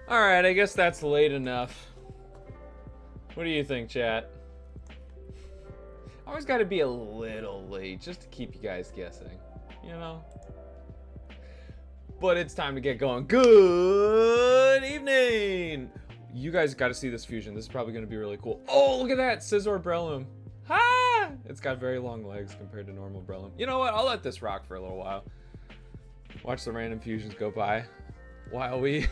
Alright, I guess that's late enough. What do you think, chat? I always gotta be a little late just to keep you guys guessing, you know? But it's time to get going. Good evening! You guys gotta see this fusion. This is probably gonna be really cool. Oh, look at that! Scizor Breloom. Ha! It's got very long legs compared to normal Breloom. You know what? I'll let this rock for a little while. Watch the random fusions go by while we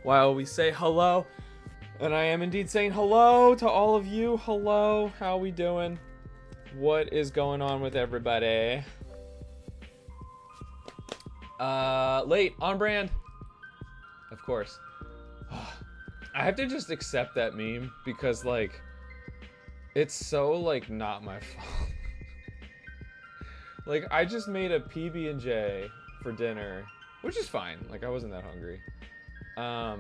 while we say hello. And I am indeed saying hello to all of you. Hello, how we doing? What is going on with everybody? Late, on brand. Of course. I have to just accept that meme because, like, it's so, like, not my fault. Like, I just made a PB&J for dinner, which is fine. Like, I wasn't that hungry. I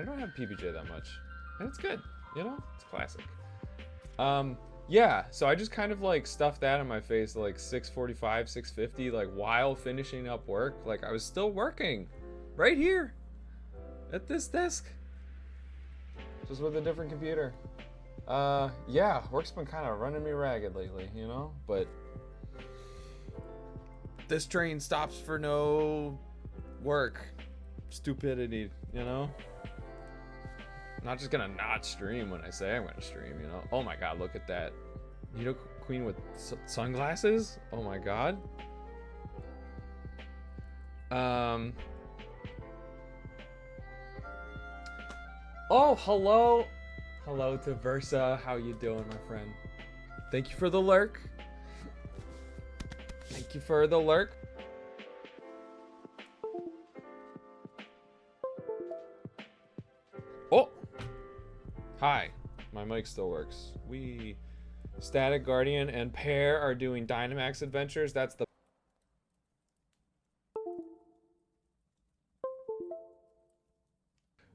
don't have PB&J that much. And it's good, you know? It's classic. Yeah, so I just kind of, like, stuffed that in my face at, like, 6:45, 6:50, like, while finishing up work. Like, I was still working right here at this desk. Just with a different computer. Yeah, work's been kind of running me ragged lately, you know? But this train stops for no work. Stupidity, you know? I'm not just gonna not stream when I say I'm gonna stream, you know? Oh my god, look at that. Nido Queen with sunglasses? Oh my god. Oh, hello. Hello to Versa. How you doing, my friend? Thank you for the lurk. Thank you for the lurk. Oh! Hi. My mic still works. We... Static Guardian and Pear are doing Dynamax adventures. That's the...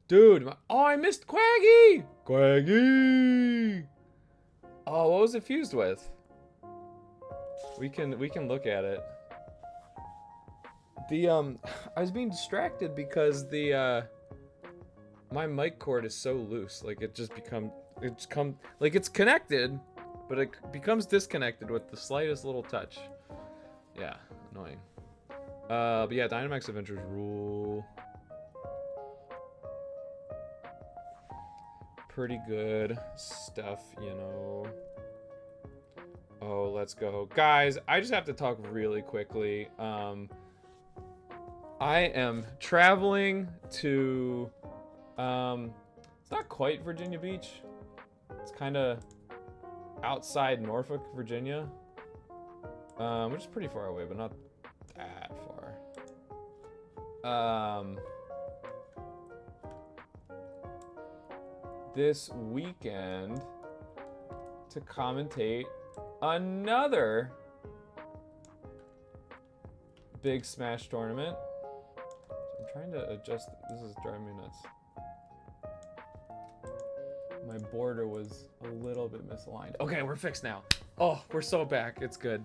Dude, oh, I missed Quaggy! Quaggy! Oh, what was it fused with? We can look at it. The, I was being distracted because the, my mic cord is so loose. Like, it's like, it's connected, but it becomes disconnected with the slightest little touch. Yeah, annoying. But yeah, Dynamax Adventures rule. Pretty good stuff, you know. Oh, let's go. Guys, I just have to talk really quickly. I am traveling to, it's not quite Virginia Beach. It's kind of outside Norfolk, Virginia, which is pretty far away, but not that far. This weekend to commentate another big Smash tournament. I'm trying to adjust. This is driving me nuts. My border was a little bit misaligned. Okay, we're fixed now. Oh, we're so back. It's good.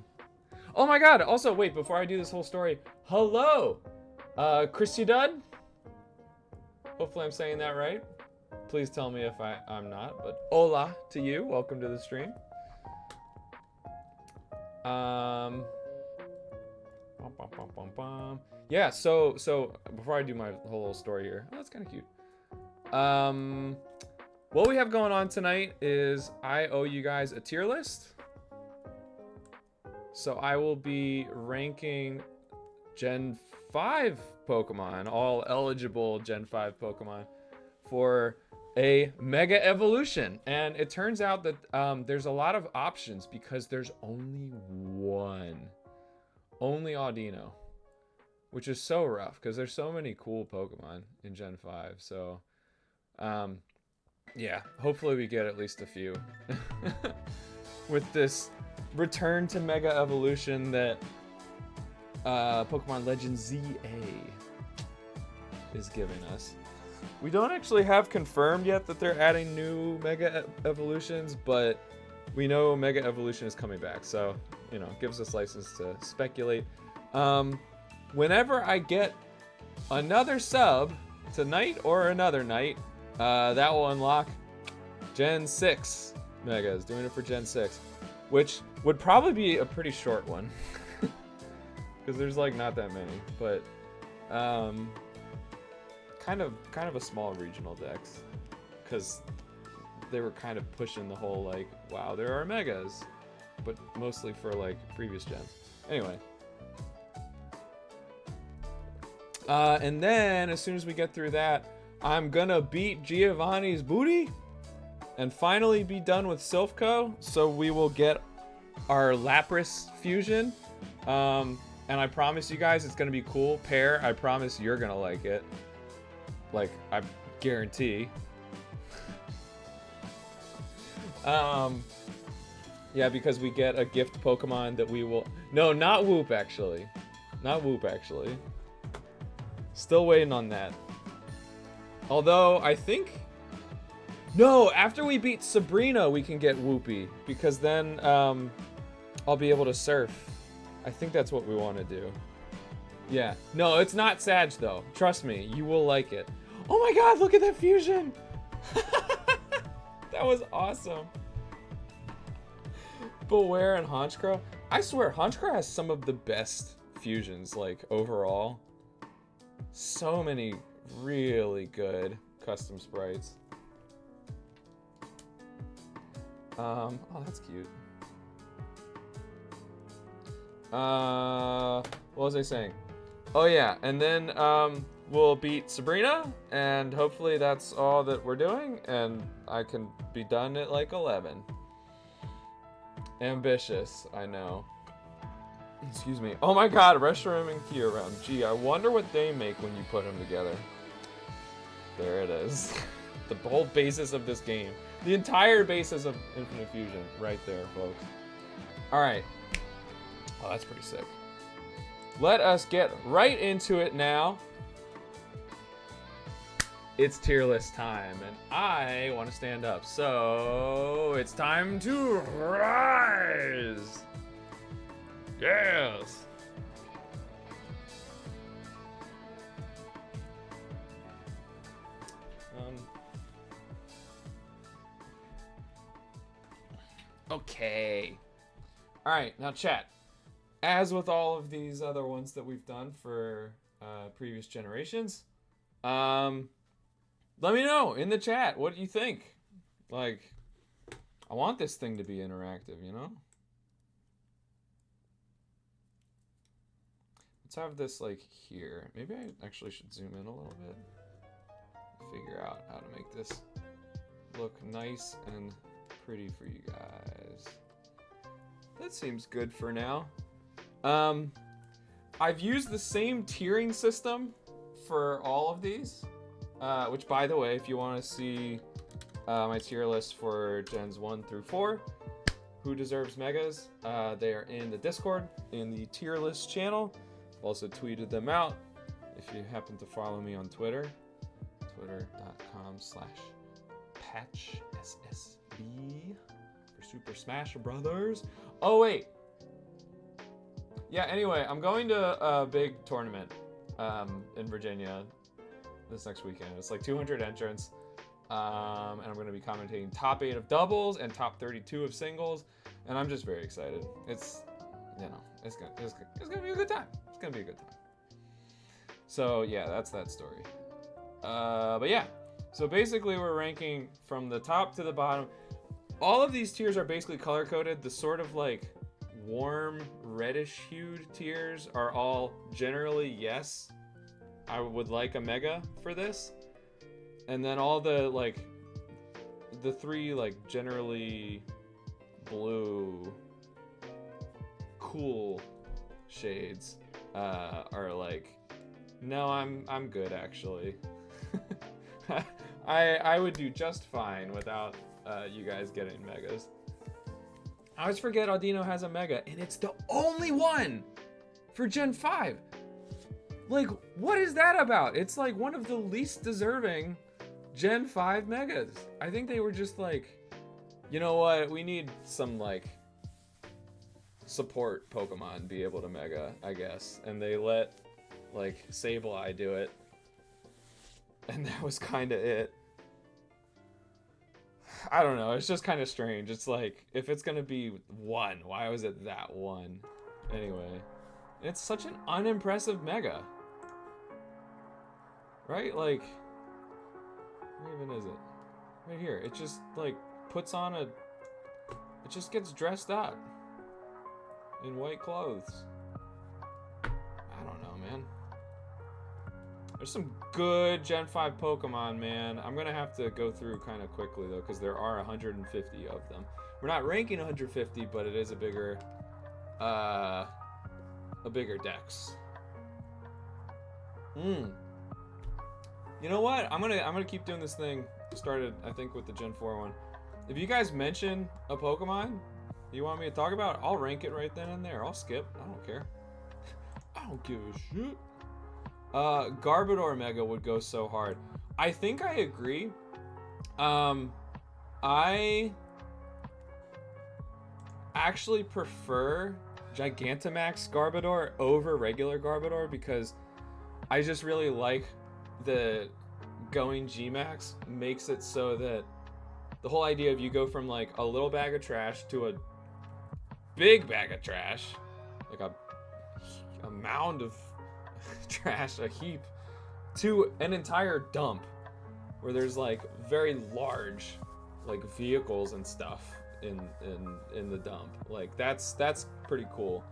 Oh my god. Also, wait, before I do this whole story. Hello, Christudud. Hopefully I'm saying that right. Please tell me if I'm not, but hola to you. Welcome to the stream. Yeah, so before I do my whole little story here, oh, that's kind of cute. What we have going on tonight is I owe you guys a tier list. So I will be ranking Gen 5 Pokemon, all eligible Gen 5 Pokemon, for a Mega Evolution. And it turns out that there's a lot of options because there's only one. Only Audino. Which is so rough because there's so many cool Pokemon in Gen 5. So, yeah, hopefully we get at least a few. With this return to Mega Evolution that Pokemon Legend ZA is giving us. We don't actually have confirmed yet that they're adding new Mega Evolutions, but we know Mega Evolution is coming back, so, you know, it gives us license to speculate. Whenever I get another sub tonight or another night, that will unlock Gen 6 Megas. Doing it for Gen 6, which would probably be a pretty short one. Because there's like not that many, but kind of a small regional dex, because they were kind of pushing the whole like, wow, there are megas, but mostly for like previous gens. Anyway, and then as soon as we get through that, I'm gonna beat Giovanni's booty and finally be done with SILPH, so we will get our Lapras fusion. And I promise you guys it's gonna be cool. Pear, I promise you're gonna like it. Like, I guarantee. Yeah, because we get a gift Pokemon that we will... No, not Whoop, actually. Not Whoop, actually. Still waiting on that. Although, I think... No, after we beat Sabrina, we can get Whoopie. Because then, I'll be able to surf. I think that's what we want to do. Yeah. No, it's not Sag, though. Trust me, you will like it. Oh my god, look at that fusion! That was awesome. Beware and Honchkrow. I swear, Honchkrow has some of the best fusions, like, overall. So many really good custom sprites. Oh, that's cute. What was I saying? Oh yeah, and then we'll beat Sabrina, and hopefully that's all that we're doing, and I can be done at like 11. Ambitious, I know. Excuse me. Oh my god, Reshiram and Kyurem. Gee, I wonder what they make when you put them together. There it is. The whole basis of this game. The entire basis of Infinite Fusion. Right there, folks. Alright. Oh, that's pretty sick. Let us get right into it now. It's tier list time, and I want to stand up. So, it's time to rise! Yes! Okay. Alright, now chat. As with all of these other ones that we've done for previous generations, let me know in the chat what you think. Like, I want this thing to be interactive, you know? Let's have this like here. Maybe I actually should zoom in a little bit. Figure out how to make this look nice and pretty for you guys. That seems good for now. I've used the same tiering system for all of these, which, by the way, if you want to see my tier list for Gens 1 through 4, who deserves megas, they are in the Discord, in the tier list channel. I've also tweeted them out. If you happen to follow me on Twitter, twitter.com/patchssb for Super Smash Brothers. Oh, wait. Yeah, anyway, I'm going to a big tournament in Virginia this next weekend. It's like 200 entrants, and I'm going to be commentating top 8 of doubles and top 32 of singles, and I'm just very excited. It's, you know, it's gonna be a good time. It's gonna be a good time. So yeah, that's that story. But yeah, so basically we're ranking from the top to the bottom. All of these tiers are basically color coded. The sort of like warm reddish hued tiers are all generally yes, I would like a mega for this. And then all the like the three like generally blue cool shades are like, no, I'm good actually. I would do just fine without you guys getting megas. I always forget Audino has a mega, and it's the only one for Gen 5. Like, what is that about? It's like one of the least deserving Gen 5 megas. I think they were just like, you know what? We need some like support Pokemon be able to mega, I guess. And they let like Sableye do it. And that was kind of it. I don't know. It's just kind of strange. It's like, if it's going to be 1, why was it that 1? Anyway. It's such an unimpressive mega. Right? Like, where even is it? Right here. It just, like, puts on a... It just gets dressed up. In white clothes. I don't know, man. There's some good Gen 5 Pokemon, man. I'm going to have to go through kind of quickly, though, because there are 150 of them. We're not ranking 150, but it is a bigger dex. You know what? I'm gonna keep doing this thing. Started, I think, with the Gen 4 one. If you guys mention a Pokemon you want me to talk about, I'll rank it right then and there. I'll skip. I don't care. I don't give a shit. Garbodor Mega would go so hard. I think I agree. I actually prefer Gigantamax Garbodor over regular Garbodor because I just really like the going G-Max makes it so that the whole idea of you go from like a little bag of trash to a big bag of trash, like a mound of trash, a heap, to an entire dump where there's like very large like vehicles and stuff in the dump. Like that's pretty cool.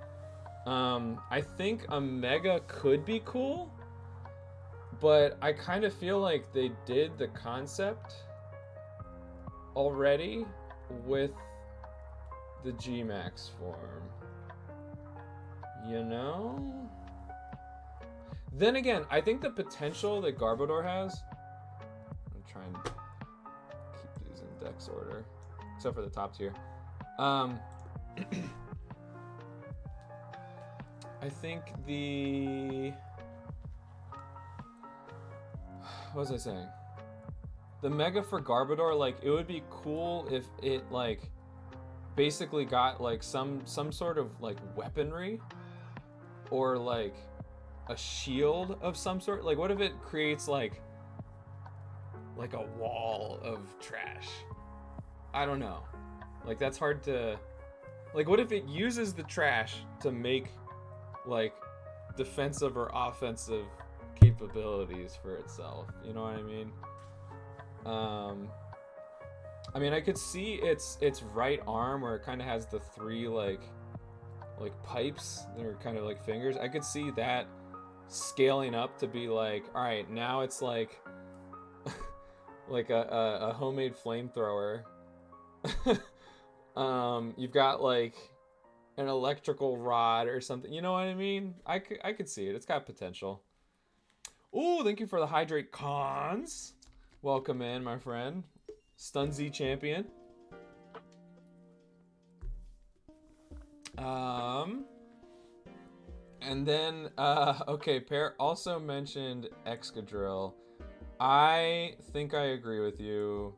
I think a Mega could be cool, but I kind of feel like they did the concept already with the G-Max form. You know? Then again, I think the potential that Garbodor has... I'm trying to keep these in dex order, except for the top tier. I think the... What was I saying? The Mega for Garbodor, like, it would be cool if it, like, basically got, like, some sort of, like, weaponry. Or, like, a shield of some sort. Like, what if it creates, like a wall of trash? I don't know. Like, that's hard to... Like, what if it uses the trash to make, like, defensive or offensive capabilities for itself? You know what I mean? I mean, I could see its right arm where it kind of has the 3 like pipes that are kind of like fingers. I could see that scaling up to be like, all right, now it's like like a homemade flamethrower. You've got like an electrical rod or something. You know what I mean? I could see it. It's got potential. Ooh, thank you for the hydrate cons. Welcome in, my friend. Stunzy champion. And then, okay, Pear also mentioned Excadrill. I think I agree with you.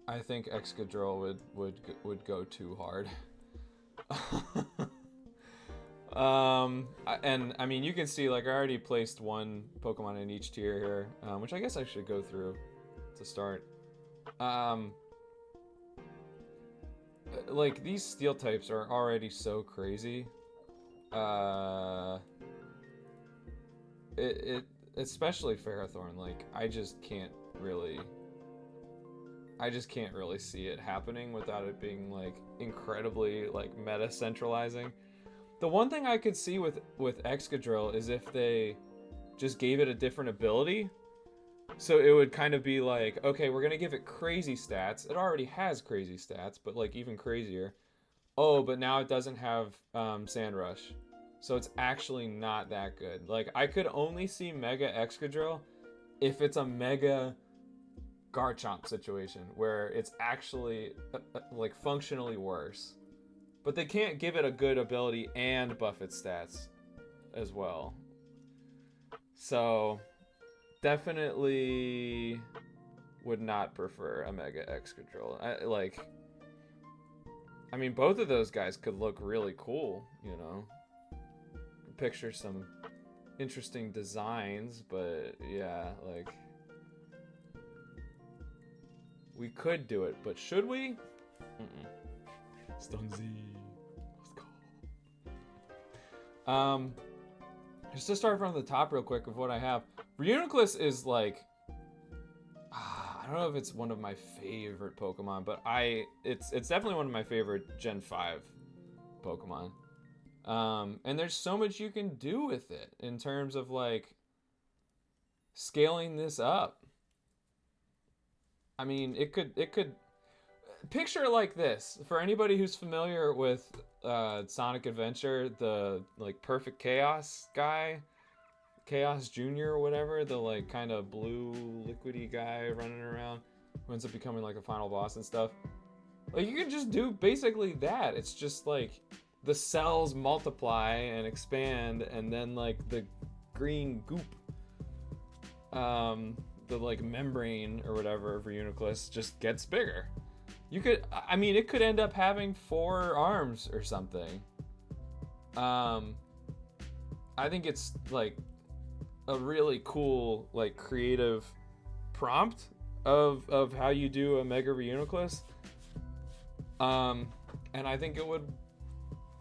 I think Excadrill would go too hard. And I mean, you can see, like, I already placed 1 Pokemon in each tier here, which I guess I should go through to start. Like, these steel types are already so crazy. Especially Ferrothorn, like, I just can't really see it happening without it being, like, incredibly, like, meta centralizing. The one thing I could see with Excadrill is if they just gave it a different ability. So it would kind of be like, okay, we're going to give it crazy stats. It already has crazy stats, but, like, even crazier. Oh, but now it doesn't have Sand Rush. So it's actually not that good. Like, I could only see Mega Excadrill if it's a Mega Garchomp situation where it's actually, like, functionally worse. But they can't give it a good ability and buff its stats as well. So, definitely would not prefer a Mega Excadrill. I mean, both of those guys could look really cool, you know. Picture some interesting designs, but yeah, like, We could do it, but should we? Stunzy. Let's go. Just to start from the top real quick of what I have. Reuniclus is like, I don't know if it's one of my favorite Pokemon, but it's definitely one of my favorite Gen 5 Pokemon. And there's so much you can do with it in terms of like scaling this up. I mean, it could picture like this for anybody who's familiar with Sonic Adventure, the like Perfect Chaos guy, Chaos Jr. or whatever, the like kind of blue liquidy guy running around who ends up becoming like a final boss and stuff. Like you can just do basically that. It's just like the cells multiply and expand, and then like the green goop, the like membrane or whatever of Reuniclus just gets bigger. You could, I mean, it could end up having 4 arms or something. I think it's like a really cool, like creative prompt of how you do a Mega Reuniclus. And I think it would,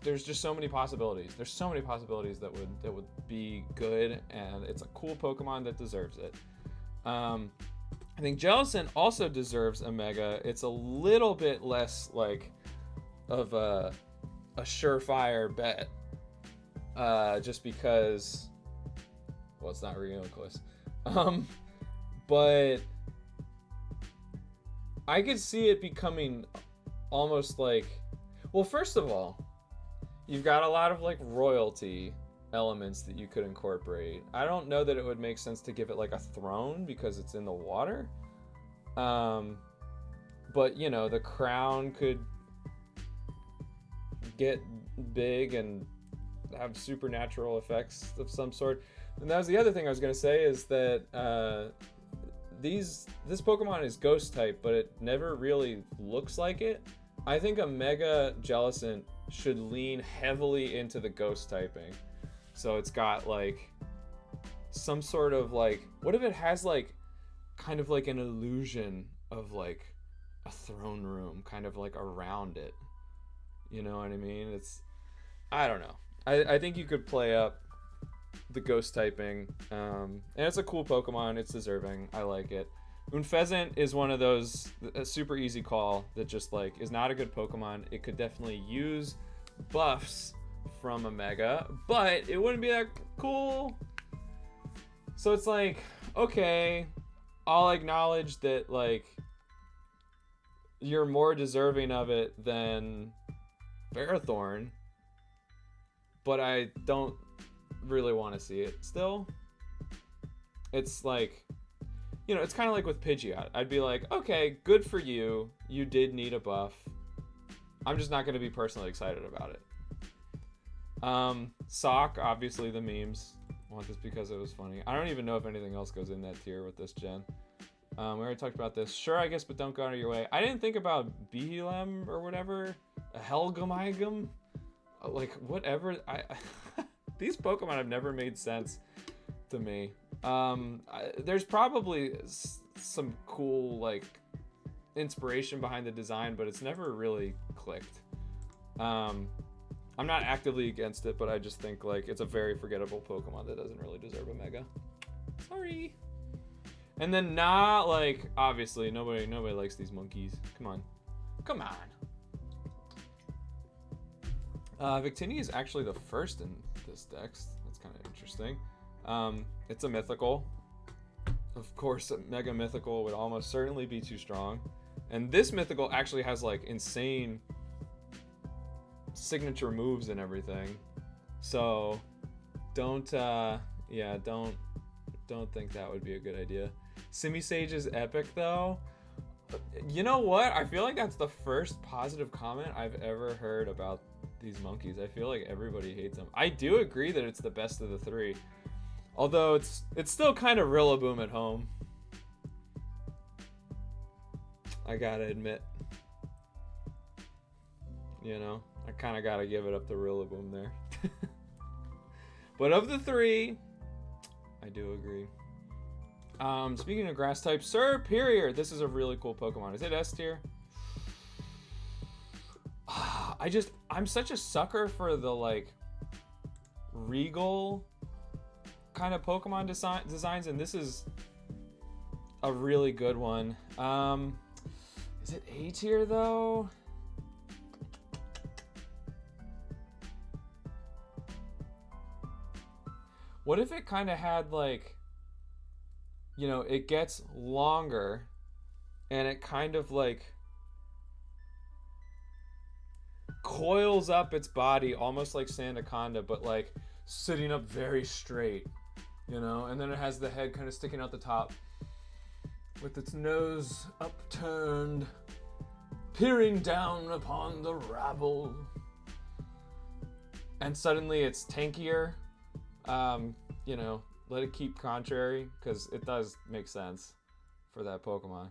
there's just so many possibilities. There's so many possibilities that would be good, and it's a cool Pokemon that deserves it. I think Jellicent also deserves a Mega. It's a little bit less like of a surefire bet, just because, well, it's not Reuniclus. But I could see it becoming almost like, well, first of all, you've got a lot of like royalty elements that you could incorporate. I don't know that it would make sense to give it like a throne because it's in the water. But you know, the crown could get big and have supernatural effects of some sort. And that was the other thing I was going to say, is that this Pokemon is ghost type, but it never really looks like it. I think a Mega Jellicent should lean heavily into the ghost typing. So it's got like some sort of like, what if it has like kind of like an illusion of like a throne room kind of like around it? You know what I mean? It's, I don't know. I think you could play up the ghost typing, and it's a cool Pokemon. It's deserving. I like it. Unfezant is one of those, a super easy call that just like is not a good Pokemon. It could definitely use buffs from a Mega, but it wouldn't be that cool. So it's like, okay, I'll acknowledge that like you're more deserving of it than Ferrothorn, but I don't really want to see it still. It's like, you know, it's kind of like with Pidgeot. I'd be like, okay, good for you. You did need a buff. I'm just not going to be personally excited about it. Sock, obviously the memes. I want this because it was funny. I don't even know if anything else goes in that tier with this gen. We already talked about this. Sure, I guess, but don't go out of your way. I didn't think about Behelem or whatever. A Helgamigam. Like, whatever. These Pokemon have never made sense to me. There's probably some cool, like, inspiration behind the design, but it's never really clicked. I'm not actively against it, but I just think like it's a very forgettable Pokemon that doesn't really deserve a Mega. Sorry. And then like, obviously nobody likes these monkeys. Come on. Victini is actually the first in this dex. That's kind of interesting. It's a mythical. Of course, a Mega Mythical would almost certainly be too strong. And this mythical actually has like insane signature moves and everything. So don't think that would be a good idea. Simisage is epic though. You know what? I feel like that's the first positive comment I've ever heard about these monkeys. I feel like everybody hates them. I do agree that it's the best of the 3. Although it's still kind of Rillaboom at home. I gotta admit. You know, I kind of gotta give it up to Rillaboom there. But of the 3, I do agree. Speaking of grass type, Superior. This is a really cool Pokemon. Is it S tier? I'm such a sucker for the like regal kind of Pokemon designs, and this is a really good one. Is it A tier though? What if it kind of had like, you know, it gets longer and it kind of like coils up its body almost like Sandaconda, but like sitting up very straight, you know, and then it has the head kind of sticking out the top with its nose upturned, peering down upon the rabble. And suddenly it's tankier. You know, let it keep contrary, because it does make sense for that Pokemon.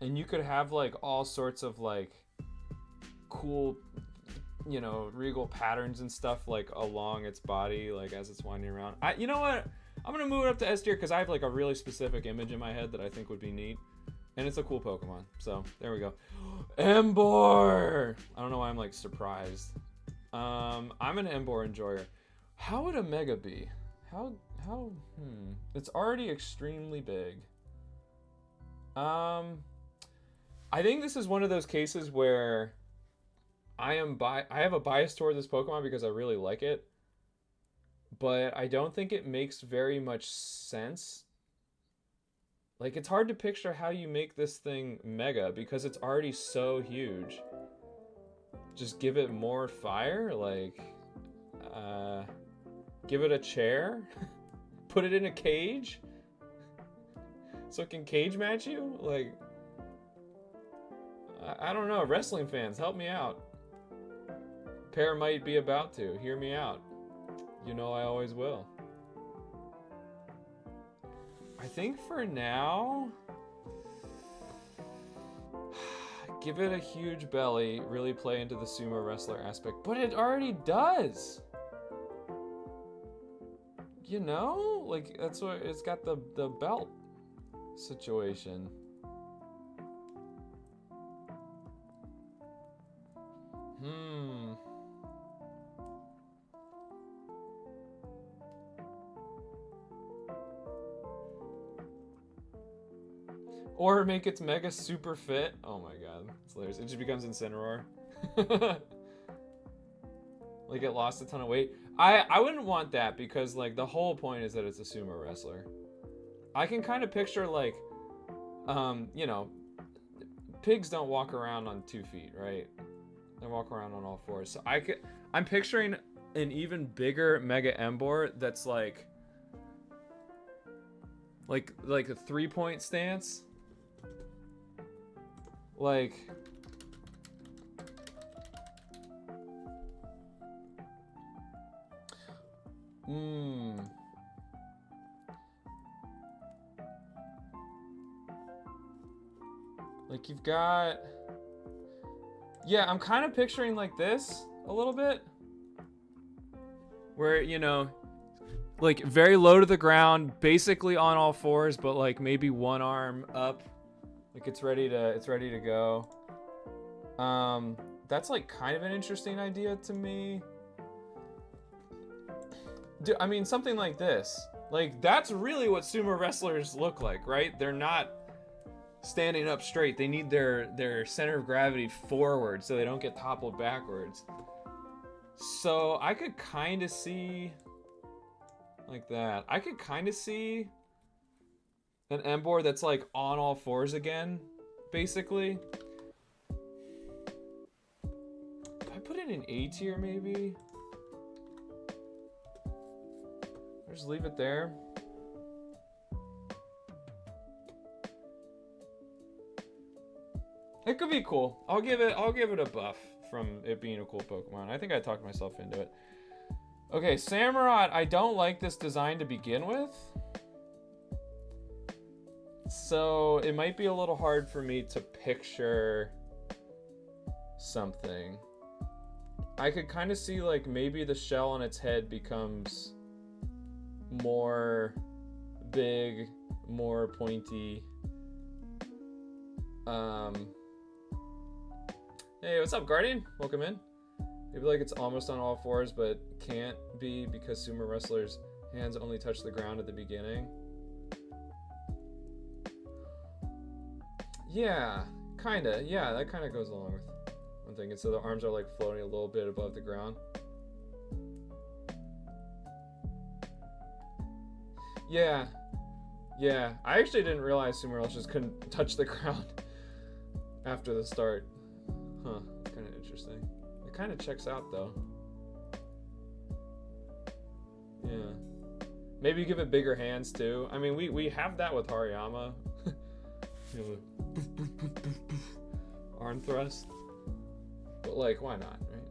And you could have like all sorts of like cool, you know, regal patterns and stuff like along its body, like as it's winding around. You know what? I'm gonna move it up to S tier because I have like a really specific image in my head that I think would be neat. And it's a cool Pokemon. So there we go. Emboar! I don't know why I'm like surprised. I'm an Emboar enjoyer. How would a Mega be? It's already extremely big. I think this is one of those cases where I have a bias toward this Pokemon because I really like it, but I don't think it makes very much sense. Like, it's hard to picture how you make this thing mega because it's already so huge. Just give it more fire? Like, give it a chair? Put it in a cage? So it can cage match you? Like, I don't know. Wrestling fans, help me out. Pair might be about to. Hear me out. You know I always will. I think for now, give it a huge belly, really play into the sumo wrestler aspect, but it already does. You know, like that's what it's got, the belt situation. Or make its mega super fit. Oh my god, it's hilarious. It just becomes Incineroar. Like it lost a ton of weight. I wouldn't want that because like the whole point is that it's a sumo wrestler. I can kind of picture like, you know, pigs don't walk around on 2 feet, right? They walk around on all fours. So I'm picturing an even bigger Mega Emboar that's like a 3-point stance. Like, like you've got, yeah, I'm kind of picturing like this a little bit, where, you know, like very low to the ground, basically on all fours, but like maybe one arm up. Like it's ready to go. That's like kind of an interesting idea to me. I mean, something like this. Like that's really what sumo wrestlers look like, right? They're not standing up straight. They need their center of gravity forward so they don't get toppled backwards. So I could kind of see like that. I could kind of see an Emboar that's like on all fours again, basically. If I put it in A tier, maybe. Or just leave it there. It could be cool. I'll give it a buff from it being a cool Pokemon. I think I talked myself into it. Okay, Samurott. I don't like this design to begin with. So it might be a little hard for me to picture something. I could kind of see like maybe the shell on its head becomes more big, more pointy. Hey, what's up, Guardian? Welcome in. I feel like it's almost on all fours, but can't be because sumo wrestlers' hands only touch the ground at the beginning. Yeah, kinda. Yeah, that kind of goes along with one thing. And so the arms are like floating a little bit above the ground. Yeah. Yeah, I actually didn't realize sumo wrestlers couldn't touch the ground after the start. Huh, kind of interesting. It kind of checks out though. Yeah. Maybe give it bigger hands too. I mean, we have that with Hariyama. You know, boof, boof, boof, boof, boof, arm thrust. But like, why not, right?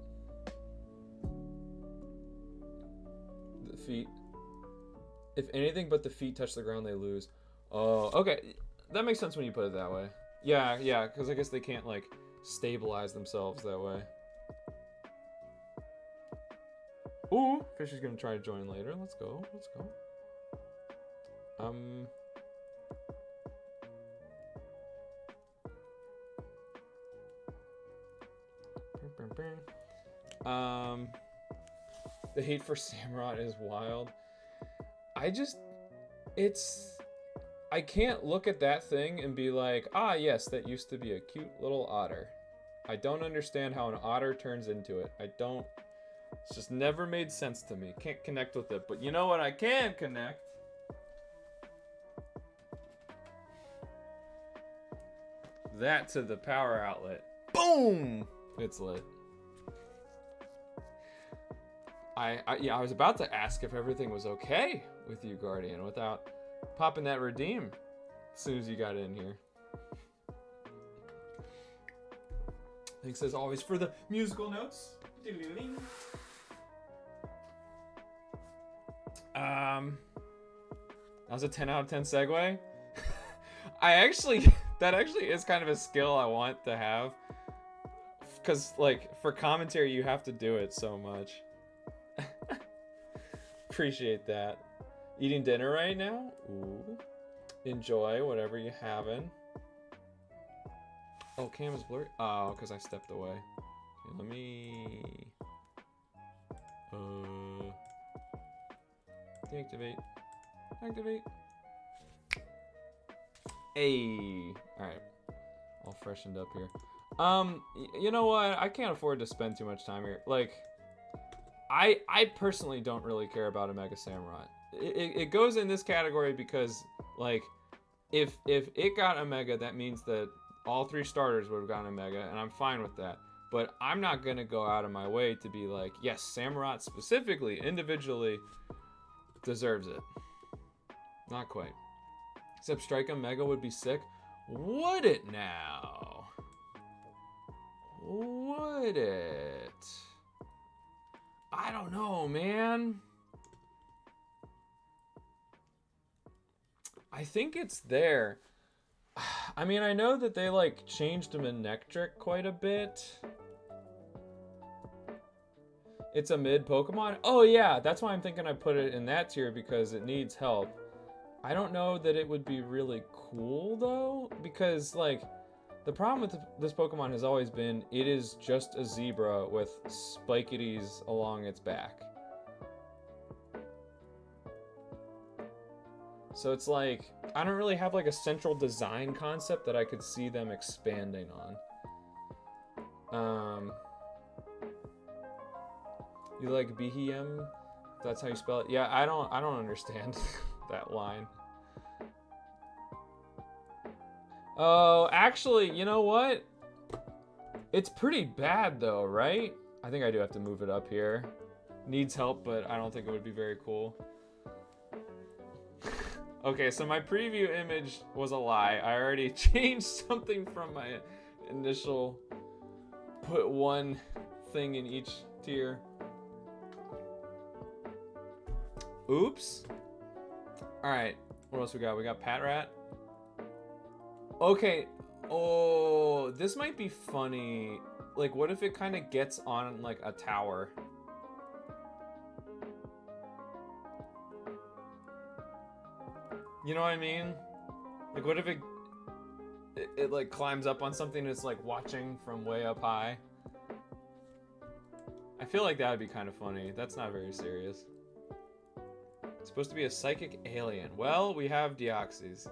The feet. If anything but the feet touch the ground, they lose. Oh, okay. That makes sense when you put it that way. Yeah, yeah, because I guess they can't, like, stabilize themselves that way. Ooh, Fish is going to try to join later. Let's go, let's go. The hate for Samurott is wild. I can't look at that thing and be like, ah, yes, that used to be a cute little otter. I don't understand how an otter turns into it. It's just never made sense to me. Can't connect with it. But you know what I can connect? That to the power outlet. Boom! It's lit. I was about to ask if everything was okay with you, Guardian, without popping that redeem as soon as you got in here. Thanks as always for the musical notes. That was a 10 out of 10 segue. That actually is kind of a skill I want to have. Because, like, for commentary, you have to do it so much. Appreciate that. Eating dinner right now? Ooh. Enjoy whatever you're having. Oh, cam is blurry? Oh, because I stepped away. Okay, let me... Deactivate. Activate. Hey. Alright. All freshened up here. You know what? I can't afford to spend too much time here. Like... I personally don't really care about Omega Samurott. It goes in this category because, like, if it got Omega, that means that all three starters would have gotten Omega, and I'm fine with that. But I'm not gonna go out of my way to be like, yes, Samurott specifically, individually, deserves it. Not quite. Except Strike Omega would be sick. Would it now? Would it? I don't know, man. I think it's there. I mean, I know that they, like, changed Manectric quite a bit. It's a mid Pokemon? Oh, yeah, that's why I'm thinking I put it in that tier, because it needs help. I don't know that it would be really cool, though, because, like, the problem with this Pokemon has always been it is just a zebra with spikities along its back. So it's like, I don't really have like a central design concept that I could see them expanding on. You like Behem? That's how you spell it? Yeah, I don't understand that line. Oh, actually, you know what? It's pretty bad though, right? I think I do have to move it up here. Needs help, but I don't think it would be very cool. Okay, so my preview image was a lie. I already changed something from my initial put one thing in each tier. Oops. Alright, what else we got? We got Patrat. Okay, oh, this might be funny. Like, what if it kind of gets on, like, a tower? You know what I mean? Like, what if it like climbs up on something and it's like watching from way up high? I feel like that would be kind of funny. That's not very serious. It's supposed to be a psychic alien. Well, we have Deoxys.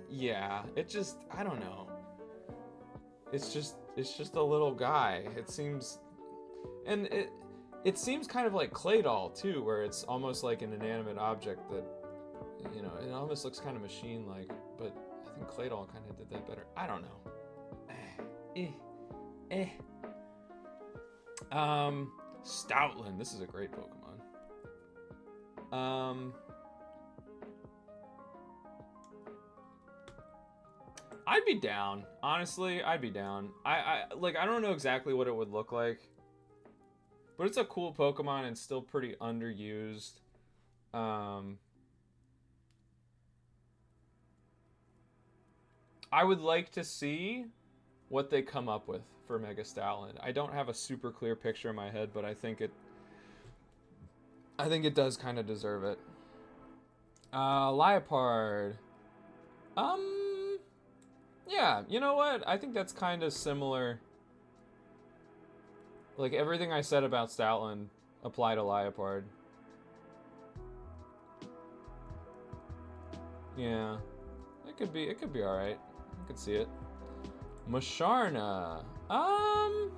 Yeah, it just, I don't know. It's just a little guy. It seems, and it seems kind of like Clay Doll too, where it's almost like an inanimate object that, you know, it almost looks kind of machine-like, but I think Clay Doll kind of did that better. I don't know. Stoutland. This is a great Pokemon. I'd be down. Honestly, I'd be down. I don't know exactly what it would look like, but it's a cool Pokemon and still pretty underused. I would like to see what they come up with for Mega Stoutland. I don't have a super clear picture in my head, but I think it does kind of deserve it. Liepard. Yeah, you know what? I think that's kind of similar. Like, everything I said about Stoutland apply to Liepard. Yeah. It could be alright. I could see it. Musharna. I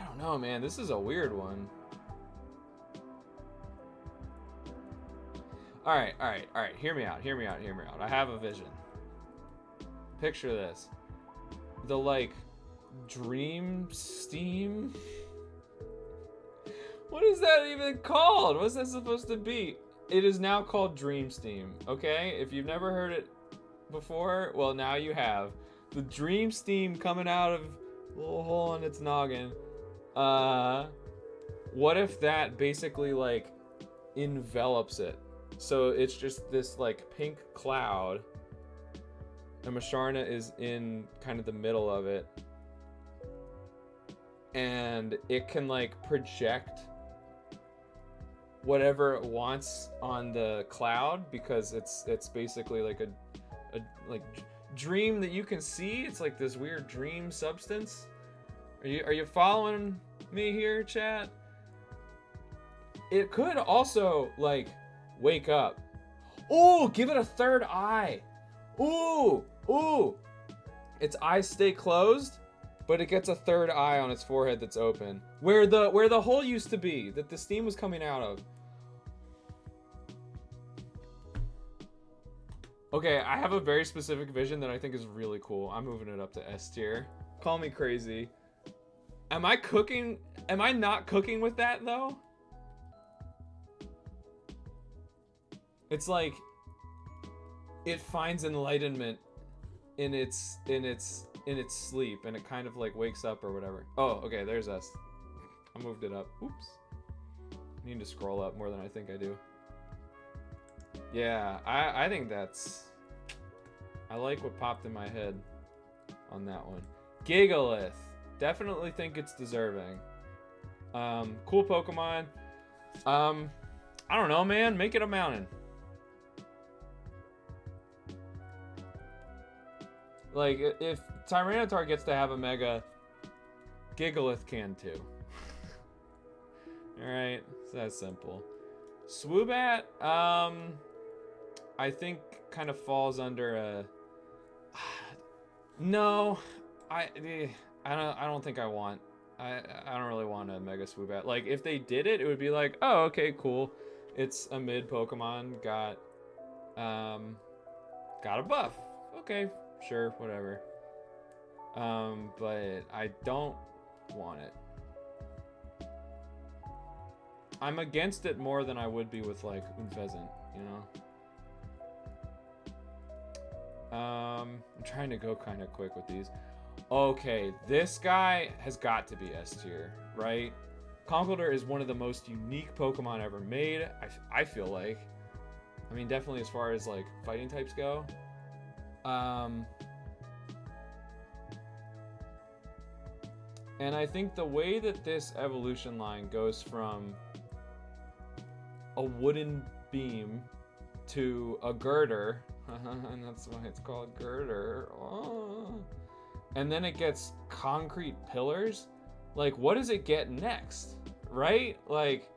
don't know, man. This is a weird one. Alright. Hear me out. I have a vision. Picture this. The, like, Dream Steam? What is that even called? What's that supposed to be? It is now called Dream Steam, okay? If you've never heard it before, well, now you have. The Dream Steam coming out of a little hole in its noggin. What if that basically, like, envelops it? So it's just this, like, pink cloud, and Musharna is in kind of the middle of it, and it can, like, project whatever it wants on the cloud, because it's basically like a like dream that you can see. It's like this weird dream substance. Are you following me here, chat? It could also, like, wake up. Ooh, give it a third eye. Ooh. Its eyes stay closed, but it gets a third eye on its forehead that's open, where the hole used to be that the steam was coming out of. Okay, I have a very specific vision that I think is really cool. I'm moving it up to S tier. Call me crazy. Am I not cooking with that though? It's like it finds enlightenment in its sleep, and it kind of like wakes up or whatever. Oh, okay, there's S. I moved it up. Oops. I need to scroll up more than I think I do. Yeah, I think I like what popped in my head on that one. Gigalith. Definitely think it's deserving. Cool Pokemon. I don't know, man. Make it a mountain. Like, if Tyranitar gets to have a Mega, Gigalith can too. Alright, it's that simple. Swoobat, I think kind of falls under a... No, I don't think I want... I don't really want a Mega Swoobat. Like, if they did it, it would be like, oh, okay, cool. It's a mid Pokemon, got a buff. Okay, sure, whatever. But I don't want it. I'm against it more than I would be with, like, Unfezant, you know? I'm trying to go kind of quick with these. Okay, this guy has got to be S tier, right? Conkeldurr is one of the most unique Pokemon ever made, I feel like. I mean, definitely as far as, like, fighting types go. And I think the way that this evolution line goes from a wooden beam to a girder, and that's why it's called girder. Oh. And then it gets concrete pillars. Like, what does it get next? Right? Like,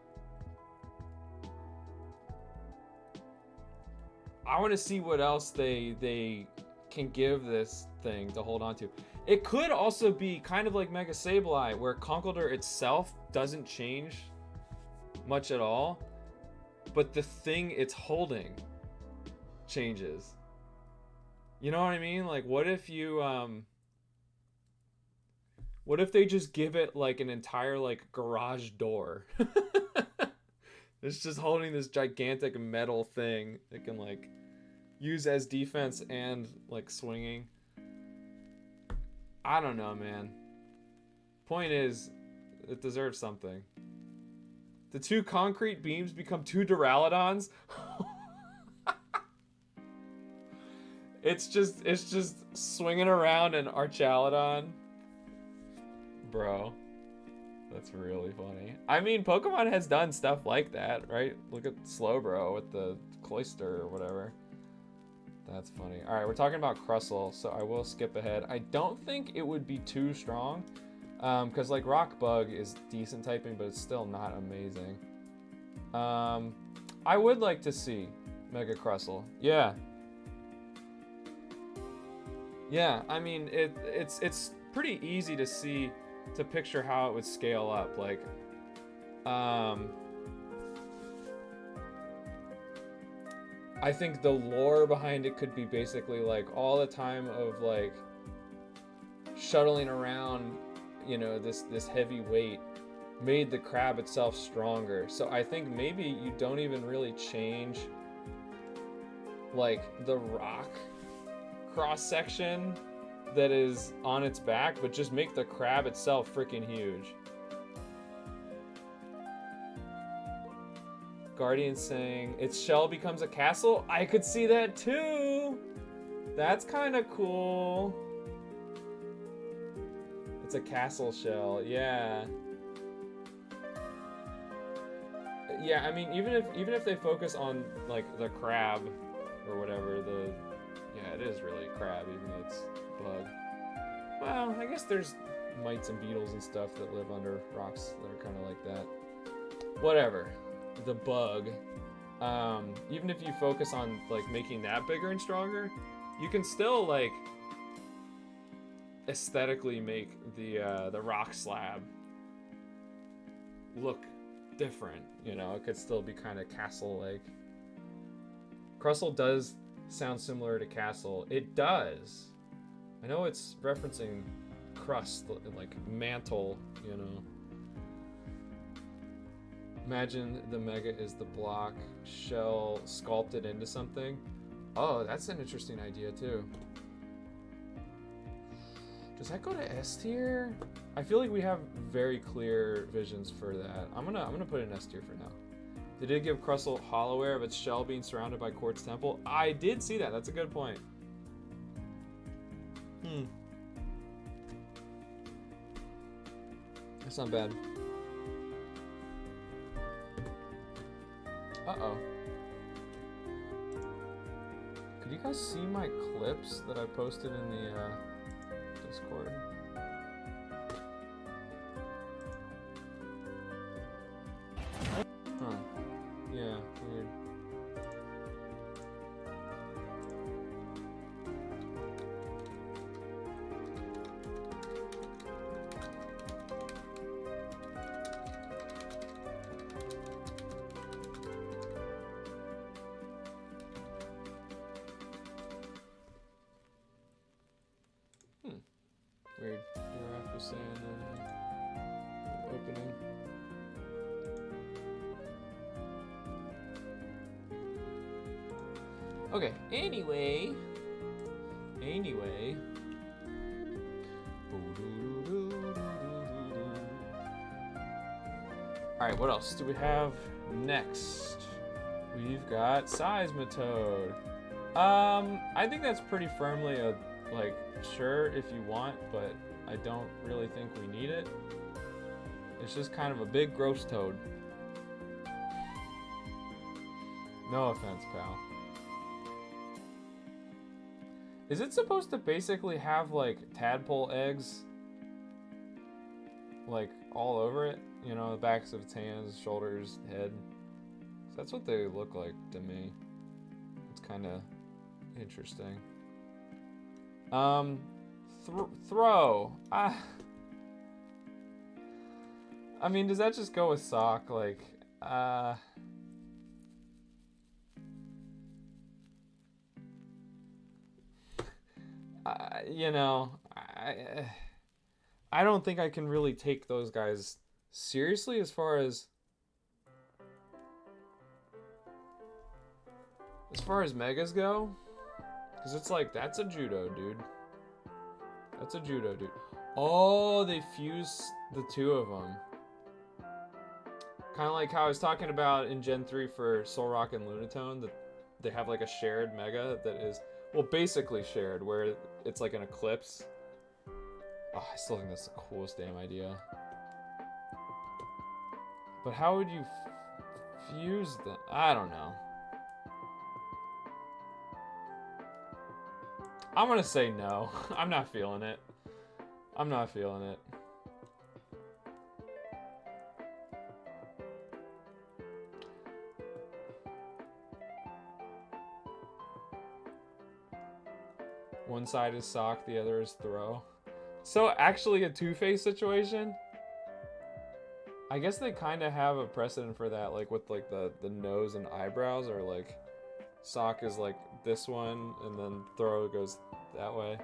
I want to see what else they can give this thing to hold on to. It could also be kind of like Mega Sableye, where Conkeldurr itself doesn't change much at all, but the thing it's holding changes. You know what I mean? Like, what if you what if they just give it like an entire like garage door? It's just holding this gigantic metal thing that can like use as defense and like swinging. I don't know, man. Point is, it deserves something. The 2 concrete beams become 2 Duraludons. It's just swinging around an Archaludon. Bro, that's really funny. I mean, Pokemon has done stuff like that, right? Look at Slowbro with the Cloyster or whatever. That's funny. All right, we're talking about Crustle, so I will skip ahead. I don't think it would be too strong, because like Rock Bug is decent typing, but it's still not amazing. I would like to see Mega Crustle. Yeah. Yeah, I mean, it's pretty easy to see, to picture how it would scale up. Like, I think the lore behind it could be basically like all the time of like shuttling around, you know, this heavy weight made the crab itself stronger. So I think maybe you don't even really change like the rock cross section that is on its back, but just make the crab itself freaking huge. Guardian saying its shell becomes a castle. I could see that too. That's kind of cool. It's a castle shell. Yeah. Yeah, I mean, even if they focus on like the crab or whatever, yeah, it is really a crab, even though it's a bug. Well, I guess there's mites and beetles and stuff that live under rocks that are kind of like that. Whatever. The bug. Even if you focus on like making that bigger and stronger, you can still like aesthetically make the rock slab look different. You know, it could still be kind of castle-like. Crustle does sound similar to castle. It does. I know it's referencing crust, like mantle, you know. Imagine the Mega is the block shell sculpted into something. Oh, that's an interesting idea too. Does that go to S tier? I feel like we have very clear visions for that. I'm gonna put it in S tier for now. They did give Crustle Hollowware of its shell being surrounded by Quartz Temple. I did see that. That's a good point. That's not bad. Uh-oh. Could you guys see my clips that I posted in the Discord? Huh. Yeah, weird. Weird. You're after saying opening. Okay, anyway. Alright, what else do we have next? We've got Seismitoad. I think that's pretty firmly a, like, sure if you want, but I don't really think we need it. It's just kind of a big gross toad. No offense, pal. Is it supposed to basically have, like, tadpole eggs, like, all over it? You know, the backs of its hands, shoulders, head. So that's what they look like to me. It's kind of interesting. Throw. I mean, does that just go with sock? Like, you know, I don't think I can really take those guys seriously as far as megas go, because it's like, that's a judo dude. That's a judo dude. Oh, they fuse the two of them. Kind of like how I was talking about in Gen 3 for Soul Rock and Lunatone, that they have like a shared mega that is, well, basically shared, where it's like an eclipse. Oh, I still think that's the coolest damn idea. But how would you fuse them? I don't know. I'm gonna say no. I'm not feeling it. I'm not feeling it. One side is sock, the other is throw. So actually a two-face situation? I guess they kind of have a precedent for that, like with like the nose and eyebrows, or like sock is like this one and then throw goes that way.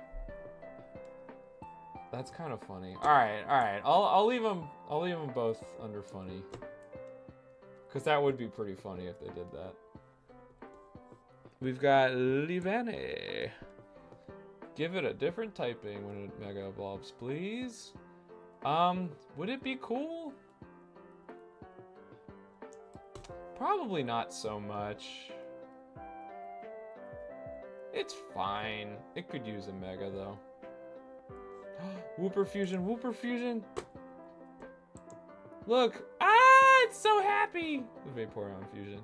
That's kind of funny. All right. I'll leave them both under funny, because that would be pretty funny if they did that. We've got Livane. Give it a different typing when it mega evolves, please. Would it be cool? Probably not so much. It's fine. It could use a mega though. Whooper fusion, Whooper fusion. Look, it's so happy. The Vaporeon fusion.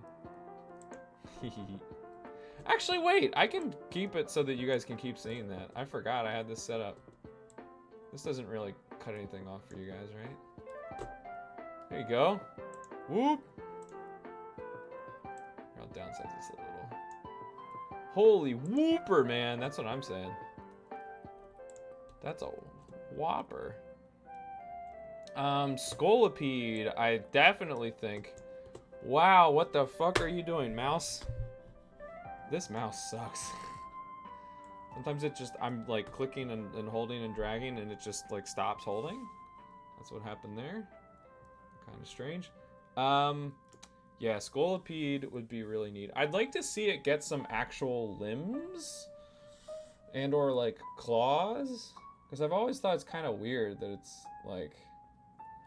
Actually, wait, I can keep it so that you guys can keep seeing that. I forgot I had this set up. This doesn't really cut anything off for you guys, right? There you go. Whoop. I'll downsize this a little. Holy whooper, man. That's what I'm saying. That's a whopper. Scolipede, I definitely think. Wow, what the fuck are you doing, mouse? This mouse sucks. Sometimes it just, I'm like clicking and holding and dragging and it just like stops holding. That's what happened there. Kind of strange. Yeah, Scolipede would be really neat. I'd like to see it get some actual limbs and or like claws, because I've always thought it's kind of weird that it's like,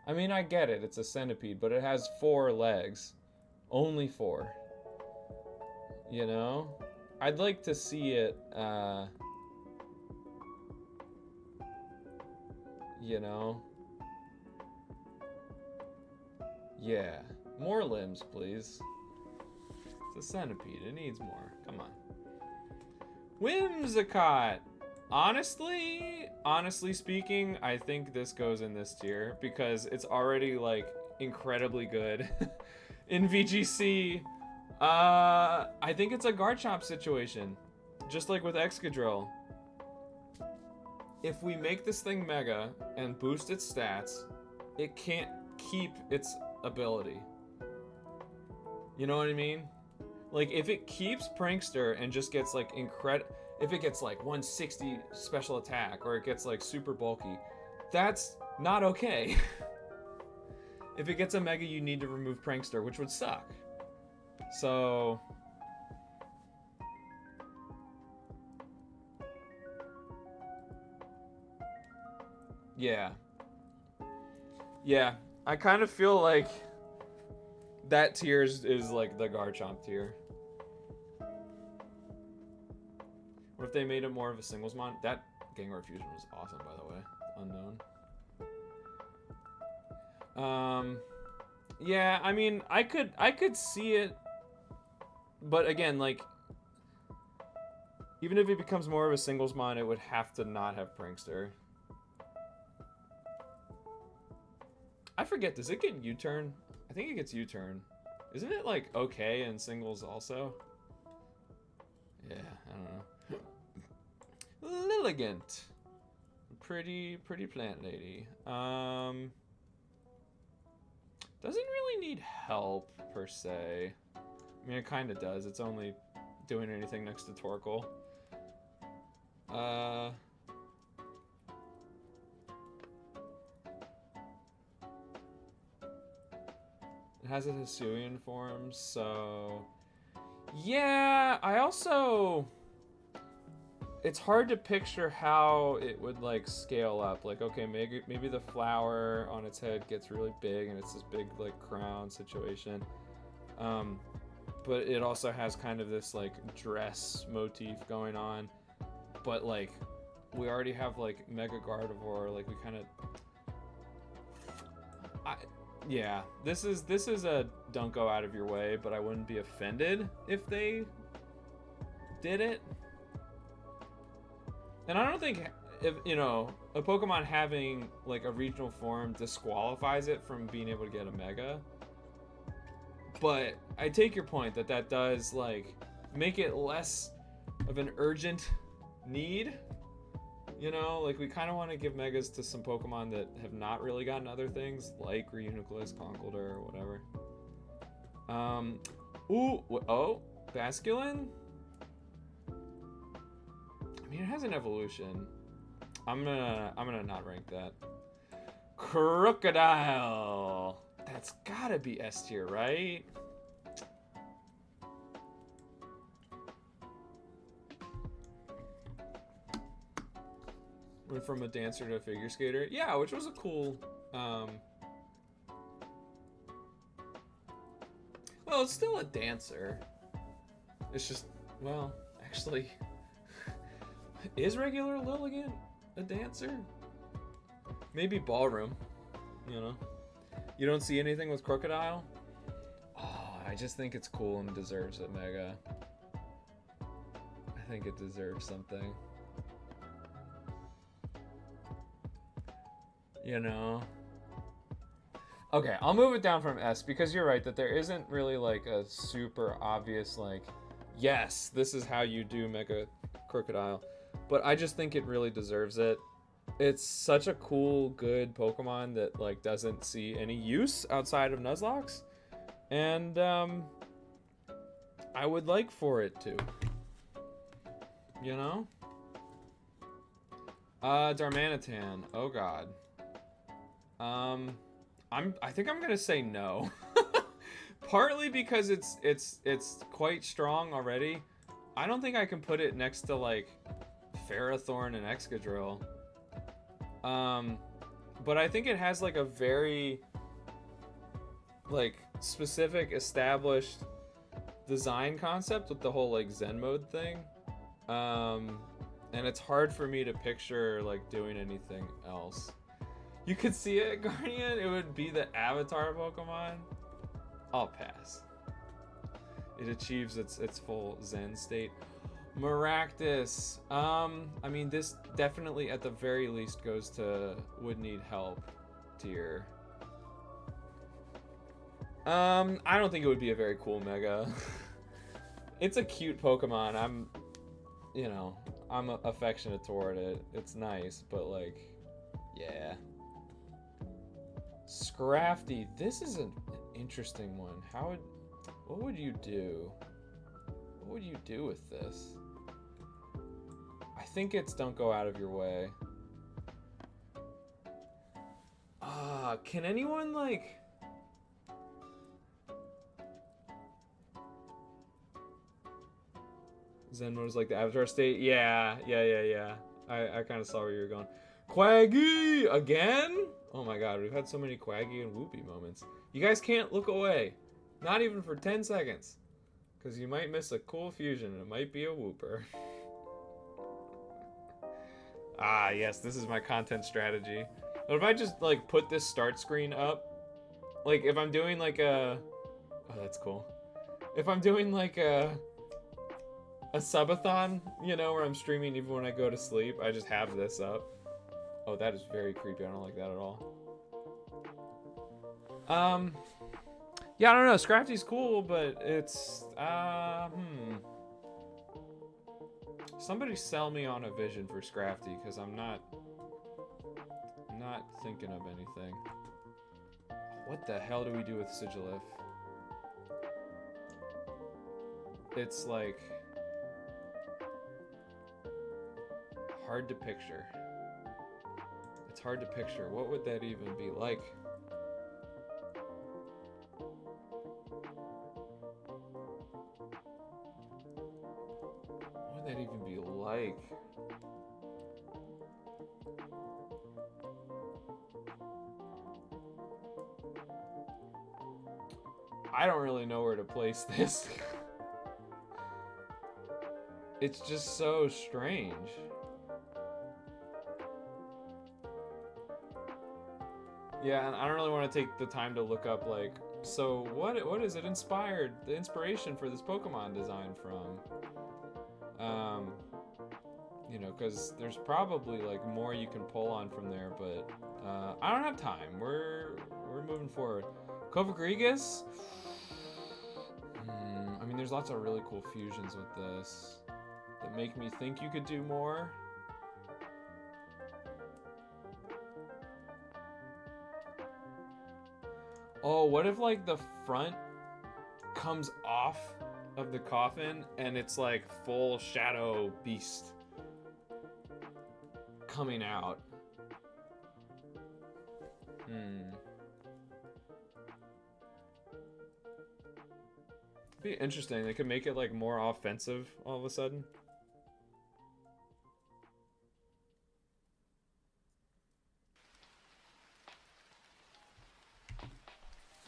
I mean, I get it, it's a centipede, but it has 4 legs. Only 4. You know? I'd like to see it, you know? Yeah. More limbs, please. It's a centipede. It needs more. Come on. Whimsicott! Honestly speaking, I think this goes in this tier because it's already, like, incredibly good. In VGC, I think it's a Garchomp situation. Just like with Excadrill. If we make this thing mega and boost its stats, it can't keep its ability. You know what I mean? Like, if it keeps Prankster and just gets, like, if it gets, like, 160 special attack, or it gets, like, super bulky, that's not okay. If it gets a mega, you need to remove Prankster, which would suck. So... yeah. Yeah, I kind of feel like that tier is like the Garchomp tier. What if they made it more of a singles mon? That Gengar fusion was awesome, by the way. Unknown. Yeah, I mean, I could see it but again, like, even if it becomes more of a singles mon, it would have to not have Prankster. I forget, does it get U-turn? I think it gets U-turn. Isn't it, like, okay in singles also? Yeah, I don't know. Lilligant. Pretty plant lady. Doesn't really need help, per se. I mean, it kind of does. It's only doing anything next to Torkoal. It has a Hisuian form, so... Yeah, I also... It's hard to picture how it would, like, scale up. Like, okay, maybe the flower on its head gets really big and it's this big, like, crown situation. But it also has kind of this, like, dress motif going on. But, like, we already have, like, Mega Gardevoir. Like, we kind of... Yeah, this is a don't go out of your way, but I wouldn't be offended if they did it. And I don't think, if, you know, a Pokemon having, like, a regional form disqualifies it from being able to get a Mega. But I take your point that does, like, make it less of an urgent need. You know, like, we kind of want to give Megas to some Pokemon that have not really gotten other things, like Reuniclus, Conkeldurr, or whatever. Oh, Basculin? I mean, it has an evolution. I'm gonna not rank that. Crocodile! That's gotta be S tier, right? Went from a dancer to a figure skater. Yeah, which was a cool... Well, it's still a dancer. It's just... Well, actually... Is regular Lilligant a dancer? Maybe ballroom. You know? You don't see anything with Crocodile? Oh, I just think it's cool and deserves a Mega. I think it deserves something. You know? Okay, I'll move it down from S because you're right that there isn't really like a super obvious like, yes, this is how you do Mega Crocodile. But I just think it really deserves it. It's such a cool, good Pokemon that like doesn't see any use outside of Nuzlocke's. And I would like for it to. You know? Darmanitan. Oh god. I think I'm gonna say no. Partly because it's quite strong already. I don't think I can put it next to like Ferrothorn and Excadrill. But I think it has like a very like specific established design concept with the whole like Zen mode thing. And it's hard for me to picture like doing anything else. You could see it, Guardian. It would be the avatar Pokemon. I'll pass. It achieves its full Zen state. Maractus. I mean, this definitely at the very least goes to would need help tier. I don't think it would be a very cool Mega. It's a cute Pokemon. I'm affectionate toward it. It's nice, but like, yeah. Scrafty, this is an interesting one. What would you do? What would you do with this? I think it's don't go out of your way. Can anyone like... Zen mode is like the avatar state? Yeah. I kind of saw where you were going. Quaggy! Again? Oh my god, we've had so many Quaggy and Whoopie moments. You guys can't look away. Not even for 10 seconds. Because you might miss a cool fusion and it might be a Whooper. Ah, yes, this is my content strategy. But if I just, like, put this start screen up, like, if I'm doing, like, a... Oh, that's cool. If I'm doing like a subathon, you know, where I'm streaming even when I go to sleep, I just have this up. Oh, that is very creepy. I don't like that at all. Yeah, I don't know. Scrafty's cool, but it's Somebody sell me on a vision for Scrafty, because I'm not thinking of anything. What the hell do we do with SILPH? It's like hard to picture. It's hard to picture. What would that even be like? What would that even be like? I don't really know where to place this. It's just so strange. Yeah, and I don't really want to take the time to look up, like, so what is it inspired, the inspiration for this Pokemon design from? You know, because there's probably, like, more you can pull on from there, but I don't have time. We're moving forward. Kovagrigus? I mean, there's lots of really cool fusions with this that make me think you could do more. Oh, what if, like, the front comes off of the coffin and it's like full shadow beast coming out? Be interesting. They could make it like more offensive all of a sudden.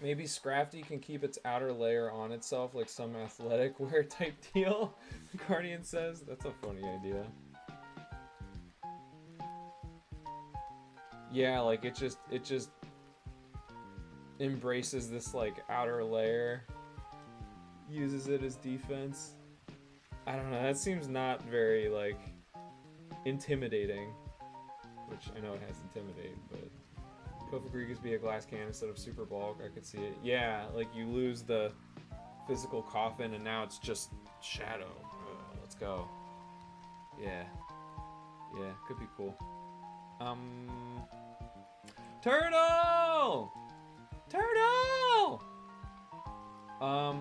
Maybe Scrafty can keep its outer layer on itself like some athletic wear type deal. Guardian says. That's a funny idea. Yeah, like it just embraces this like outer layer. Uses it as defense. I don't know, that seems not very like intimidating. Which I know it has intimidate, but Kovagrigus be a glass can instead of super bulk. I could see it. Yeah, like you lose the physical coffin and now it's just shadow. Let's go. Yeah. Yeah, could be cool. Turtle! Turtle!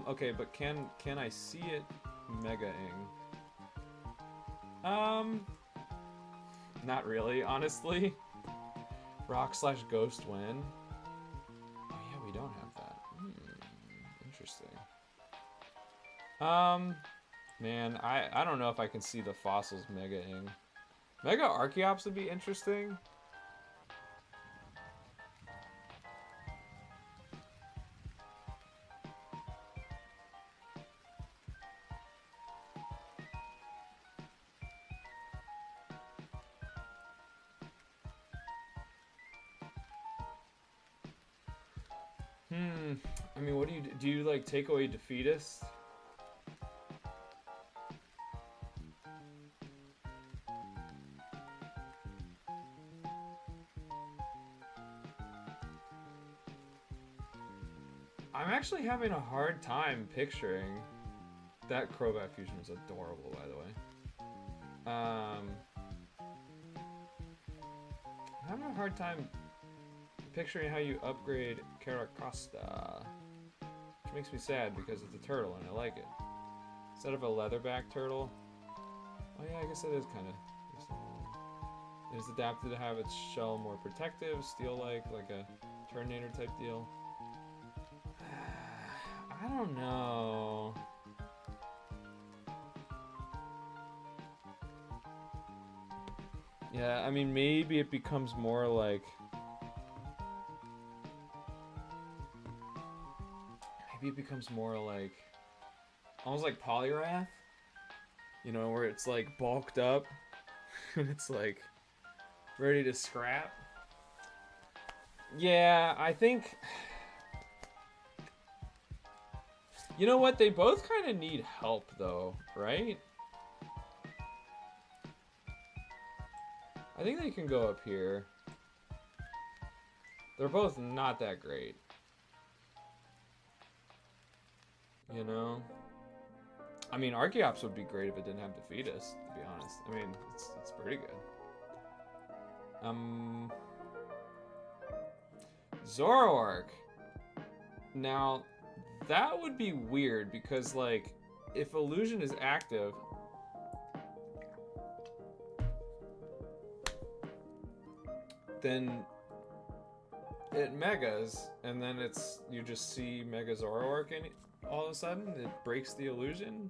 Okay, but can I see it mega-ing? Not really, honestly. Rock/Ghost win. Oh yeah, we don't have that. Interesting. Man, I don't know if I can see the fossils mega-ing. Mega Archeops would be interesting. I mean, what do you like take away Defeatist? I'm actually having a hard time picturing. That Crobat fusion was adorable, by the way. I'm having a hard time picturing how you upgrade Caracosta. Which makes me sad because it's a turtle and I like it. Instead of a leatherback turtle. Oh yeah, I guess it is kind of. It is adapted to have its shell more protective, steel-like, like a Turtonator type deal. I don't know. Yeah, I mean, maybe it becomes more like... Maybe it becomes more like... Almost like Poliwrath? You know, where it's like bulked up. And it's like... ready to scrap. Yeah, I think... You know what? They both kind of need help, though, right? I think they can go up here. They're both not that great. You know? I mean, Archeops would be great if it didn't have the fetus, to be honest. I mean, it's pretty good. Zoroark. Now, that would be weird because, like, if Illusion is active, then it megas, and then you just see Mega Zoroark, and all of a sudden it breaks the illusion.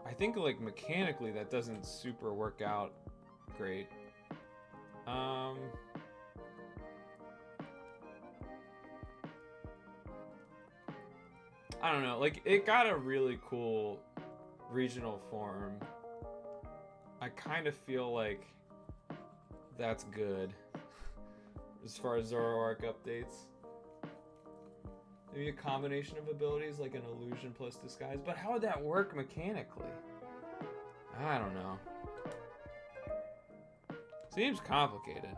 I think, like, mechanically that doesn't super work out great. I don't know, like, it got a really cool regional form. I kind of feel like that's good as far as Zoroark updates. Maybe a combination of abilities like an illusion plus disguise, but how would that work mechanically? I don't know. Seems complicated.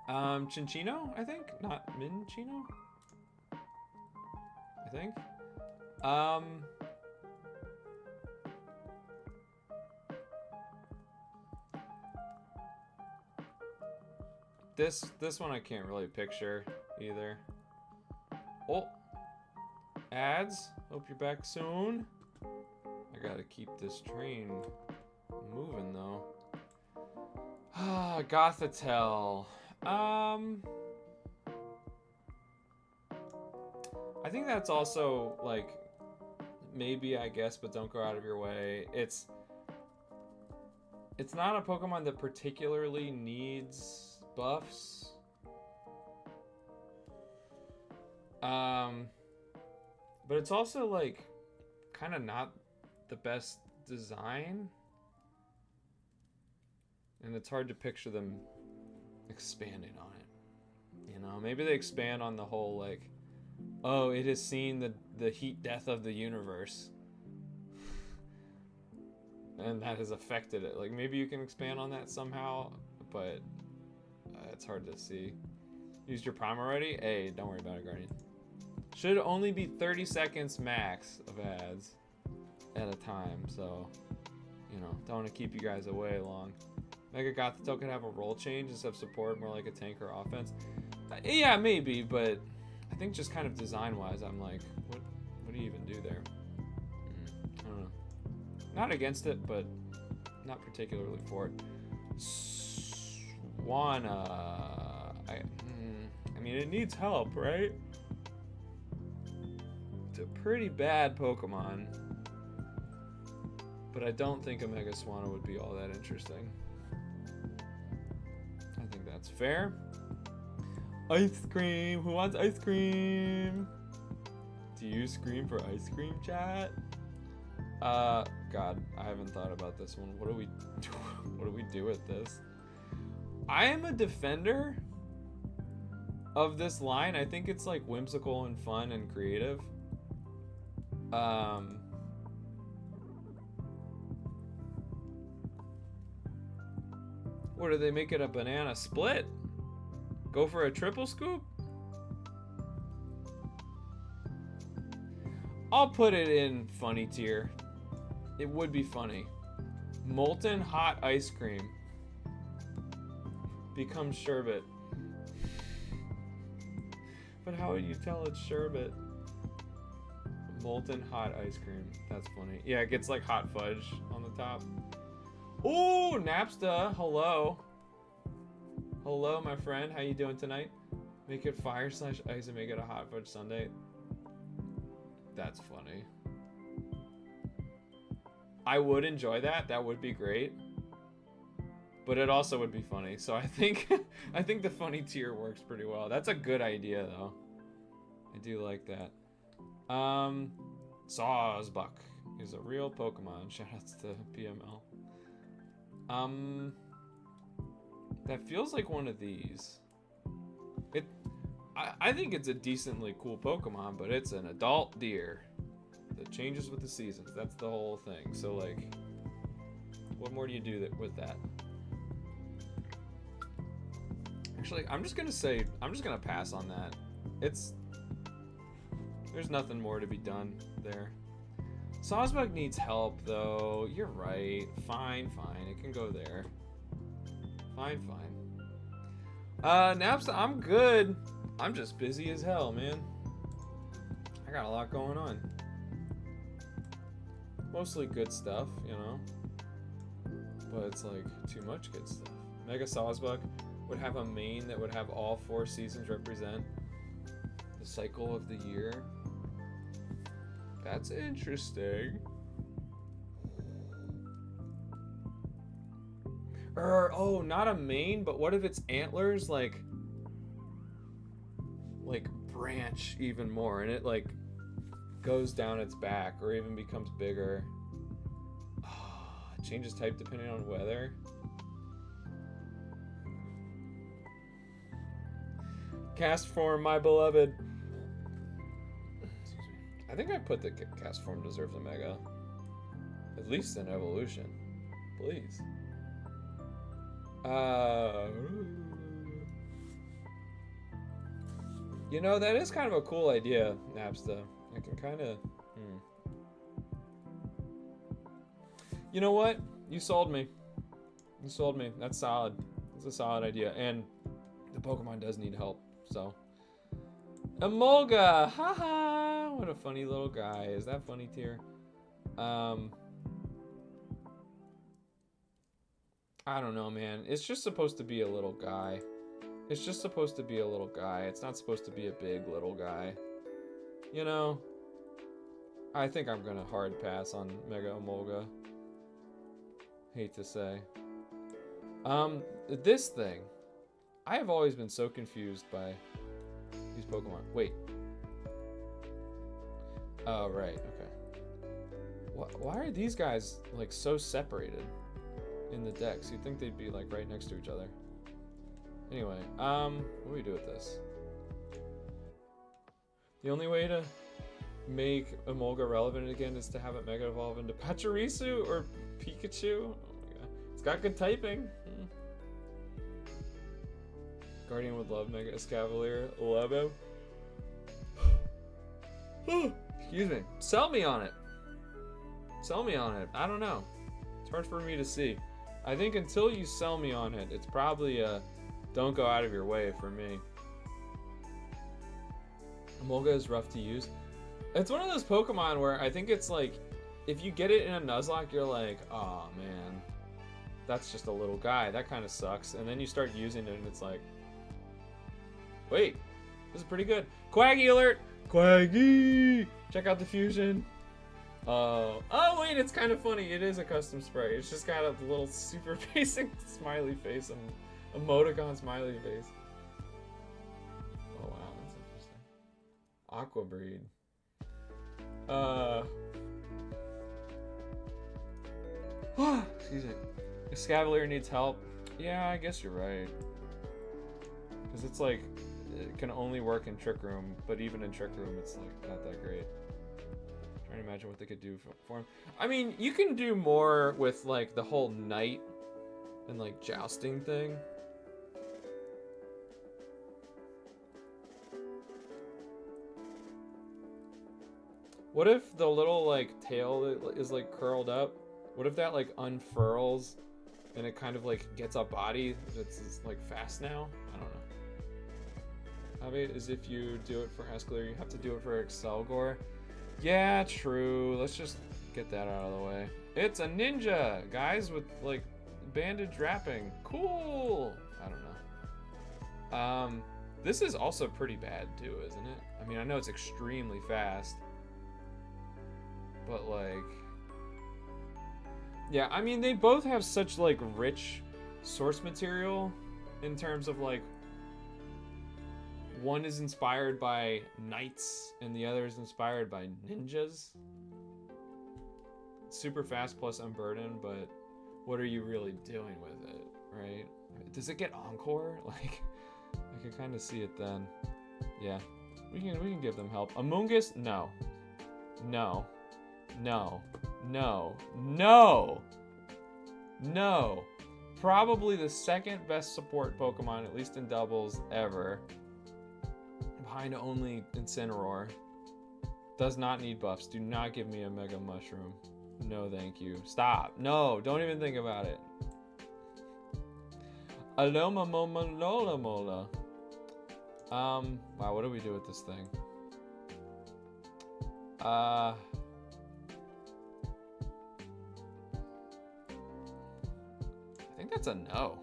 Cinccino, I think? Not Minccino? I think. This one I can't really picture either. Oh, ads. Hope you're back soon. I gotta keep this train moving though. Ah, Gothitelle. I think that's also, like, maybe, I guess, but don't go out of your way. It's not a Pokemon that particularly needs buffs. But it's also, like, kind of not the best design. And it's hard to picture them expanding on it. You know, maybe they expand on the whole, like, oh, it has seen the heat death of the universe. And that has affected it. Like, maybe you can expand on that somehow, but it's hard to see. Used your prime already? Hey, don't worry about it, Guardian. Should only be 30 seconds max of ads at a time, so, you know, don't want to keep you guys away long. Mega Gothitelle could have a role change instead of support, more like a tank or offense. Yeah, maybe, but I think just kind of design-wise, I'm like, what do you even do there? I don't know. Not against it, but not particularly for it. Swanna. I mean, it needs help, right? It's a pretty bad Pokemon. But I don't think a Mega Swanna would be all that interesting. I think that's fair. Ice cream! Who wants ice cream? Do you scream for ice cream, chat? God, I haven't thought about this one. What do we do with this? I am a defender of this line. I think it's, like, whimsical and fun and creative. What, do they make it a banana split? Go for a triple scoop? I'll put it in funny tier. It would be funny. Molten hot ice cream becomes sherbet. But how would you tell it's sherbet? Molten hot ice cream. That's funny. Yeah, it gets, like, hot fudge on the top. Ooh, Napsta, hello. Hello, my friend. How you doing tonight? Make it fire/ice and make it a hot fudge sundae. That's funny. I would enjoy that. That would be great. But it also would be funny. So I think I think the funny tier works pretty well. That's a good idea, though. I do like that. Sawsbuck is a real Pokemon. Shoutouts to PML. That feels like one of these. I think it's a decently cool Pokemon, but it's an adult deer that changes with the seasons. That's the whole thing. So like, what more do you do with that? Actually, I'm just gonna pass on that. There's nothing more to be done there. Sawsbuck needs help though. You're right. Fine. It can go there. Fine. Napsta, I'm good. I'm just busy as hell, man. I got a lot going on. Mostly good stuff, you know. But it's like too much good stuff. Mega Sawsbuck would have a main that would have all 4 seasons represent the cycle of the year. That's interesting. Oh, not a mane, but what if its antlers like branch even more and it like goes down its back or even becomes bigger? Oh, it changes type depending on weather. Cast form, my beloved. Excuse me. I think I put the cast form deserves a mega. At least an evolution. Please. You know, that is kind of a cool idea, Napsta. I can kind of... You know what? You sold me. That's solid. That's a solid idea. And the Pokemon does need help, so... Emolga! Haha! What a funny little guy. Is that funny, Tier? I don't know, man. It's just supposed to be a little guy. It's not supposed to be a big little guy. You know? I think I'm gonna hard pass on Mega Emolga. Hate to say. This thing. I have always been so confused by these Pokemon. Wait. Oh, right. Okay. Why are these guys, like, so separated in the decks? You'd think they'd be, like, right next to each other. Anyway, what do we do with this? The only way to make Emolga relevant again is to have it Mega Evolve into Pachirisu or Pikachu. Oh my god. It's got good typing. Guardian would love Mega Escavalier. Love him. Excuse me. Sell me on it. I don't know. It's hard for me to see. I think until you sell me on it, it's probably a don't go out of your way for me. Emolga is rough to use. It's one of those Pokemon where I think it's like, if you get it in a Nuzlocke, you're like, oh man, that's just a little guy. That kind of sucks. And then you start using it and it's like, wait, this is pretty good. Quaggy alert! Quaggy! Check out the fusion. Oh wait, it's kind of funny. It is a custom spray. It's just got a little super basic smiley face and emoticon smiley face. Oh wow, that's interesting. Aqua breed. Excuse me. Escavalier needs help. Yeah, I guess you're right. Because it's like, it can only work in Trick Room, but even in Trick Room, it's like not that great. Trying to imagine what they could do for him. I mean, you can do more with like the whole knight and like jousting thing. What if the little like tail is like curled up? What if that like unfurls and it kind of like gets a body that's like fast now? I don't know. How about is if you do it for Escalier, you have to do it for Excelgor? Yeah, true. Let's just get that out of the way. It's a ninja, guys, with like bandage wrapping. Cool. I don't know. This is also pretty bad too, isn't it? I mean, I know it's extremely fast, but like, yeah, I mean, they both have such like rich source material in terms of like, one is inspired by knights and the other is inspired by ninjas. Super fast plus unburdened, but what are you really doing with it, right? Does it get encore? Like, I can kind of see it then. Yeah, we can give them help. Amoongus, no, no, no, no, no, no. Probably the second best support Pokemon, at least in doubles, ever. Behind only Incineroar. Does not need buffs. Do not give me a Mega Mushroom. No, thank you. Stop. No, don't even think about it. Aloma Mola Lola Mola. Wow, what do we do with this thing? I think that's a no.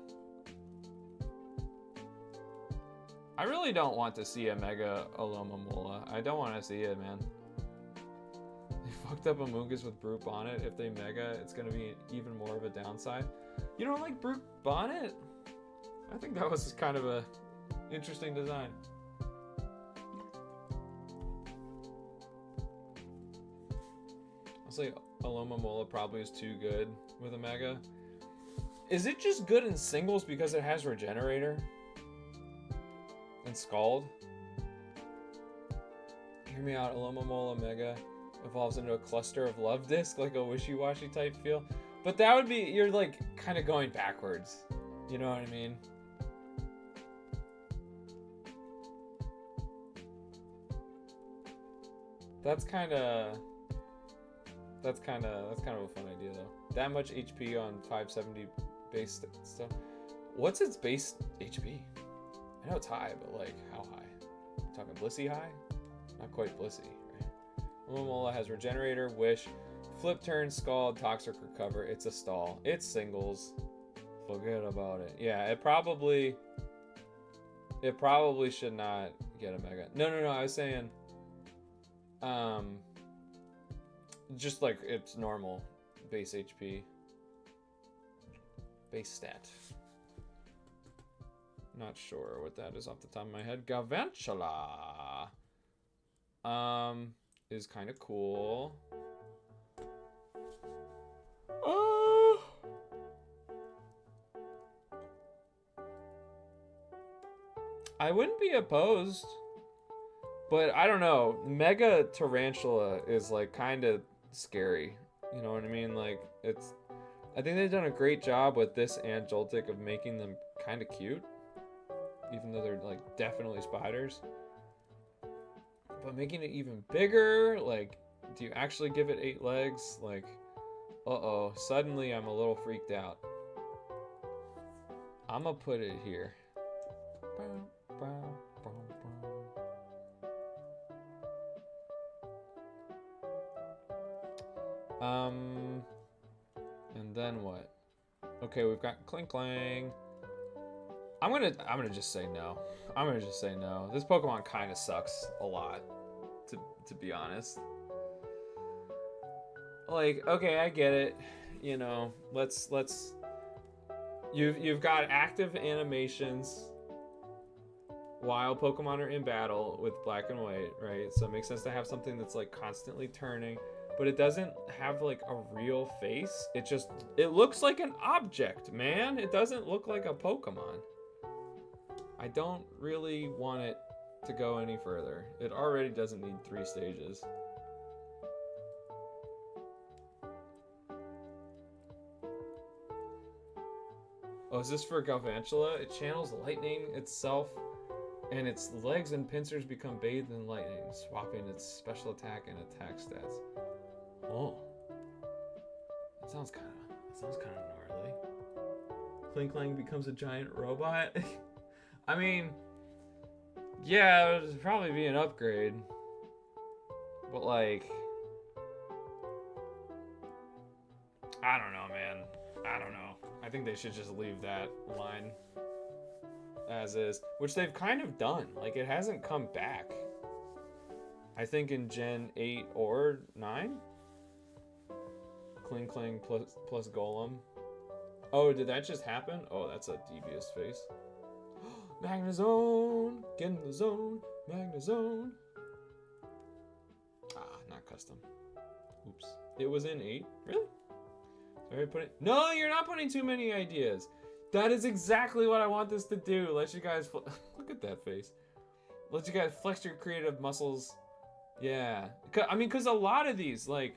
I really don't want to see a Mega Aloma Mola. I don't want to see it, man. They fucked up Amoonguss with Brute Bonnet. If they Mega, it's going to be even more of a downside. You don't like Brute Bonnet? I think that was kind of a interesting design. I'll say Aloma Mola probably is too good with a Mega. Is it just good in singles because it has Regenerator? And Scald? Hear me out, Aloma Mola Mega evolves into a cluster of Love Disc, like a wishy-washy type feel. But that would be, you're like kind of going backwards. You know what I mean? That's kind of a fun idea though. That much HP on 570 base stuff. What's its base HP? I know it's high, but like how high? Talking Blissey high? Not quite Blissey, right? Mola has Regenerator, Wish, Flip Turn, Scald, Toxic Recover. It's a stall. It's singles. Forget about it. Yeah, it probably should not get a Mega. No, I was saying just like its normal base HP. Base stat. Not sure what that is off the top of my head. Galvantula is kind of cool. I wouldn't be opposed, but I don't know. Mega Tarantula is like kind of scary. You know what I mean? Like I think they've done a great job with this and Joltik of making them kind of cute. Even though they're like definitely spiders. But making it even bigger, like, do you actually give it 8 legs? Like, uh-oh, suddenly I'm a little freaked out. I'm gonna put it here. And then what? Okay, we've got Clink Clang. I'm gonna just say no. I'm gonna just say no. This Pokemon kind of sucks a lot, to be honest. Like, okay, I get it. You know, let's. You've got active animations while Pokemon are in battle with Black and White, right? So it makes sense to have something that's like constantly turning, but it doesn't have like a real face. It looks like an object, man. It doesn't look like a Pokemon. I don't really want it to go any further. It already doesn't need 3 stages. Oh, is this for Galvantula? It channels lightning itself, and its legs and pincers become bathed in lightning, swapping its special attack and attack stats. Oh. That sounds kind of gnarly. Clink Clang becomes a giant robot. I mean, yeah, it would probably be an upgrade. But like, I don't know, man. I don't know. I think they should just leave that line as is, which they've kind of done. Like, it hasn't come back. I think in Gen 8 or 9? Cling Clang plus Golem. Oh, did that just happen? Oh, that's a devious face. Magnezone! Get in the zone! Magnezone! Ah, not custom. Oops. It was in 8? Really? Sorry, No, you're not putting too many ideas. That is exactly what I want this to do. Let you guys... Look at that face. Let you guys flex your creative muscles. Yeah. I mean, because a lot of these, like,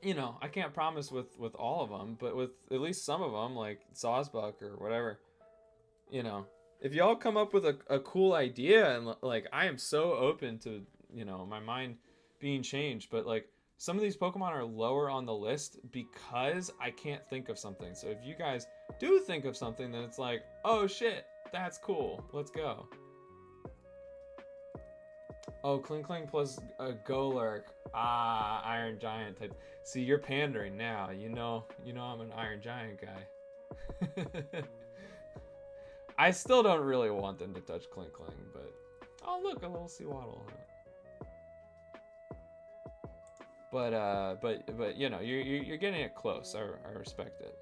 you know, I can't promise with all of them, but with at least some of them, like Sawsbuck or whatever, you know, if y'all come up with a cool idea, and like, I am so open to, you know, my mind being changed, but like, some of these Pokemon are lower on the list because I can't think of something. So if you guys do think of something, then it's like, oh shit, that's cool, let's go. Oh, Kling plus a Golurk. Ah, Iron Giant type. See, you're pandering now. You know I'm an Iron Giant guy. I still don't really want them to touch Kling, but oh look, a little Seawaddle. But you know, you're getting it close. I respect it.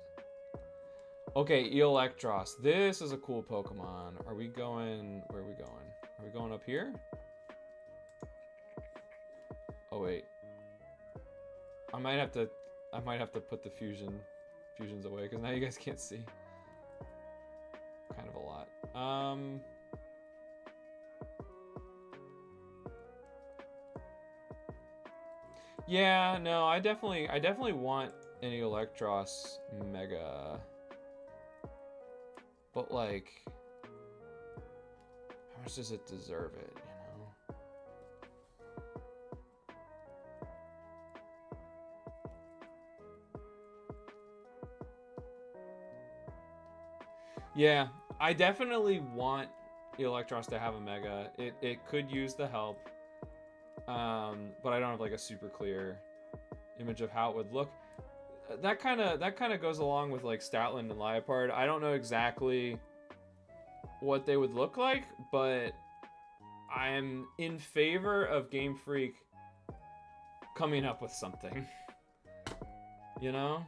Okay, Electros. This is a cool Pokemon. Are we going? Where are we going? Are we going up here? Oh wait. I might have to put the fusions away because now you guys can't see. Kind of a lot. Yeah, no, I definitely want an Electros Mega. But like, how much does it deserve it, you know? Yeah, I definitely want Electros to have a Mega. It could use the help. But I don't have like a super clear image of how it would look. That kind of goes along with like Statland and Liepard. I don't know exactly what they would look like, but I'm in favor of Game Freak coming up with something. You know?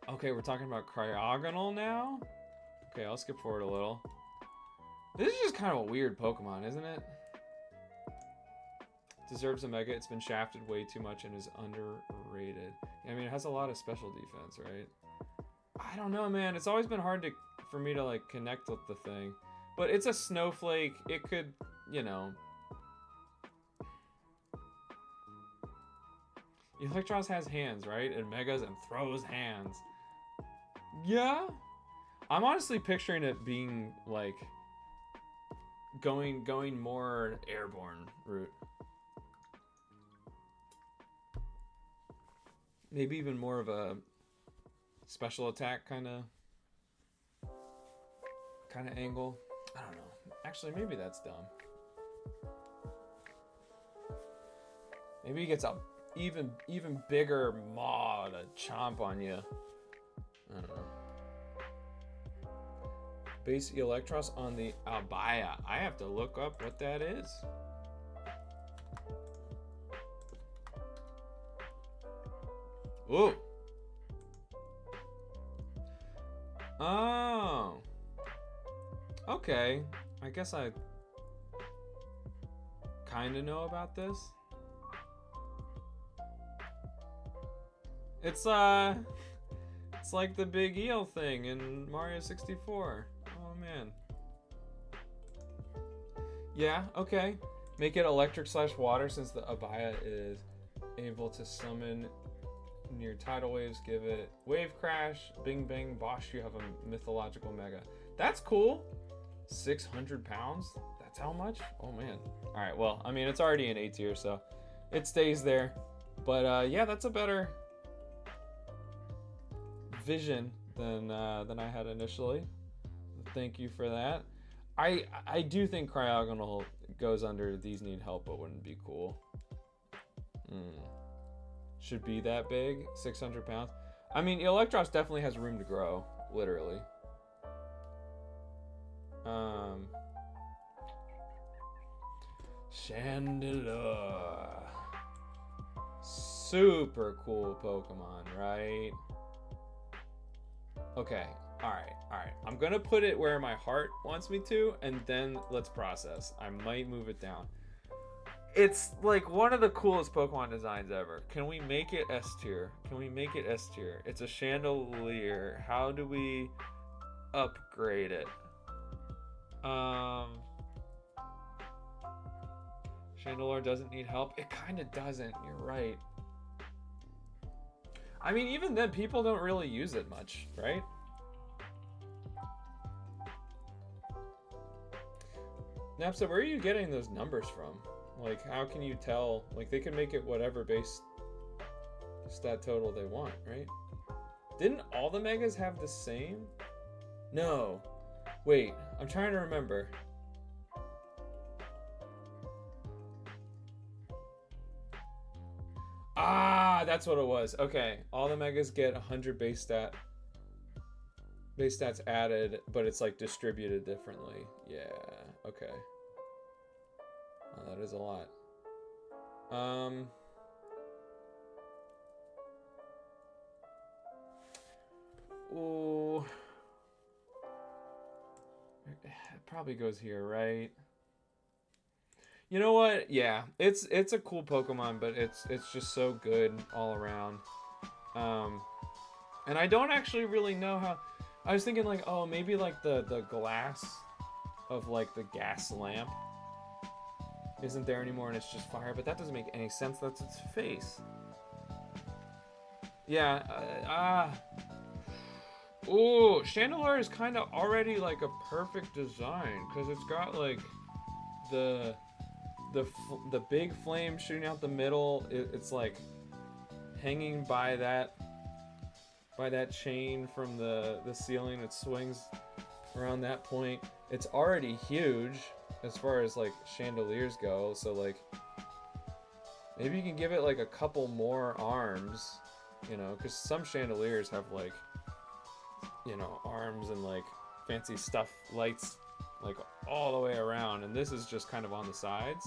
Okay, we're talking about Cryogonal now? Okay, I'll skip forward a little. This is just kind of a weird Pokemon, isn't it? Deserves a Mega. It's been shafted way too much and is underrated. I mean, it has a lot of special defense, right? I don't know, man. It's always been hard for me to like connect with the thing. But it's a snowflake. It could, you know. Electros has hands, right? And Megas and throws hands. Yeah. I'm honestly picturing it being like going more airborne route. Maybe even more of a special attack kind of angle. I don't know. Actually, maybe that's dumb. Maybe he gets a even bigger maw to chomp on you. I don't know. Base Electros on the Abaya. I have to look up what that is. Ooh. Oh. Okay. I guess I kind of know about this. It's like the big eel thing in Mario 64. Oh man. Yeah, okay. Make it electric / water since the Abaya is able to summon near tidal waves. Give it wave crash, bing bang, bosh, you have a mythological Mega. That's cool. 600 pounds? That's how much? Oh man. All right, well, I mean, it's already an A tier, so it stays there. But yeah, that's a better vision than I had initially. Thank you for that. I do think Cryogonal goes under these need help but wouldn't be cool. Should be that big, 600 pounds. I mean, Electros definitely has room to grow, literally. Chandelure. Super cool Pokemon, right? Okay, alright. I'm gonna put it where my heart wants me to, and then let's process. I might move it down. It's like one of the coolest Pokemon designs ever. Can we make it S tier? It's a Chandelier. How do we upgrade it? Chandelure doesn't need help. It kind of doesn't. You're right. I mean, even then, people don't really use it much, right? Napsa, where are you getting those numbers from? Like, how can you tell? Like, they can make it whatever base stat total they want, right? Didn't all the megas have the same? No. Wait, I'm trying to remember. Ah, that's what it was. Okay, all the megas get 100 base stats added, but it's like distributed differently. Yeah, okay. Oh, that is a lot. Ooh. It probably goes here, right? You know what? Yeah, it's a cool Pokemon, but it's just so good all around. And I don't actually really know how. I was thinking like, oh, maybe like the glass of like the gas lamp isn't there anymore and it's just fire, but that doesn't make any sense. That's its face. Yeah. Ooh, Chandelure is kind of already like a perfect design because it's got like the big flame shooting out the middle. It's like hanging by that chain from the ceiling. It swings around that point. It's already huge as far as like chandeliers go, so like maybe you can give it like a couple more arms, you know, because some chandeliers have like, you know, arms and like fancy stuff, lights like all the way around, and this is just kind of on the sides.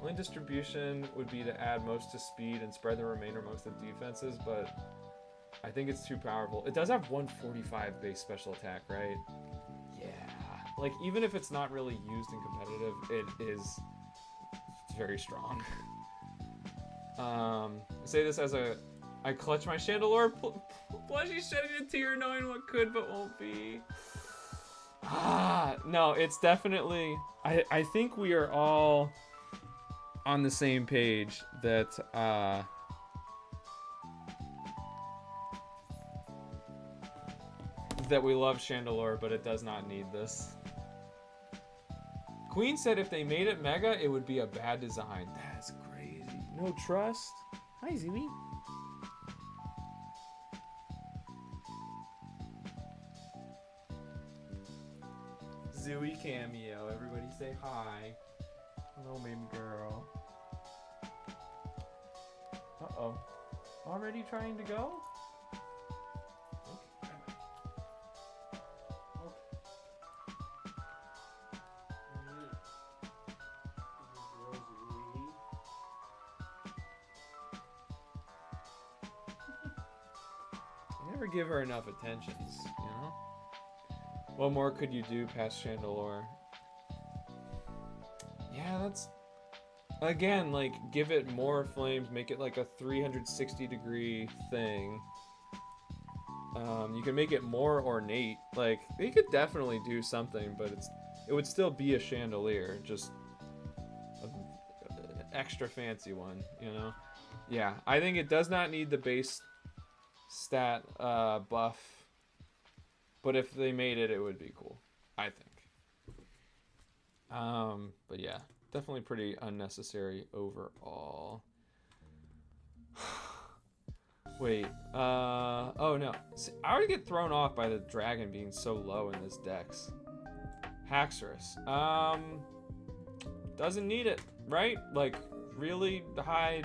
Only distribution would be to add most to speed and spread the remainder most to defenses, but I think it's too powerful. It does have 145 base special attack, right? Yeah. Like, even if it's not really used in competitive, it's very strong. I say this as I clutch my Chandelure plushie, shedding a tear knowing what could but won't be. No, it's definitely... I think we are all on the same page that that we love Chandelure, but it does not need this. Queen said if they made it Mega, it would be a bad design. That's crazy. No trust. Hi, Zooey. Zooey cameo. Everybody say hi. Hello, baby girl. Uh-oh. Already trying to go? Never give her enough attentions, you know? What more could you do past Chandelure? Yeah, that's... Again, like, give it more flames, make it like a 360-degree thing. You can make it more ornate. Like, they could definitely do something, but it would still be a chandelier, just an extra fancy one, you know? Yeah, I think it does not need the base stat buff, but if they made it, it would be cool, I think. But yeah, definitely pretty unnecessary overall. Wait, oh no. See, I already get thrown off by the dragon being so low in this dex. Haxorus. Doesn't need it, right? Like, really high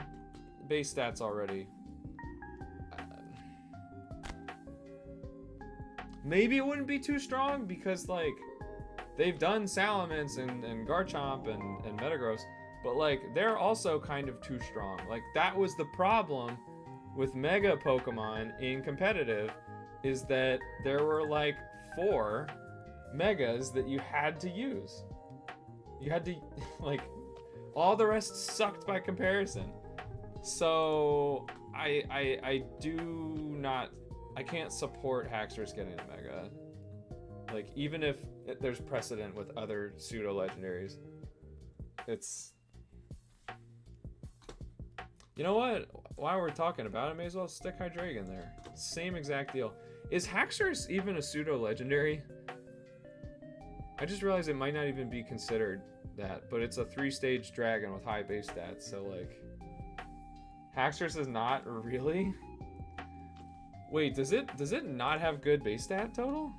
base stats already. Maybe it wouldn't be too strong because, like, they've done Salamence and Garchomp and Metagross, but, like, they're also kind of too strong. Like, that was the problem with Mega Pokemon in competitive, is that there were, like, 4 Megas that you had to use. You had to, like, all the rest sucked by comparison. So, I can't support Haxorus getting a Mega. Like, even if there's precedent with other pseudo-legendaries, it's... You know what? While we're talking about it, may as well stick Hydreigon there. Same exact deal. Is Haxorus even a pseudo-legendary? I just realized it might not even be considered that, but it's a 3-stage dragon with high base stats, so like... Haxorus is not really? Wait, does it not have good base stat total?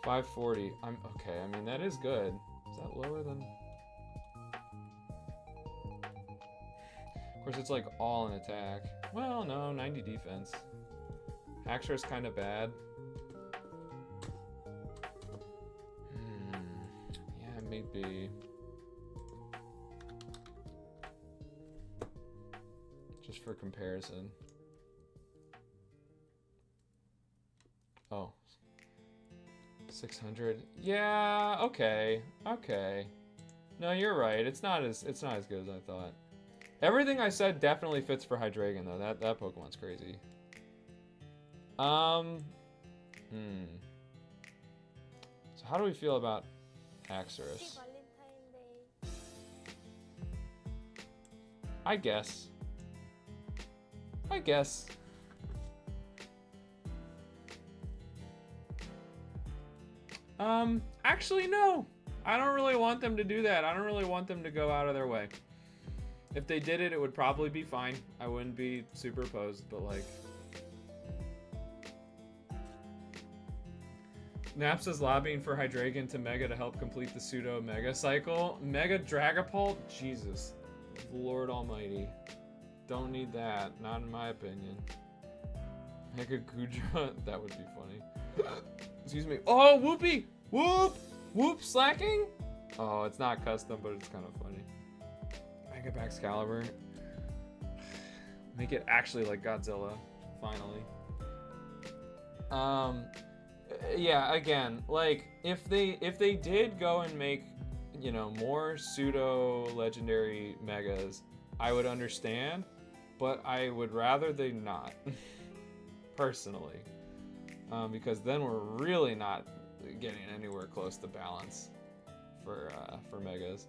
$540. I'm okay. I mean, that is good. Is that lower than? Of course, it's like all in attack. Well, no, 90 defense. Haxorus kind of bad. Yeah, maybe. Just for comparison. Oh. 600. Yeah, okay. Okay. No, you're right. It's not as good as I thought. Everything I said definitely fits for Hydreigon though. That Pokemon's crazy. So how do we feel about Haxorus? I guess. Actually, no. I don't really want them to do that. I don't really want them to go out of their way. If they did it, it would probably be fine. I wouldn't be super opposed, but like... Naps is lobbying for Hydreigon to Mega to help complete the pseudo-Mega cycle. Mega Dragapult? Jesus. Lord almighty. Don't need that. Not in my opinion. Mega Gudra? That would be funny. Excuse me. Oh, Whoopee! Whoop! Whoop slacking? Oh, it's not custom, but it's kind of funny. Mega Excalibur. Make it actually like Godzilla, finally. Yeah, again, like if they did go and make, you know, more pseudo legendary megas, I would understand, but I would rather they not. Personally. Because then we're really not getting anywhere close to balance for megas.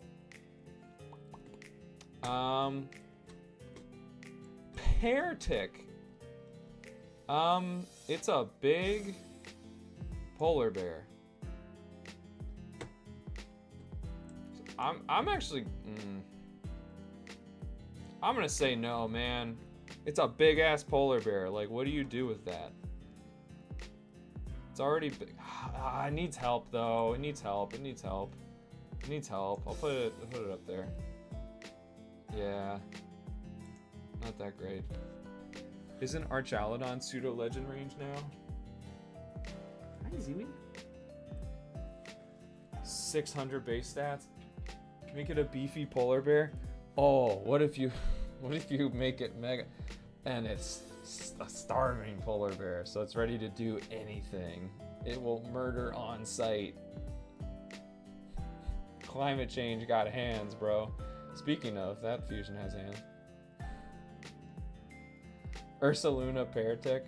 Pear tick. It's a big polar bear. I'm actually I'm gonna say no, man. It's a big ass polar bear. Like, what do you do with that? It's already big. It needs help though. It needs help. It needs help. It needs help. I'll put it up there. Yeah. Not that great. Isn't Archaludon pseudo legend range now? Hi, Zooey. 600 base stats. Make it a beefy polar bear. Oh, what if you make it mega and it's a starving polar bear, so it's ready to do anything. It will murder on sight. Climate change got hands, bro. Speaking of, that fusion has hands. Ursaluna Peartick.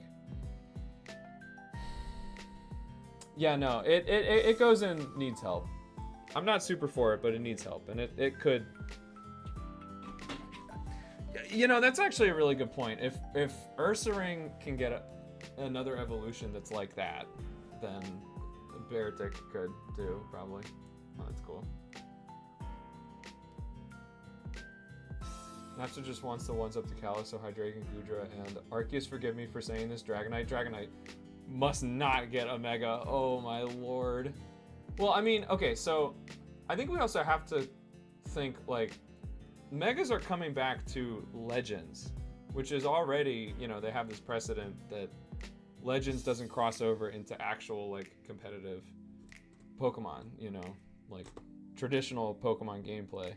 Yeah, no, it goes in, needs help. I'm not super for it, but it needs help, and it could. You know, that's actually a really good point. If Ursaring can get another evolution that's like that, then Beartic could too, probably. Oh, that's cool. Napster just wants to ones up to Kalos, so Hydreigon, Gudra, and Arceus, forgive me for saying this, Dragonite. Dragonite must not get a Mega. Oh my lord. Well, I mean, okay, so I think we also have to think, like, Megas are coming back to Legends, which is already, you know, they have this precedent that Legends doesn't cross over into actual, like, competitive Pokemon, you know, like traditional Pokemon gameplay.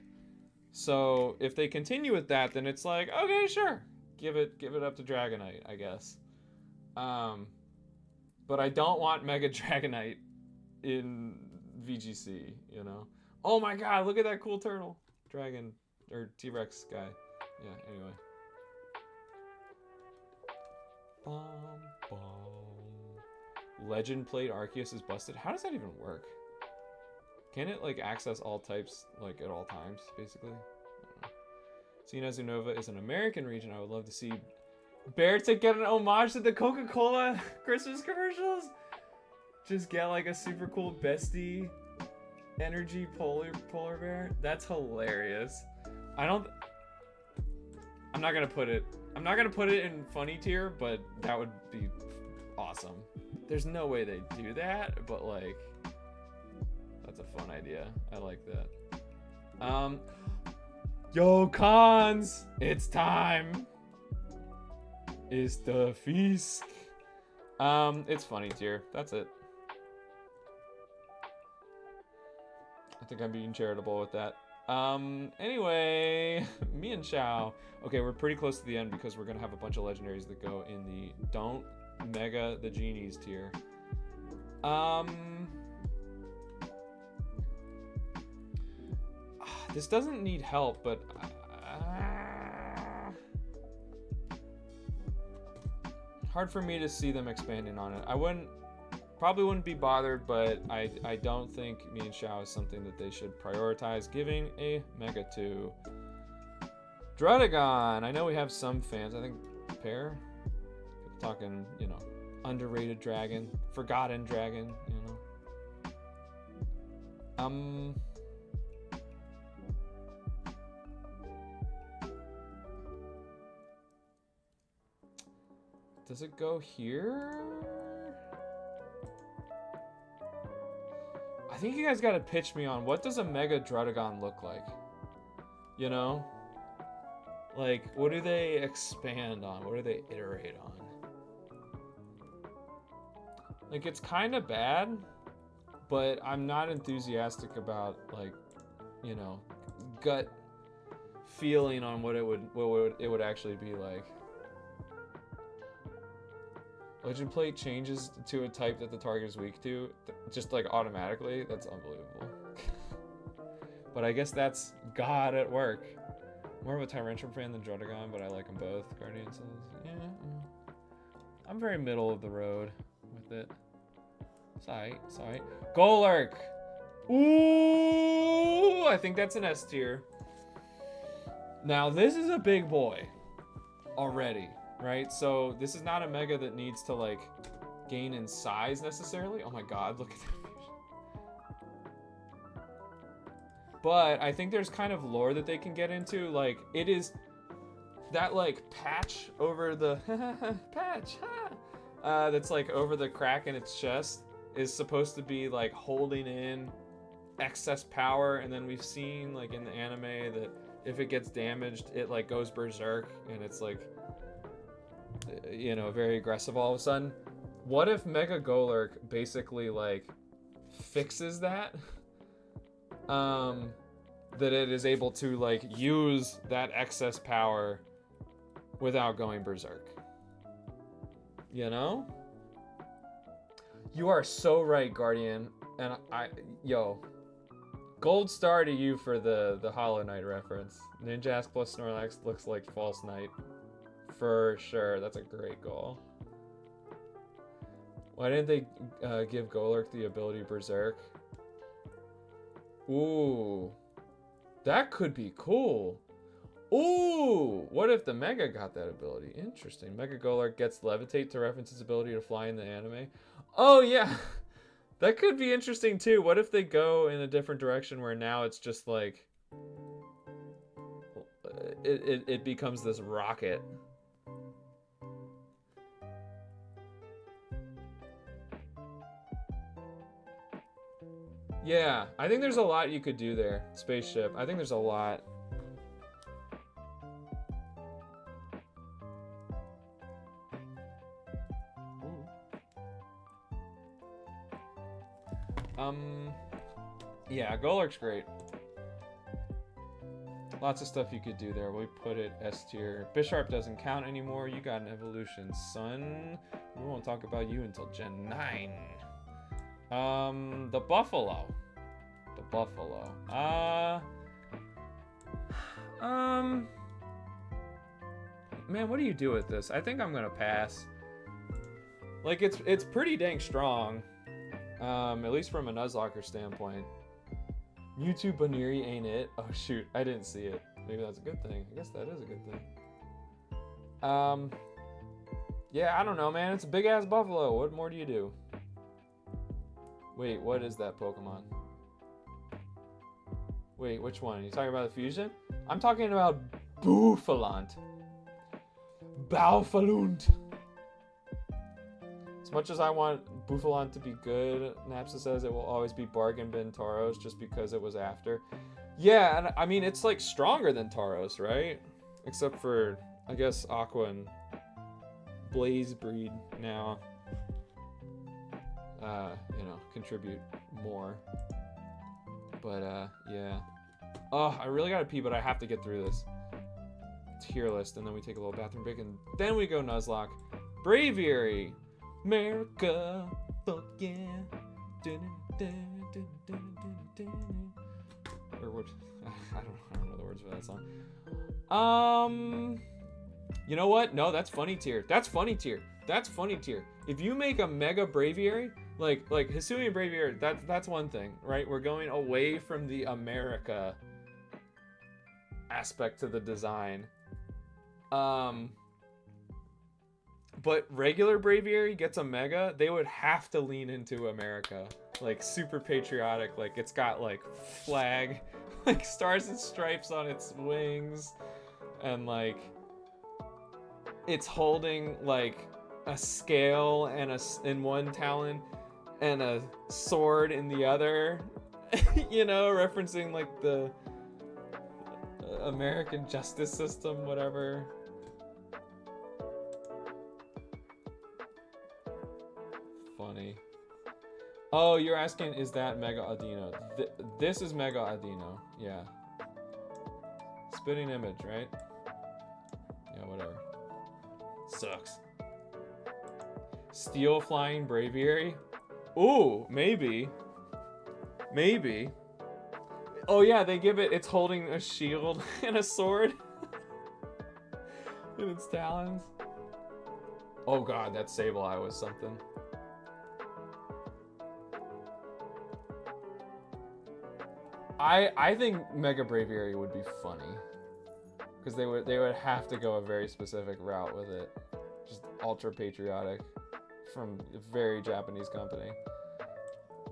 So if they continue with that, then it's like, okay, sure, give it up to Dragonite, I guess. But I don't want Mega Dragonite in VGC, you know. Oh my god, look at that cool turtle. Dragon, or T-Rex guy. Yeah, anyway. Bum, bum. Legend plate Arceus is busted. How does that even work? Can it like access all types like at all times, basically? I don't know. Seeing as Unova is an American region, I would love to see Beartic get an homage to the Coca-Cola Christmas commercials. Just get like a super cool bestie energy polar bear. That's hilarious. I'm not gonna put it in funny tier, but that would be awesome. There's no way they do that, but like that's a fun idea. I like that. Yo, cons, it's time. It's the feast. It's funny tier. That's it. I think I'm being charitable with that. Anyway, me and Xiao. Okay, we're pretty close to the end because we're gonna have a bunch of legendaries that go in the don't mega the genies tier. This doesn't need help, but hard for me to see them expanding on it. Probably wouldn't be bothered, but I don't think me and Xiao is something that they should prioritize giving a mega to. Druddigon. I know we have some fans. I think Pear. Talking, you know, underrated dragon, forgotten dragon, you know. Does it go here? I think you guys gotta pitch me on what does a Mega Druddigon look like? You know? Like, what do they expand on? What do they iterate on? Like, it's kind of bad, but I'm not enthusiastic about, like, you know, gut feeling on what it would actually be like. Legend plate changes to a type that the target is weak to, just like automatically. That's unbelievable. But I guess that's God at work. More of a Tyrantrum fan than Druddigon, but I like them both. Guardian says, yeah. I'm very middle of the road with it. It's alright, it's alright. Golurk! Ooh, I think that's an S tier. Now this is a big boy already. Right, so this is not a mega that needs to like gain in size necessarily. Oh my god, look at that fusion. But I think there's kind of lore that they can get into. Like, it is that like patch over the patch that's like over the crack in its chest is supposed to be like holding in excess power, and then we've seen like in the anime that if it gets damaged it like goes berserk and it's like, you know, very aggressive all of a sudden. What if Mega Golurk basically like fixes that? That it is able to like use that excess power without going berserk. You know? You are so right, Guardian. And yo, gold star to you for the Hollow Knight reference. Ninjask plus Snorlax looks like False Knight. For sure, that's a great goal. Why didn't they give Golurk the ability Berserk? Ooh, that could be cool. Ooh, what if the Mega got that ability? Interesting. Mega Golurk gets Levitate to reference his ability to fly in the anime. Oh yeah, that could be interesting too. What if they go in a different direction where now it's just like it becomes this rocket. Yeah, I think there's a lot you could do there. Spaceship. I think there's a lot. Yeah, Golurk's great. Lots of stuff you could do there. We put it S tier. Bisharp doesn't count anymore. You got an evolution, son. We won't talk about you until Gen 9. The Buffalo. The Buffalo. man, what do you do with this? I think I'm gonna pass. Like, it's pretty dang strong. At least from a Nuzlocke standpoint. Mewtwo Baniri ain't it. Oh shoot, I didn't see it. Maybe that's a good thing. I guess that is a good thing. Yeah, I don't know, man. It's a big ass buffalo. What more do you do? Wait, what is that Pokemon? Wait, which one? Are you talking about the fusion? I'm talking about Bouffalant. Bouffalant. As much as I want Bouffalant to be good, Napsa says it will always be Bargain Bin Tauros just because it was after. Yeah, and I mean, it's like stronger than Tauros, right? Except for, I guess, Aqua and Blaze breed now, you know, contribute more. But, yeah. Oh, I really gotta pee, but I have to get through this tier list, and then we take a little bathroom break, and then we go Nuzlocke. Braviary! America! Fuck yeah! Or what? I don't know the words for that song. You know what? No, that's funny tier. That's funny tier. That's funny tier. If you make a Mega Braviary, like Hisuian Braviary, that's one thing, right? We're going away from the America aspect to the design. But regular Braviary gets a Mega, they would have to lean into America. Like, super patriotic, like, it's got, like, flag, like, stars and stripes on its wings, and, like, it's holding, like, a scale and in one talon, and a sword in the other, you know, referencing, like, the American justice system, whatever. Funny. Oh, you're asking, is that Mega Audino? This is Mega Audino, yeah. Spitting image, right? Yeah, whatever. Sucks. Steel Flying Braviary? Ooh, maybe. Maybe. Oh yeah, they give it, it's holding a shield and a sword in its talons. Oh god, that Sableye was something. I think Mega Braviary would be funny, because they would have to go a very specific route with it, just ultra patriotic, from a very Japanese company.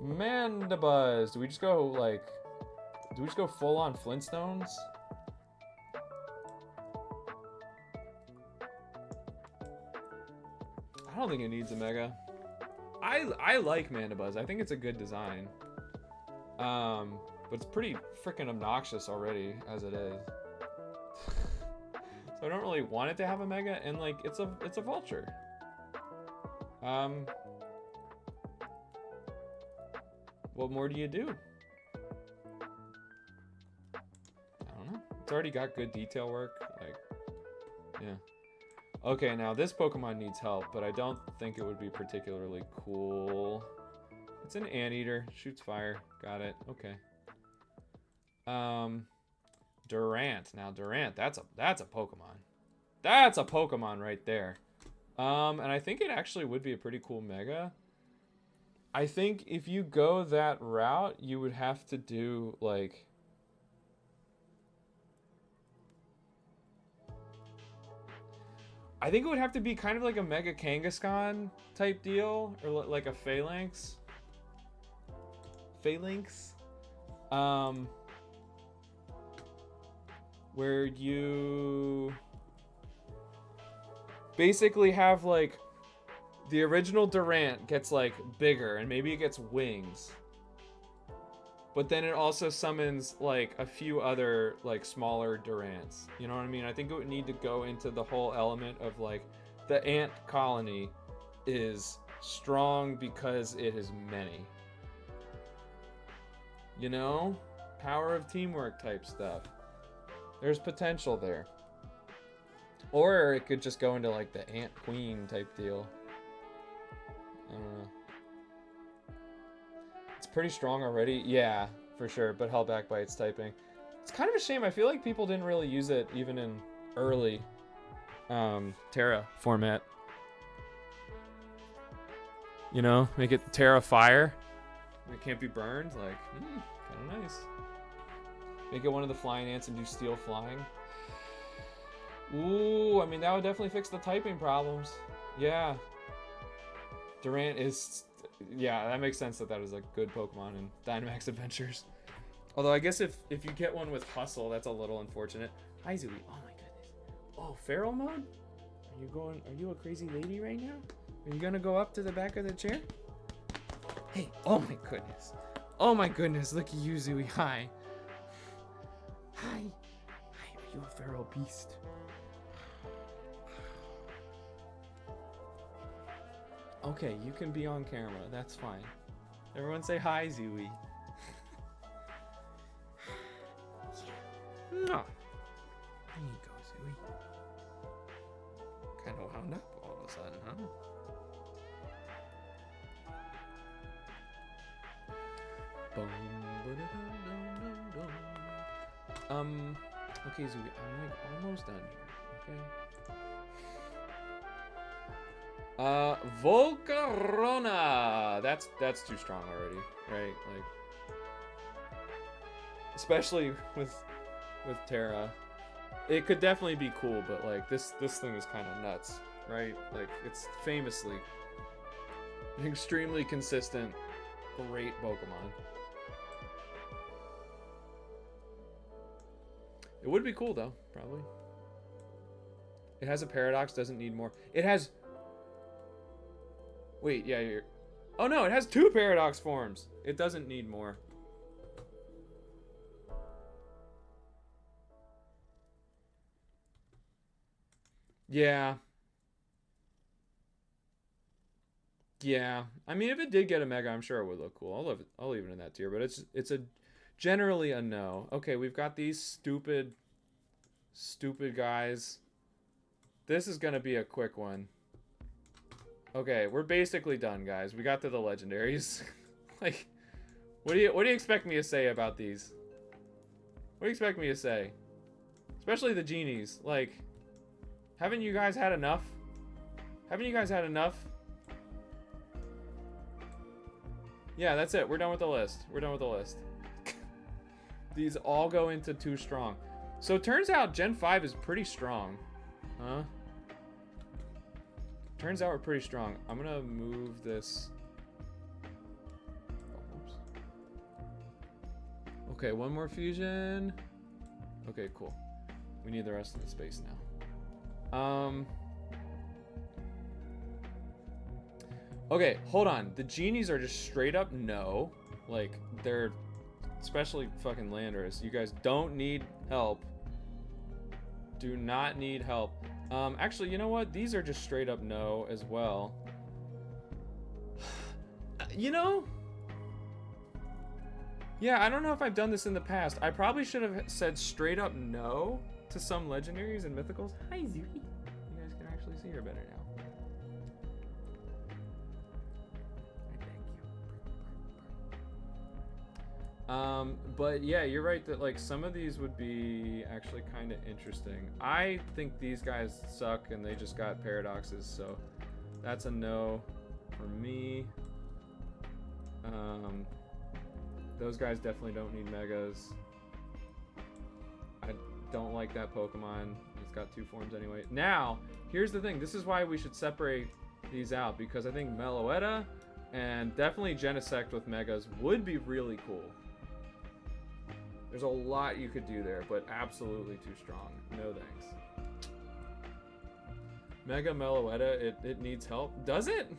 Mandibuzz, do we just go full on Flintstones? I don't think it needs a Mega. I like Mandibuzz. I think it's a good design. But it's pretty freaking obnoxious already as it is. So I don't really want it to have a Mega, and like it's a vulture. What more do you do? I don't know. It's already got good detail work. Like, yeah. Okay, now this Pokemon needs help, but I don't think it would be particularly cool. It's an anteater. Shoots fire. Got it. Okay. Durant. Now Durant, that's a Pokemon. That's a Pokemon right there. And I think it actually would be a pretty cool Mega. I think if you go that route, you would have to do like I think it would have to be kind of like a Mega Kangaskhan type deal, or like a Phalanx. Where you basically have like the original Durant gets like bigger, and maybe it gets wings, but then it also summons like a few other like smaller Durants. You know what I mean? I think it would need to go into the whole element of like the ant colony is strong because it is many. You know? Power of teamwork type stuff. There's potential there. Or it could just go into like the ant queen type deal. I don't know. It's pretty strong already. Yeah, for sure, but held back by its typing. It's kind of a shame. I feel like people didn't really use it even in early Terra format. You know, make it Terra Fire. It can't be burned. Like, kind of nice. Make it one of the flying ants and do steel flying. Ooh, I mean, that would definitely fix the typing problems. Yeah. Durant is... Yeah, that makes sense that that is a good Pokemon in Dynamax Adventures. Although I guess if you get one with Hustle, that's a little unfortunate. Hi, Zooey. Oh my goodness. Oh, feral mode? Are you a crazy lady right now? Are you gonna go up to the back of the chair? Hey, oh my goodness. Oh my goodness, look at you, Zooey. Hi. Hi. Hi, are you a feral beast? Okay, you can be on camera. That's fine. Everyone say hi, Zooey. Yeah. There you go, Zooey. Kind of wound up all of a sudden, huh? Okay, Zooey, I'm like almost done here, okay? Volcarona! That's too strong already, right? Like, especially with Terra. It could definitely be cool, but like this thing is kind of nuts, right? Like, it's famously an extremely consistent, great Pokemon. It would be cool though, probably. It has a Paradox, doesn't need more. It has... Wait, yeah, you're... Oh no, it has 2 Paradox forms. It doesn't need more. Yeah. Yeah. I mean, if it did get a Mega, I'm sure it would look cool. I'll leave it in that tier, but it's a generally a no. Okay, we've got these stupid guys. This is gonna be a quick one. Okay, we're basically done, guys. We got to the legendaries. Like, what do you expect me to say about these? What do you expect me to say? Especially the genies. Like, haven't you guys had enough? Haven't you guys had enough? Yeah, that's it. We're done with the list. We're done with the list. These all go into too strong. So it turns out Gen 5 is pretty strong. Huh? Turns out we're pretty strong. I'm gonna move this. Oh, oops. Okay, one more fusion. Okay, cool. We need the rest of the space now. Okay, hold on. The genies are just straight up no. Like, they're... Especially fucking Landorus. You guys don't need help. Do not need help. Actually, you know what? These are just straight up no as well. You know? Yeah, I don't know if I've done this in the past. I probably should have said straight up no to some legendaries and mythicals. Hi, Zooey. You guys can actually see her better now. But yeah, you're right that like some of these would be actually kind of interesting. I think these guys suck and they just got paradoxes, so that's a no for me. Those guys definitely don't need megas. I don't like that Pokemon. It's got 2 forms anyway. Now, here's the thing. This is why we should separate these out, because I think Meloetta and definitely Genesect with megas would be really cool. There's a lot you could do there, but absolutely too strong. No thanks. Mega Meloetta, it needs help. Does it?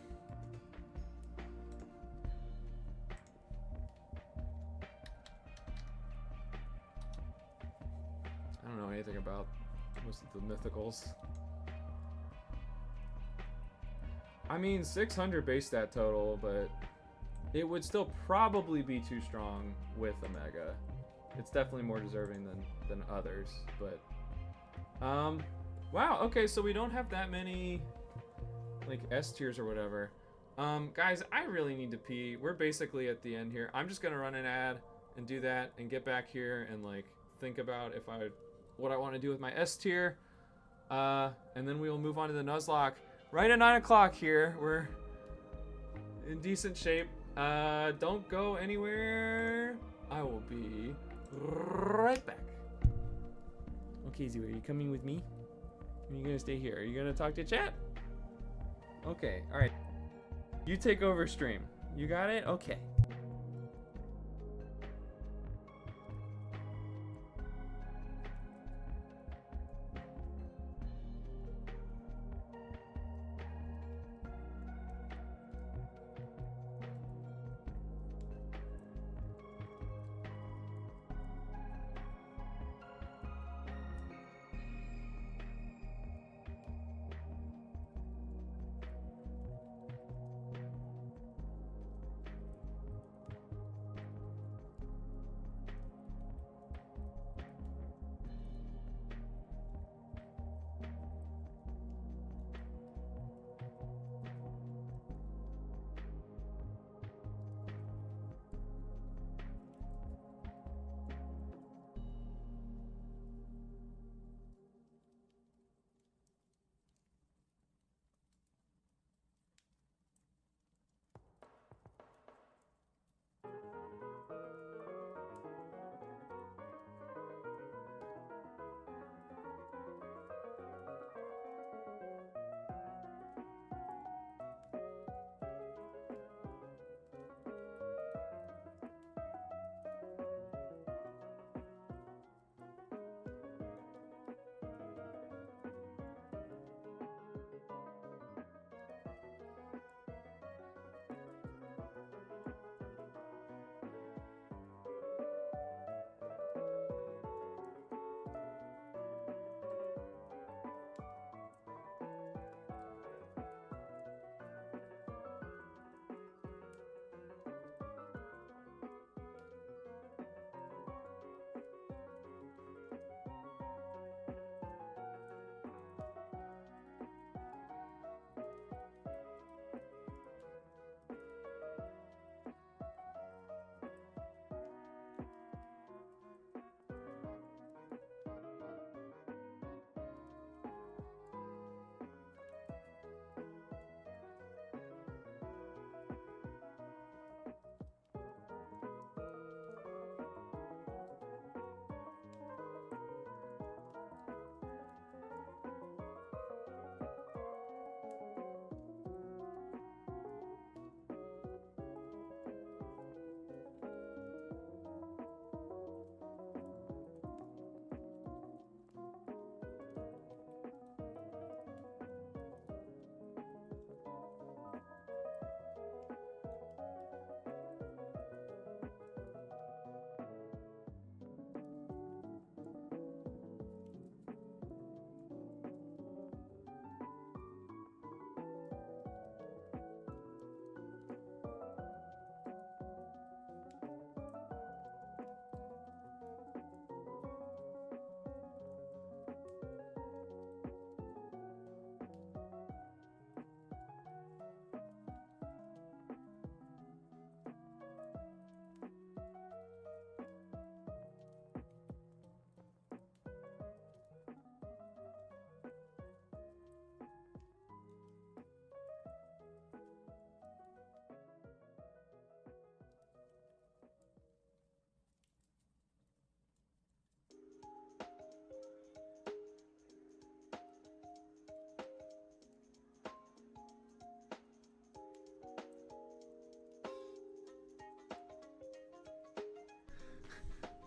I don't know anything about most of the mythicals. I mean, 600 base stat total, but it would still probably be too strong with a mega. It's definitely more deserving than others, but wow, okay, so we don't have that many like S tiers or whatever. Guys, I really need to pee. We're basically at the end here. I'm just gonna run an ad and do that and get back here and like think about what I want to do with my S tier. And then we will move on to the Nuzlocke right at 9 o'clock here. We're in decent shape. Don't go anywhere. I will be right back. Okay, Zoo, are you coming with me? Or are you gonna stay here? Are you gonna talk to chat? Okay, alright. You take over stream. You got it? Okay.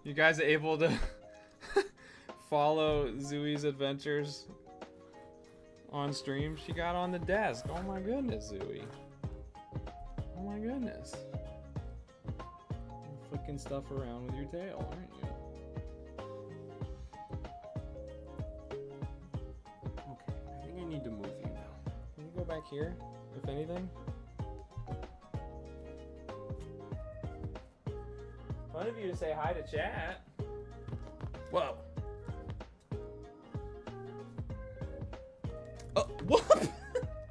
You guys are able to follow Zooey's adventures on stream? She got on the desk. Oh my goodness, Zooey. Oh my goodness. You're flicking stuff around with your tail, aren't you? Okay, I think I need to move you now. Can you go back here, if anything? Fun of you to say hi to chat. Whoa. Oh, whoop!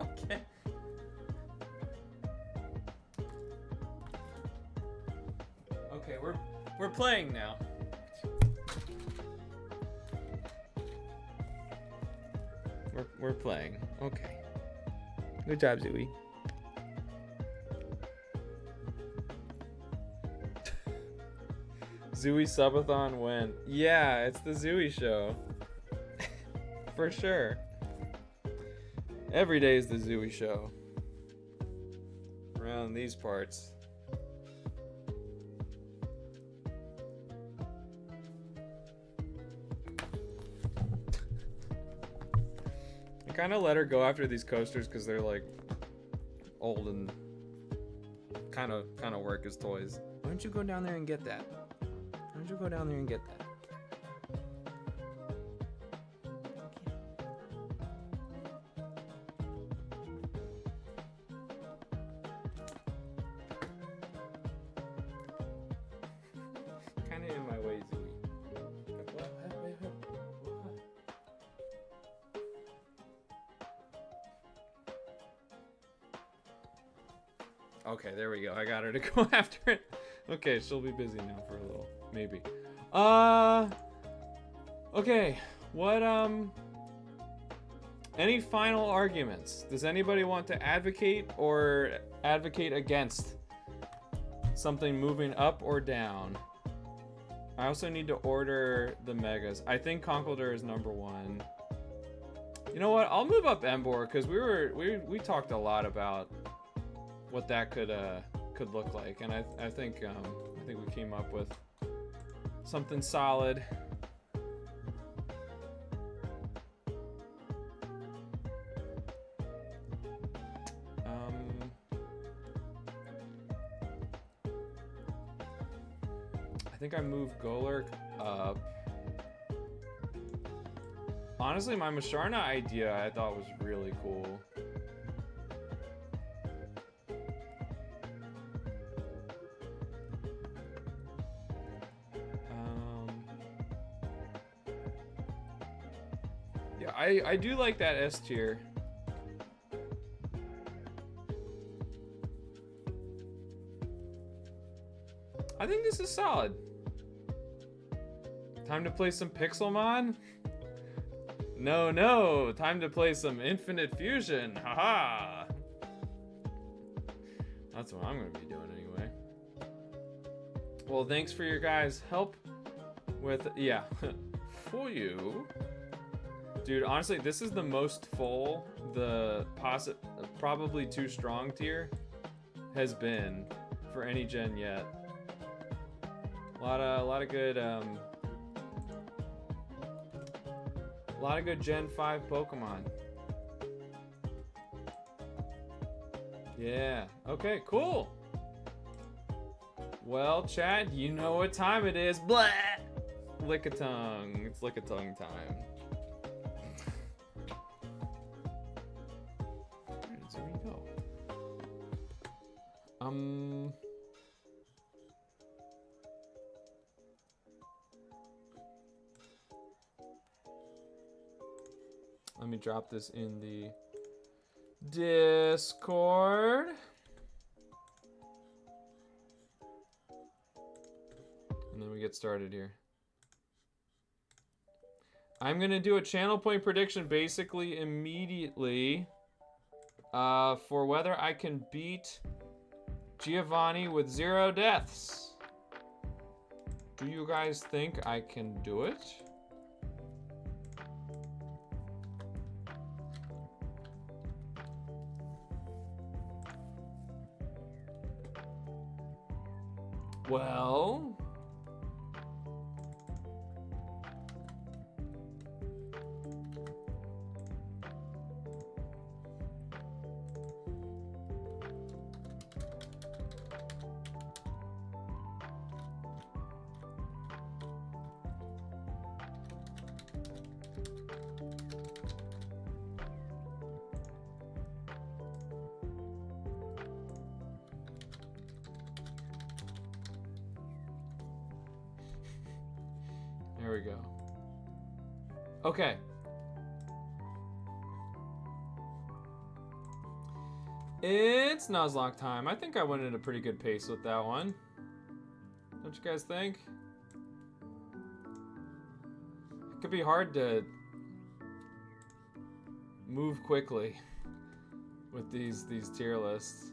Okay. Okay, we're playing now. playing. Okay. Good job, Zooey. Zooey subathon when? Yeah, it's the Zooey show. For sure. Every day is the Zooey show. Around these parts. I kind of let her go after these coasters because they're like old and kind of work as toys. Why don't you go down there and get that? Why don't you go down there and get that? Kind of in my way, Zooey. Okay, there we go. I got her to go after it. Okay, she'll be busy now for a little, maybe. Okay, what, any final arguments? Does anybody want to advocate or advocate against something moving up or down? I also need to order the megas. I think Conkeldurr is number 1. You know what? I'll move up Embor because we talked a lot about what that could look like, and I think we came up with something solid. I think I moved Golurk up. Honestly, my Musharna idea I thought was really cool. Yeah, I do like that S tier. I think this is solid. Time to play some Pixelmon? No, time to play some Infinite Fusion. Haha. That's what I'm gonna be doing anyway. Well, thanks for your guys' help with, yeah, for you. Dude, honestly, this is the most full the probably too strong tier has been for any gen yet. A lot of good Gen 5 Pokemon. Yeah. Okay, cool. Well, Chad, you know what time it is. Blah! Lick-a-tongue. It's lick-a-tongue time. There we go. Let me drop this in the Discord. And then we get started here. I'm gonna do a channel point prediction basically immediately for whether I can beat Giovanni with 0 deaths. Do you guys think I can do it? Well, there we go. Okay. It's Nuzlocke time. I think I went at a pretty good pace with that one. Don't you guys think? It could be hard to move quickly with these tier lists.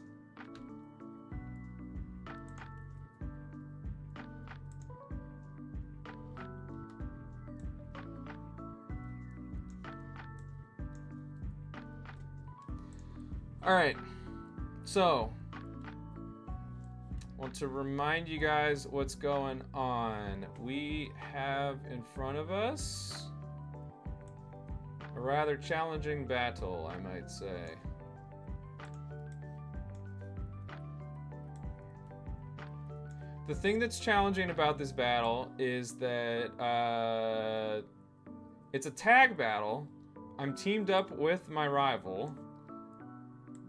All right, so want to remind you guys what's going on. We have in front of us a rather challenging battle, I might say. The thing that's challenging about this battle is that it's a tag battle. I'm teamed up with my rival.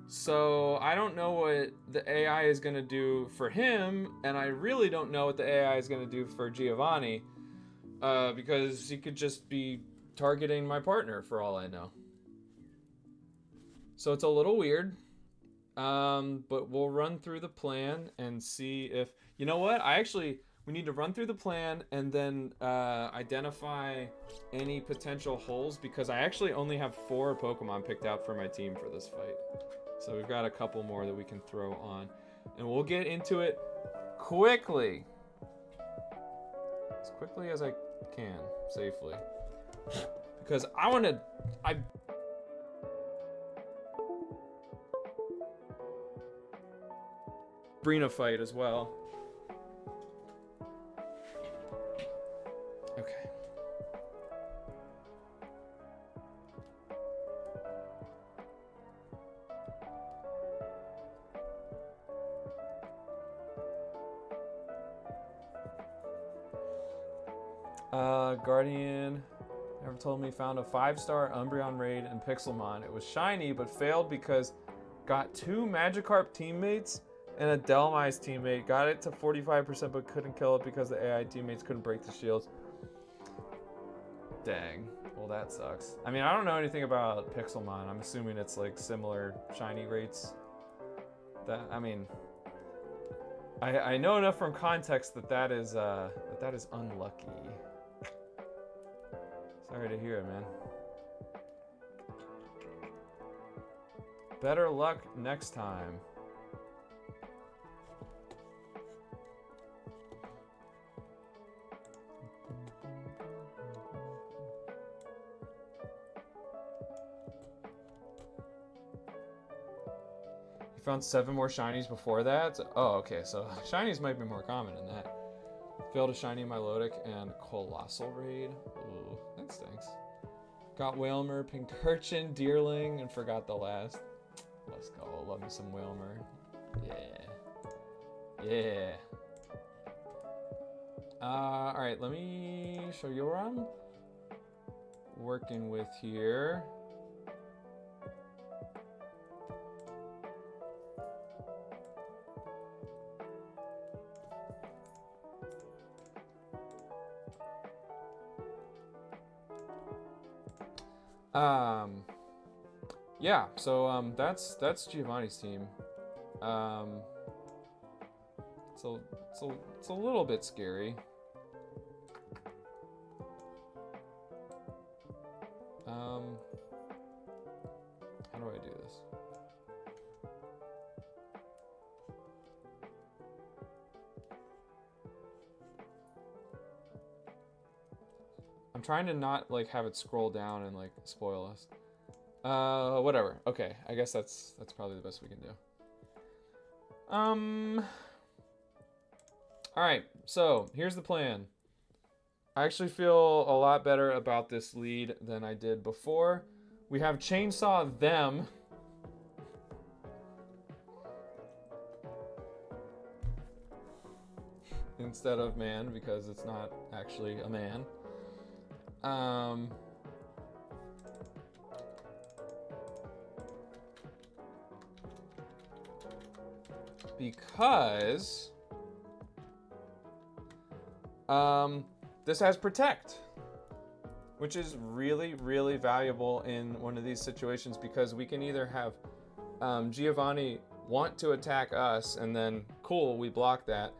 So I don't know what the AI is going to do for him, and I really don't know what the AI is going to do for Giovanni, because he could just be targeting my partner for all I know. So it's a little weird, but we'll run through the plan and see if... You know what? We need to run through the plan and then identify any potential holes, because I actually only have 4 Pokemon picked out for my team for this fight. So we've got a couple more that we can throw on. And we'll get into it quickly. As quickly as I can, safely. Because I want to... Brina fight as well. Okay. Guardian never told me found a 5-star Umbreon raid in Pixelmon. It was shiny, but failed because got 2 Magikarp teammates and a Delmise teammate. Got it to 45%, but couldn't kill it because the AI teammates couldn't break the shields. Dang. Well, that sucks. I mean, I don't know anything about Pixelmon. I'm assuming it's like similar shiny rates. I mean, I know enough from context that is unlucky. Sorry to hear it, man. Better luck next time. You found 7 more shinies before that? Oh, okay, so shinies might be more common than that. Failed a shiny Milotic and Colossal Raid. Ooh, that stinks. Got Wailmer, Pincurchin, Deerling, and forgot the last. Let's go. Love me some Wailmer. Yeah. Yeah. Alright, let me show you what I'm working with here. Yeah, so that's Giovanni's team. It's a little bit scary. How do I do this? I'm trying to not like have it scroll down and like spoil us. Whatever. Okay, I guess that's probably the best we can do. Alright, so here's the plan. I actually feel a lot better about this lead than I did before. We have Chainsaw them. Instead of man, because it's not actually a man. Because this has Protect, which is really, really valuable in one of these situations, because we can either have Giovanni want to attack us and then cool, we block that.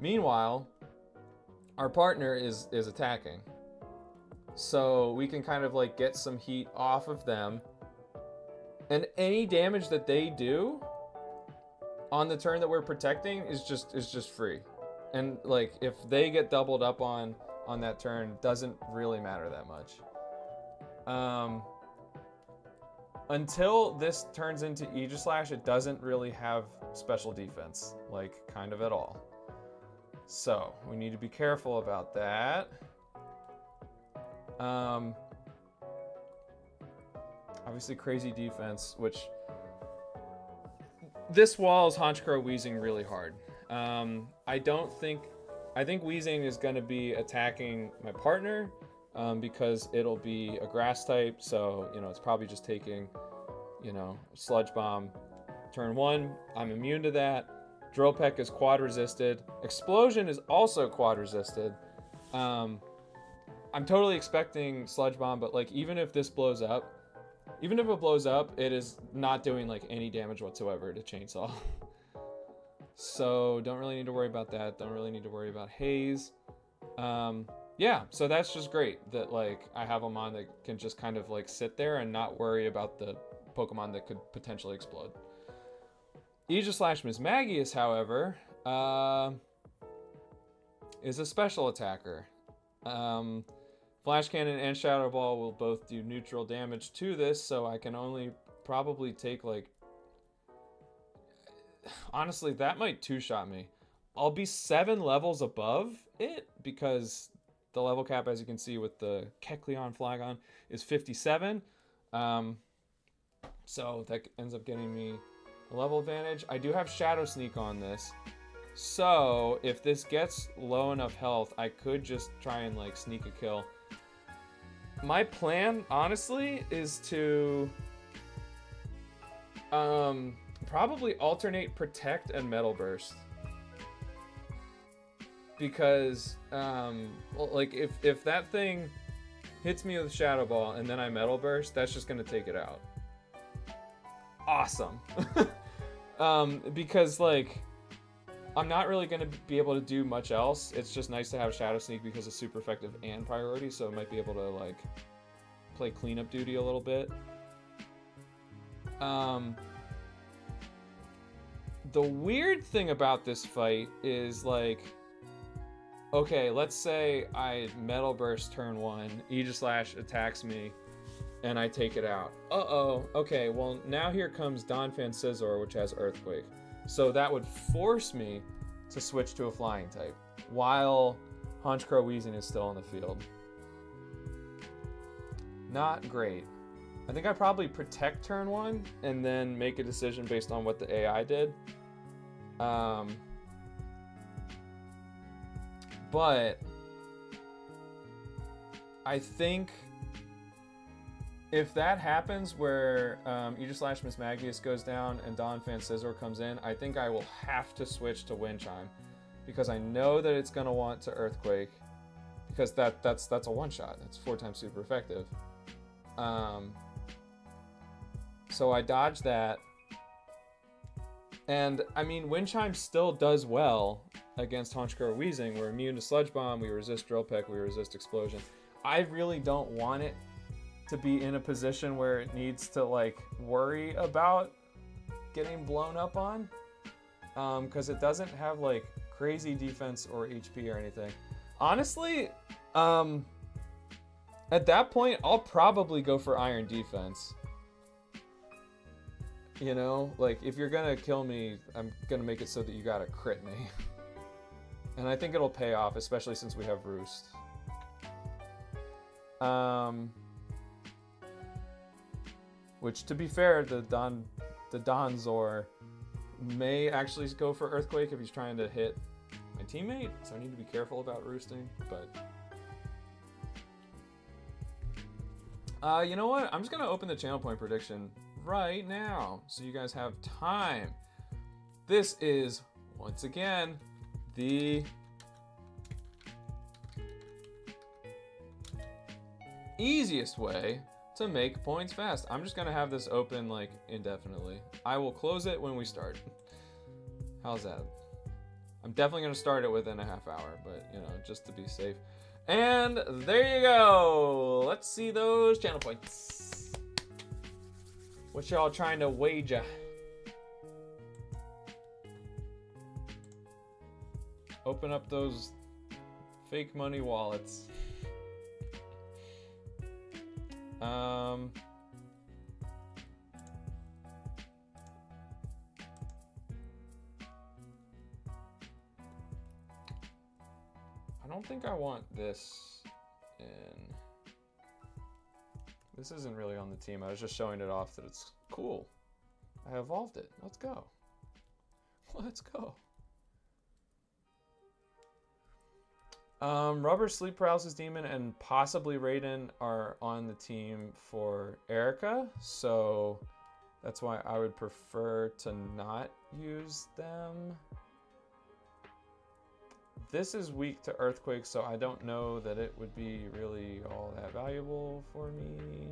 Meanwhile, our partner is attacking. So we can kind of like get some heat off of them And any damage that they do on the turn that we're protecting is just free. And like if they get doubled up on that turn, doesn't really matter that much. Until this turns into Aegislash, it doesn't really have special defense, like kind of at all. So we need to be careful about that. Obviously crazy defense, which this wall is Honchkrow Wheezing really hard. I think Wheezing is going to be attacking my partner because it'll be a grass type, so it's probably just taking Sludge Bomb turn 1. I'm immune to that. Drill Peck is quad resisted. Explosion is also quad resisted. I'm totally expecting Sludge Bomb, but like even if this blows up, it is not doing like any damage whatsoever to Chainsaw. So don't really need to worry about that. Don't really need to worry about Haze. Yeah, so that's just great that like I have a mon that can just kind of like sit there and not worry about the Pokemon that could potentially explode. Aegislash Mismagius, however, is a special attacker. Flash Cannon and Shadow Ball will both do neutral damage to this, so I can only probably take like... Honestly, that might two-shot me. I'll be 7 levels above it because the level cap, as you can see with the Kecleon Flagon, is 57. So that ends up getting me a level advantage. I do have Shadow Sneak on this. So if this gets low enough health, I could just try and like sneak a kill. My plan, honestly, is to probably alternate Protect and Metal Burst. Because, like, if that thing hits me with Shadow Ball and then I Metal Burst, that's just going to take it out. Awesome. Because, like, I'm not really going to be able to do much else. It's just nice to have Shadow Sneak because it's super effective and priority, so I might be able to, like, play cleanup duty a little bit. The weird thing about this fight is, like, okay, let's say I Metal Burst turn 1, Aegislash attacks me, and I take it out. Uh-oh, okay, well, now here comes Donphan Scizor, which has Earthquake. So that would force me to switch to a flying type, while Honchkrow Wheezing is still on the field. Not great. I think I probably Protect turn 1, and then make a decision based on what the AI did. But I think if that happens where Aegislash Mismagius goes down and Donphan Scizor comes in, I think I will have to switch to Wind Chime because I know that it's going to want to Earthquake because that's a one-shot. That's 4 times super effective. So I dodge that. And, I mean, Wind Chime still does well against Honchkrow Wheezing. We're immune to Sludge Bomb, we resist Drill Peck, we resist Explosion. I really don't want it to be in a position where it needs to, like, worry about getting blown up on. Because it doesn't have, like, crazy defense or HP or anything. Honestly, at that point, I'll probably go for Iron Defense. You know, like, if you're gonna kill me, I'm gonna make it so that you gotta crit me. And I think it'll pay off, especially since we have Roost. Which, to be fair, the Donzor may actually go for Earthquake if he's trying to hit my teammate, so I need to be careful about roosting, but... you know what? I'm just gonna open the channel point prediction right now, so you guys have time. This is, once again, the easiest way to make points fast. I'm just gonna have this open like indefinitely. I will close it when we start. How's that? I'm definitely gonna start it within a half hour, but you know, just to be safe. And there you go. Let's see those channel points. What y'all trying to wager? Open up those fake money wallets. I don't think I want this in. This isn't really on the team. I was just showing it off that it's cool. I evolved it. Let's go. Let's go. Rubber, Sleep Paralysis Demon, and possibly Raiden are on the team for Erica, so that's why I would prefer to not use them. This is weak to Earthquake, so I don't know that it would be really all that valuable for me.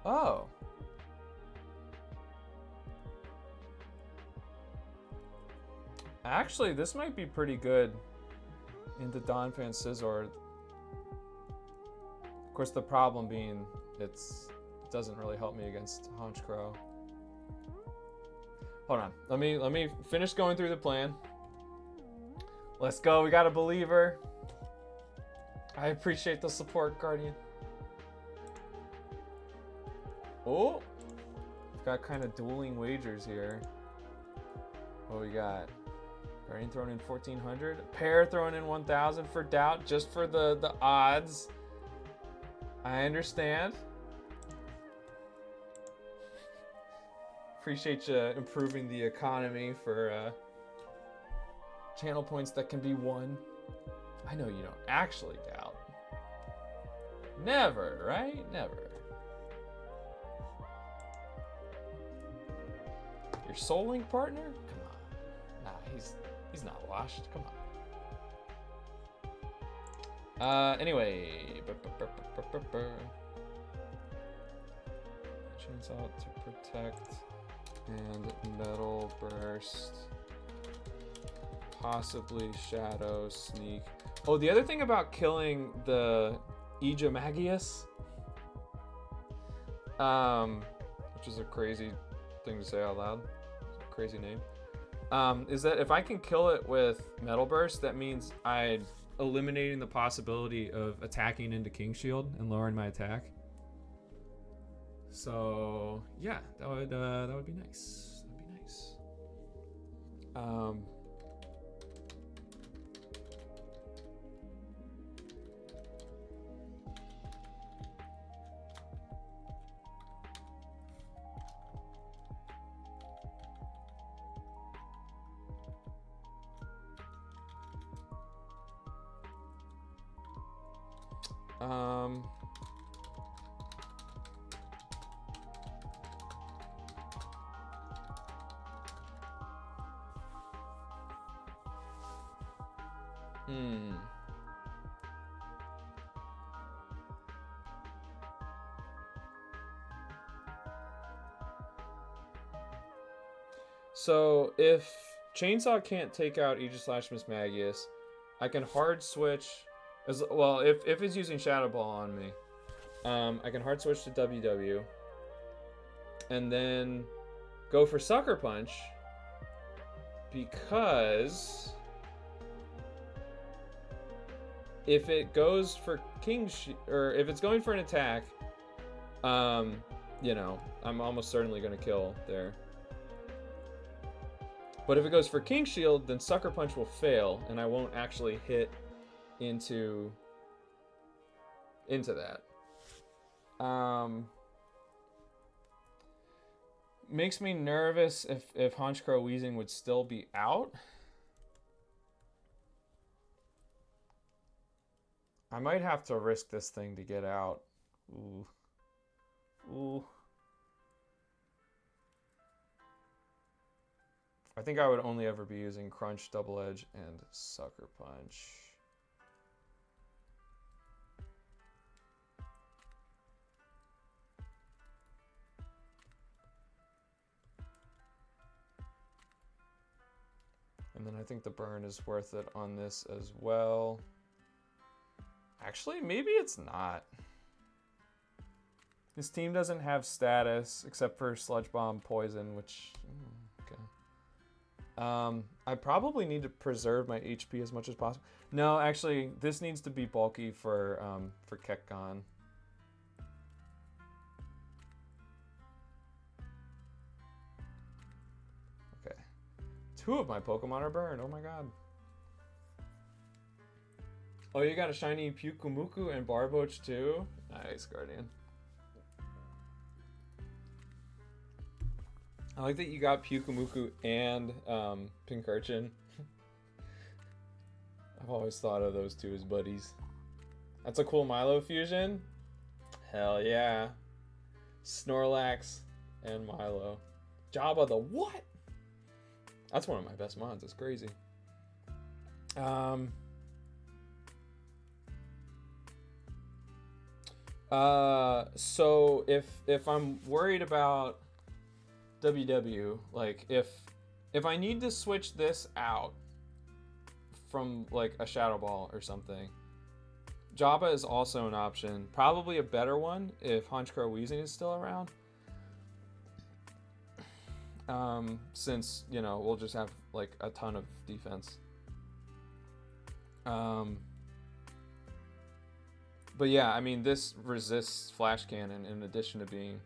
Oh. Actually, this might be pretty good into Donphan Scizor. Of course, the problem being it doesn't really help me against Honchkrow. Hold on, let me finish going through the plan. Let's go. We got a believer. I appreciate the support, Guardian. Oh, we've got kind of dueling wagers here. What we got? Guardian throwing in 1,400. Pear throwing in 1,000 for doubt, just for the odds. I understand. Appreciate you improving the economy for channel points that can be won. I know you don't actually doubt. Never, right? Never. Your Soul Link partner? Come on. Nah, he's not washed. Come on. Anyway. Chainsaw to protect. And Metal Burst. Possibly Shadow Sneak. Oh, the other thing about killing the Aegis, which is a crazy thing to say out loud. It's a crazy name. Is that if I can kill it with Metal Burst, that means I'm eliminating the possibility of attacking into King Shield and lowering my attack. So yeah, that would be nice. That'd be nice. So if Chainsaw can't take out Aegis/Mismagius, I can hard switch as well. If it's using Shadow Ball on me, I can hard switch to WW, and then go for Sucker Punch because if it goes for or if it's going for an attack, you know, I'm almost certainly going to kill there. But if it goes for King Shield, then Sucker Punch will fail, and I won't actually hit into that. Makes me nervous if Honchkrow Weezing would still be out. I might have to risk this thing to get out. Ooh. Ooh. I think I would only ever be using Crunch, Double Edge, and Sucker Punch. And then I think the burn is worth it on this as well. Actually, maybe it's not. This team doesn't have status except for Sludge Bomb Poison, which... okay. I probably need to preserve my HP as much as possible. No, actually, this needs to be bulky for Kekgon. Okay. 2 of my Pokemon are burned. Oh my god. Oh, you got a shiny Pyukumuku and Barboach too? Nice, Guardian. I like that you got Pyukumuku and Pincurchin. I've always thought of those two as buddies. That's a cool Milo fusion. Hell yeah. Snorlax and Milo. Jabba the what? That's one of my best mods. That's crazy. So if I'm worried about WW, like if I need to switch this out from like a Shadow Ball or something, Jabba is also an option. Probably a better one if Honchkrow Weezing is still around. Since, you know, we'll just have like a ton of defense. But yeah, I mean, this resists Flash Cannon in addition to being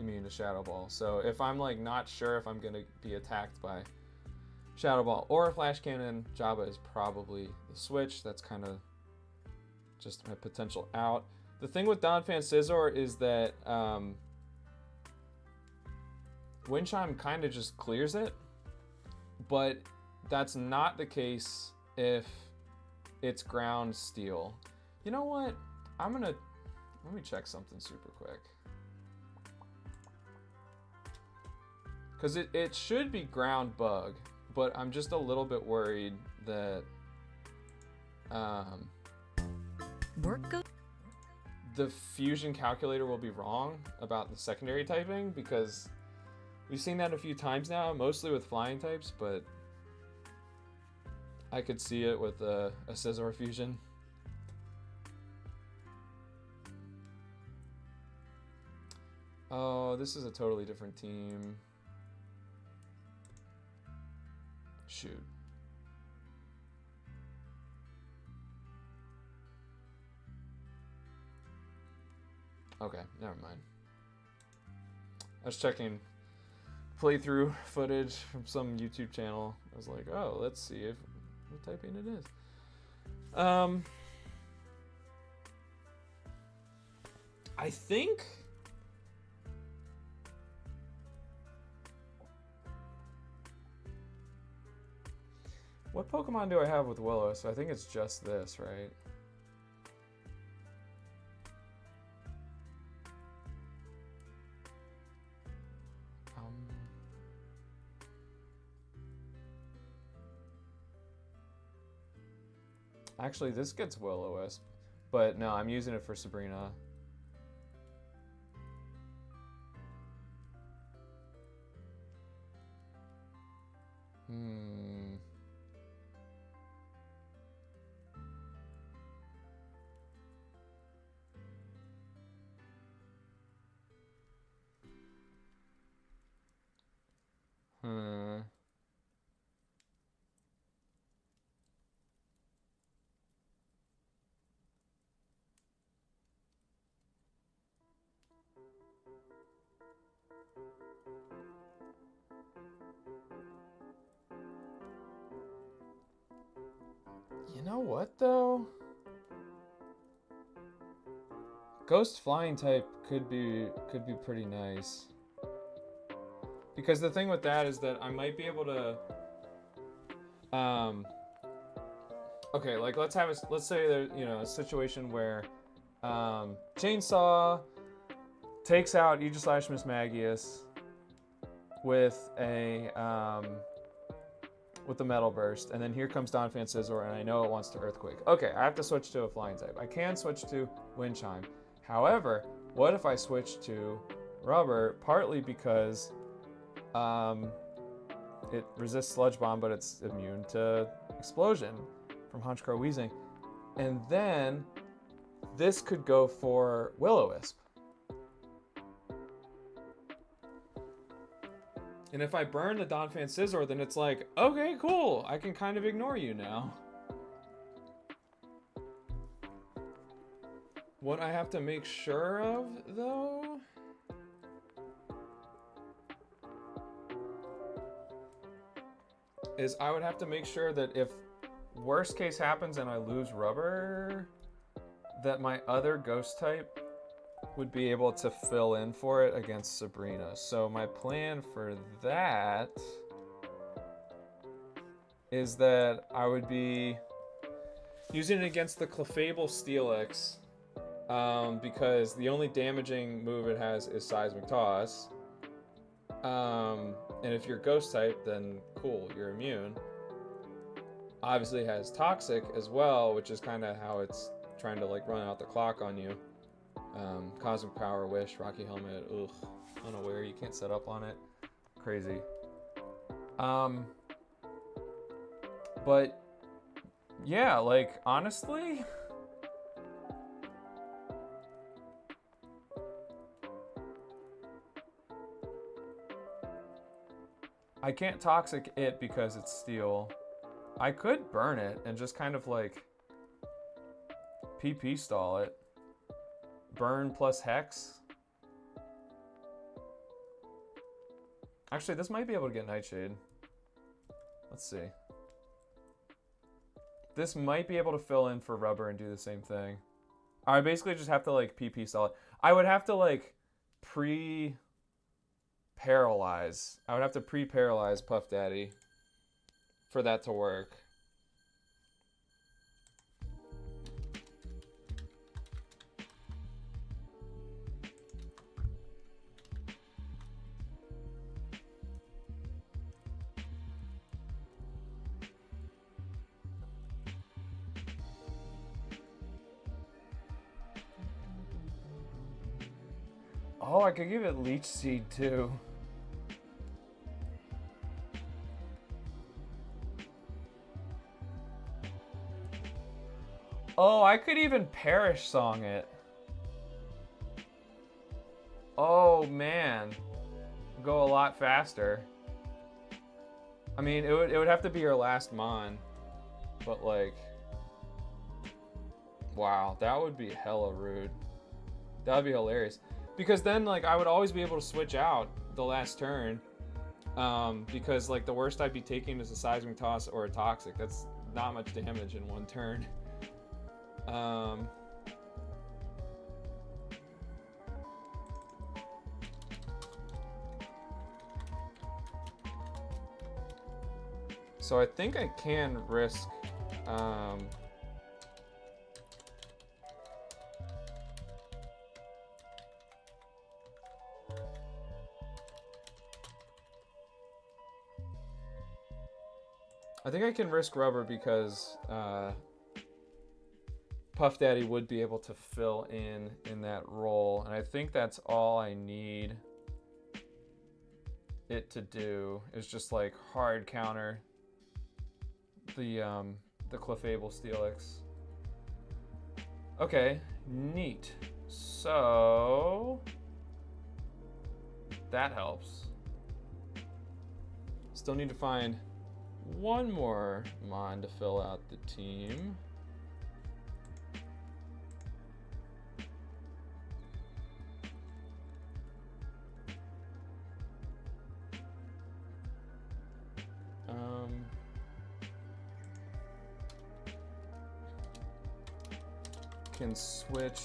immune to Shadow Ball. So if I'm like not sure if I'm gonna be attacked by Shadow Ball or Flash Cannon, Jabba is probably the switch. That's kind of just my potential out. The thing with Donphan Scizor is that Wind Chime kind of just clears it, but that's not the case if it's Ground Steel. You know what? Let me check something super quick. Because it should be Ground Bug, but I'm just a little bit worried that the fusion calculator will be wrong about the secondary typing, because we've seen that a few times now, mostly with flying types, but I could see it with a Scizor fusion. Oh, this is a totally different team. Shoot. Okay, never mind. I was checking playthrough footage from some YouTube channel. I was like, oh, let's see if what typing it is. I think what Pokemon do I have with Willow? So I think it's just this, right? Actually, this gets Will-O-Wisp, but no, I'm using it for Sabrina. You know what though? Ghost Flying type could be pretty nice. Because the thing with that is that I might be able to okay, like let's say there's, you know, a situation where Chainsaw takes out Aegislash Mismagius with a with the Metal Burst, and then here comes Donphan Scizor, and I know it wants to Earthquake. Okay, I have to switch to a flying type. I can switch to Wind Chime. However, what if I switch to Rubber, partly because it resists Sludge Bomb, but it's immune to Explosion from Honchkrow Weezing. And then this could go for Will-O-Wisp. And if I burn the Donphan Scizor, then it's like, okay, cool. I can kind of ignore you now. What I have to make sure of, though, is I would have to make sure that if worst case happens and I lose Rubber, that my other Ghost type would be able to fill in for it against Sabrina. So my plan for that is that I would be using it against the Clefable Steelix, because the only damaging move it has is Seismic Toss. And if you're Ghost type, then cool, you're immune. Obviously it has Toxic as well, which is kind of how it's trying to like run out the clock on you. Cosmic Power, Wish, Rocky Helmet, ugh, Unaware, you can't set up on it. Crazy. But yeah, like honestly, I can't Toxic it because it's Steel. I could burn it and just kind of like PP stall it. Burn plus Hex. Actually, this might be able to get Nightshade. Let's see. This might be able to fill in for Rubber and do the same thing. I basically just have to like PP stall it. I would have to like pre-paralyze. I would have to pre-paralyze Puff Daddy for that to work. Oh, I could give it Leech Seed too. Oh, I could even Perish Song it. Oh man, go a lot faster. I mean, it would have to be your last Mon, but like, wow, that would be hella rude. That would be hilarious. Because then, like, I would always be able to switch out the last turn. Because, like, the worst I'd be taking is a Seismic Toss or a Toxic. That's not much damage in one turn. So I think I can risk... I think I can risk Rubber because Puff Daddy would be able to fill in that role, and I think that's all I need it to do is just like hard counter the Clefable Steelix. Okay, neat. So that helps. Still need to find one more Mon to fill out the team. Can switch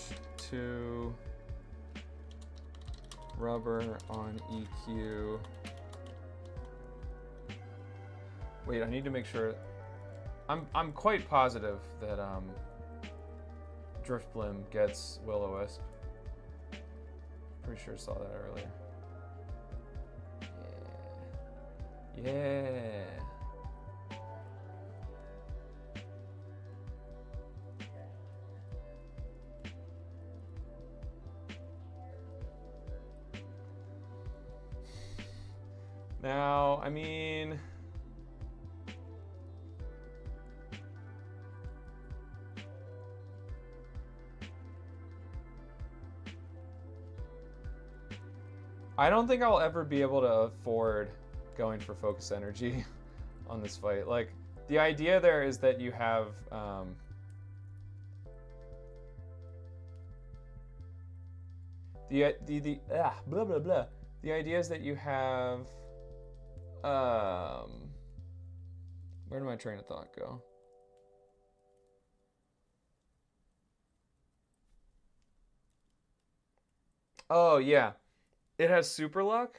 to Rubber on EQ. Wait, I need to make sure. I'm quite positive that Driftblim gets Will-O-Wisp. Pretty sure I saw that earlier. Yeah. Yeah. Now, I mean, I don't think I'll ever be able to afford going for focus energy on this fight. Like, the idea there is that you have blah blah blah. The idea is that you have where did my train of thought go? Oh yeah, it has super luck.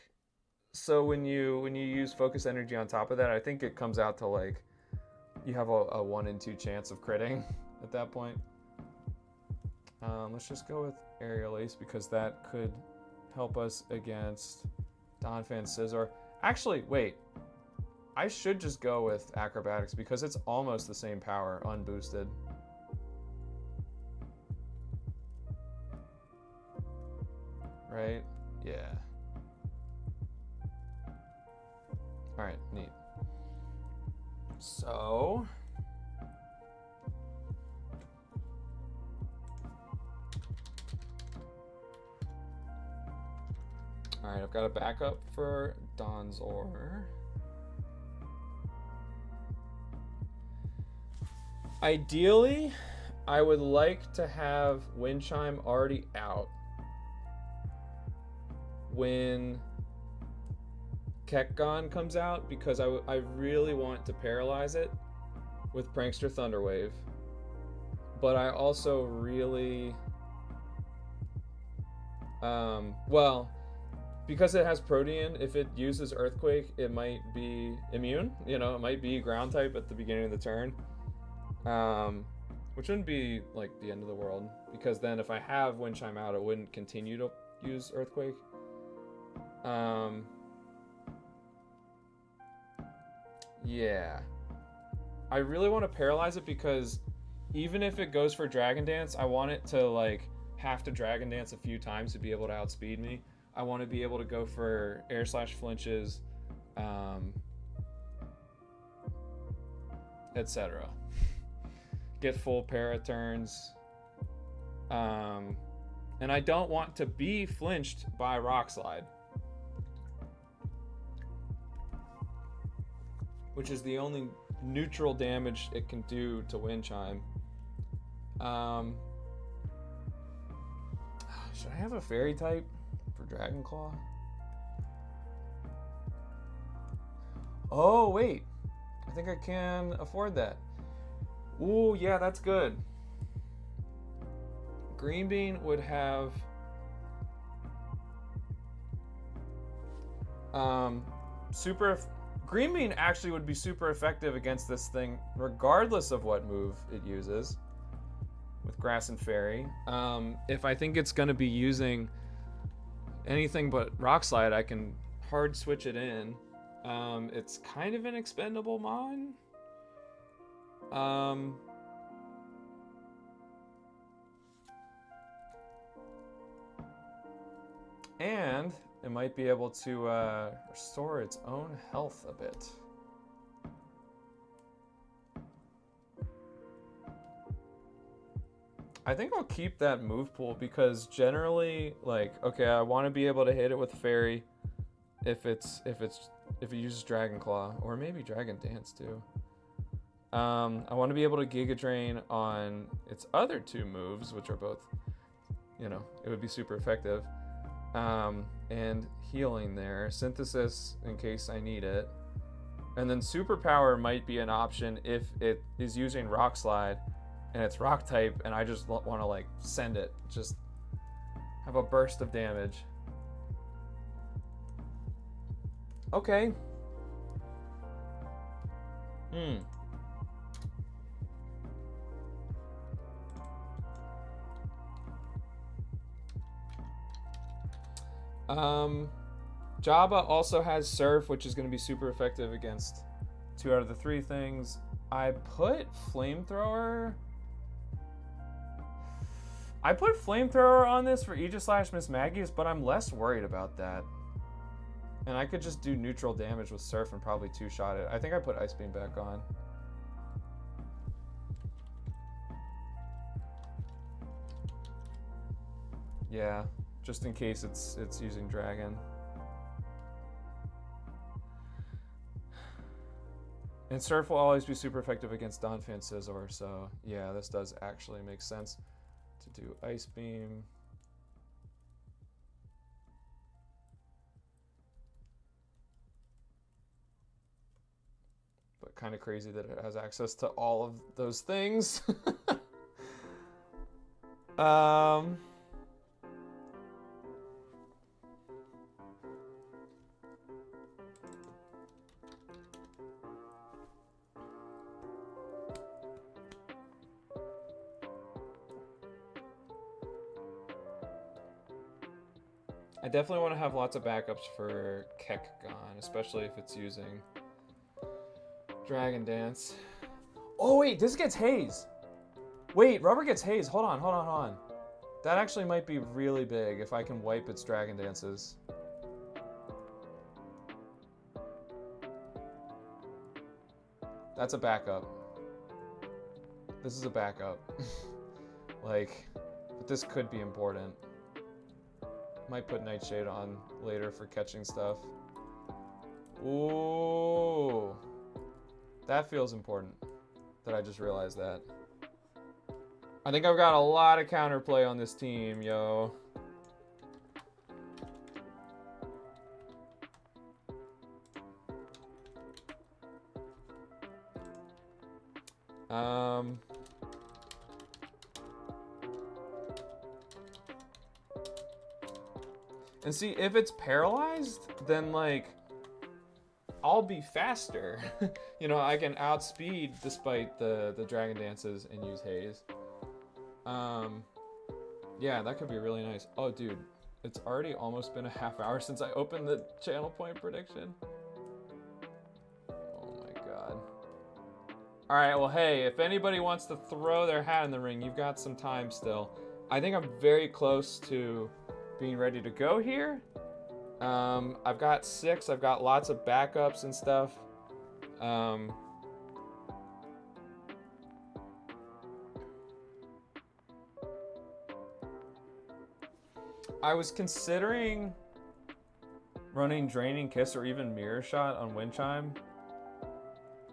So when you use focus energy on top of that, I think it comes out to like you have a 1 in 2 chance of critting at that point. Let's just go with Aerial Ace because that could help us against Donphan Scizor. Actually, wait. I should just go with Acrobatics because it's almost the same power, unboosted. Right? Yeah. Alright, neat. So... Alright, I've got a backup for Donzor. Ideally, I would like to have Wind Chime already out when Kekgon comes out because I really want to paralyze it with Prankster Thunderwave. But I also really... well, because it has Protean, if it uses Earthquake, it might be immune. You know, it might be Ground type at the beginning of the turn. Which wouldn't be like the end of the world, because then if I have Wind Chime out, it wouldn't continue to use Earthquake. Yeah. I really want to paralyze it because even if it goes for Dragon Dance, I want it to like have to Dragon Dance a few times to be able to outspeed me. I want to be able to go for Air Slash Flinches, etc. Get full para turns. And I don't want to be flinched by Rock Slide, which is the only neutral damage it can do to Wind Chime. Should I have a Fairy type for Dragon Claw? Oh, wait. I think I can afford that. Ooh, yeah, that's good. Green Bean would have Green Bean actually would be super effective against this thing regardless of what move it uses with Grass and Fairy. If I think it's going to be using anything but Rock Slide, I can hard switch it in. It's kind of an expendable mon. And it might be able to restore its own health a bit. I think I'll keep that move pool because generally, like, okay, I want to be able to hit it with Fairy if it uses Dragon Claw or maybe Dragon Dance too. I want to be able to Giga Drain on its other two moves, which are both, you know, it would be super effective. And healing there, Synthesis in case I need it. And then Superpower might be an option if it is using Rock Slide and it's Rock type and I just want to like send it, just have a burst of damage. Okay. Jabba also has Surf, which is going to be super effective against 2 out of the 3 things. I put Flamethrower on this for Aegis/Miss Maggie's, but I'm less worried about that. And I could just do neutral damage with Surf and probably 2-shot it. I think I put Ice Beam back on. Yeah, just in case it's using Dragon. And Surf will always be super effective against Donphan Scizor, so yeah, this does actually make sense to do Ice Beam. But kind of crazy that it has access to all of those things. I definitely want to have lots of backups for Kekgon, especially if it's using Dragon Dance. Oh wait, this gets Haze. Wait, Rubber gets Haze. Hold on. That actually might be really big if I can wipe its Dragon Dances. That's a backup. This is a backup. Like, but this could be important. Might put Nightshade on later for catching stuff. Ooh. That feels important that I just realized that. I think I've got a lot of counterplay on this team, yo. And see, if it's paralyzed, then like, I'll be faster. You know, I can outspeed despite the Dragon Dances and use Haze. Yeah, that could be really nice. Oh, dude, it's already almost been a half hour since I opened the channel point prediction. Oh my god. All right, well, hey, if anybody wants to throw their hat in the ring, you've got some time still. I think I'm very close to being ready to go here. I've got 6. I've got lots of backups and stuff. I was considering running Draining Kiss or even Mirror Shot on Wind Chime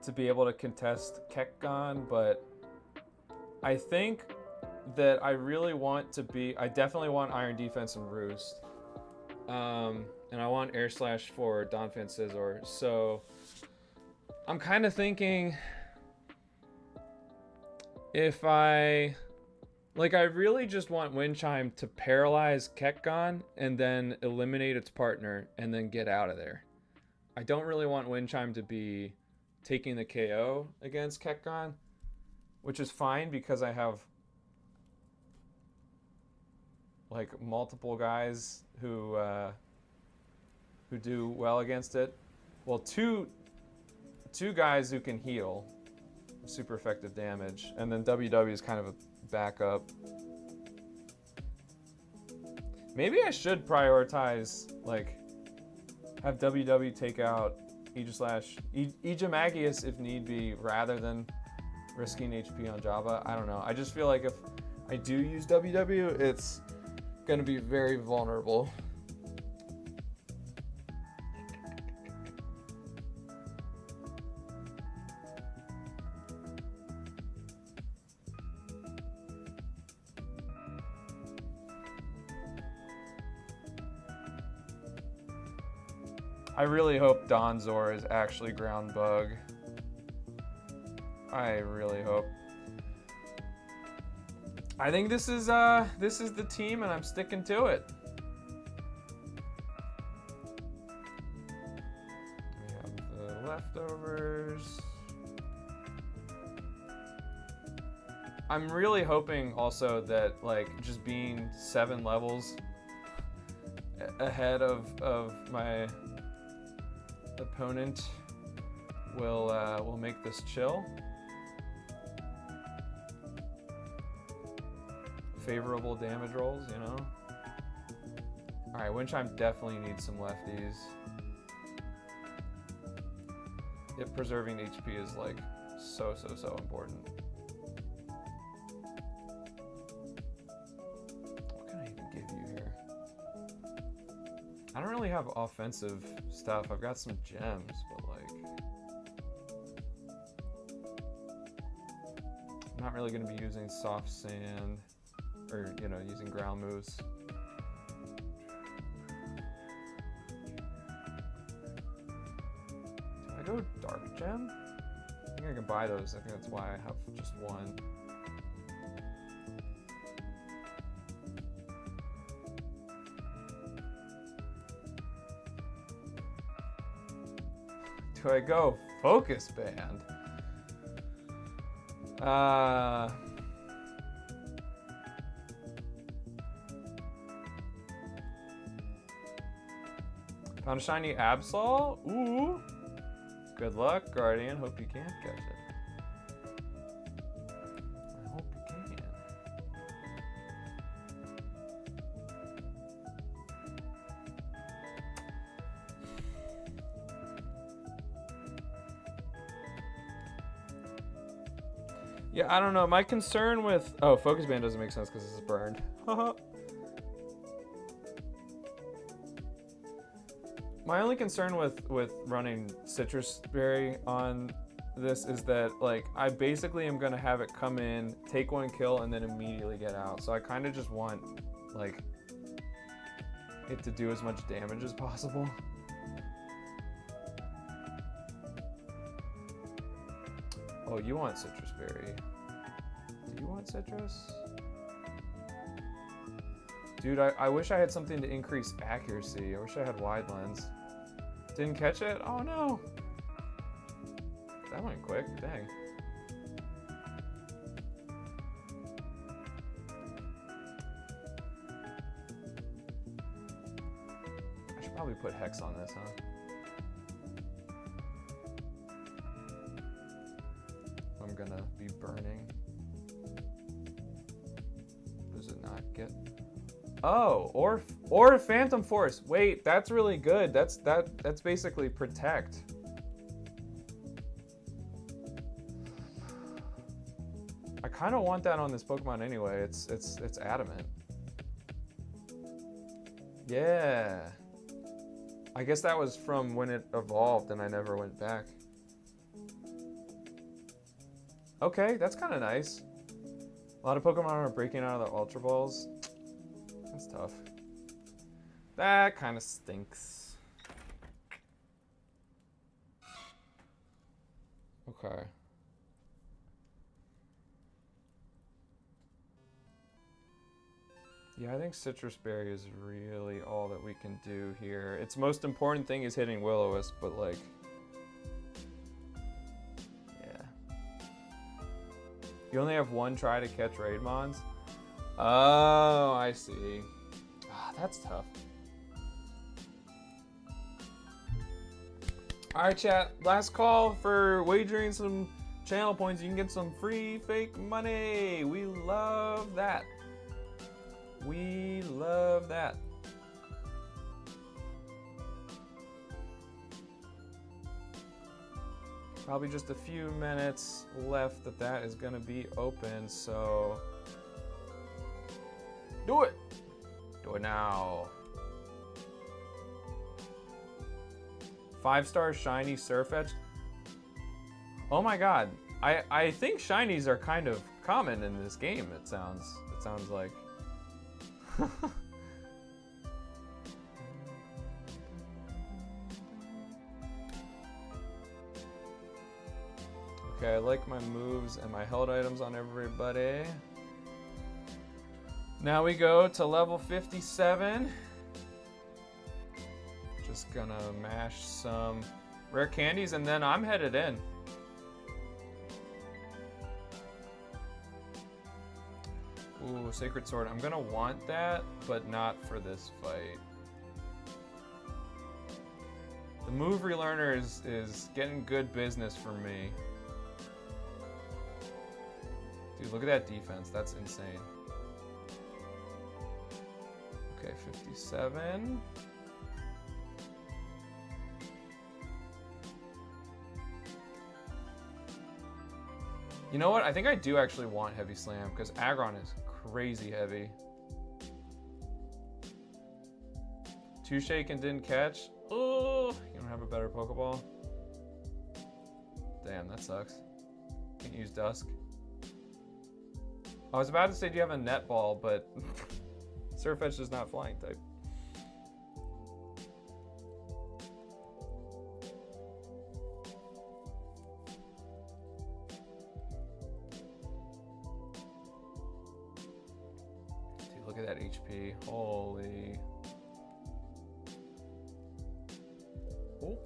to be able to contest Kekgon, but I think that I really want to be, I definitely want Iron Defense and Roost. And I want Air Slash for Donphan Scizor. So I'm kind of thinking if I really just want Wind Chime to paralyze Kekgon and then eliminate its partner and then get out of there. I don't really want Wind Chime to be taking the KO against Kekgon, which is fine because I have like multiple guys who do well against it. Well, two guys who can heal super effective damage, and then WW is kind of a backup. Maybe I should prioritize, like, have WW take out Aegimagius if need be, rather than risking HP on Java. I don't know. I just feel like if I do use WW, it's gonna be very vulnerable. I really hope Donzor is actually Ground Bug. I really hope. I think this is the team, and I'm sticking to it. We have the leftovers. I'm really hoping also that, like, just being 7 levels ahead of my opponent will make this chill. Favorable damage rolls, you know. All right, Wind Chime definitely needs some lefties. It preserving HP is like so important. What can I even give you here? I don't really have offensive stuff. I've got some gems, but like, not really going to be using soft sand or, you know, using ground moves. Do I go dark gem? I think I can buy those. I think that's why I have just one. Do I go focus band? Found a shiny Absol. Ooh. Good luck, Guardian. Hope you can catch it. I hope you can. Yeah, I don't know. My concern with... Oh, Focus Band doesn't make sense because this is burned. My only concern with running Citrus Berry on this is that, like, I basically am going to have it come in, take one kill, and then immediately get out. So I kind of just want, like, it to do as much damage as possible. Oh, you want Citrus Berry. Do you want Citrus? Dude, I wish I had something to increase accuracy. I wish I had wide lens. Didn't catch it? Oh no. That went quick, dang. I should probably put Hex on this, huh? I'm gonna be burning. Does it not get? Oh, or Phantom Force. Wait, that's really good. That's basically protect. I kind of want that on this Pokemon anyway. It's adamant. Yeah. I guess that was from when it evolved and I never went back. Okay, that's kind of nice. A lot of Pokemon are breaking out of the Ultra Balls. That's tough. That kind of stinks. Okay. Yeah, I think Citrus Berry is really all that we can do here. Its most important thing is hitting Will-O-Wisp, but like... yeah. You only have one try to catch Raidmons? Oh, I see. Ah, that's tough. All right, chat. Last call for wagering some channel points. You can get some free fake money. We love that. We love that. Probably just a few minutes left that is going to be open, so... do it! Do it now. 5-star shiny Surfetch. Oh my god. I think shinies are kind of common in this game, it sounds like. Okay, I like my moves and my held items on everybody. Now we go to level 57. Just gonna mash some rare candies and then I'm headed in. Ooh, Sacred Sword. I'm gonna want that, but not for this fight. The move relearner is getting good business for me. Dude, look at that defense. That's insane. Okay, 57. You know what? I think I do actually want Heavy Slam because Aggron is crazy heavy. 2-Shake and didn't catch. Oh, you don't have a better Pokeball? Damn, that sucks. Can't use Dusk. I was about to say, do you have a netball, but SILPH is not flying type. Dude, look at that HP. Holy. Oh.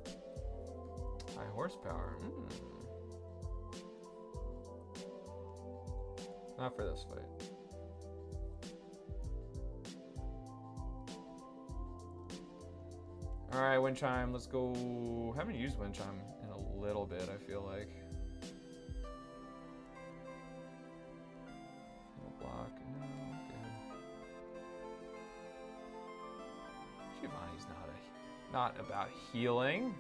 High horsepower. Not for this fight. All right, wind chime, let's go. Haven't used wind chime in a little bit, I feel like. Block, no, good. Giovanni's not about healing.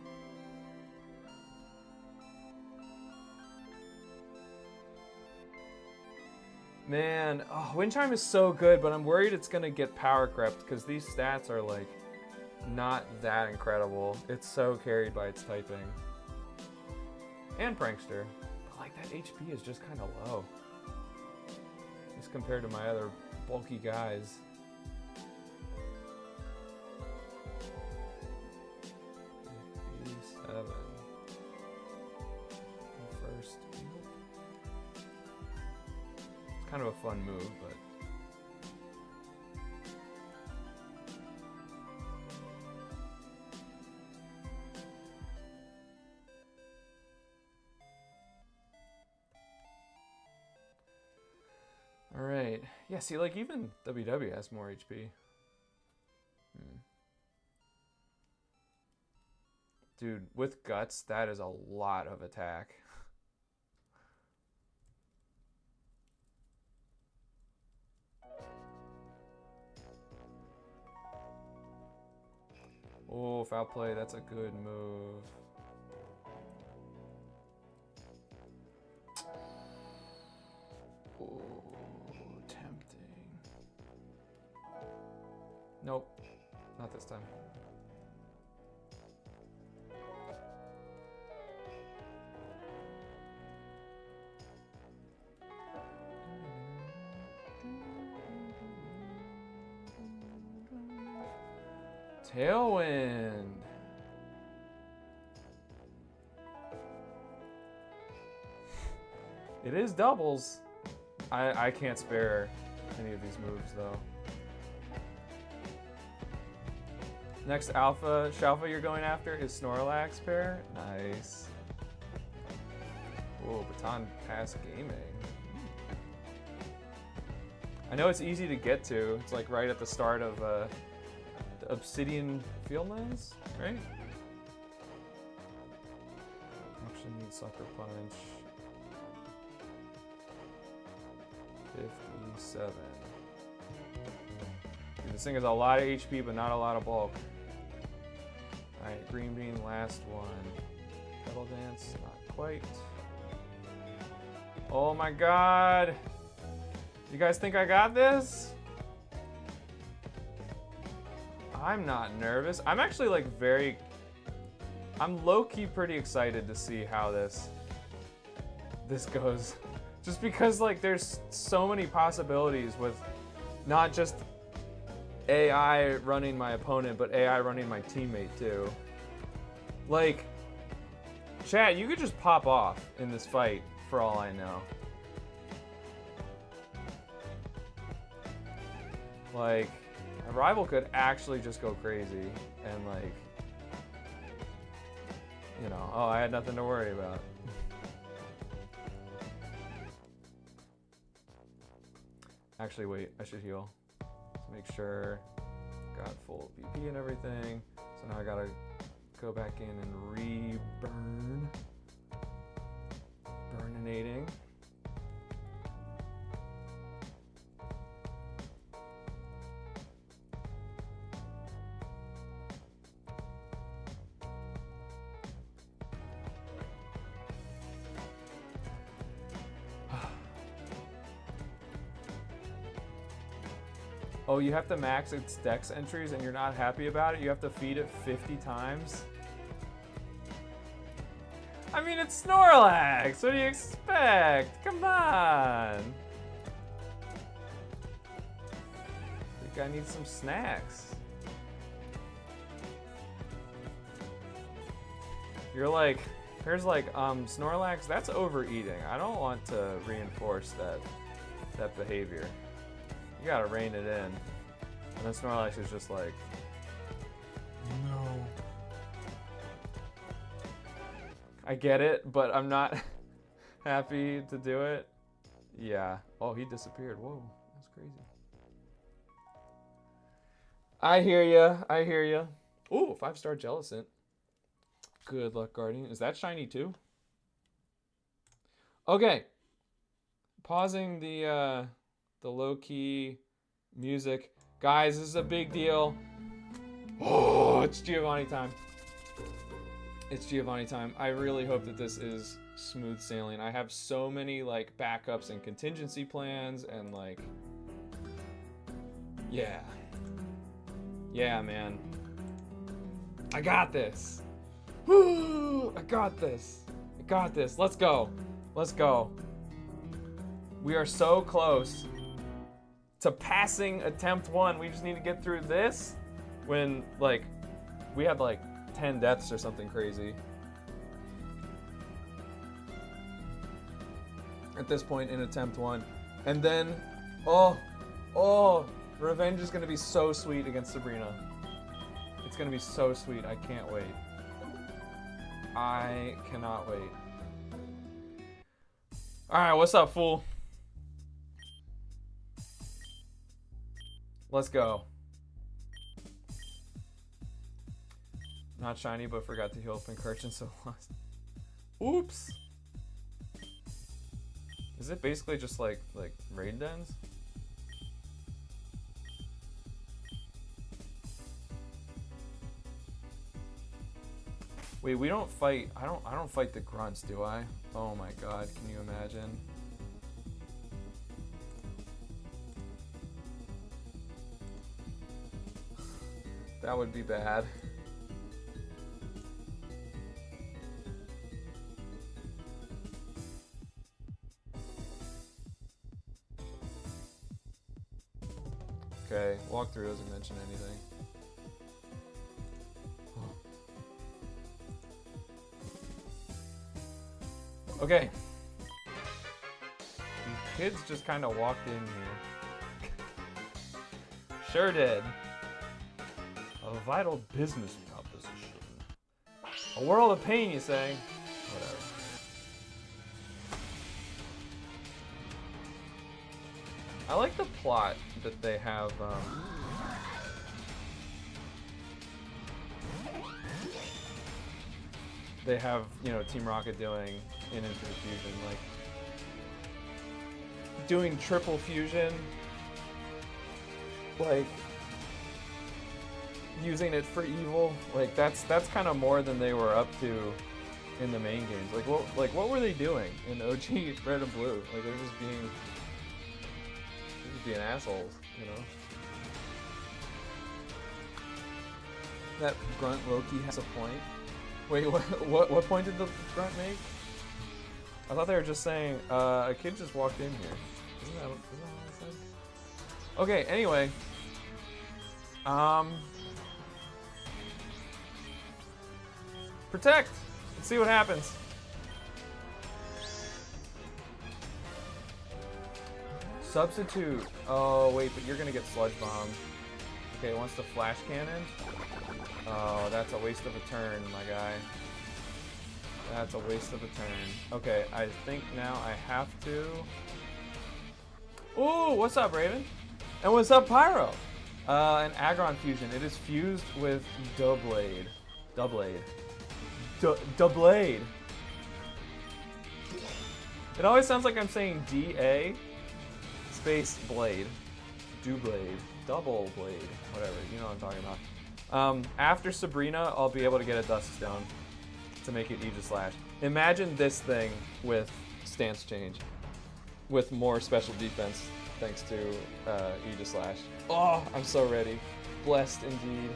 Man, oh, wind chime is so good, but I'm worried it's gonna get power crept because these stats are like not that incredible. It's so carried by its typing. And prankster. But like that HP is just kind of low. Just compared to my other bulky guys. First. It's kind of a fun move, but all right. Yeah, see, like even WW has more HP. Dude, with guts, that is a lot of attack. Oh, foul play, that's a good move. Oh, tempting. Nope, not this time. Tailwind. It is doubles. I can't spare any of these moves though. Next Shalfa you're going after is Snorlax pair. Nice. Whoa, baton pass gaming. I know it's easy to get to. It's like right at the start of the Obsidian Fieldlands, right? Actually need Sucker Punch. 57. Dude, this thing has a lot of HP, but not a lot of bulk. Alright, Green Bean, last one. Pedal Dance, not quite. Oh my god! You guys think I got this? I'm not nervous. I'm actually like I'm low-key pretty excited to see how this goes. Just because like there's so many possibilities with not just AI running my opponent, but AI running my teammate too. Like, chat, you could just pop off in this fight for all I know. Like, a rival could actually just go crazy and like, you know, oh, I had nothing to worry about. Actually, wait, I should heal. Let's make sure got full BP and everything. So now I gotta go back in and re-burn. Burninating. Oh, you have to max its dex entries and you're not happy about it? You have to feed it 50 times? I mean, it's Snorlax! What do you expect? Come on! I need some snacks. You're like, here's like, Snorlax, that's overeating. I don't want to reinforce that behavior. You gotta rein it in. And then Snorlax is just like, no. I get it, but I'm not happy to do it. Yeah. Oh, he disappeared. Whoa, that's crazy. I hear ya. I hear ya. Ooh, 5-star Jellicent. Good luck, Guardian. Is that shiny too? Okay. Pausing the low-key music. Guys, this is a big deal. Oh, it's Giovanni time. It's Giovanni time. I really hope that this is smooth sailing. I have so many like backups and contingency plans and like, yeah. Yeah, man. I got this. Woo! I got this. I got this. Let's go. Let's go. We are so close to passing attempt 1. We just need to get through this when like we had like 10 deaths or something crazy. At this point in attempt 1. And then, oh, revenge is gonna be so sweet against Sabrina. It's gonna be so sweet. I can't wait. I cannot wait. Alright, what's up, fool? Let's go. Not shiny, but forgot to heal Pincurchin, so lost. Oops. Is it basically just like raid dens? Wait, we don't fight. I don't fight the grunts, do I? Oh my god, can you imagine? That would be bad. Okay, walkthrough doesn't mention anything. Okay. These kids just kind of walked in here. Sure did. A vital business proposition. A world of pain, you say? Whatever. I like the plot that they have. They have, you know, Team Rocket doing in Infinite Fusion, like doing triple fusion, like using it for evil. Like that's kind of more than they were up to in the main games. Like what were they doing in OG Red and Blue? Like they're just being assholes, you know. That grunt Loki has a point. Wait, what point did the grunt make? I thought they were just saying, a kid just walked in here. Isn't that what I said? Okay, anyway. Protect! Let's see what happens. Substitute. Oh, wait, but you're gonna get Sludge Bomb. Okay, wants the Flash Cannon. Oh, that's a waste of a turn, my guy. That's a waste of a turn. Okay, I think now I have to... Ooh, what's up, Raven? And what's up, Pyro? An Aggron fusion. It is fused with Doublade. Doublade. Doublade. It always sounds like I'm saying D-A space blade. Doublade. Double blade. Whatever, you know what I'm talking about. After Sabrina, I'll be able to get a Dust Stone to make it Aegislash. Imagine this thing with stance change, with more special defense thanks to Aegislash. Oh, I'm so ready. Blessed indeed.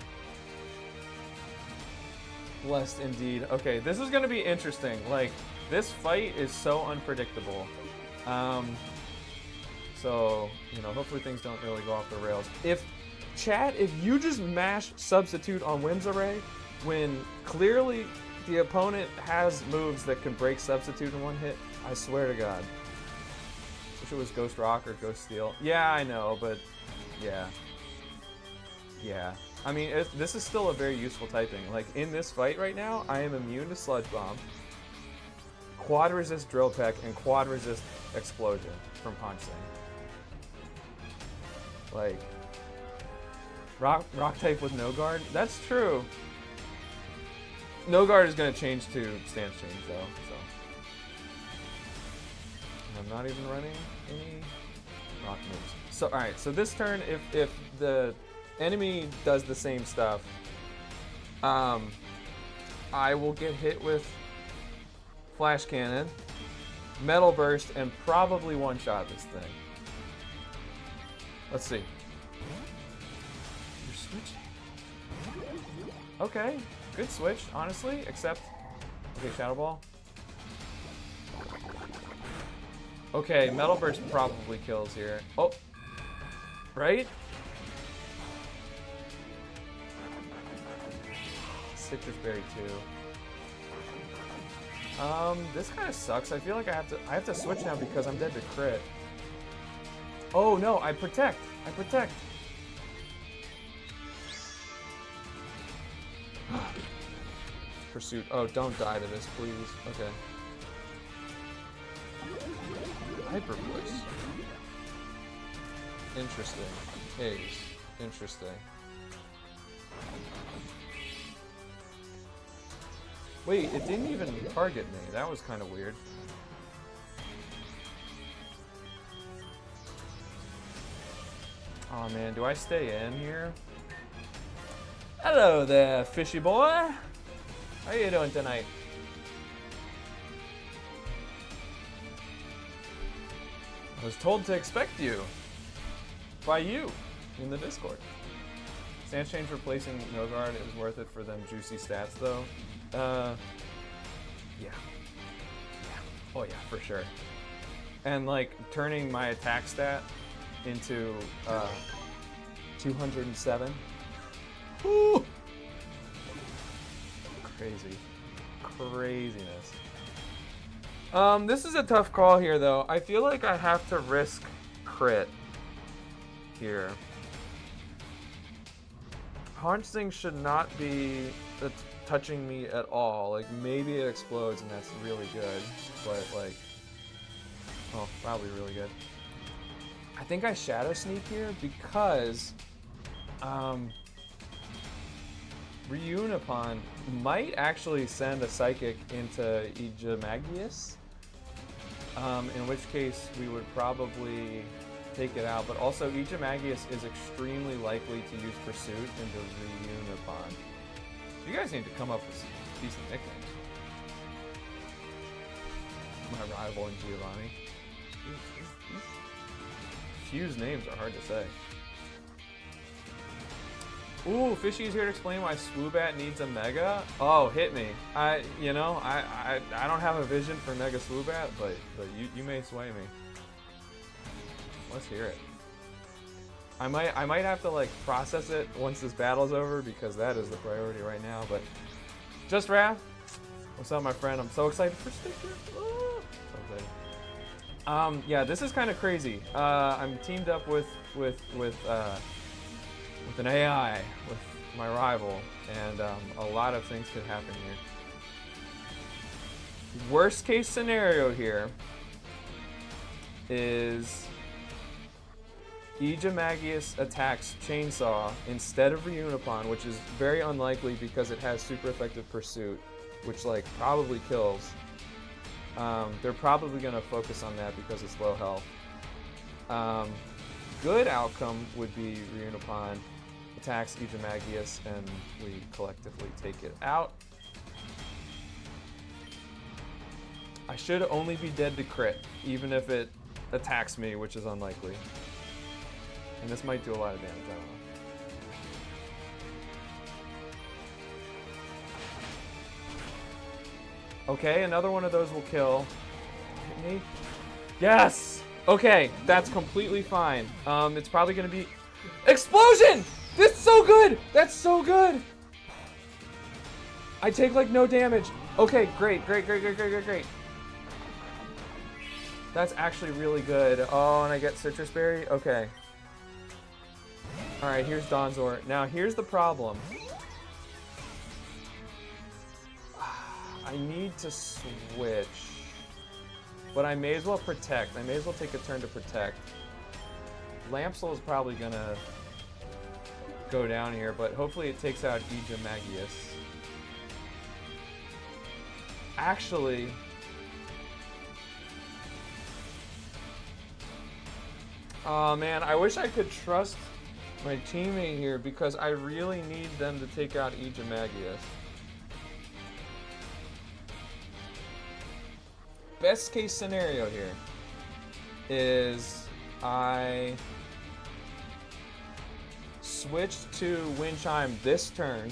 Blessed indeed. Okay, this is gonna be interesting. Like, this fight is so unpredictable. So, you know, hopefully things don't really go off the rails. If Chat, if you just mash substitute on Whim's Array when clearly the opponent has moves that can break substitute in one hit, I swear to God. Wish it was Ghost Rock or Ghost Steel. Yeah, I know, but yeah. Yeah. I mean, this is still a very useful typing. Like, in this fight right now, I am immune to Sludge Bomb, quad resist Drill Peck, and quad resist Explosion from Punch Sing. Like, rock type with no guard? That's true. No guard is going to change to stance change, though, so. And I'm not even running any rock moves. So, alright, so this turn, if the enemy does the same stuff, I will get hit with Flash Cannon, Metal Burst, and probably one-shot this thing. Let's see. You're switching. Okay, good switch, honestly, except... Okay, Shadow Ball. Okay, Metal Burst probably kills here. Oh! Right? Citrus Berry too. This kind of sucks. I feel like I have to switch now because I'm dead to crit. Oh no, I protect. Pursuit. Oh, don't die to this, please. Okay. Hyper Voice. Interesting. Ace. Interesting. Wait, it didn't even target me. That was kind of weird. Oh man, do I stay in here? Hello there, fishy boy. How you doing tonight? I was told to expect you. By you in the Discord. Stance change replacing no guard is worth it for them juicy stats though. Yeah. Oh yeah, for sure. And like turning my attack stat into 207. Woo! Craziness. This is a tough call here though. I feel like I have to risk crit here. Punch Sing should not be touching me at all. Like, maybe it explodes and that's really good, but like, oh, probably really good. I think I Shadow Sneak here because Reunipon might actually send a Psychic into Ijamagius, in which case we would probably take it out, but also Ijamagius is extremely likely to use Pursuit into Reunipon. You guys need to come up with some decent nicknames. My rival in Giovanni. Fuse names are hard to say. Ooh, Fishy's here to explain why Swoobat needs a Mega. Oh, hit me. I don't have a vision for Mega Swoobat, but you may sway me. Let's hear it. I might have to like process it once this battle's over because that is the priority right now. But just Raph, what's up, my friend? I'm so excited for stickers. Oh, so excited. Yeah, this is kind of crazy. I'm teamed up with an AI, with my rival, and a lot of things could happen here. Worst case scenario here is Ijamagius attacks Chainsaw instead of Reunipon, which is very unlikely because it has super effective Pursuit, which like probably kills. They're probably gonna focus on that because it's low health. Good outcome would be Reunipon attacks Ijamagius and we collectively take it out. I should only be dead to crit, even if it attacks me, which is unlikely. And this might do a lot of damage, I don't know. Okay, another one of those will kill. Hit me. Yes! Okay, that's completely fine. It's probably gonna be... Explosion! This is so good! That's so good! I take like no damage. Okay, great. That's actually really good. Oh, and I get Citrus Berry? Okay. Alright, here's Donzor. Now, here's the problem. I need to switch. But I may as well protect. I may as well take a turn to protect. Lampsoul is probably gonna go down here, but hopefully it takes out Aegis. Actually, oh man, I wish I could trust my teammate here because I really need them to take out Aegis. Best case scenario here is I switch to Wind Chime this turn.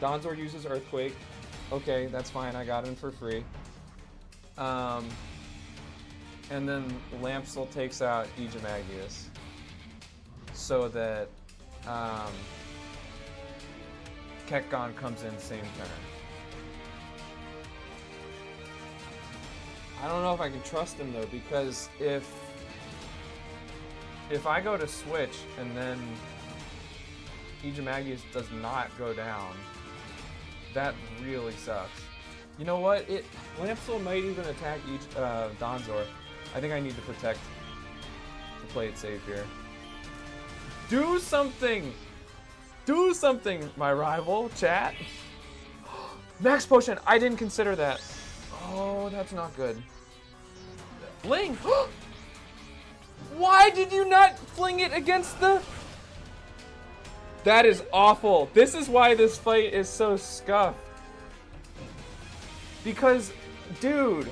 Donzor uses Earthquake. Okay, that's fine. I got him for free. And then Lampsoul takes out Aegis so that Ketgon comes in same turn. I don't know if I can trust him though, because if I go to switch and then Aegis does not go down, that really sucks. You know what? Lampsoul might even attack Donzor. I think I need to protect to play it safe here. Do something! Do something, my rival, chat! Max Potion! I didn't consider that. Oh, that's not good. Fling! Why did you not fling it against the... That is awful. This is why this fight is so scuffed. Because, dude,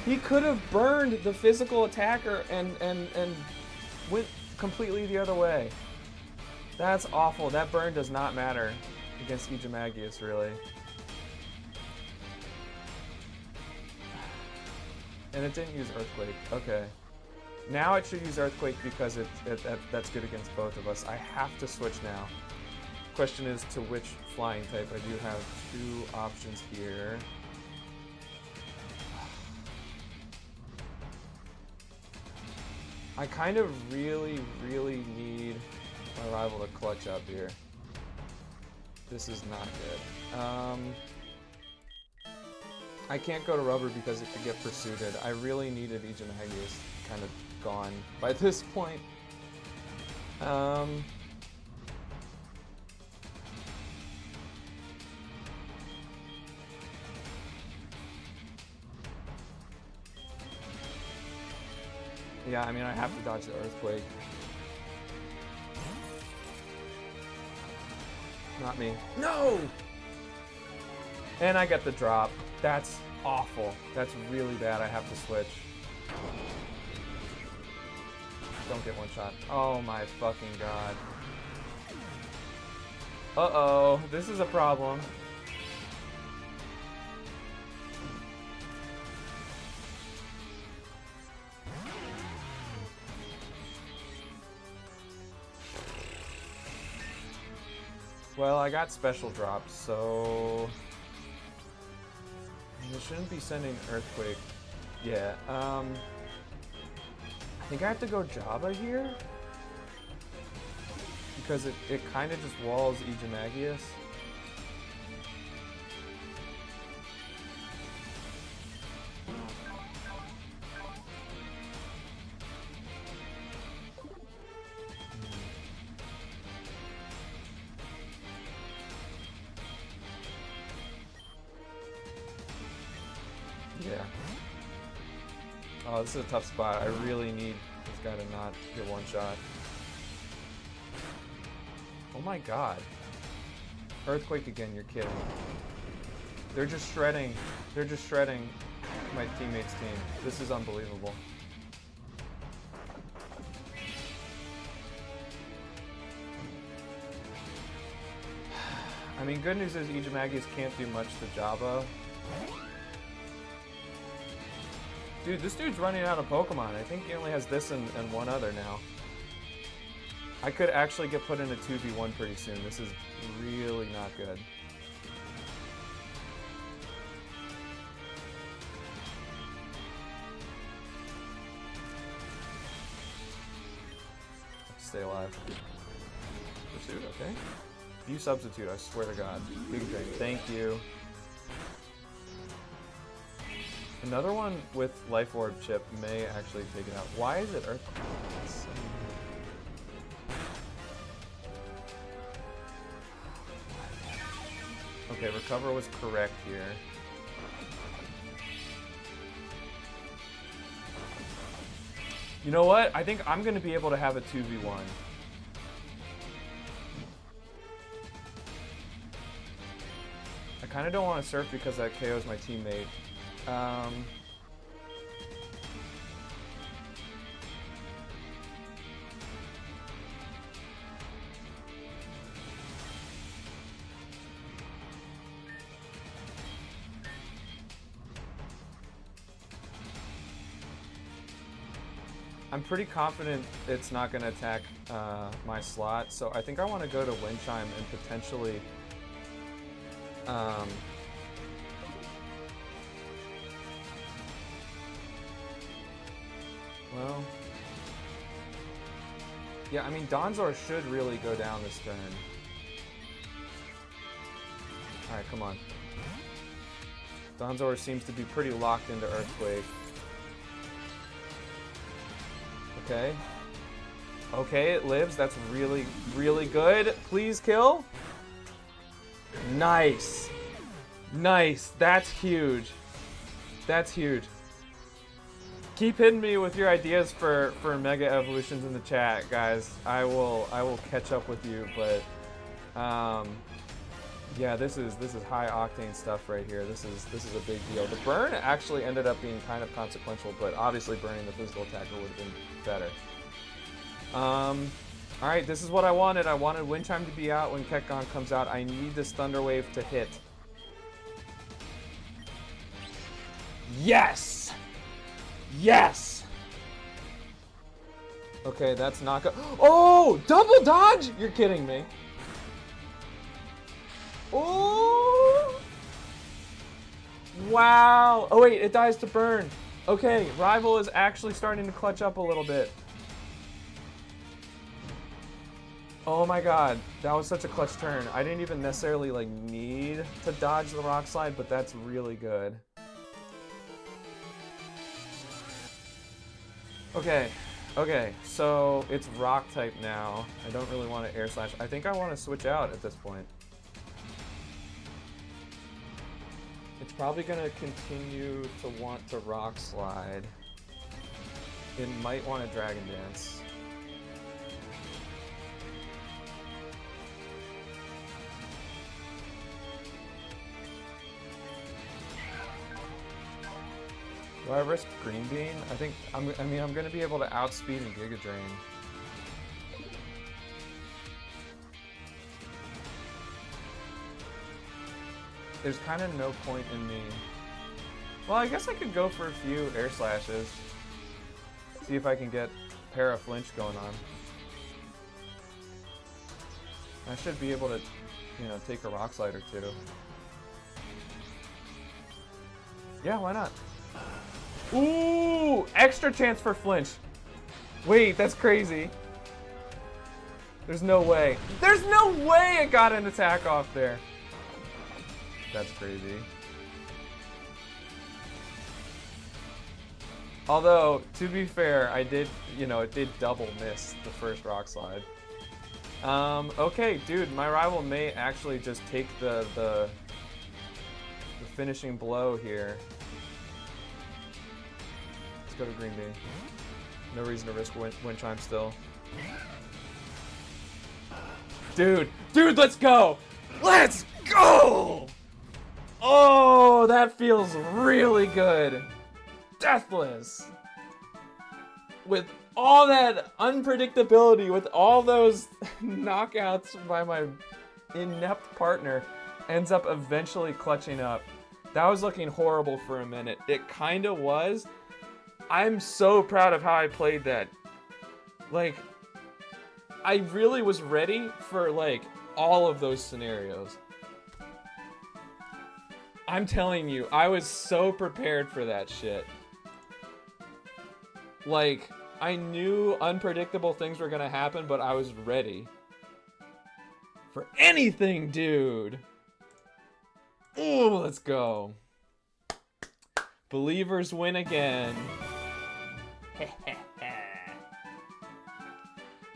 he could have burned the physical attacker and went completely the other way. That's awful. That burn does not matter against Aegis, really. And it didn't use Earthquake. Okay. Now it should use Earthquake because that's good against both of us. I have to switch now. Question is to which flying type. I do have two options here. I kind of really need my rival to clutch up here. This is not good. I can't go to Rubber because it could get pursued. I really needed Aegis kind of gone by this point. Yeah, I mean, I have to dodge the Earthquake. Not me. No! And I get the drop. That's awful. That's really bad. I have to switch. Don't get one shot. Oh my fucking god. Uh-oh. This is a problem. Well, I got special drops, so I shouldn't be sending Earthquake. Yeah, I think I have to go Java here because it kind of just walls Aegis. Yeah. Oh, this is a tough spot. I really need this guy to not get one shot. Oh my god. Earthquake again, you're kidding. They're just shredding. They're just shredding my teammate's team. This is unbelievable. I mean, good news is Aegis can't do much to Java. Dude, this dude's running out of Pokemon. I think he only has this and one other now. I could actually get put in a 2v1 pretty soon. This is really not good. Stay alive. Pursuit, okay. View substitute, I swear to God. Big drain, thank you. Another one with Life Orb chip may actually take it out. Why is it Earthquake? Okay, recover was correct here. You know what? I think I'm going to be able to have a 2v1. I kind of don't want to surf because that KOs my teammate. I'm pretty confident it's not going to attack my slot, so I think I want to go to Wind Chime and potentially well, yeah, I mean, Donzor should really go down this turn. Alright, come on. Donzor seems to be pretty locked into Earthquake. Okay. Okay, it lives. That's really, really good. Please kill. Nice. Nice. That's huge. That's huge. Keep hitting me with your ideas for mega evolutions in the chat, guys. I will catch up with you, but yeah, this is high octane stuff right here. This is a big deal. The burn actually ended up being kind of consequential, but obviously burning the physical attacker would have been better. All right, this is what I wanted. I wanted Wind Chime to be out when Ketgon comes out. I need this Thunder Wave to hit. Yes! Yes! Okay, that's not good. Oh! Double dodge? You're kidding me. Oh! Wow! Oh wait, it dies to burn. Okay, Rival is actually starting to clutch up a little bit. Oh my god, that was such a clutch turn. I didn't even necessarily like need to dodge the Rock Slide, but that's really good. Okay, okay, so it's Rock type now. I don't really want to Air Slash. I think I want to switch out at this point. It's probably going to continue to want to Rock Slide. It might want to Dragon Dance. Do I risk Green Bean? I mean, I'm going to be able to outspeed and Giga Drain. There's kind of no point in me. Well, I guess I could go for a few Air Slashes. See if I can get Para Flinch going on. I should be able to, you know, take a Rock Slide or two. Yeah, why not? Ooh, extra chance for Flinch. Wait, that's crazy. There's no way. There's no way it got an attack off there. That's crazy. Although, to be fair, I did, you know, it did double miss the first Rock Slide. Okay, dude, my Rival may actually just take the finishing blow here. Let's go to Green Bean. No reason to risk Wind Chime still. Dude, let's go! Let's go! Oh, that feels really good. Deathless. With all that unpredictability, with all those knockouts by my inept partner, ends up eventually clutching up. That was looking horrible for a minute. It kind of was. I'm so proud of how I played that. Like, I really was ready for like all of those scenarios. I'm telling you, I was so prepared for that shit. Like, I knew unpredictable things were gonna happen, but I was ready for anything, dude. Ooh, let's go. Believers win again.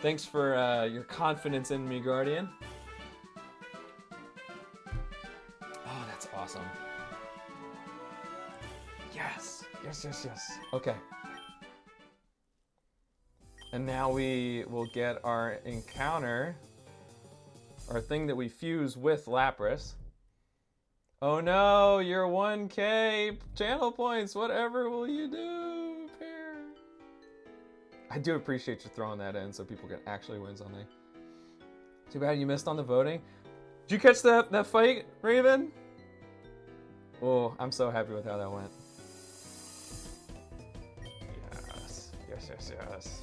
Thanks for your confidence in me, Guardian. Oh, that's awesome. Yes, yes, yes, yes. Okay. And now we will get our encounter, our thing that we fuse with Lapras. Oh no, your 1K channel points. Whatever will you do, Pear? I do appreciate you throwing that in so people can actually win something. Too bad you missed on the voting. Did you catch that fight, Raven? Oh, I'm so happy with how that went. Yes, yes, yes, yes.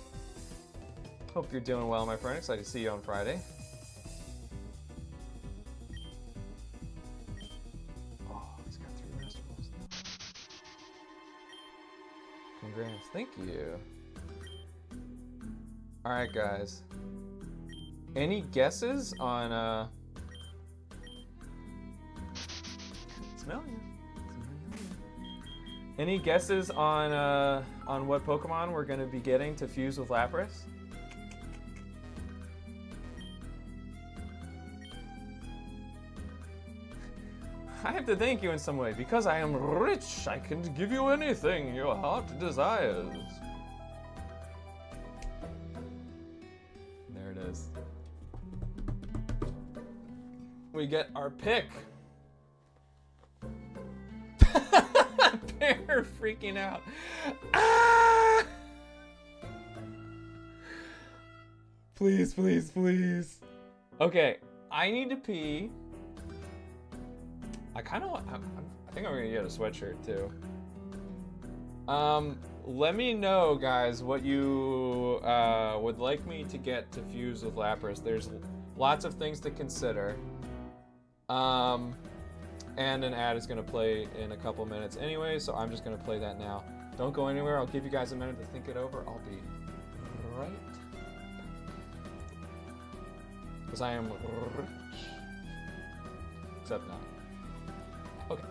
Hope you're doing well, my friend. Excited to see you on Friday. Oh, he's got 3 master balls now. Congrats. Thank you. Alright, guys. Any guesses on, Smell you. Any guesses on what Pokemon we're going to be getting to fuse with Lapras? I have to thank you in some way. Because I am rich, I can give you anything your heart desires. There it is. We get our pick. Pear freaking out. Ah! Please, please, please. Okay, I need to pee. I think I'm gonna get a sweatshirt too. Let me know, guys, what you would like me to get to fuse with Lapras. There's lots of things to consider. And an ad is gonna play in a couple minutes anyway, so I'm just gonna play that now. Don't go anywhere. I'll give you guys a minute to think it over. I'll be right back. Because I am rich. Except not. Okay.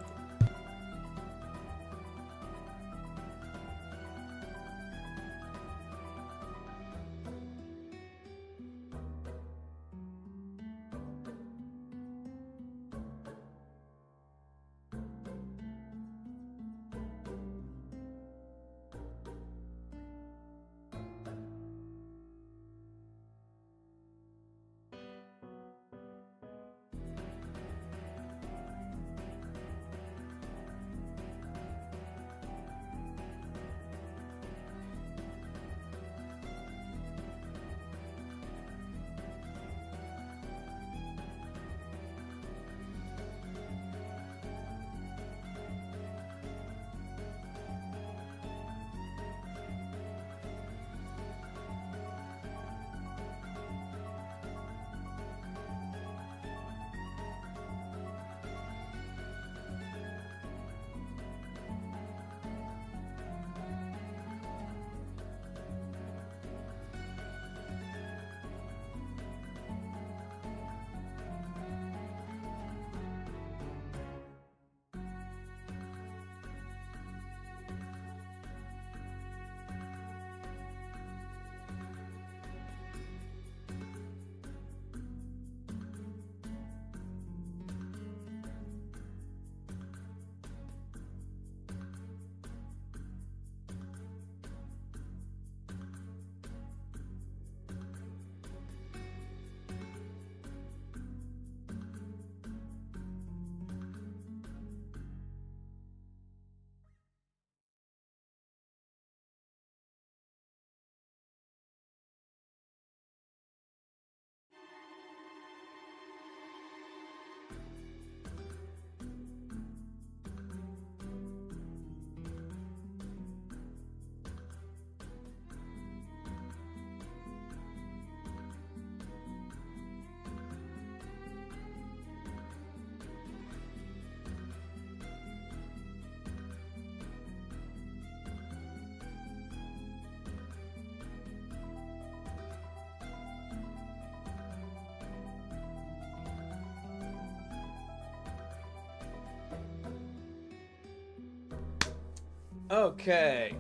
Okay.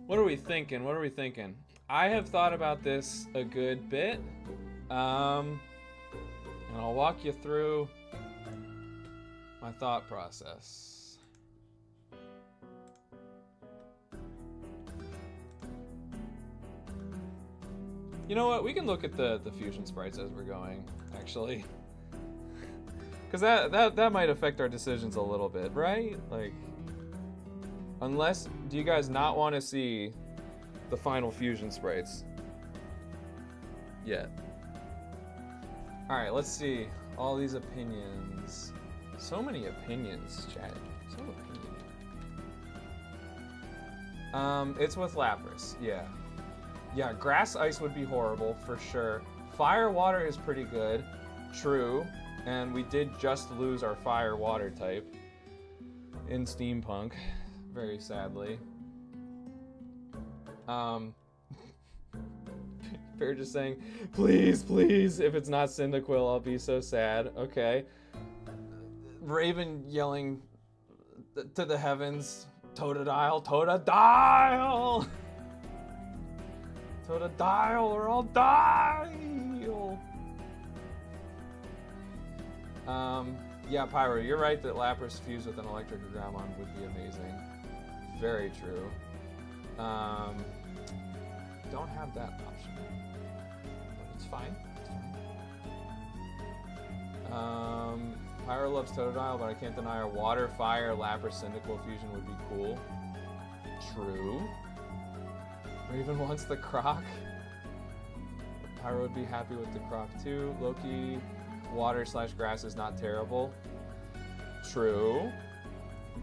What are we thinking? I have thought about this a good bit. And I'll walk you through my thought process. You know what? We can look at the fusion sprites as we're going, actually. Because that might affect our decisions a little bit, right? Like, unless, do you guys not want to see the final fusion sprites yet? All right, let's see all these opinions. So many opinions, chat. So opinions. It's with Lapras, yeah. Yeah, grass ice would be horrible for sure. Fire water is pretty good, true. And we did just lose our fire water type in Steampunk, very sadly. Fair just saying, please, please, if it's not Cyndaquil, I'll be so sad. Okay. Raven yelling to the heavens, Totodile, Totodile! Totodile, or I'll die! Yeah, Pyro, you're right that Lapras fused with an electric Agramon would be amazing. Very true. Don't have that option. But it's fine. It's fine. Pyro loves Totodile, but I can't deny a water, fire, Lapras, Cyndaquil fusion would be cool. True. Raven wants the Croc. Pyro would be happy with the Croc too. Loki, water/grass is not terrible. True.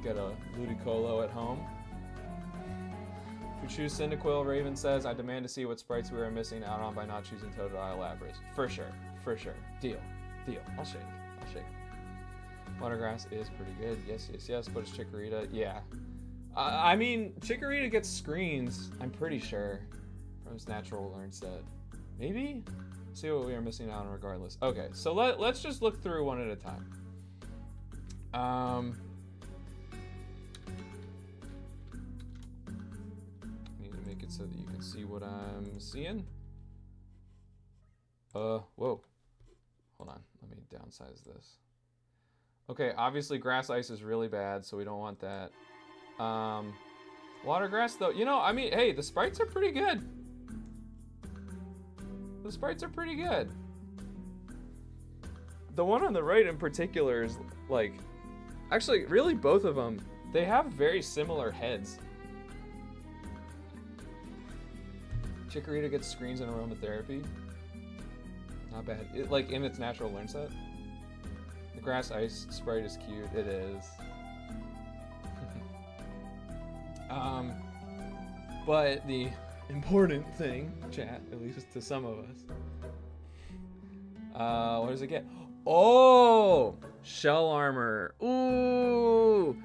Get a Ludicolo at home. If we choose Cyndaquil, Raven says, I demand to see what sprites we are missing out on by not choosing Totodile Lapras. For sure. For sure. Deal. Deal. I'll shake. I'll shake. Watergrass is pretty good. Yes, yes, yes. But it's Chikorita. Yeah. I mean, Chikorita gets screens, I'm pretty sure, from his natural learn set. Maybe? See what we are missing out on regardless. Okay, so let's just look through one at a time. Need to make it so that you can see what I'm seeing. Whoa. Hold on, let me downsize this. Okay, obviously grass ice is really bad, so we don't want that. Watergrass though, you know, I mean, hey, the sprites are pretty good. The sprites are pretty good. The one on the right in particular is like, actually, really both of them, they have very similar heads. Chikorita gets screens in aromatherapy. Not bad. Like in its natural learn set. The grass ice sprite is cute. It is. But the important thing, chat, at least to some of us. What does it get? Oh, shell armor. Ooh,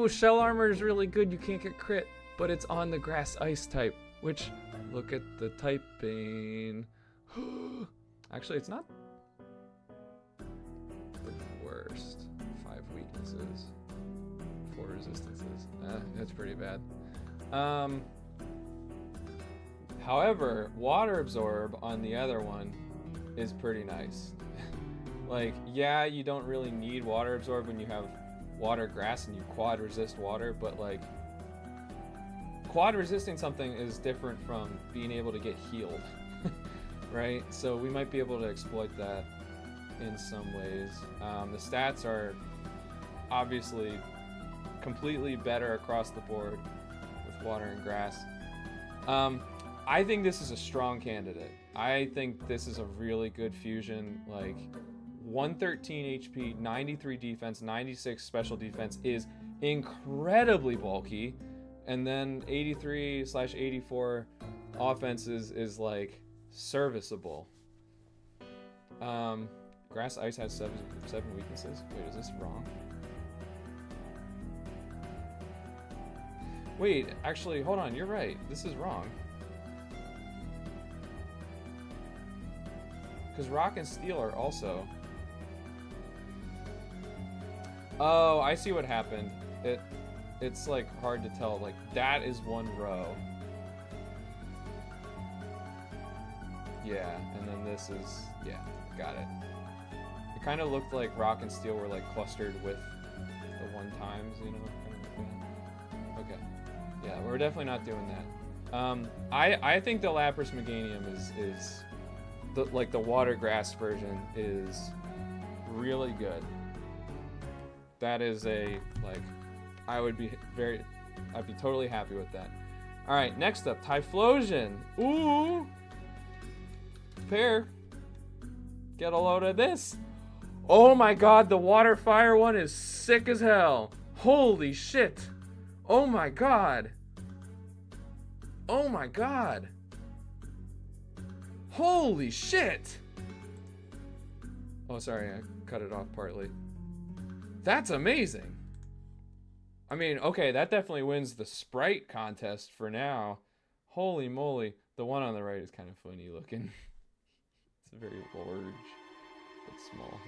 shell armor is really good. You can't get crit, but it's on the grass ice type. Which, look at the typing. Actually, it's not the worst. 5 weaknesses, 4 resistances. That's pretty bad. However, water absorb on the other one is pretty nice. Like, yeah, you don't really need water absorb when you have water grass and you quad resist water, but like, quad resisting something is different from being able to get healed, right? So we might be able to exploit that in some ways. The stats are obviously completely better across the board with water and grass. I think this is a strong candidate. I think this is a really good fusion. Like 113 HP, 93 defense, 96 special defense is incredibly bulky. And then 83/84 offense is like serviceable. Grass ice has seven weaknesses. Wait, is this wrong? Wait, actually, hold on, you're right. This is wrong. Because rock and steel are also... Oh, I see what happened. it's like hard to tell. Like that is one row. Yeah, and then this is, yeah, got it. It kind of looked like rock and steel were like clustered with the one times, you know? Okay. Yeah, we're definitely not doing that. I think the Lapras Meganium is the, like the watergrass version is really good. That is a, like, I'd be totally happy with that. All right, next up, Typhlosion. Ooh. Pair. Get a load of this. Oh my god, the water fire one is sick as hell. Holy shit. Oh my god. Oh my god. Holy shit. Oh, sorry, I cut it off partly. That's amazing. I mean, okay, that definitely wins the sprite contest for now. Holy moly. The one on the right is kind of funny looking. It's a very large but small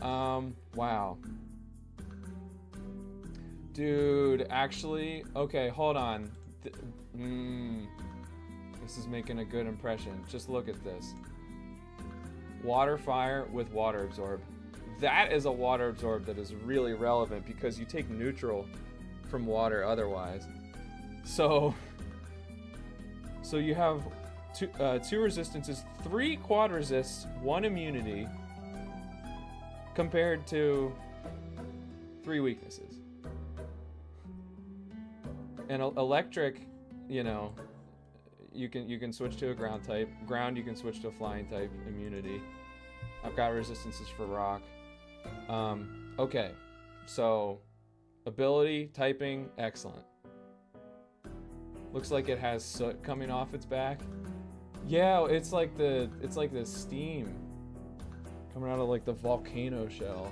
head. Wow. Dude, actually, okay, hold on. This is making a good impression. Just look at this. Water fire with water absorb. That is a water absorb that is really relevant because you take neutral from water otherwise. So you have two resistances, 3 quad resists, 1 immunity, compared to 3 weaknesses. And electric, you know, you can switch to a ground type. Ground, you can switch to a flying type. Immunity. I've got resistances for rock. Okay, so ability, typing, excellent. Looks like it has soot coming off its back. Yeah, it's like the steam coming out of like the volcano shell.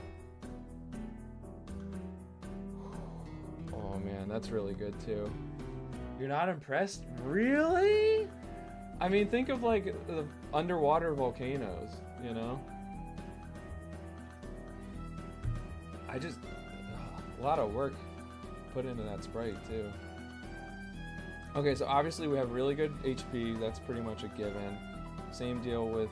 Oh man, that's really good too. You're not impressed? Really? I mean, think of like the underwater volcanoes, you know? A lot of work put into that sprite too. Okay, so obviously we have really good HP. That's pretty much a given. Same deal with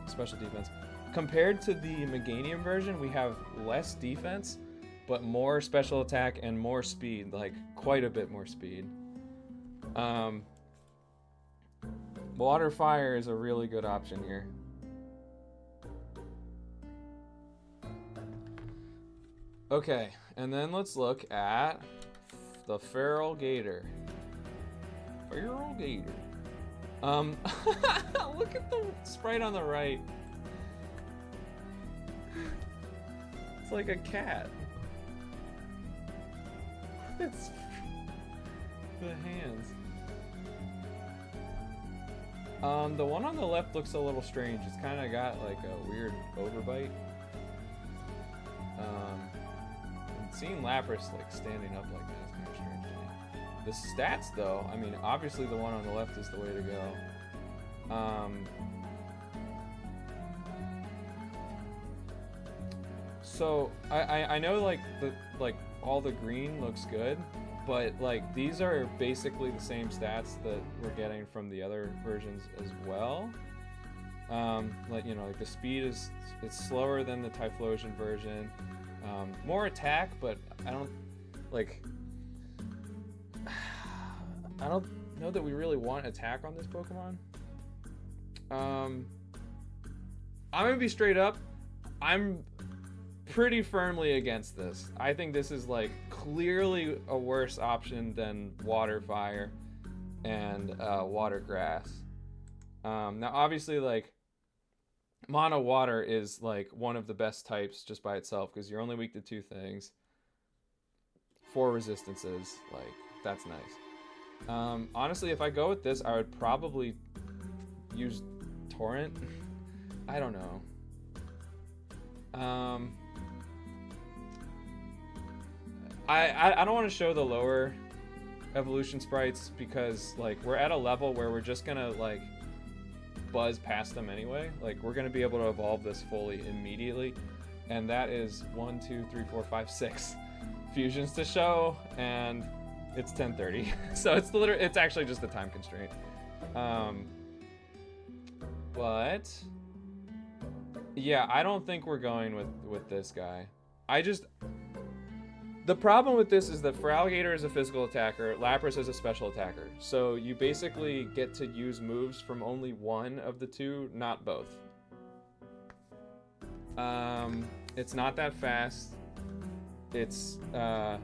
special defense. Compared to the Meganium version, we have less defense, but more special attack and more speed, like quite a bit more speed. Water fire is a really good option here. Okay, and then let's look at the Feral Gator. Feral Gator. Look at the sprite on the right. It's like a cat. It's the hands. The one on the left looks a little strange. It's kind of got like a weird overbite. Seeing Lapras like standing up like that is kind of strange to me. The stats though, I mean, obviously the one on the left is the way to go. So I know like all the green looks good, but like these are basically the same stats that we're getting from the other versions as well. Like, you know, like the speed it's slower than the Typhlosion version. More attack, but I don't know that we really want attack on this Pokemon. I'm gonna be straight up. I'm pretty firmly against this. I think this is like clearly a worse option than Water Fire and Water Grass. Now obviously like Mono Water is like one of the best types just by itself because you're only weak to 2 things. 4 resistances, like that's nice. Honestly, if I go with this, I would probably use Torrent. I don't know. I don't want to show the lower evolution sprites because like we're at a level where we're just gonna like buzz past them anyway. Like we're gonna be able to evolve this fully immediately, and that is 1, 2, 3, 4, 5, 6. fusions to show, and it's 10:30. So it's actually just a time constraint. But yeah, I don't think we're going with this guy. The problem with this is that Feraligatr is a physical attacker, Lapras is a special attacker. So you basically get to use moves from only one of the two, not both. It's not that fast. It's, I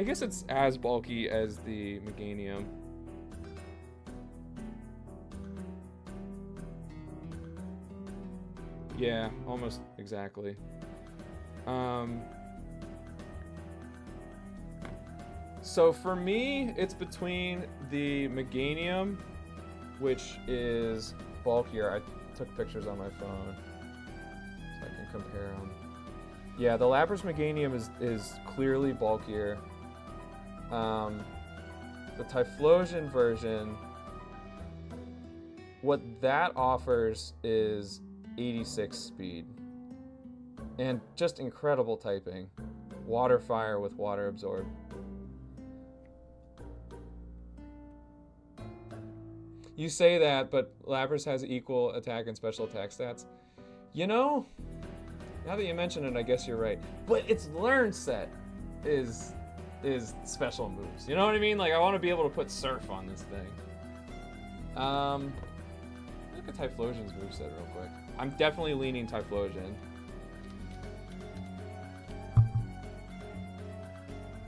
guess it's as bulky as the Meganium. Yeah, almost exactly. So for me, it's between the Meganium, which is bulkier. I took pictures on my phone so I can compare them. Yeah, the Lapras Meganium is clearly bulkier. The Typhlosion version, what that offers is 86 speed. And just incredible typing. Water Fire with Water Absorb. You say that, but Lapras has equal attack and special attack stats. You know, now that you mention it, I guess you're right. But its learn set is special moves. You know what I mean? Like, I want to be able to put Surf on this thing. Look at Typhlosion's moveset real quick. I'm definitely leaning Typhlosion.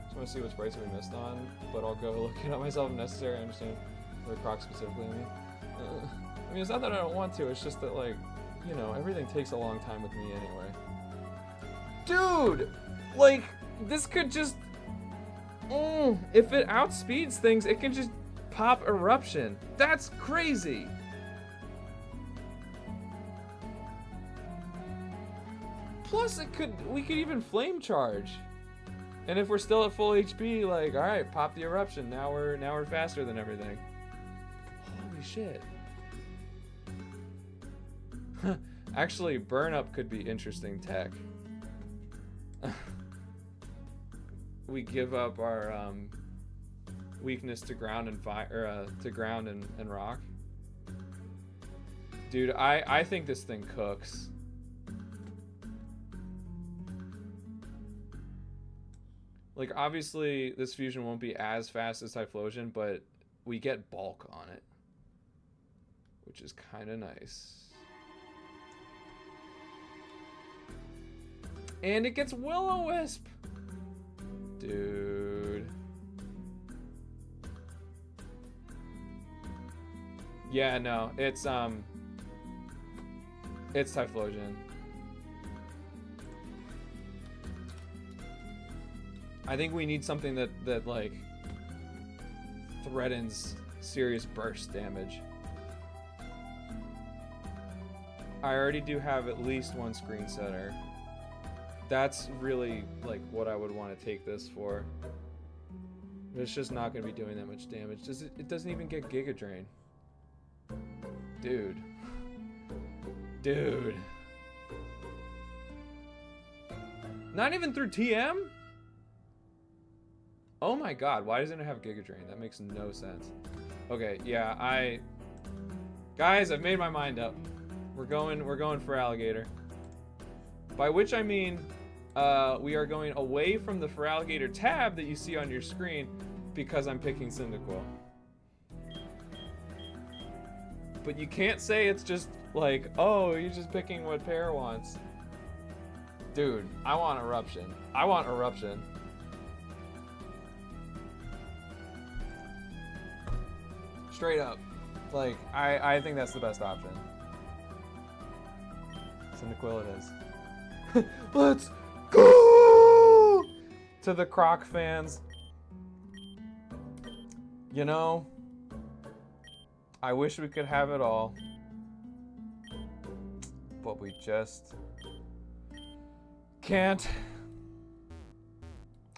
Just want to see what sprites we missed on, but I'll go look it up myself if necessary. I understand. The Croc specifically, I mean, it's not that I don't want to, it's just that, like, you know, everything takes a long time with me anyway. Dude! Like, this could just... if it outspeeds things, it can just pop Eruption. That's crazy! Plus, we could even Flame Charge. And if we're still at full HP, like, alright, pop the Eruption. Now we're faster than everything. Holy shit. Actually, Burn Up could be interesting tech. We give up our weakness to ground and fire, to ground and rock. Dude, I think this thing cooks. Like, obviously, this fusion won't be as fast as Typhlosion, but we get bulk on it, which is kind of nice. And it gets Will-O-Wisp! Dude. Yeah, no, it's Typhlosion. I think we need something that like threatens serious burst damage. I already do have at least one screen setter. That's really like what I would want to take this for. But it's just not going to be doing that much damage. It doesn't even get Giga Drain. Dude. Dude. Not even through TM? Oh my god, why doesn't it have Giga Drain? That makes no sense. Okay, yeah, guys, I've made my mind up. We're going for Feraligatr. By which I mean, we are going away from the Feraligatr tab that you see on your screen because I'm picking Cyndaquil. But you can't say it's just like, oh, you're just picking what Pear wants. Dude, I want Eruption. I want Eruption. Straight up. Like, I think that's the best option. Cyndaquil it is. Let's go! To the Croc fans. You know, I wish we could have it all. But we just can't.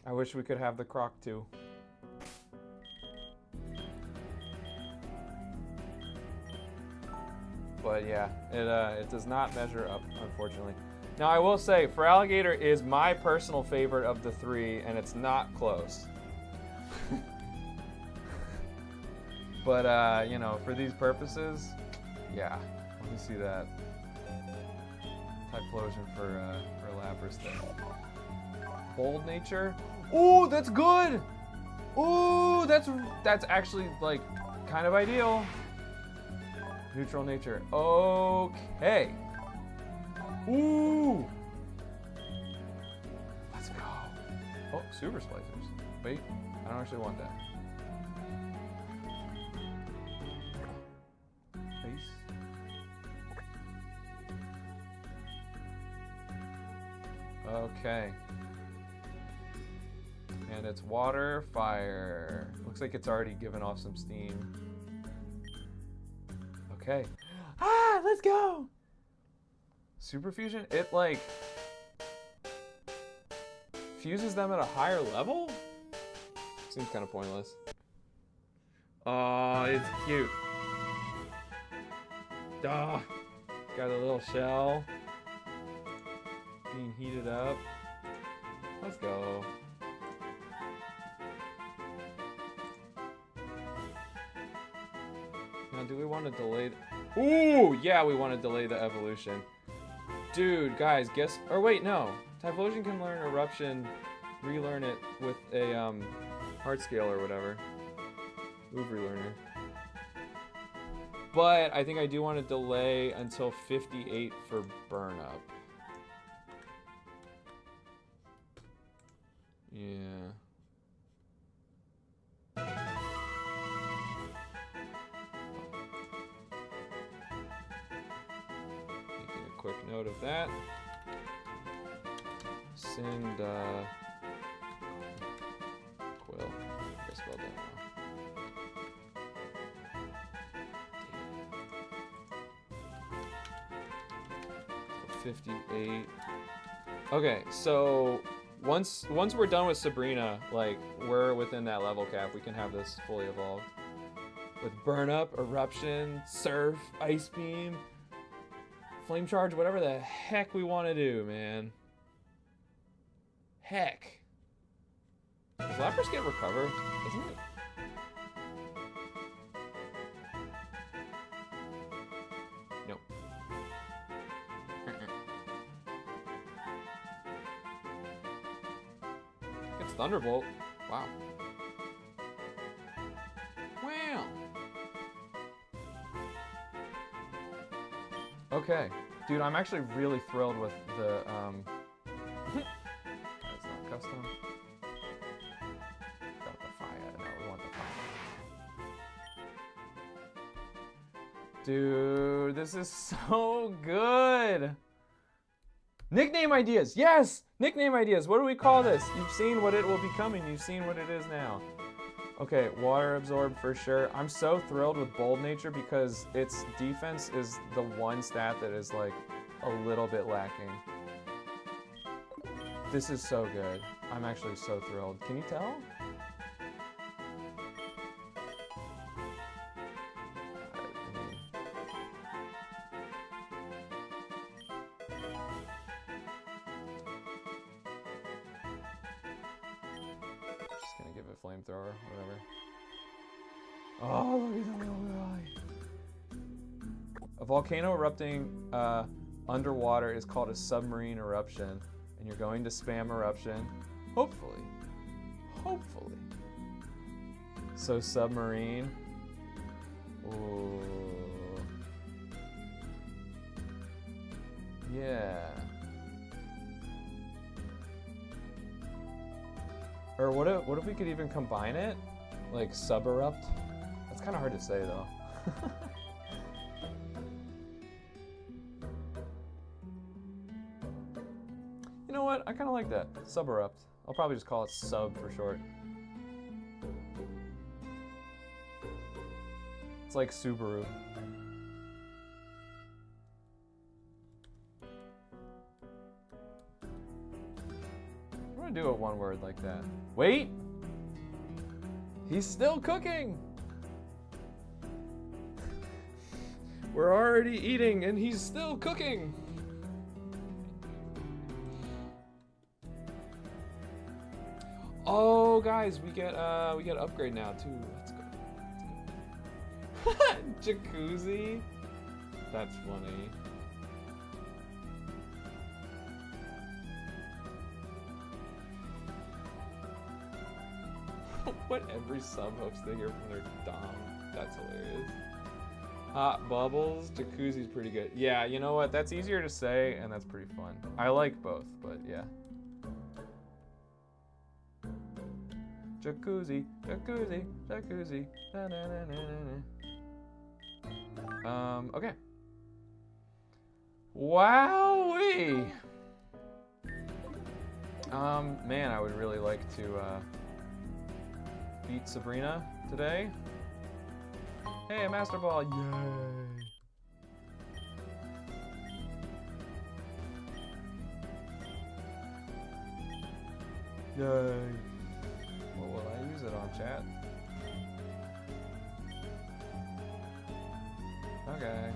I wish we could have the Croc too. But yeah, it does not measure up, unfortunately. Now I will say, Feraligatr is my personal favorite of the three, and it's not close. But, you know, for these purposes, yeah. Let me see that. Typhlosion for Lapras thing. Bold nature. Ooh, that's good! Ooh, that's actually, like, kind of ideal. Neutral nature. Okay. Ooh! Let's go. Oh, super splicers. Wait, I don't actually want that. Face. Okay. And it's water, fire. Looks like it's already given off some steam. Okay. Ah, let's go! Super fusion, it like fuses them at a higher level? Seems kind of pointless. Oh, it's cute. Duh. Got a little shell being heated up. Let's go. Now, do we want to delay? Ooh, yeah, we want to delay the evolution. Dude, guys, guess. Or wait, no. Typhlosion can learn Eruption, relearn it with a heart scale or whatever. Move relearner. But I think I do want to delay until 58 for burn up. Yeah. Making a quick note of that. Send Quill. I spelled that wrong. 58. Okay, so once we're done with Sabrina, like, we're within that level cap. We can have this fully evolved. With Burn Up, Eruption, Surf, Ice Beam, Flame Charge, whatever the heck we want to do, man. Heck. Does Lapras get Recover? Doesn't it? Nope. It's Thunderbolt. Wow. Wow. Okay. Dude, I'm actually really thrilled with the, that's not custom. Got the fire. No, we want the fire. Dude, this is so good. Nickname ideas. Yes! Nickname ideas. What do we call this? You've seen what it will be coming. You've seen what it is now. Okay, water absorb for sure. I'm so thrilled with Bold Nature because its defense is the one stat that is like a little bit lacking. This is so good. I'm actually so thrilled. Can you tell? Just gonna give it a flamethrower, whatever. Oh, look at that little guy. A volcano erupting underwater is called a submarine eruption, and you're going to spam eruption, hopefully. Hopefully. So submarine. Ooh. Yeah. Or what if we could even combine it? Like sub-erupt? That's kind of hard to say though. You know what? I kind of like that. Sub-erupt. I'll probably just call it sub for short. It's like Subaru. I'm gonna do it one word like that. Wait! He's still cooking! We're already eating and he's still cooking! Oh, guys, we get upgrade now too. Let's go. Jacuzzi. That's funny. What every sub hopes they hear from their dom. That's hilarious. Hot bubbles. Jacuzzi's pretty good. Yeah, you know what? That's easier to say, and that's pretty fun. I like both, but yeah. Jacuzzi, jacuzzi, jacuzzi. Na, na, na, na, na. Okay. Wowee! Man, I would really like to beat Sabrina today. Hey, a Master Ball, yay! Yay! What will I use it on, chat? Okay.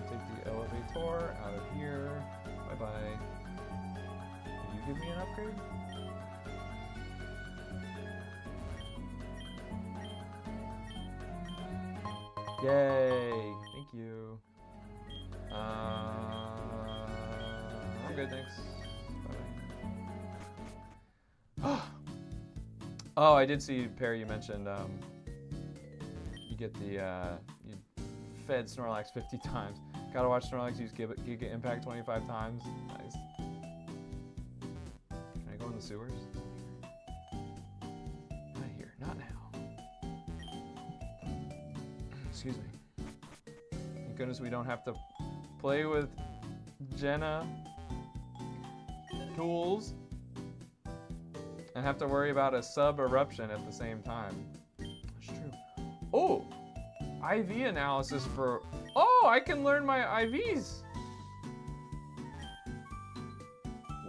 Take the elevator out of here. Bye-bye. Will you give me an upgrade? Yay! Thank you. I'm good, thanks. Bye. Oh, I did see, Perry, you mentioned you get the you fed Snorlax 50 times. Gotta watch Snorlax use Giga Impact 25 times. Nice. Can I go in the sewers? Not here, not now. Excuse me. Thank goodness we don't have to play with Jenna tools and have to worry about a sub eruption at the same time. That's true. Oh, IV analysis for. Oh, I can learn my IVs.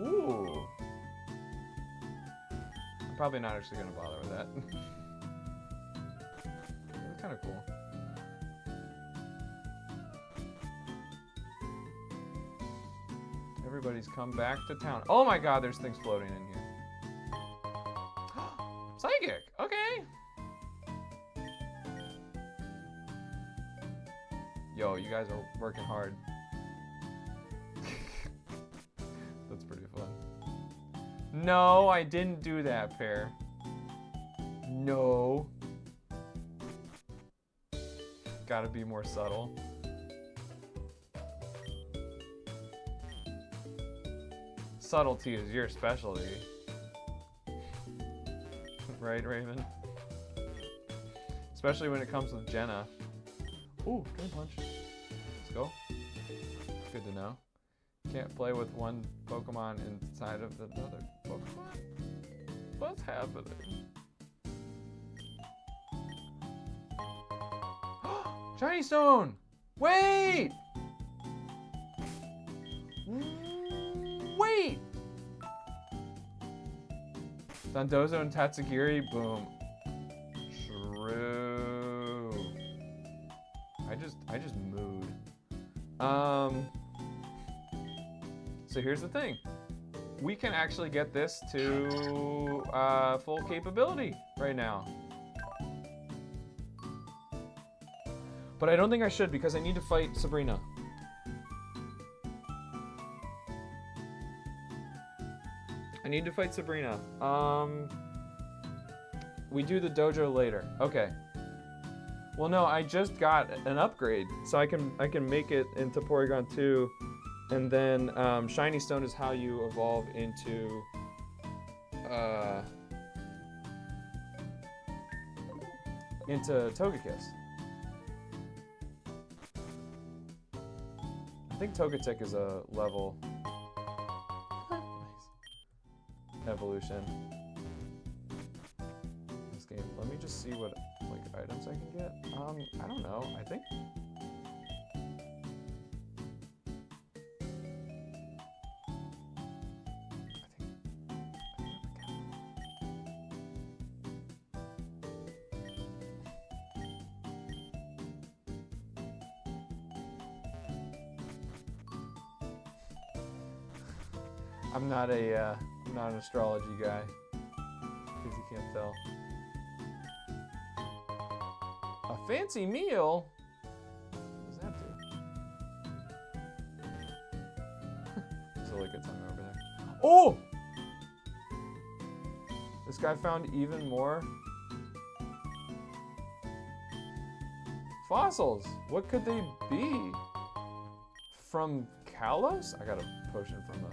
Ooh. I'm probably not actually gonna bother with that. That's kind of cool. Everybody's come back to town. Oh my god, there's things floating in here. Psychic, okay. Yo, you guys are working hard. That's pretty fun. No, I didn't do that, Pear. No. Gotta be more subtle. Subtlety is your specialty. Right, Raven? Especially when it comes with Jenna. Ooh, Drain Punch. Let's go. Good to know. Can't play with one Pokemon inside of another Pokemon? What's happening? Shiny Stone! Wait! Wait! Dondozo and Tatsugiri, boom. True. I just mooed. So here's the thing. We can actually get this to full capability right now. But I don't think I should because I need to fight Sabrina. I need to fight Sabrina. We do the dojo later. Okay. Well, no, I just got an upgrade, so I can make it into Porygon 2, and then Shiny Stone is how you evolve into Togekiss. I think Togetic is a level. Nice. Evolution. This game. Let me just see what like items I can get. I don't know. I think. I'm I'm not an astrology guy, in case you can't tell. A fancy meal? What does that do? There's a lick of tongue over there. Oh! This guy found even more fossils. What could they be? From Kalos? I got a potion from the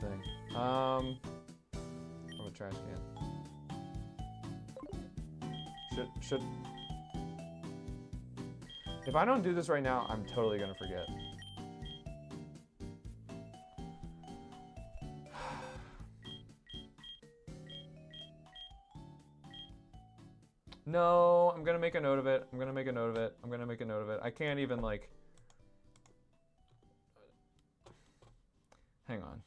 thing. From a trash can. Should. If I don't do this right now, I'm totally gonna forget. No, I'm gonna make a note of it. I'm gonna make a note of it. I'm gonna make a note of it. I can't even like. Hang on.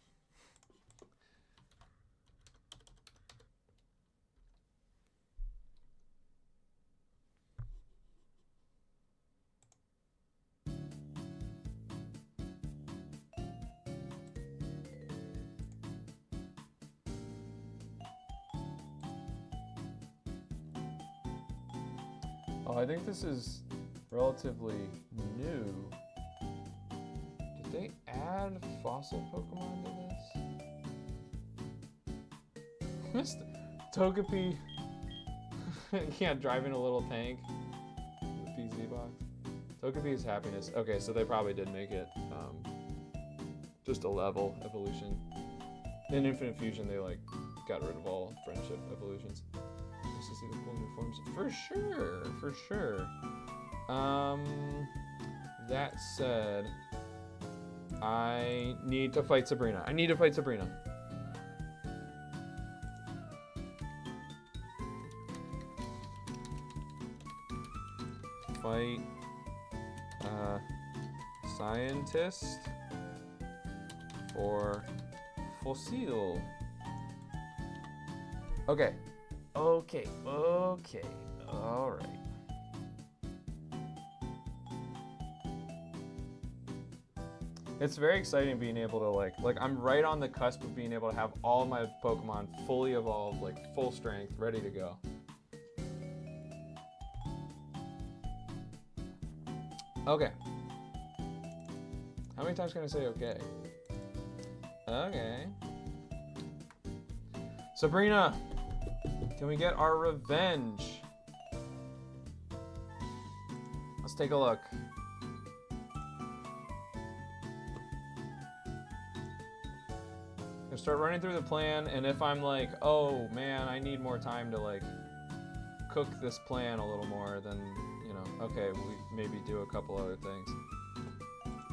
Oh, I think this is relatively new. Did they add fossil Pokemon to this? Togepi can't drive in a little tank. The PZ box. Togepi is happiness. Okay, so they probably did make it just a level evolution. In Infinite Fusion, they like got rid of all friendship evolutions. Just to see the cool new forms. For sure, for sure. That said, I need to fight Sabrina. I need to fight Sabrina. Fight scientist for fossil. Okay. Okay, all right. It's very exciting being able to like I'm right on the cusp of being able to have all of my Pokemon fully evolved, like full strength, ready to go. Okay. How many times can I say okay? Okay. Sabrina! Can we get our revenge? Let's take a look. Gonna start running through the plan, and if I'm like, oh man, I need more time to like cook this plan a little more, then you know, okay, we maybe do a couple other things.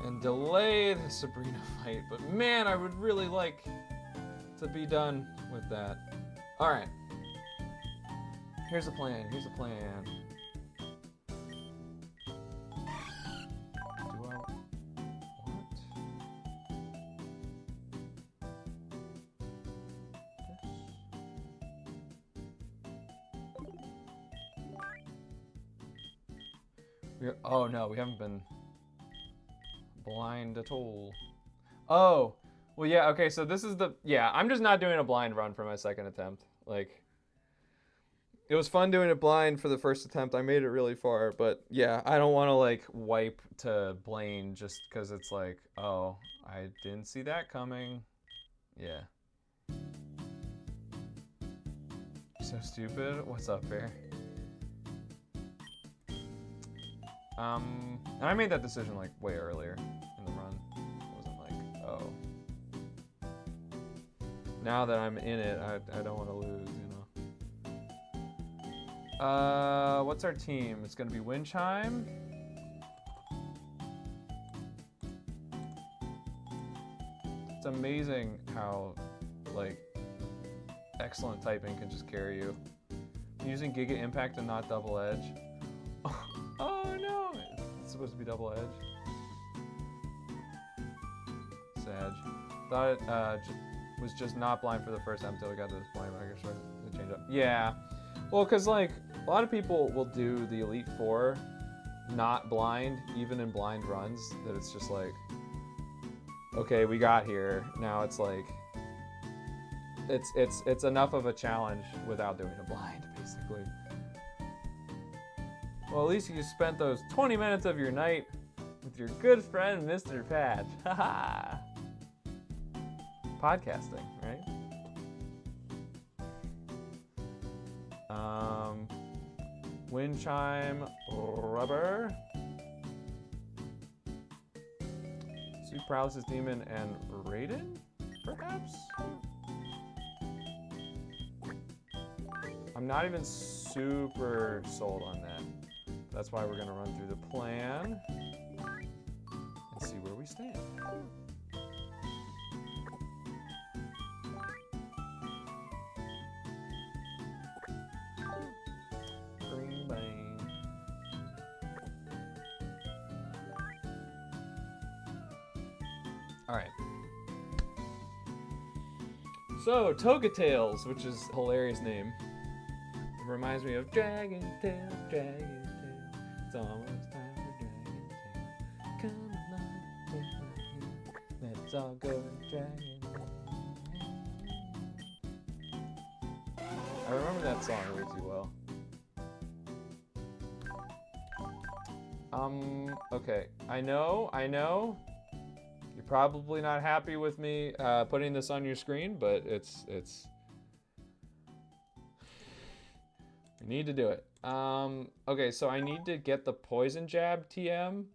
And delay the Sabrina fight, but man, I would really like to be done with that. Alright. Here's the plan. Here's the plan. Do I... What? This? Oh no, we haven't been blind at all. Oh, well yeah, okay, so this is the... Yeah, I'm just not doing a blind run for my second attempt. Like... It was fun doing it blind for the first attempt. I made it really far, but yeah, I don't want to like wipe to Blaine just because it's like, oh, I didn't see that coming. Yeah. So stupid. What's up, Bear? And I made that decision like way earlier in the run. It wasn't like, oh. Now that I'm in it, I don't want to lose, you know. What's our team? It's gonna be Windchime. It's amazing how, like, excellent typing can just carry you. I'm using Giga Impact and not Double Edge. Oh no! It's supposed to be Double Edge. Sad. Thought it was just not blind for the first time until we got to this point. I guess we're gonna change up. Yeah. Well, because like a lot of people will do the Elite Four not blind, even in blind runs, that it's just like okay, we got here. Now it's like, it's enough of a challenge without doing a blind, basically. Well, at least you spent those 20 minutes of your night with your good friend, Mr. Patch. Haha. Podcasting, right? Wind chime, rubber. Sweet paralysis demon and Raiden, perhaps? I'm not even super sold on that. That's why we're gonna run through the plan and see where we stand. Green Bane. All right. So, Togatails, which is a hilarious name. It reminds me of Dragon Tail, Dragon Tail. It's almost time for Dragon Tail. Come along, take my hand. Let's all go Dragon Tail. I remember that song way too well. Okay. I know. You're probably not happy with me putting this on your screen, but it's we need to do it. Okay, so I need to get the poison jab TM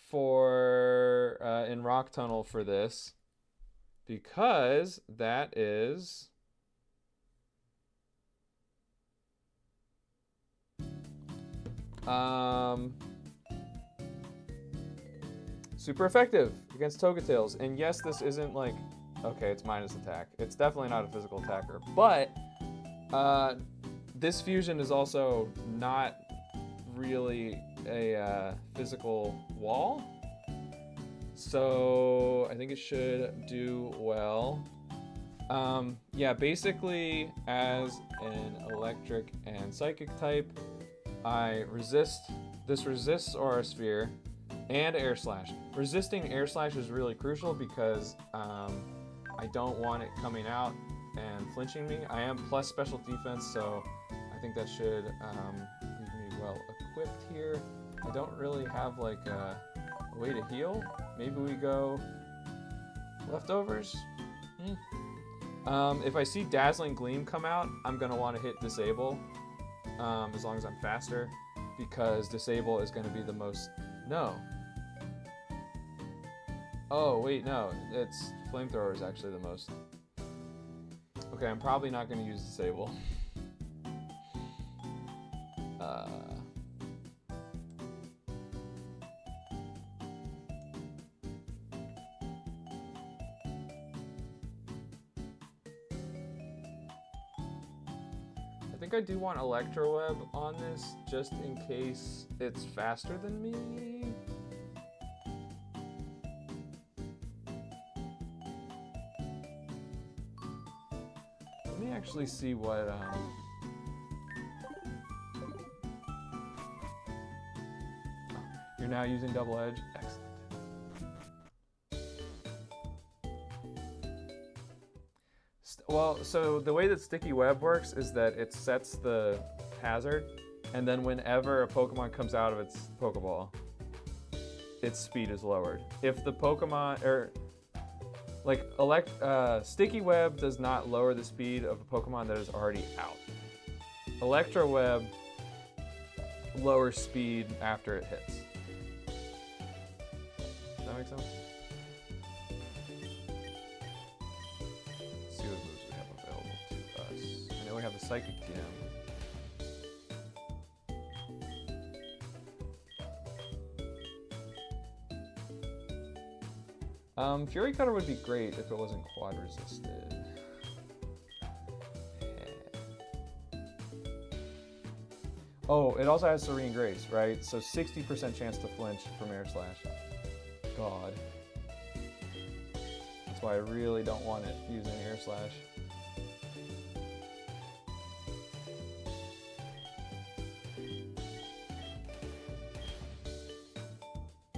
for in Rock Tunnel for this, because that is super effective against Togatails. And yes, this isn't like, okay, it's minus attack. It's definitely not a physical attacker, but this fusion is also not really a physical wall. So I think it should do well. Yeah, basically as an electric and psychic type, I resist, this resists Aura Sphere and Air Slash. Resisting Air Slash is really crucial because I don't want it coming out and flinching me. I am plus special defense, so I think that should leave me well equipped here. I don't really have like a way to heal. Maybe we go leftovers? If I see Dazzling Gleam come out, I'm gonna want to hit disable as long as I'm faster, because disable is gonna be the most, no. Oh wait, no, it's flamethrower is actually the most. Okay, I'm probably not gonna use disable. I think I do want Electroweb on this, just in case it's faster than me. Let me actually see what you're now using double edge. Excellent. Well, so the way that Sticky Web works is that it sets the hazard, and then whenever a Pokemon comes out of its Pokeball, its speed is lowered. If the Pokemon, or like Sticky Web does not lower the speed of a Pokemon that is already out. Electro Web lowers speed after it hits. Does that make sense? Let's see what moves we have available to us. I know we have a Psychic TM. Fury Cutter would be great if it wasn't quad resisted. Oh, it also has Serene Grace, right? So 60% chance to flinch from Air Slash. God. That's why I really don't want it using Air Slash.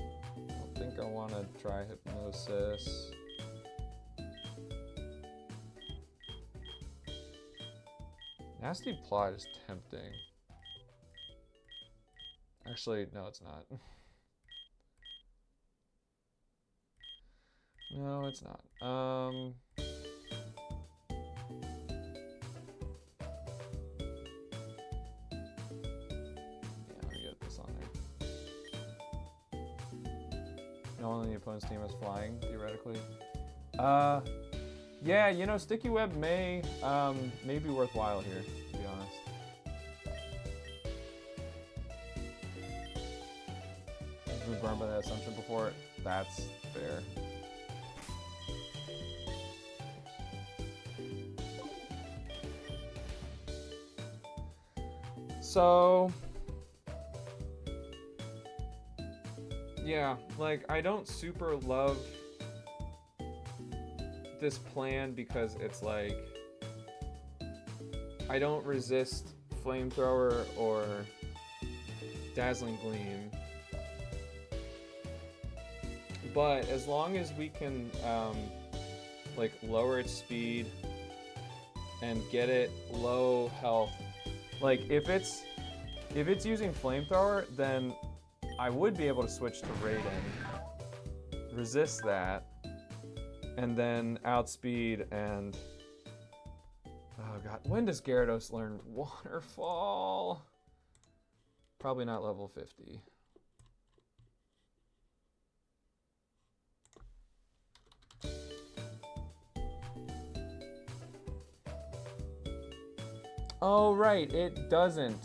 I don't think I want to try hypnosis. Nasty plot is tempting. Actually, no, it's not. No, it's not. Yeah, let me get this on there. No one on the opponent's team is flying, theoretically. Yeah, you know, Sticky Web may be worthwhile here, to be honest. I've been burned by that assumption before. That's fair. So, yeah, like, I don't super love this plan because it's like, I don't resist Flamethrower or Dazzling Gleam. But as long as we can, like, lower its speed and get it low health, like, if it's using Flamethrower, then I would be able to switch to Raiden, resist that, and then outspeed and... Oh god, when does Gyarados learn Waterfall? Probably not level 50. Oh right, it doesn't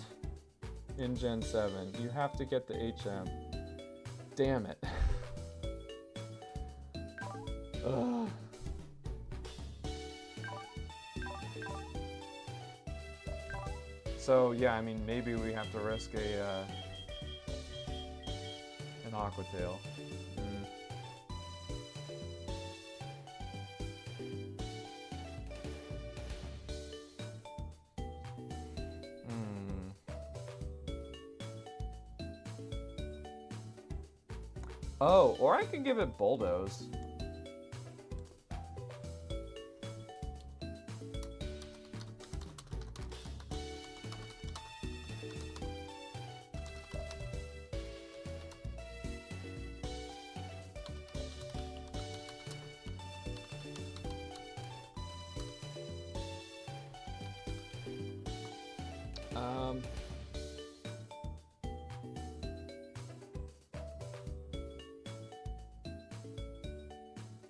in Gen 7. You have to get the HM. Damn it. Ugh. So yeah, I mean, maybe we have to risk an Aqua Tail. Oh, or I could give it Bulldoze.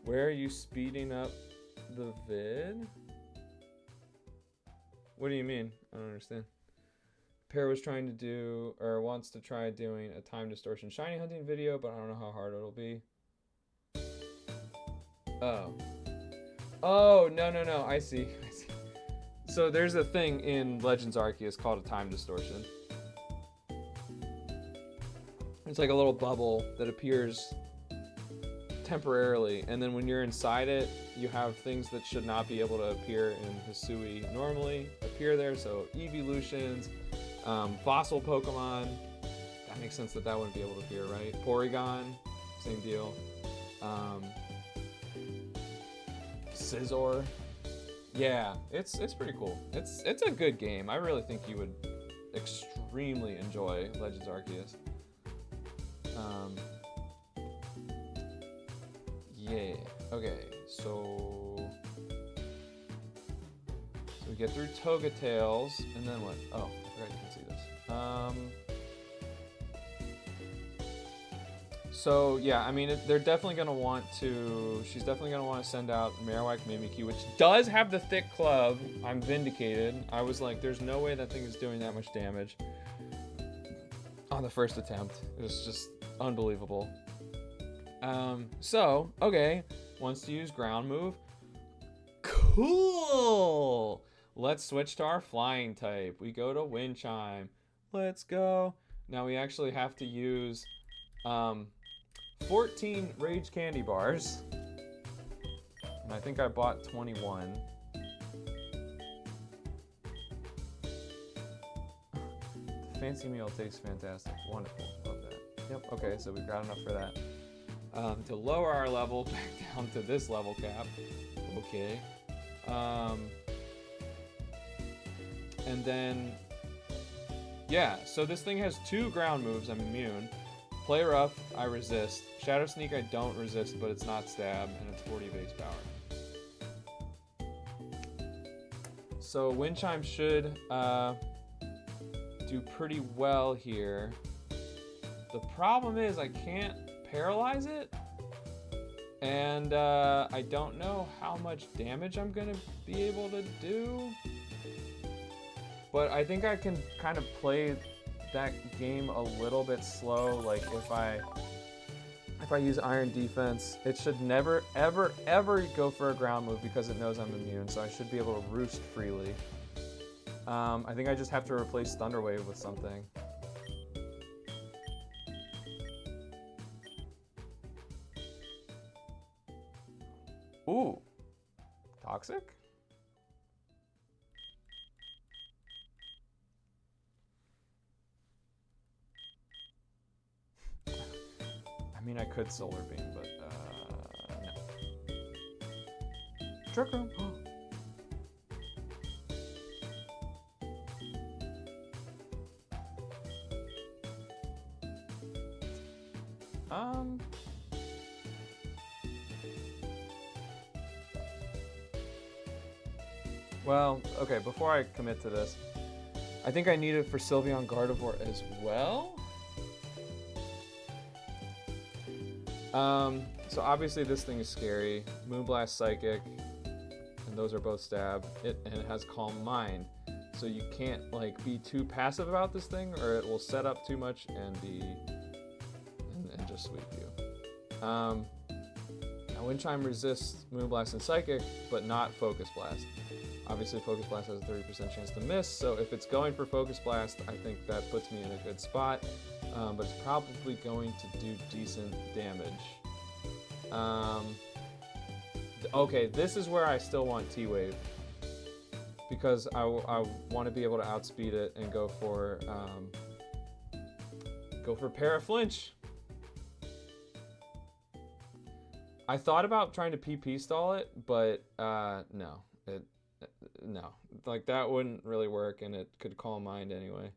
Where are you speeding up the vid? What do you mean? I don't understand. Pear was trying to do, or wants to try doing a time distortion shiny hunting video, but I don't know how hard it'll be. Oh. Oh, no, I see. So there's a thing in Legends Arceus called a time distortion. It's like a little bubble that appears temporarily, and then when you're inside it, you have things that should not be able to appear in Hisui normally appear there. So evolutions, fossil Pokemon, that makes sense that wouldn't be able to appear, right? Porygon, same deal. Scizor, yeah, it's pretty cool. It's a good game. I really think you would extremely enjoy Legends Arceus. Yeah, okay, so we get through Togatails, and then what? Oh, I forgot you can see this. So yeah, I mean, they're definitely gonna want to, she's definitely gonna want to send out Marowak Mimikyu, which does have the thick club. I'm vindicated. I was like, there's no way that thing is doing that much damage on the first attempt. It was just unbelievable. So, okay, wants to use ground move. Cool! Let's switch to our flying type. We go to Wind Chime. Let's go. Now we actually have to use 14 Rage Candy Bars. And I think I bought 21. The fancy meal tastes fantastic. Wonderful. Love that. Yep, okay, so we've got enough for that. to lower our level back down to this level cap. Okay. And then, yeah, so this thing has 2 ground moves. I'm immune. Play rough, I resist. Shadow Sneak, I don't resist, but it's not stab, and it's 40 base power. So Wind Chime should do pretty well here. The problem is I can't paralyze it, and I don't know how much damage I'm gonna be able to do. But I think I can kind of play that game a little bit slow. Like if I use Iron Defense, it should never, ever, ever go for a ground move because it knows I'm immune, so I should be able to roost freely. I think I just have to replace Thunder Wave with something. Ooh, Toxic? I mean, I could Solar Beam, but no. Trick Room. Well, okay, before I commit to this, I think I need it for Sylveon Gardevoir as well. So obviously this thing is scary. Moonblast, Psychic, and those are both stab. And it has Calm Mind. So you can't like be too passive about this thing, or it will set up too much and just sweep you. Now Wind Chime resists Moonblast and Psychic, but not Focus Blast. Obviously Focus Blast has a 30% chance to miss, so if it's going for Focus Blast, I think that puts me in a good spot. But it's probably going to do decent damage. Okay, this is where I still want T-Wave, because I want to be able to outspeed it and go for Paraflinch. I thought about trying to PP stall it, but no, no, like that wouldn't really work, and it could Calm Mind anyway.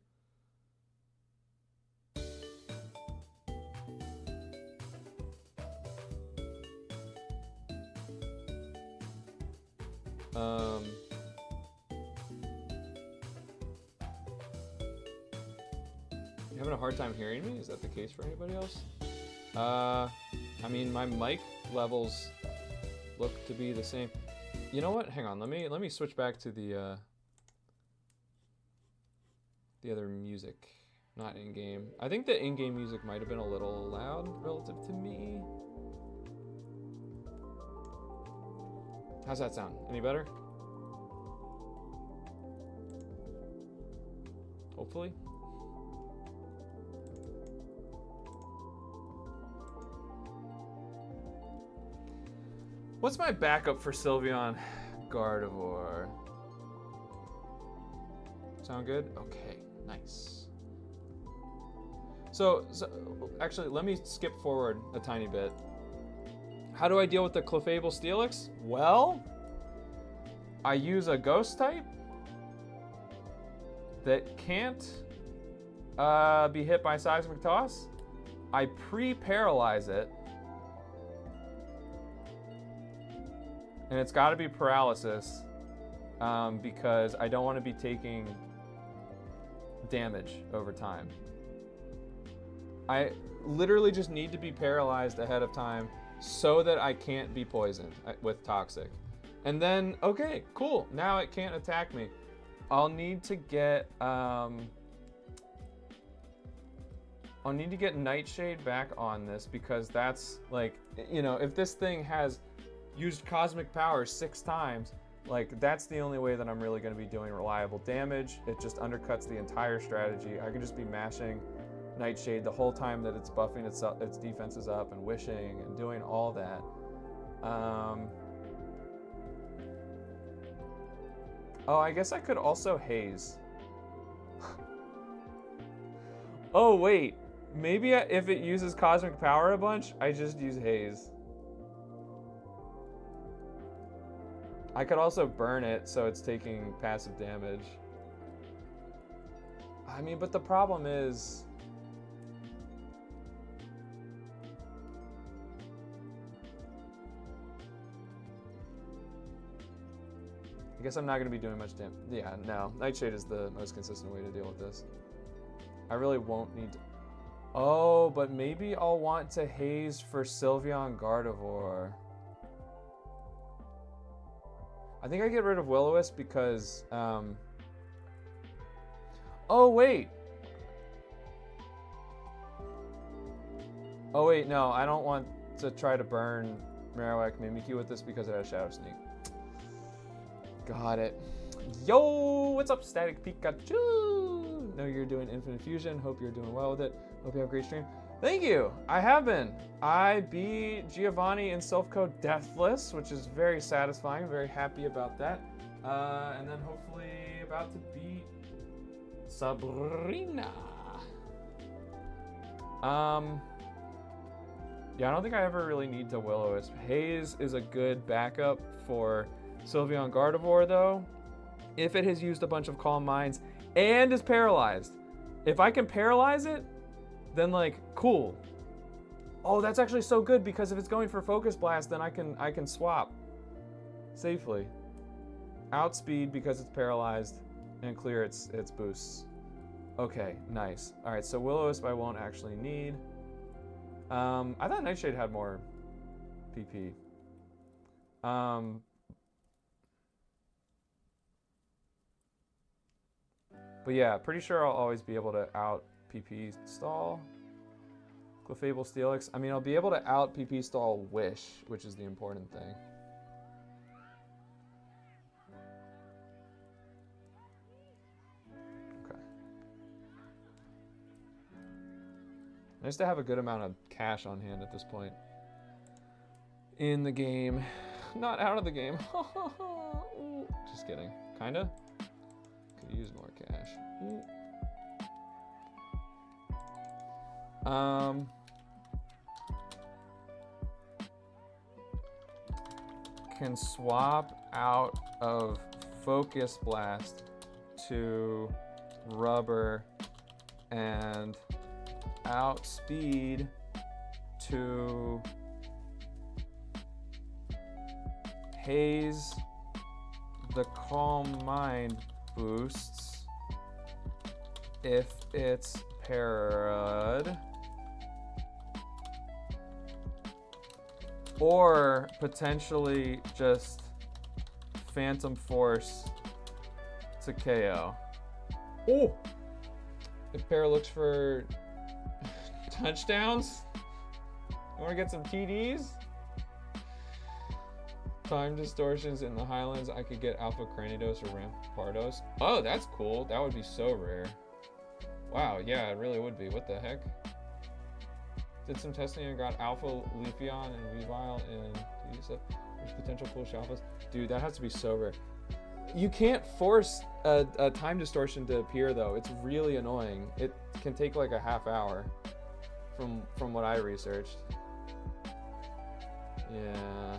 You having a hard time hearing me? Is that the case for anybody else? I mean, my mic levels look to be the same. You know what? Hang on. Let me switch back to the other music, not in-game. I think the in-game music might have been a little loud relative to me. How's that sound? Any better? Hopefully. What's my backup for Sylveon Gardevoir? Sound good? Okay, nice. So actually, let me skip forward a tiny bit. How do I deal with the Clefable Steelix? Well, I use a Ghost type that can't be hit by Seismic Toss. I pre-paralyze it. And it's got to be Paralysis because I don't want to be taking damage over time. I literally just need to be paralyzed ahead of time so that I can't be poisoned with Toxic. And then, okay, cool. Now it can't attack me. I'll need to get Nightshade back on this, because that's like, you know, if this thing has used Cosmic Power 6 times, like that's the only way that I'm really going to be doing reliable damage. It just undercuts the entire strategy. I can just be mashing Nightshade the whole time that it's buffing its defenses up and wishing and doing all that. Oh, I guess I could also haze. Oh wait, Maybe if it uses cosmic power a bunch, I just use haze. I could also burn it so it's taking passive damage. I mean, but the problem is... I guess I'm not going to be doing much damage. Yeah, no. Nightshade is the most consistent way to deal with this. I really won't need to... Oh, but maybe I'll want to haze for Sylveon Gardevoir. I think I get rid of Will-O-Wisp because... Oh, wait! Oh, wait, no. I don't want to try to burn Marowak Mimikyu with this because it has Shadow Sneak. Got it. Yo, what's up, Static Pikachu? Know you're doing Infinite Fusion. Hope you're doing well with it. Hope you have a great stream. Thank you. I have been. I beat Giovanni in SILPH Deathless, which is very satisfying. Very happy about that. And then hopefully about to beat Sabrina. Yeah, I don't think I ever really need to Will-O-Wisp. Haze is a good backup for Sylveon Gardevoir, though, if it has used a bunch of Calm Minds and is paralyzed. If I can paralyze it, then like, cool. Oh, that's actually so good because if it's going for Focus Blast, then I can swap safely. Outspeed because it's paralyzed, and clear its boosts. Okay, nice. All right, so Will-O-Wisp I won't actually need. I thought Nightshade had more PP. But yeah, pretty sure I'll always be able to out PP stall Clefable Steelix. I mean, I'll be able to out PP stall Wish, which is the important thing. Okay. Nice to have a good amount of cash on hand at this point. In the game. Not out of the game. Just kidding. Kinda. Could use more cash. Can swap out of Focus Blast to Rubber and outspeed to Haze the Calm Mind boosts if it's parried, or potentially just Phantom Force to KO. Oh! If Para looks for touchdowns, you want to get some TDs? Time distortions in the Highlands, I could get Alpha Cranidos or Rampardos. Oh, that's cool. That would be so rare. Wow, yeah, it really would be. What the heck? Did some testing and got Alpha Leafeon and Weavile and there's potential push alphas. Dude, that has to be so rare. You can't force a time distortion to appear though. It's really annoying. It can take like a half hour from what I researched. Yeah.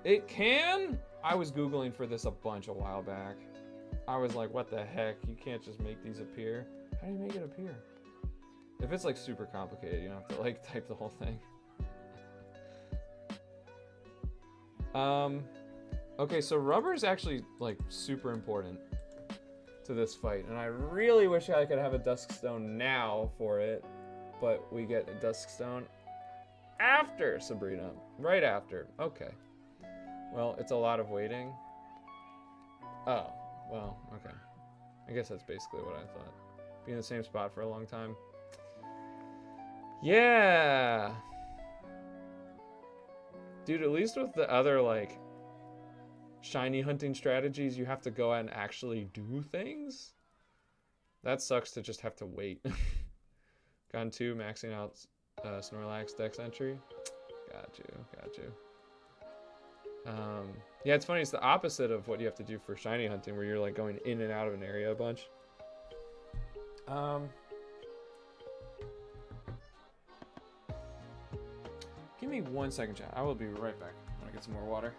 It can? I was Googling for this a bunch a while back. I was like, what the heck? You can't just make these appear. How do you make it appear? If it's like super complicated, you don't have to like type the whole thing. Okay, so Rubber is actually like super important to this fight, and I really wish I could have a Duskstone now for it, but we get a Duskstone after Sabrina, right after. Okay. Well, it's a lot of waiting. Oh, well, okay. I guess that's basically what I thought. Be in the same spot for a long time. Yeah. Dude, at least with the other, like, shiny hunting strategies, you have to go out and actually do things. That sucks to just have to wait. Gone 2, maxing out Snorlax Dex entry. Got you, got you. Yeah, it's funny. It's the opposite of what you have to do for shiny hunting, where you're like going in and out of an area a bunch. Give me 1 second, chat. I will be right back. I'm gonna get some more water.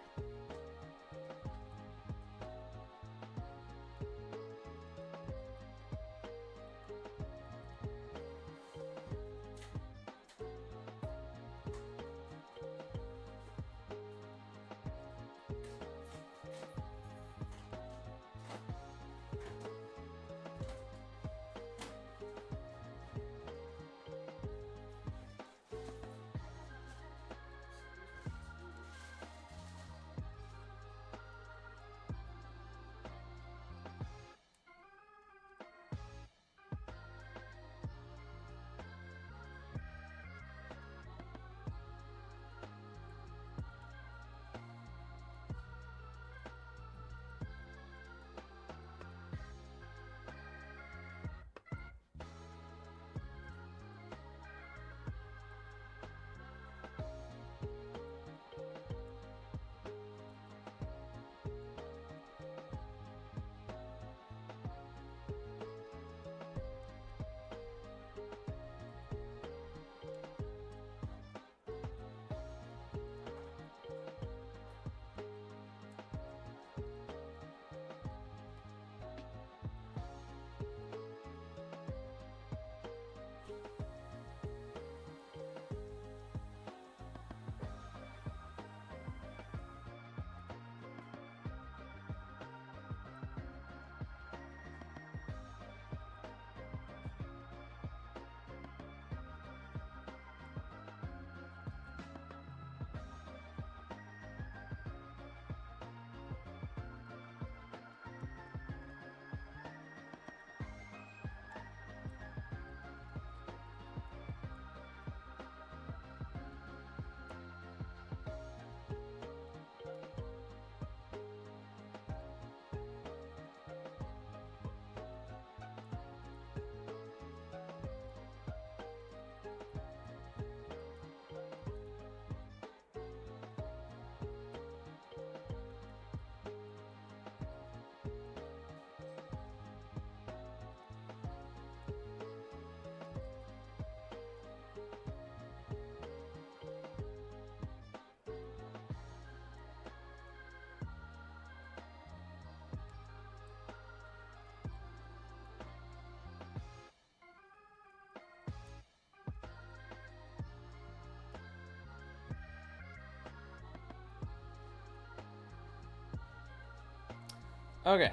Okay.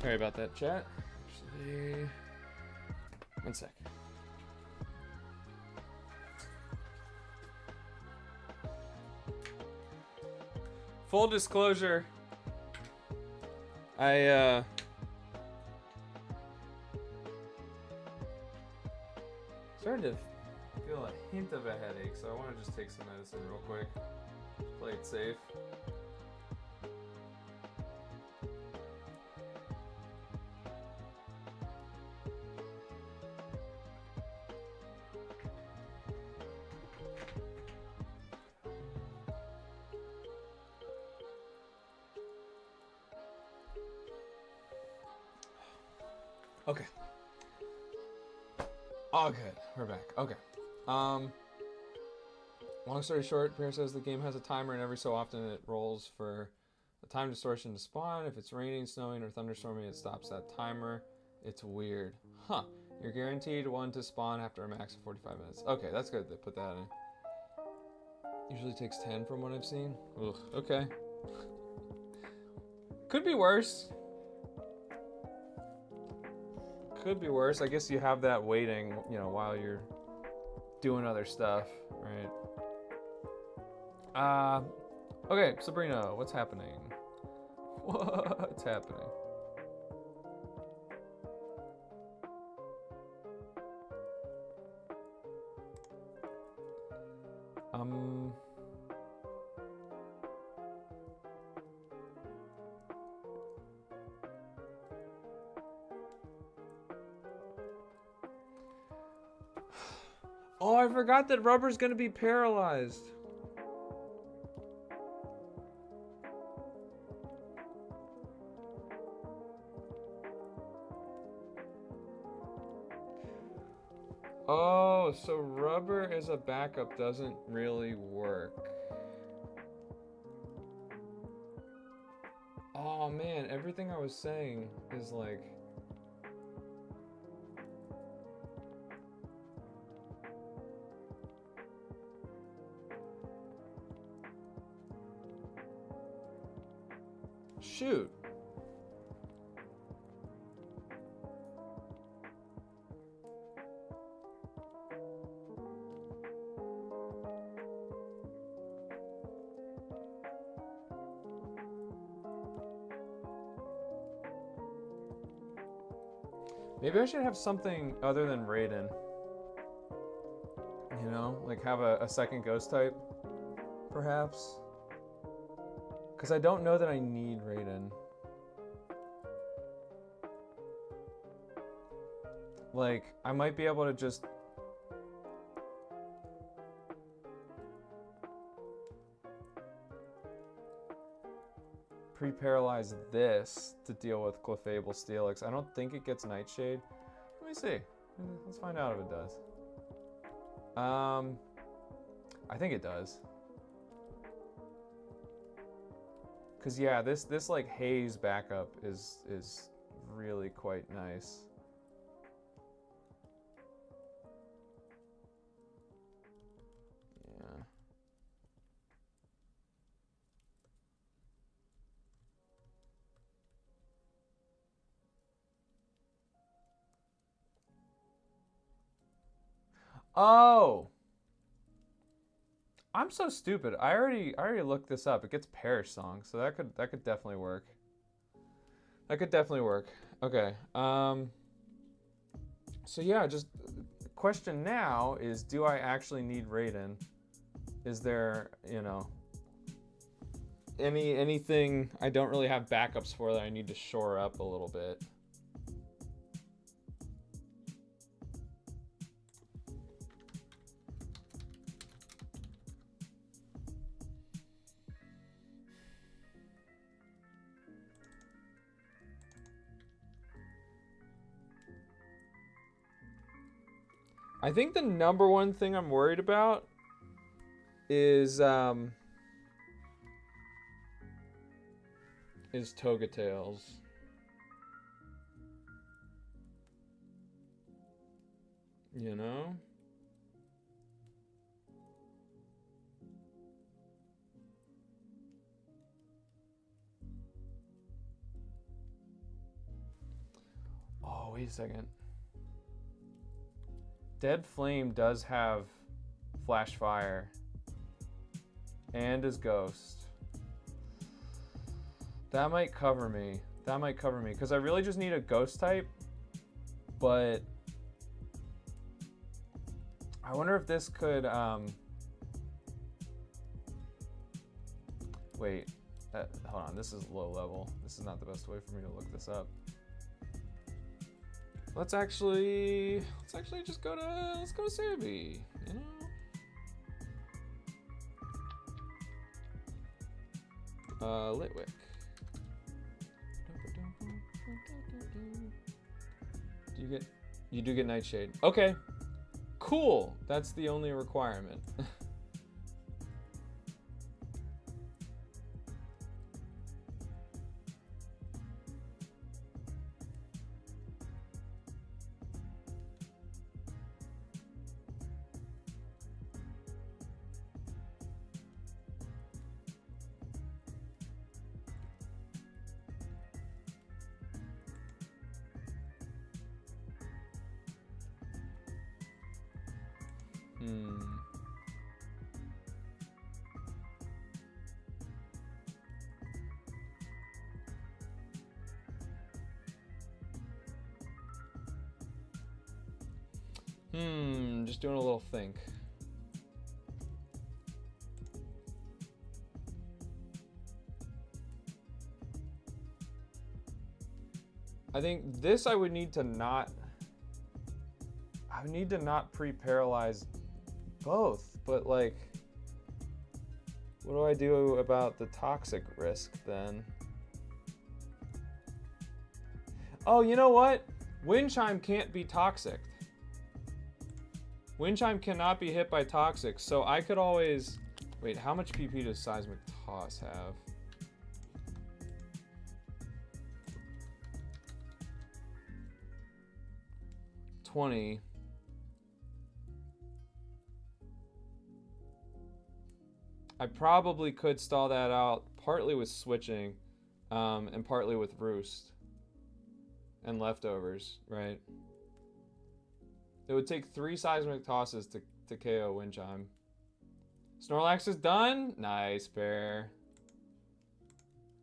Sorry about that, chat. Actually, 1 sec. Full disclosure, I started to feel a hint of a headache, so I want to just take some medicine real quick. Play it safe. Okay. All good. We're back. Okay. Long story short, Pierre says the game has a timer, and every so often it rolls for the time distortion to spawn. If it's raining, snowing, or thunderstorming, it stops that timer. It's weird. Huh. You're guaranteed one to spawn after a max of 45 minutes. Okay, that's good. They put that in. Usually takes 10 from what I've seen. Ugh, okay. Could be worse. Could be worse. I guess you have that waiting, you know, while you're doing other stuff, right? Okay, Sabrina, what's happening? What's happening? Oh, I forgot that Rubber's gonna be paralyzed. Oh, so rubber as a backup doesn't really work. Oh man, everything I was saying is like... Shoot. Maybe I should have something other than Raiden. You know, like have a second ghost type, perhaps. Because I don't know that I need Raiden. Like, I might be able to just... pre-paralyze this to deal with Clefable Steelix. I don't think it gets Nightshade. Let me see. Let's find out if it does. I think it does. Cause yeah, this like haze backup is really quite nice. Yeah. Oh, I'm so stupid. I already looked this up. It gets Perish Song, so that could definitely work. That could definitely work. Okay. So yeah, just question now is, do I actually need Raiden? Is there, you know, anything I don't really have backups for that I need to shore up a little bit? I think the number one thing I'm worried about is Togatails. You know? Oh, wait a second. Dead Flame does have Flash Fire and is Ghost. That might cover me. That might cover me because I really just need a Ghost type, but I wonder if this could wait, hold on, this is low level. This is not the best way for me to look this up. Let's actually just go to, let's go to Savvy, you know? Litwick. You do get Nightshade. Okay, cool. That's the only requirement. Just doing a little think. I think this I would need to not pre-paralyze both, but like, what do I do about the toxic risk then? Oh, you know what? Wind Chime can't be toxic. Wind chime cannot be hit by toxic, so I could always... Wait, how much PP does seismic toss have? $20. I probably could stall that out partly with switching, and partly with roost and leftovers, right? It would take 3 seismic tosses to KO Wind Chime. Snorlax is done? Nice, Bear.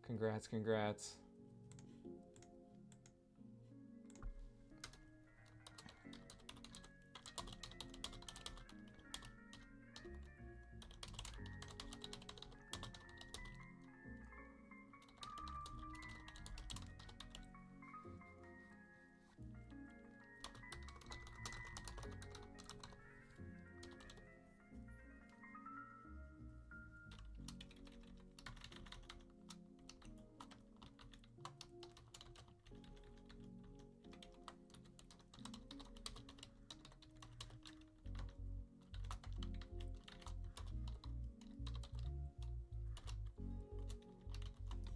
Congrats, congrats.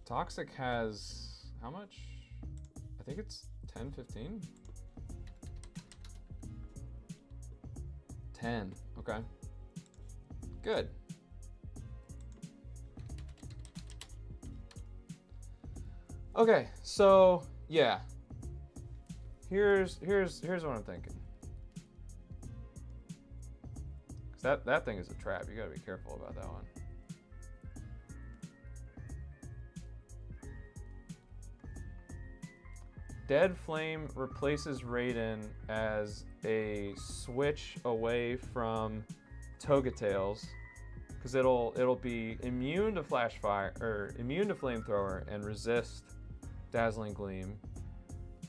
Toxic has how much? I think it's 10, 15? 10, okay. Good. Okay, so yeah. Here's what I'm thinking. 'Cause that thing is a trap. You gotta be careful about that one. Dead Flame replaces Raiden as a switch away from Togatails, because it'll be immune to Flash Fire or immune to Flamethrower and resist Dazzling Gleam.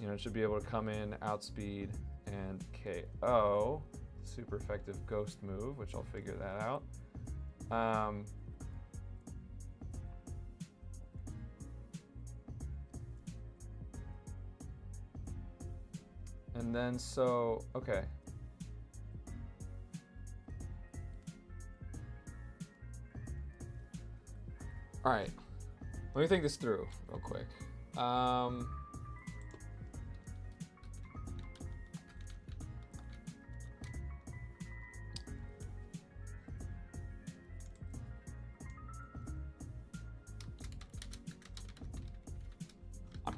You know, it should be able to come in, outspeed, and KO. Super effective ghost move, which I'll figure that out. And then so, okay. All right, let me think this through real quick. I'm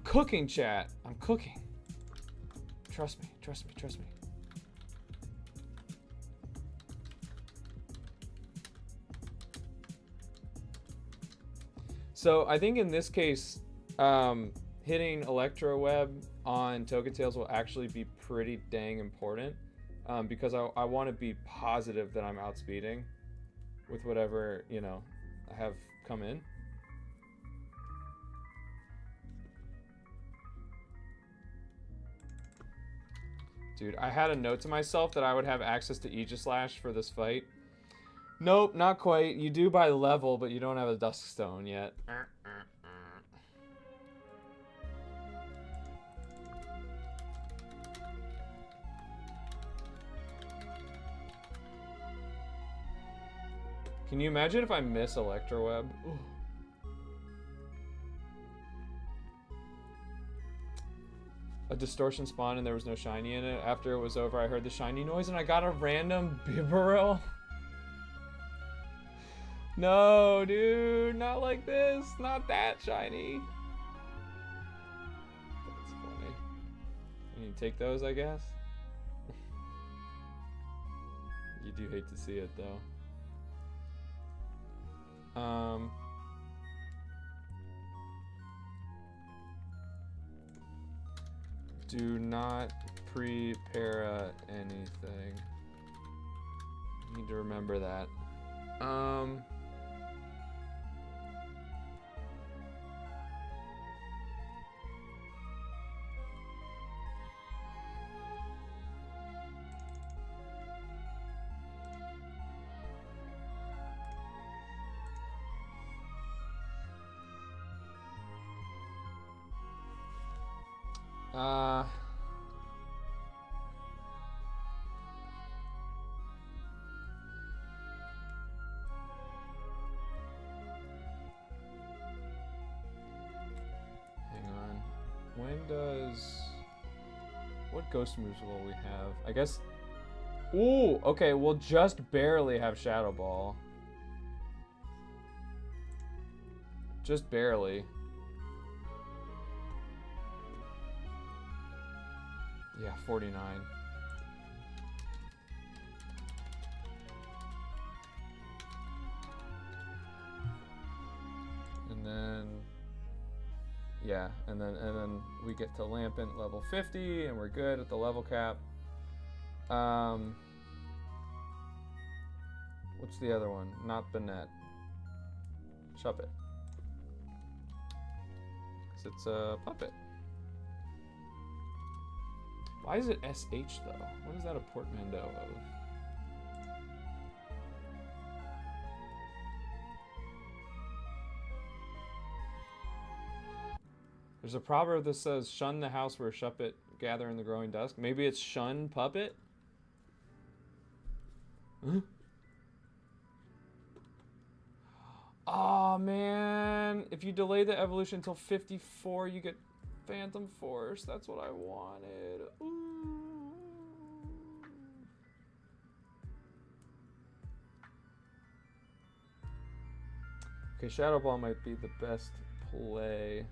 cooking, chat. I'm cooking. Trust me, trust me, trust me. So I think in this case, hitting Electro Web on Togatails will actually be pretty dang important, because I want to be positive that I'm outspeeding with whatever, you know, I have come in. Dude, I had a note to myself that I would have access to Aegislash for this fight. Nope, not quite. You do by level, but you don't have a Duskstone yet. Can you imagine if I miss Electroweb? Ooh. A distortion spawned and there was no shiny in it. After it was over, I heard the shiny noise and I got a random Bibarel. No, dude, not like this. Not that shiny. That's funny. You take those, I guess? You do hate to see it, though. Do not prepare anything. Need to remember that. What ghost moves will we have? I guess... Ooh, okay, we'll just barely have Shadow Ball. Just barely. Yeah, 49. And then... Yeah, and then we get to Lampent level 50, and we're good at the level cap. What's the other one? Not Banette. Shuppet. Because it's a puppet. Why is it SH though? What is that a portmanteau of? There's a proverb that says, shun the house where Shuppet gather in the growing dusk. Maybe it's shun puppet? Huh? Oh man, if you delay the evolution until 54, you get Phantom Force. That's what I wanted. Ooh. Okay, Shadow Ball might be the best play.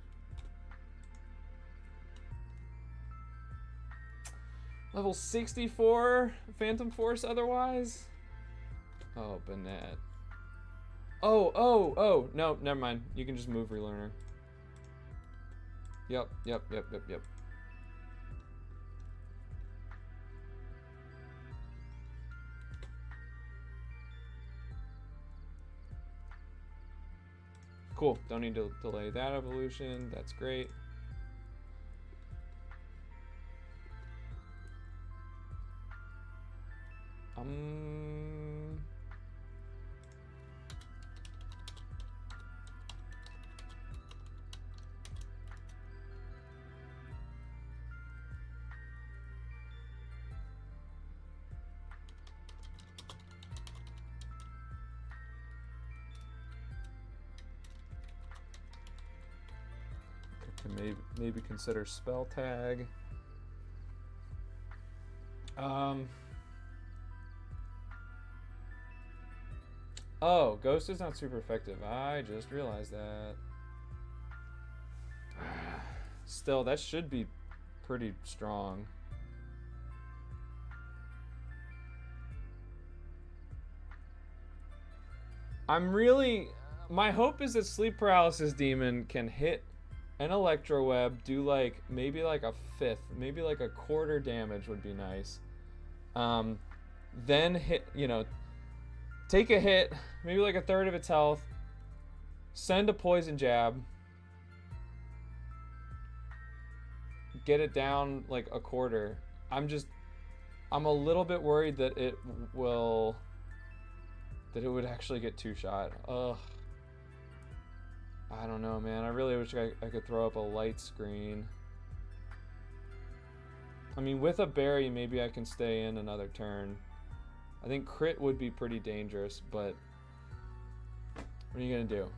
Level 64 Phantom Force otherwise? Oh, Banette. Oh, no, never mind. You can just move Relearner. Yep. Cool, don't need to delay that evolution. That's great. Maybe consider spell tag. Oh, Ghost is not super effective. I just realized that. Still, that should be pretty strong. My hope is that Sleep Paralysis Demon can hit an Electro Web, do like maybe like a fifth, maybe like a quarter damage would be nice. Then hit, take a hit, maybe like a third of its health, send a poison jab, get it down like a quarter. I'm a little bit worried that it would actually get two-shot. Ugh. I don't know, man. I really wish I could throw up a light screen. I mean, with a berry, maybe I can stay in another turn. I think crit would be pretty dangerous, but what are you gonna do?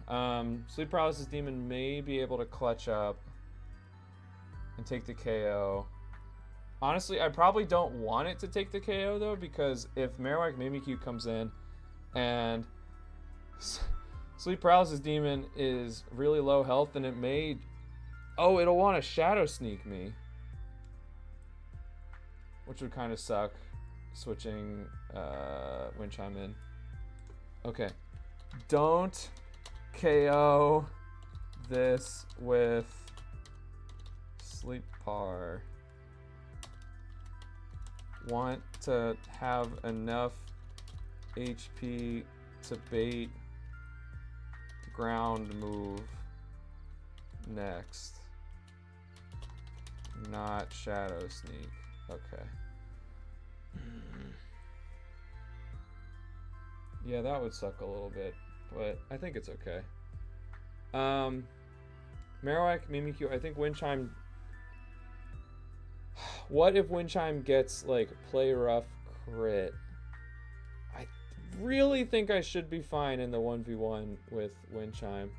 Sleep Paralysis Demon may be able to clutch up and take the KO. Honestly, I probably don't want it to take the KO though, because if Marowak Mimikyu comes in and Sleep Paralysis Demon is really low health, then it may... Oh, it'll want to Shadow Sneak me. Which would kind of suck, switching Wind Chime in. Okay. Don't KO this with Sleep Par. Want to have enough HP to bait ground move next. Not Shadow Sneak. Okay. Yeah, that would suck a little bit, but I think it's okay. Marowak, Mimikyu, I think Wind Chime... What if Wind Chime gets, like, play rough crit? I really think I should be fine in the 1v1 with Wind Chime.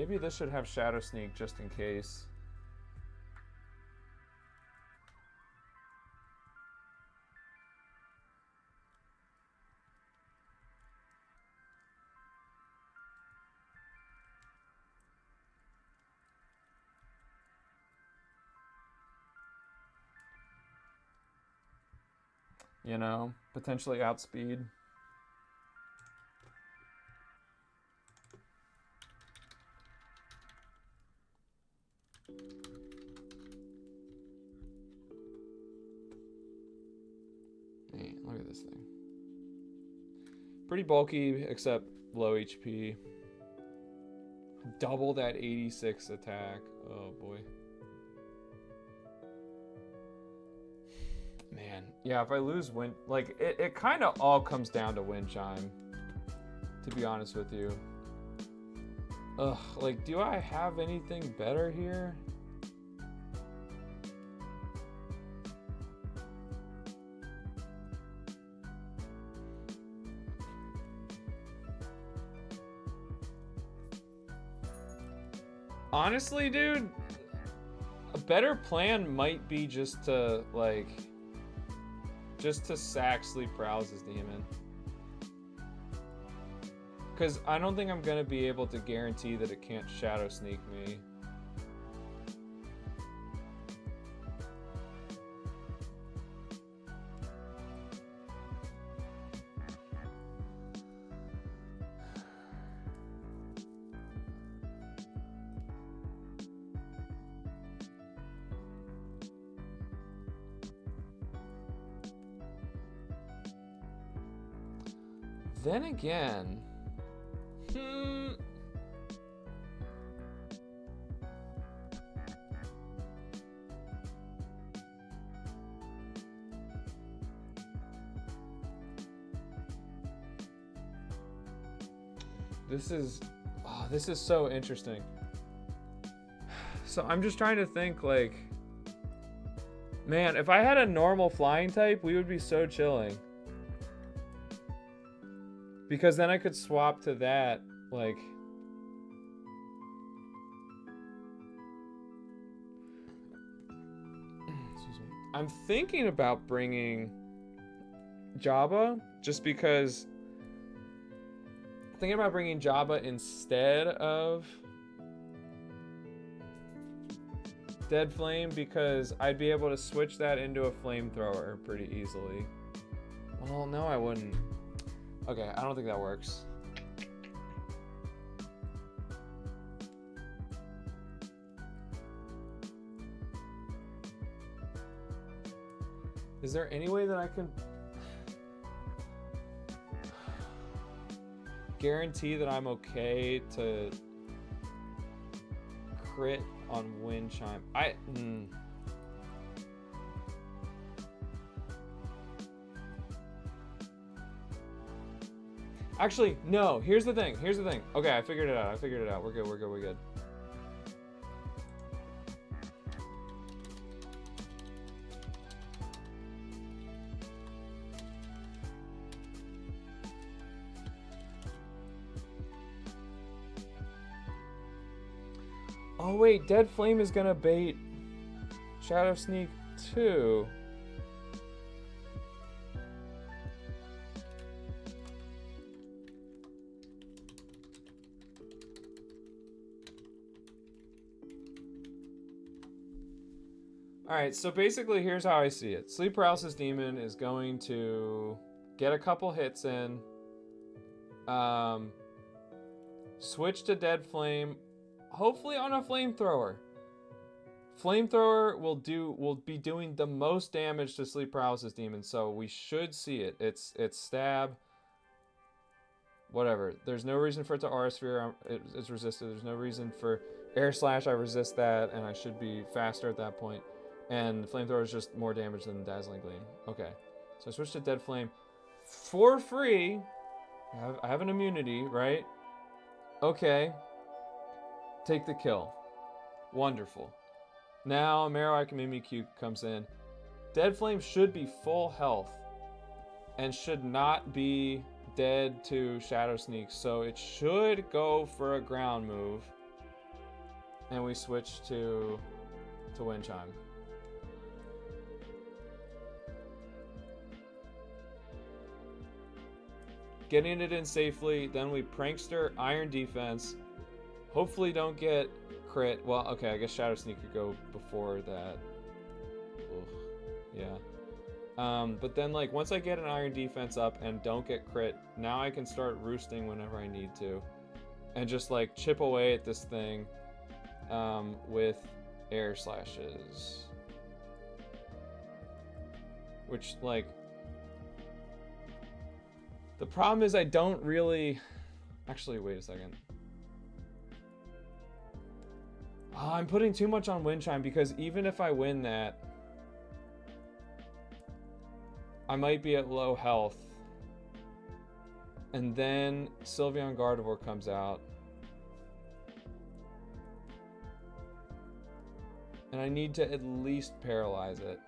Maybe this should have Shadow Sneak just in case. You know, potentially outspeed. Man, look at this thing. Pretty bulky, except low HP. Double that 86 attack. Oh boy. Man, yeah, if I lose wind, like, it kind of all comes down to wind chime, to be honest with you. Ugh, like, do I have anything better here? Honestly, dude, a better plan might be just to, like, just to sack Sleep Paralysis Demon. Because I don't think I'm going to be able to guarantee that it can't Shadow Sneak me. Then again, this is so interesting. So I'm just trying to think, like, man, if I had a normal flying type, we would be so chilling. Because then I could swap to that, like... Excuse me. I'm thinking about bringing Jabba, just because... Thinking about bringing Jabba instead of Dead Flame, because I'd be able to switch that into a flamethrower pretty easily. Well, no, I wouldn't. Okay, I don't think that works. Is there any way that I can guarantee that I'm okay to crit on Wind Chime? Actually, no. Here's the thing. Okay, I figured it out. We're good. Oh wait, Dead Flame is gonna bait Shadow Sneak too. Alright, so basically here's how I see it. Sleep Paralysis Demon is going to get a couple hits in. Switch to Dead Flame, hopefully on a Flamethrower. Flamethrower will be doing the most damage to Sleep Paralysis Demon, so we should see it. It's stab. Whatever. There's no reason for it to Aura Sphere. It's resisted. There's no reason for Air Slash. I resist that, and I should be faster at that point. And Flamethrower is just more damage than Dazzling Gleam. Okay. So I switched to Dead Flame. For free. I have an immunity, right? Okay. Take the kill. Wonderful. Now Marrow Mimikyu comes in. Dead Flame should be full health. And should not be dead to Shadow Sneak. So it should go for a ground move. and we switch to wind chime. Getting it in safely, then we prankster, iron defense. Hopefully don't get crit. Well, okay, I guess Shadow Sneak could go before that. Ugh, yeah. But then, like, once I get an iron defense up and don't get crit, now I can start roosting whenever I need to. And just, like, chip away at this thing with air slashes. Which, like... The problem is I don't really... Actually, wait a second. Oh, I'm putting too much on Wind Chime because even if I win that, I might be at low health. And then Sylveon Gardevoir comes out. And I need to at least paralyze it.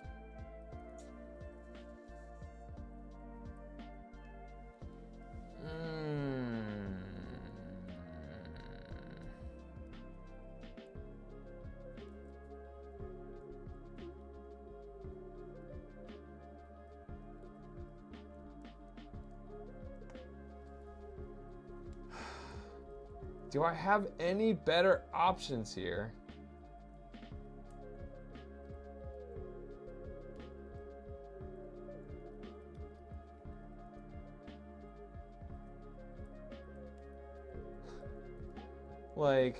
Do I have any better options here? Like...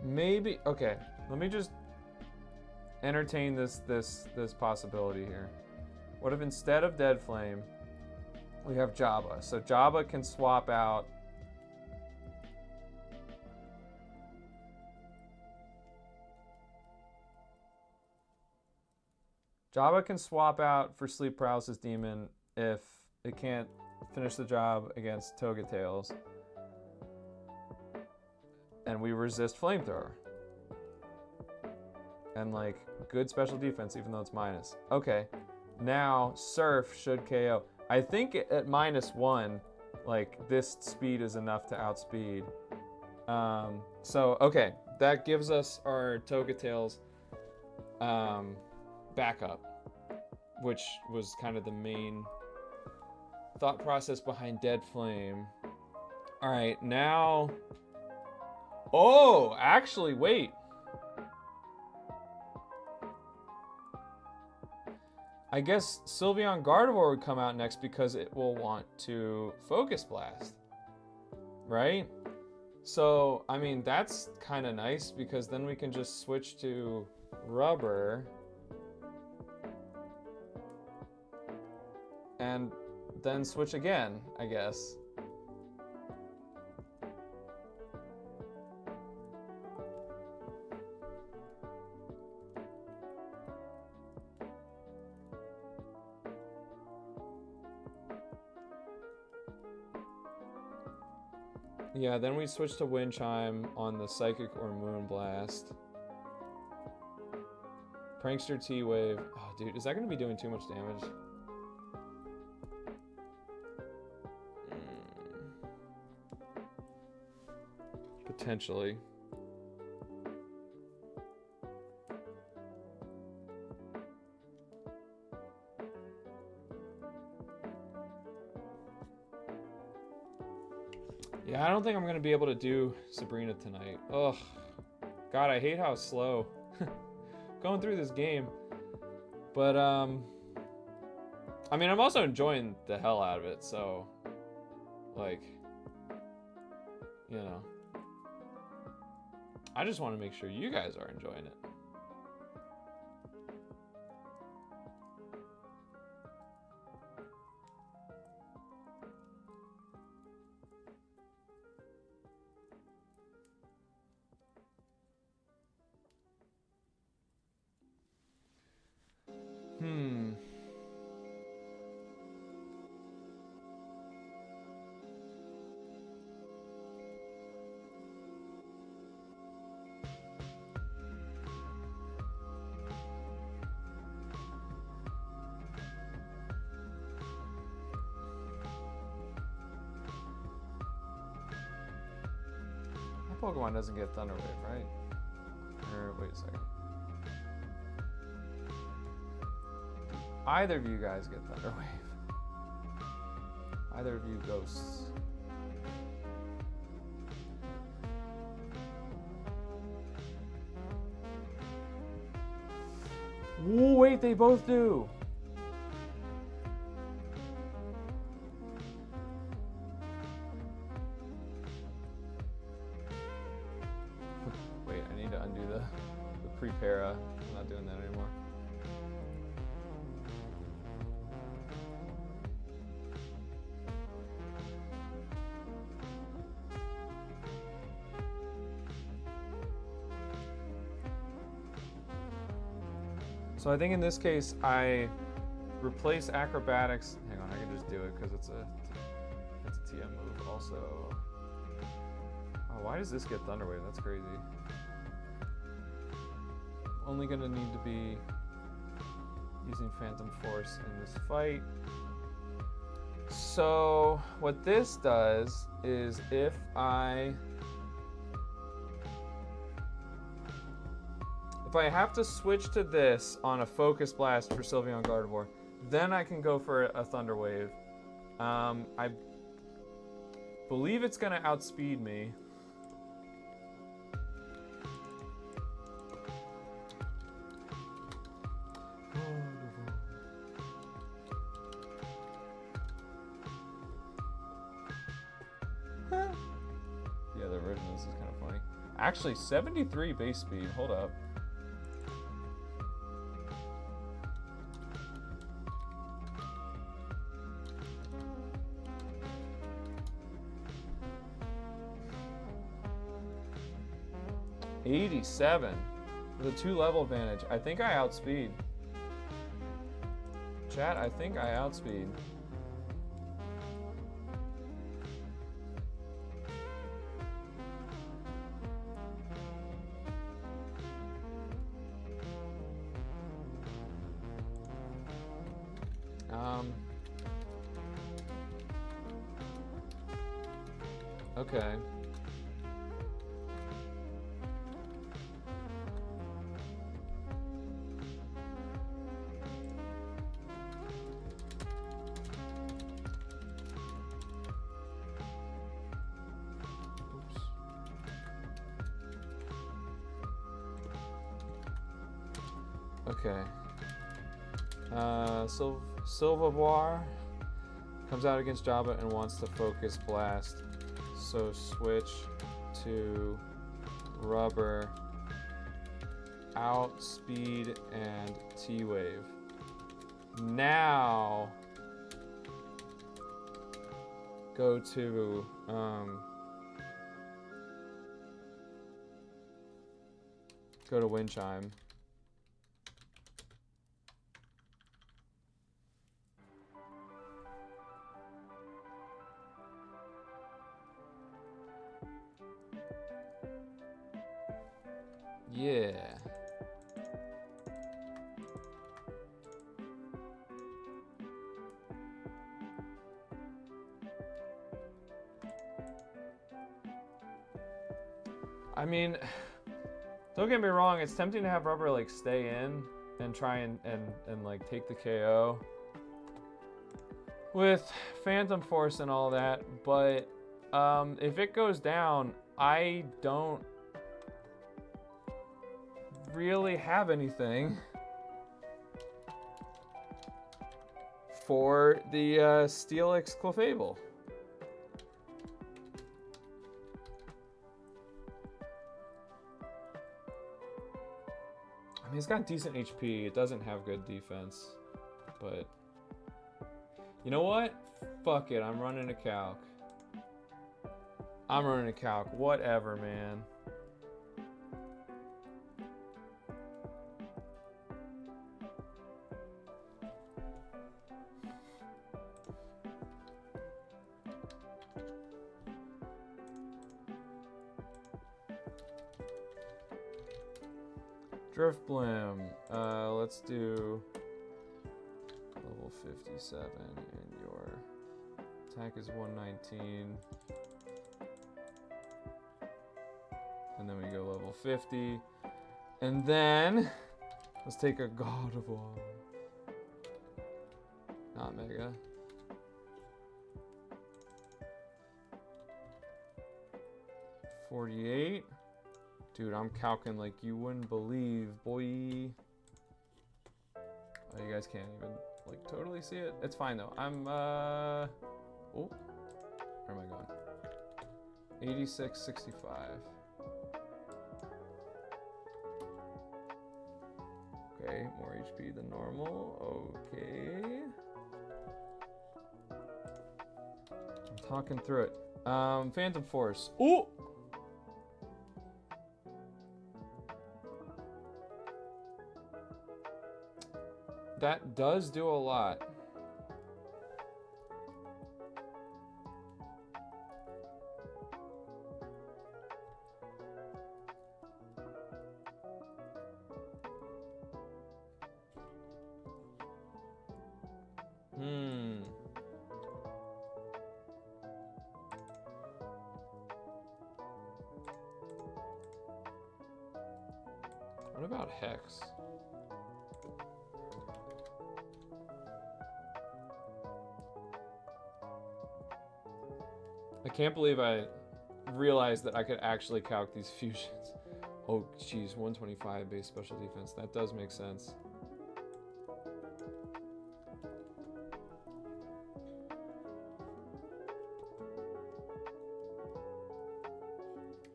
Maybe, okay, let me just entertain this possibility here. What if instead of Dead Flame, we have Jabba? So Jabba can swap out for Sleep Paralysis Demon if it can't finish the job against Togetails. And we resist Flamethrower. And like, good special defense even though it's minus. Okay, now Surf should KO. I think at -1, like, this speed is enough to outspeed. So, okay, that gives us our Togetails backup, which was kind of the main thought process behind Dead Flame. All right, now... Oh, actually, wait. I guess Sylveon Gardevoir would come out next because it will want to Focus Blast, right? So, I mean, that's kind of nice because then we can just switch to Rubber and then switch again, I guess. Yeah, then we switch to Wind Chime on the Psychic or Moonblast. Prankster T-Wave. Oh, dude, is that going to be doing too much damage? Potentially. Yeah, I don't think I'm going to be able to do Sabrina tonight. Ugh. God, I hate how slow going through this game. But, I mean, I'm also enjoying the hell out of it, so, like, you know. I just want to make sure you guys are enjoying it. Pokemon doesn't get Thunder Wave, right? Or wait a second. Either of you guys get Thunder Wave. Either of you ghosts. Ooh, wait, they both do. Wait, I need to undo the pre-para. I'm not doing that anymore. So I think in this case, I replace acrobatics. Hang on, I can just do it because it's a TM move. Also, oh, why does this get Thunder Wave? That's crazy. Only gonna need to be using Phantom Force in this fight. So what this does is if I have to switch to this on a Focus Blast for Sylveon Gardevoir, then I can go for a Thunder Wave. I believe it's gonna outspeed me. Yeah, the version of this is kind of funny. Actually, 73 base speed. Hold up. '87 with a 2-level advantage. I think I outspeed. Chat, I think I outspeed. Okay. Okay. Sylvevoir comes out against Jabba and wants to Focus Blast. So switch to Rubber, Outspeed, and T-Wave. Now go to Wind Chime. Yeah. I mean, don't get me wrong, it's tempting to have Rubber like stay in and try and like take the KO with Phantom Force and all that, but if it goes down, I don't really have anything for the Steelix Clefable. I mean, it's got decent HP. It doesn't have good defense, but you know what? Fuck it. I'm running a calc. Whatever, man. Drift Blim. Let's do level 57, and your attack is 119. And then we go level 50. And then let's take a God of War. Not mega. $48. Dude, I'm calcing like you wouldn't believe, boy. Oh, you guys can't even like totally see it. It's fine though. I'm oh, where am I going? 86.65. Okay, more HP than normal. Okay. I'm talking through it. Phantom Force. Ooh! That does do a lot. What about Hex? I can't believe I realized that I could actually calc these fusions. Oh, geez, 125 base special defense. That does make sense.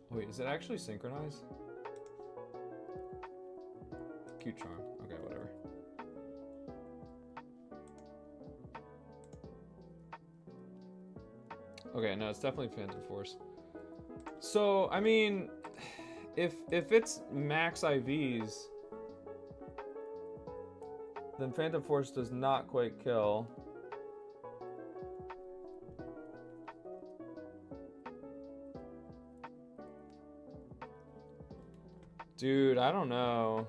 Wait, is it actually synchronized? Cute charm. Okay, whatever. Okay, no, it's definitely Phantom Force. So, I mean, if it's max IVs, then Phantom Force does not quite kill. Dude, I don't know.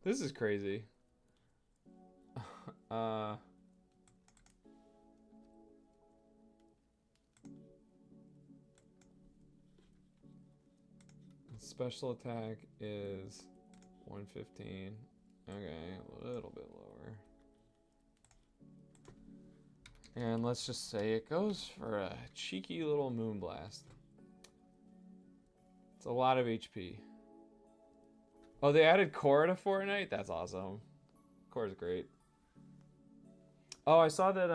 This is crazy. Special attack is 115. Okay, a little bit lower. And let's just say it goes for a cheeky little Moonblast. It's a lot of HP. Oh, they added Core to Fortnite? That's awesome. Core's great. Oh, I saw that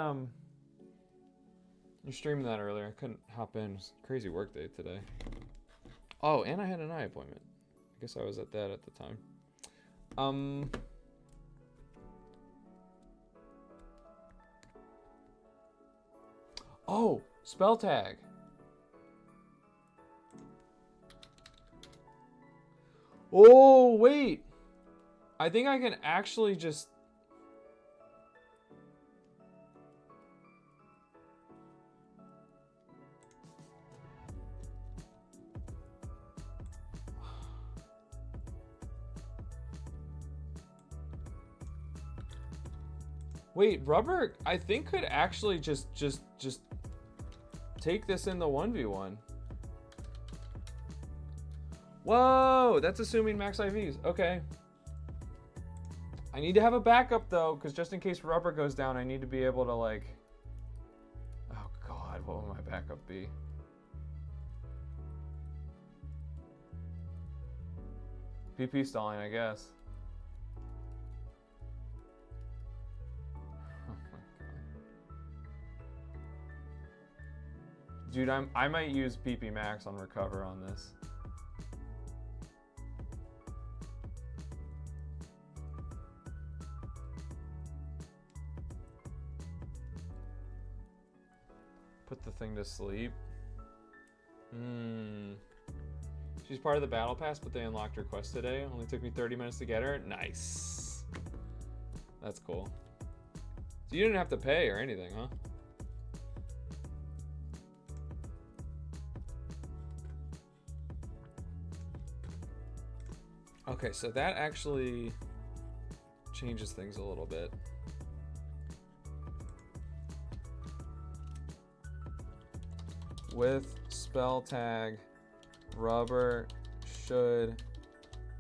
you're streaming that earlier. I couldn't hop in. It was a crazy work day today. Oh, and I had an eye appointment. I guess I was at that at the time. Oh, spell tag. Oh, wait. I think I can actually just... Wait, Rubber, I think could actually just take this in the 1v1. Whoa, that's assuming max IVs. Okay. I need to have a backup though, because just in case Rubber goes down, I need to be able to like... Oh God, what will my backup be? PP stalling, I guess. Dude, I might use PP Max on Recover on this. Put the thing to sleep. She's part of the Battle Pass, but they unlocked her quest today. Only took me 30 minutes to get her. Nice. That's cool. So you didn't have to pay or anything, huh? Okay, so that actually changes things a little bit. With spell tag, rubber should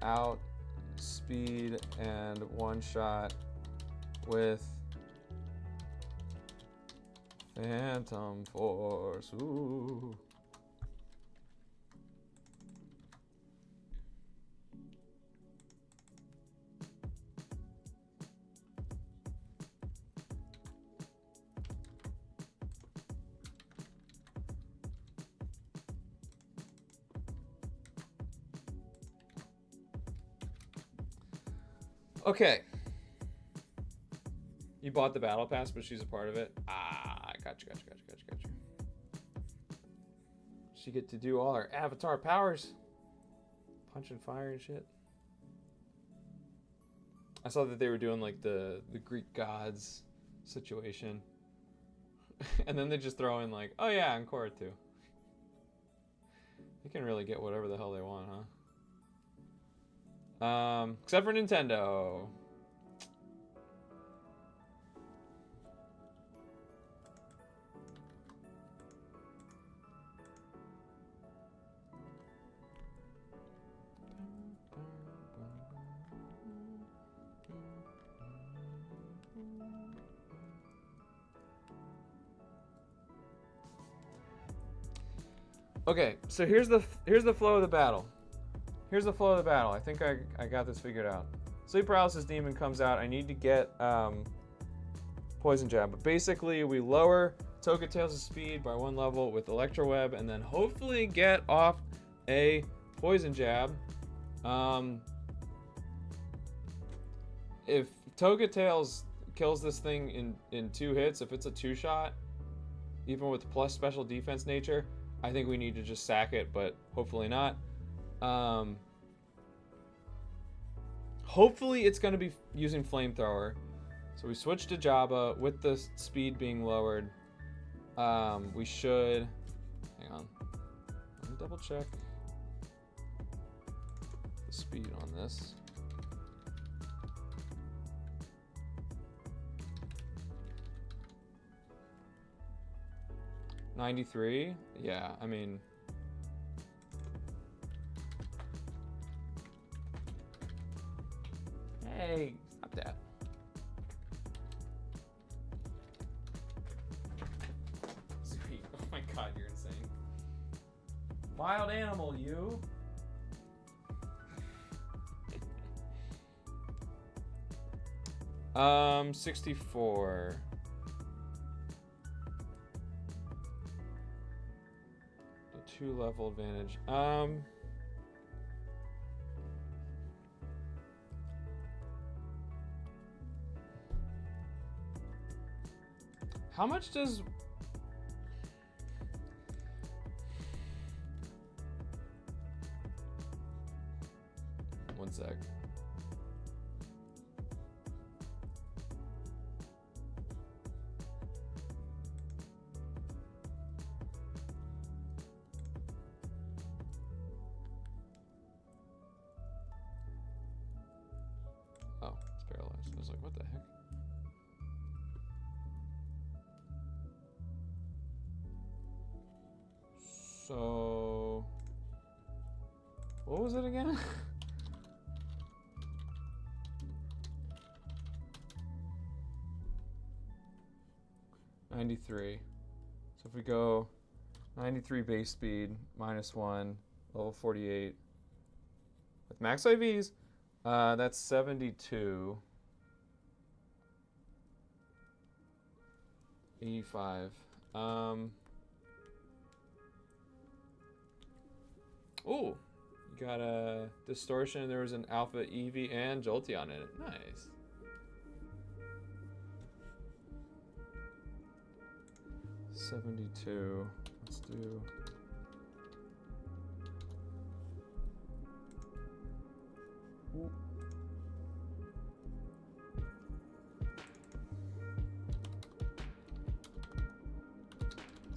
outspeed and one shot with Phantom Force. Ooh. Okay. You bought the battle pass, but she's a part of it. Ah, gotcha. She get to do all her avatar powers. Punch and fire and shit. I saw that they were doing like the Greek gods situation. And then they just throw in like, oh yeah, and Korra too. They can really get whatever the hell they want, huh? Except for Nintendo. Okay, so here's the flow of the battle. Here's the flow of the battle. I think I got this figured out. Sleep Paralysis Demon comes out. I need to get Poison Jab. But basically, we lower Toga Tails' speed by 1 level with Electro Web, and then hopefully get off a Poison Jab. If Toga Tails kills this thing in 2 hits, if it's a 2-shot, even with plus special defense nature, I think we need to just sack it, but hopefully not. Hopefully it's going to be using Flamethrower. So we switch to Jabba with the speed being lowered. We should... Hang on. Let me double check the speed on this. $93? Yeah, I mean... Hey, stop that. Sweet. Oh my god, you're insane. Wild animal, you. 64. The 2-level advantage. How much does... One sec. Oh, it's paralyzed. I was like, what the heck? So, what was it again? $93. So if we go 93 base speed, -1, level 48, with max IVs, that's 72. 85. Oh, you got a distortion. There was an alpha Eevee and Jolteon in it. Nice. $72. Let's do. Ooh.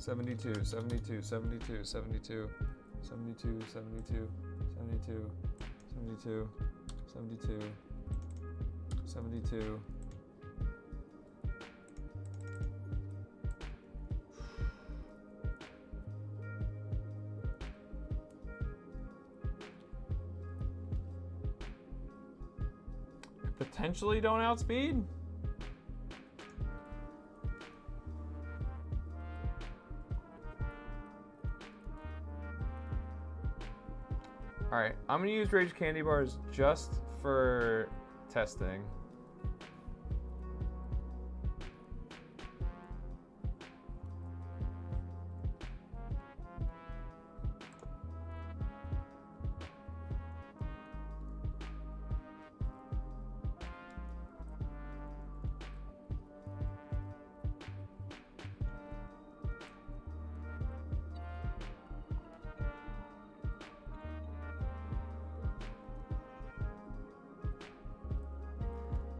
72, 72, 72, 72, 72, 72, 72, 72, 72, 72. Potentially don't outspeed. All right, I'm gonna use Rage Candy Bars just for testing.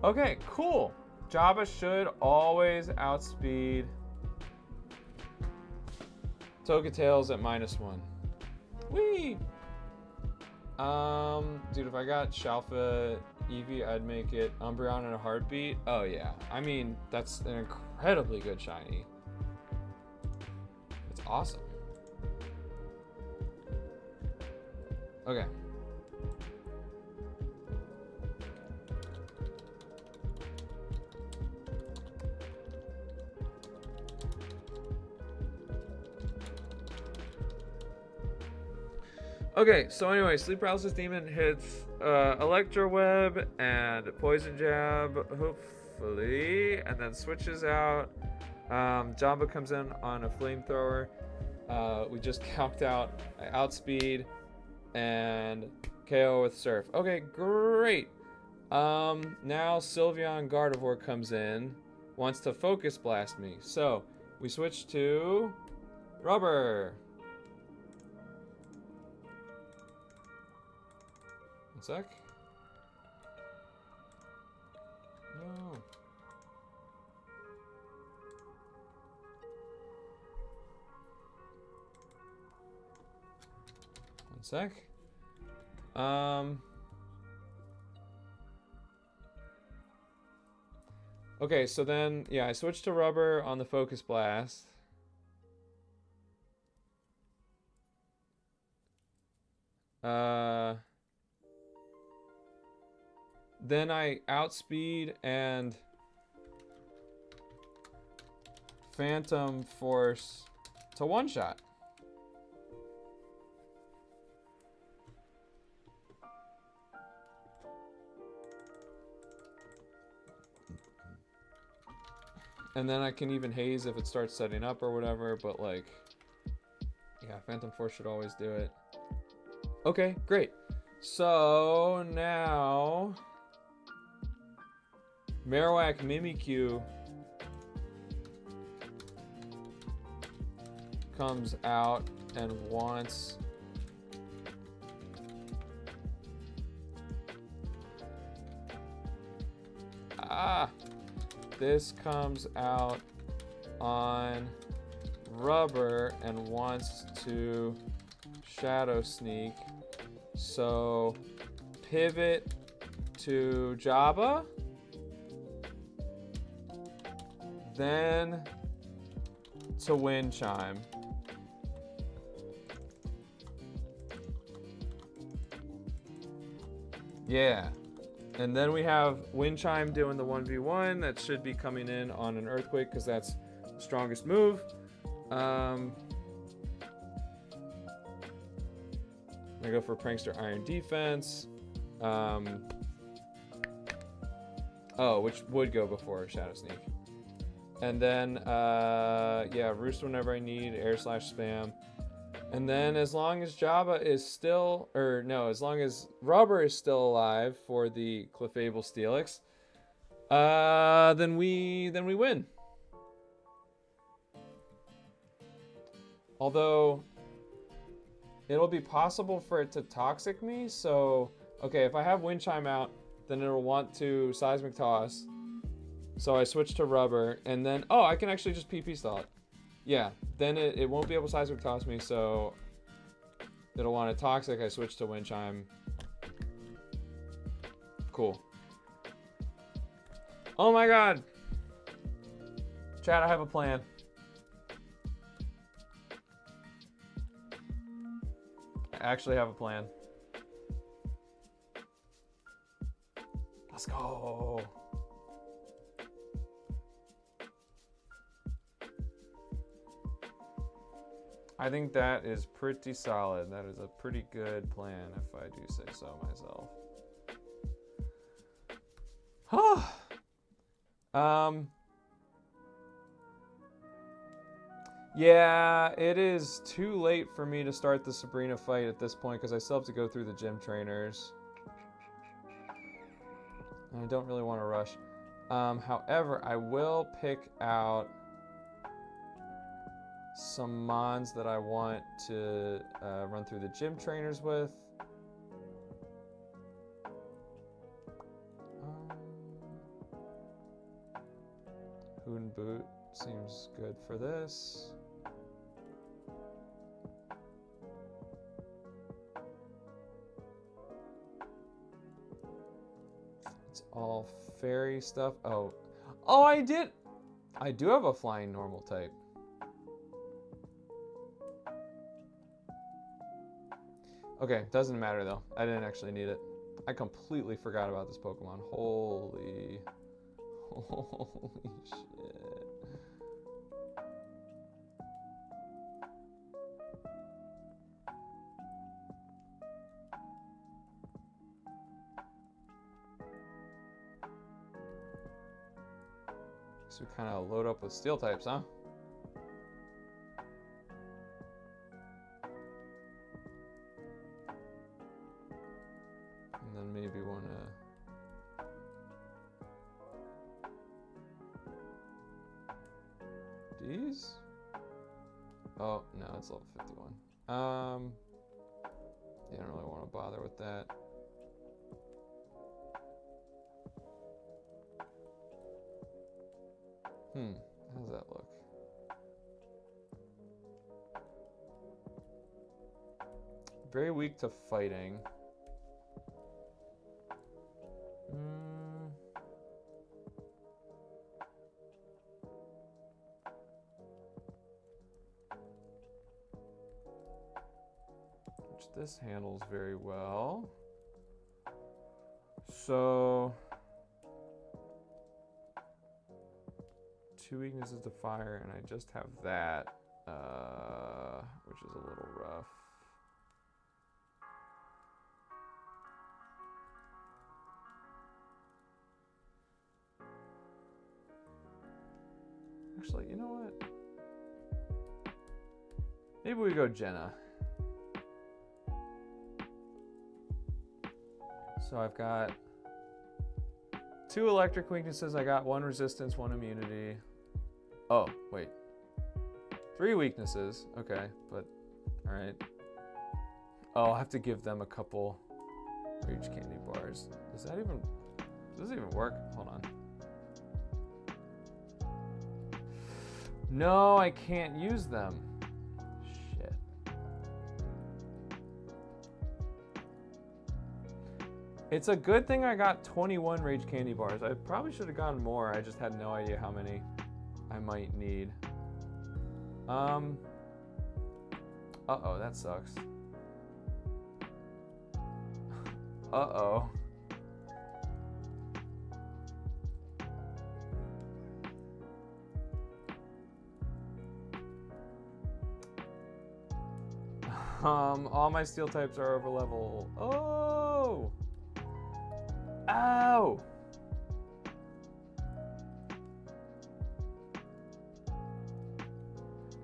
Okay, cool. Jabba should always outspeed Togatails at -1. Whee! Dude, if I got Shalfa Eevee, I'd make it Umbreon in a heartbeat. Oh yeah, I mean, that's an incredibly good shiny. It's awesome. Okay. Okay, so anyway, Sleep Paralysis Demon hits Electro Web and Poison Jab, hopefully, and then switches out. Jamba comes in on a Flamethrower. We just calced out Outspeed and KO with Surf. Okay, great. Now Sylveon Gardevoir comes in, wants to Focus Blast me. So we switch to Rubber. Sec. No. One sec. Okay, so then yeah, I switched to Rubber on the Focus Blast. Then I outspeed and Phantom Force to one-shot. And then I can even haze if it starts setting up or whatever, but like, yeah, Phantom Force should always do it. Okay, great. So now Marowak Mimikyu comes out and wants this comes out on Rubber and wants to Shadow Sneak. So pivot to Jabba. Then to Wind Chime. Yeah. And then we have Wind Chime doing the 1v1. That should be coming in on an Earthquake because that's the strongest move. I go for Prankster Iron Defense. Which would go before Shadow Sneak. And then, yeah, Roost whenever I need, Air Slash Spam. And then as long as Jabba is still, as long as Rubber is still alive for the Clefable Steelix, then we win. Although, it'll be possible for it to Toxic me, so, okay, if I have Wind Chime out, then it'll want to Seismic Toss. So I switch to Rubber, and then, I can actually just PP stall it. Yeah, then it won't be able to seismic toss me, so it'll want a toxic. I switch to wind chime. Cool. Oh my god! Chat, I have a plan. I actually have a plan. Let's go. I think that is pretty solid. That is a pretty good plan, if I do say so myself. Yeah, it is too late for me to start the Sabrina fight at this point because I still have to go through the gym trainers. And I don't really want to rush. However, I will pick out some mons that I want to run through the gym trainers with. Hoon Boot seems good for this. It's all fairy stuff. Oh, I do have a flying normal type. Okay, doesn't matter though. I didn't actually need it. I completely forgot about this Pokemon. Holy shit. So we kind of load up with steel types, huh? And then maybe want to... These? Oh, no, it's level 51. You don't really want to bother with that. How does that look? Very weak to fighting. Which this handles very well. So... 2 weaknesses to fire, and I just have that, which is a little rough. Actually, you know what? Maybe we go Jenna. So I've got 2 electric weaknesses. I got 1 resistance, 1 immunity. Oh, wait. 3 weaknesses. Okay, but all right. Oh, I'll have to give them a couple Rage Candy bars. Does that even work? Hold on. No, I can't use them. Shit. It's a good thing I got 21 Rage Candy bars. I probably should have gotten more. I just had no idea how many I might need. Uh-oh, that sucks. Uh-oh. All my steel types are over level. Oh! Ow!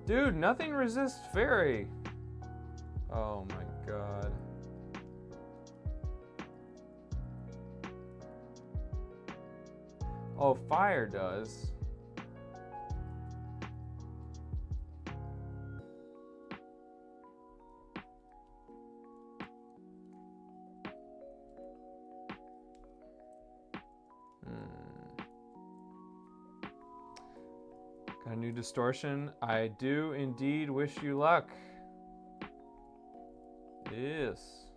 Dude, nothing resists fairy. Oh my god. Oh, fire does. A new distortion. I do indeed wish you luck. Yes.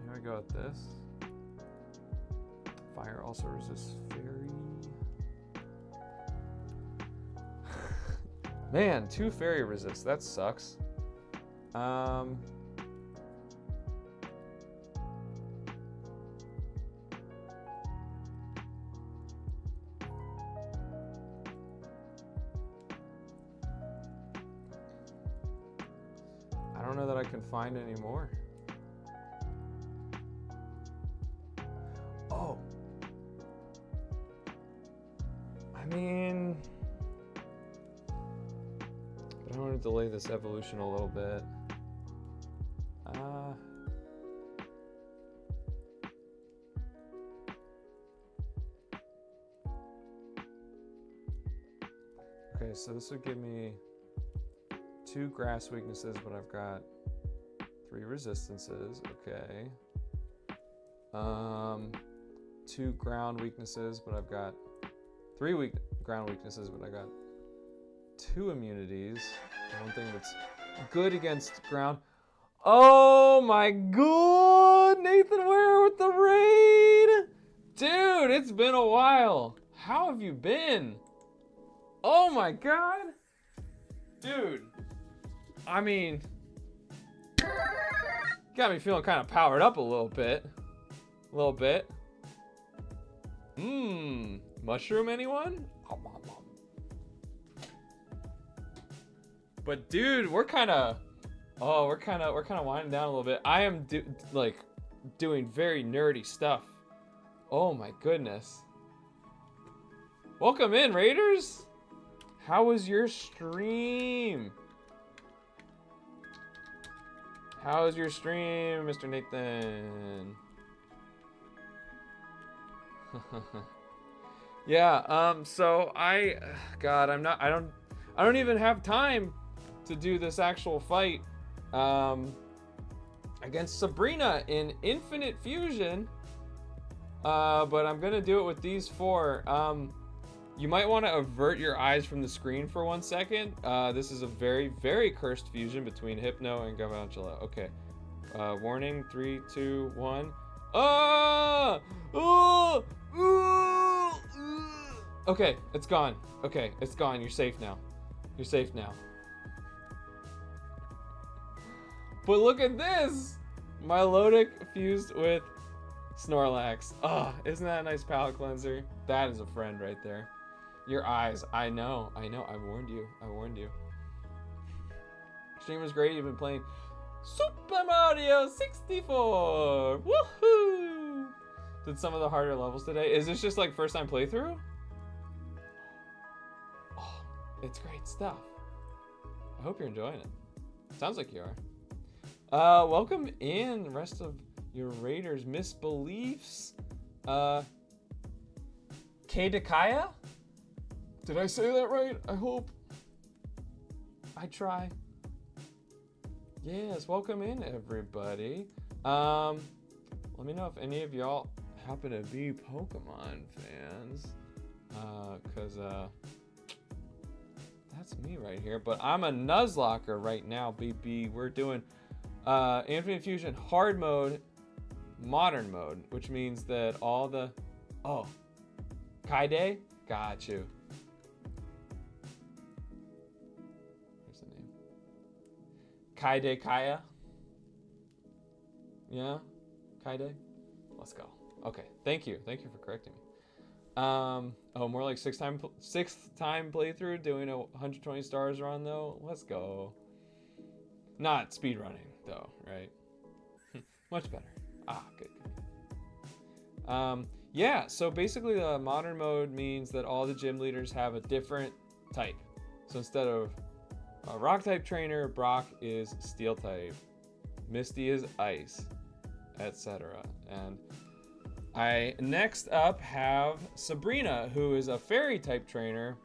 Here we go with this. Fire also resists fairy. Man, 2 fairy resists. That sucks. I don't know that I can find any more. Oh. I mean, but I want to delay this evolution a little bit. Okay, so this would give me 2 grass weaknesses, but I've got 3 resistances. Okay. 2 ground weaknesses, but I've got 3 ground weaknesses, but I got 2 immunities. One thing that's good against ground. Oh my god! Nathan Ware with the raid! Dude, it's been a while. How have you been? Oh my god! Dude, I mean, got me feeling kind of powered up a little bit. Mushroom, anyone? But dude, we're kind of winding down a little bit. I am doing very nerdy stuff. Oh my goodness. Welcome in, Raiders. How was your stream? How was your stream, Mr. Nathan? Yeah, so I don't even have time to do this actual fight against Sabrina in Infinite Fusion. But I'm gonna do it with these 4. You might want to avert your eyes from the screen for 1 second. This is a very, very cursed fusion between Hypno and Galvantula. Okay. Warning, 3, 2, 1. Ah! Oh! Okay, it's gone. Okay, it's gone. You're safe now. You're safe now. But look at this! Milotic fused with Snorlax. Ah, isn't that a nice palate cleanser? That is a friend right there. Your eyes. I know. I warned you. Stream was great. You've been playing Super Mario 64. Woohoo! Did some of the harder levels today. Is this just like first time playthrough? Oh, it's great stuff. I hope you're enjoying it. Sounds like you are. Welcome in, the rest of your Raiders misbeliefs. Kadakaya? Did I say that right? I hope. I try. Yes, welcome in, everybody. Let me know if any of y'all happen to be Pokemon fans. Cause that's me right here. But I'm a Nuzlocker right now, BB. We're doing Infinite Fusion hard mode, modern mode, which means that all the Kaide? Got you. Where's the name? Kaide Kaya? Yeah? Kaide? Let's go. Okay, thank you. Thank you for correcting me. More like sixth time playthrough, doing a 120 stars run though. Let's go. Not speed running though, right? Much better. Good. Yeah, so basically the modern mode means that all the gym leaders have a different type. So instead of a rock type trainer, Brock is steel type, Misty is ice, etc. And I next up have Sabrina, who is a fairy type trainer.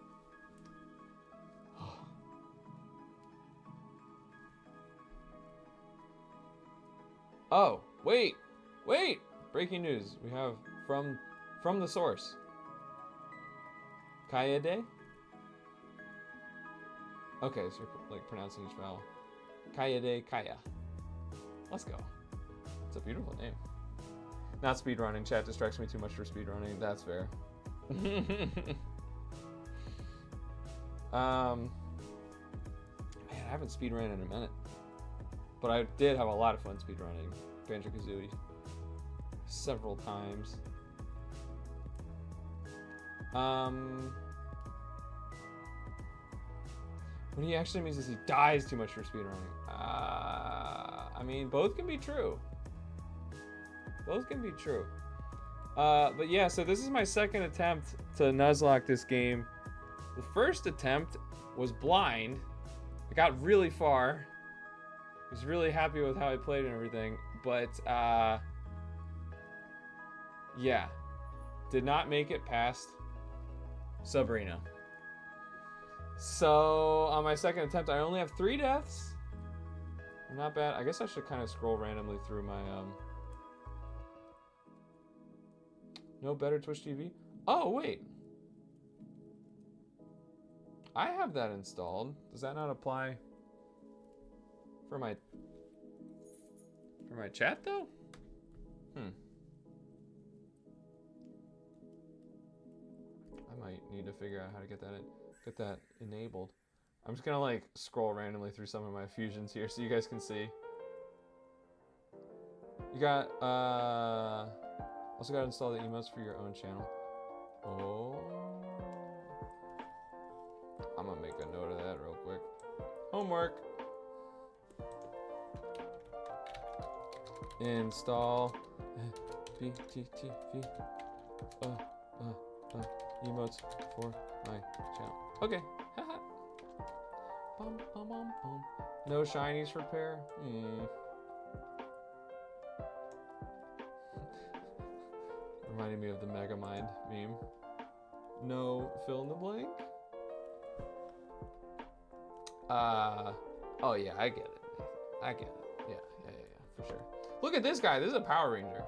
Oh, wait. Breaking news. We have from the source. Kaede? Okay, so we're like pronouncing each vowel. Kaede Kaya. Let's go. It's a beautiful name. Not speedrunning. Chat distracts me too much for speedrunning. That's fair. Man, I haven't speedrun in a minute. But I did have a lot of fun speedrunning Banjo-Kazooie several times. What he actually means is he dies too much for speedrunning. I mean, both can be true. Both can be true. But yeah, so this is my second attempt to Nuzlocke this game. The first attempt was blind. I got really far. I was really happy with how I played and everything, but yeah, did not make it past Sabrina. So on my second attempt, I only have 3 deaths. Not bad. I guess I should kind of scroll randomly through my no better Twitch TV. Oh wait, I have that installed. Does that not apply for my chat though? I might need to figure out how to get that enabled. I'm just gonna like scroll randomly through some of my fusions here so you guys can see. You got also got to install the emotes for your own channel. Oh, I'm gonna make a note of that real quick. Homework. Install BTTV emotes for my channel. Okay. Bum, bum, bum, bum. No shinies for pair. Reminding me of the Megamind meme. No fill in the blank. Oh yeah, I get it. I get it. Yeah, for sure. Look at this guy. This is a Power Ranger.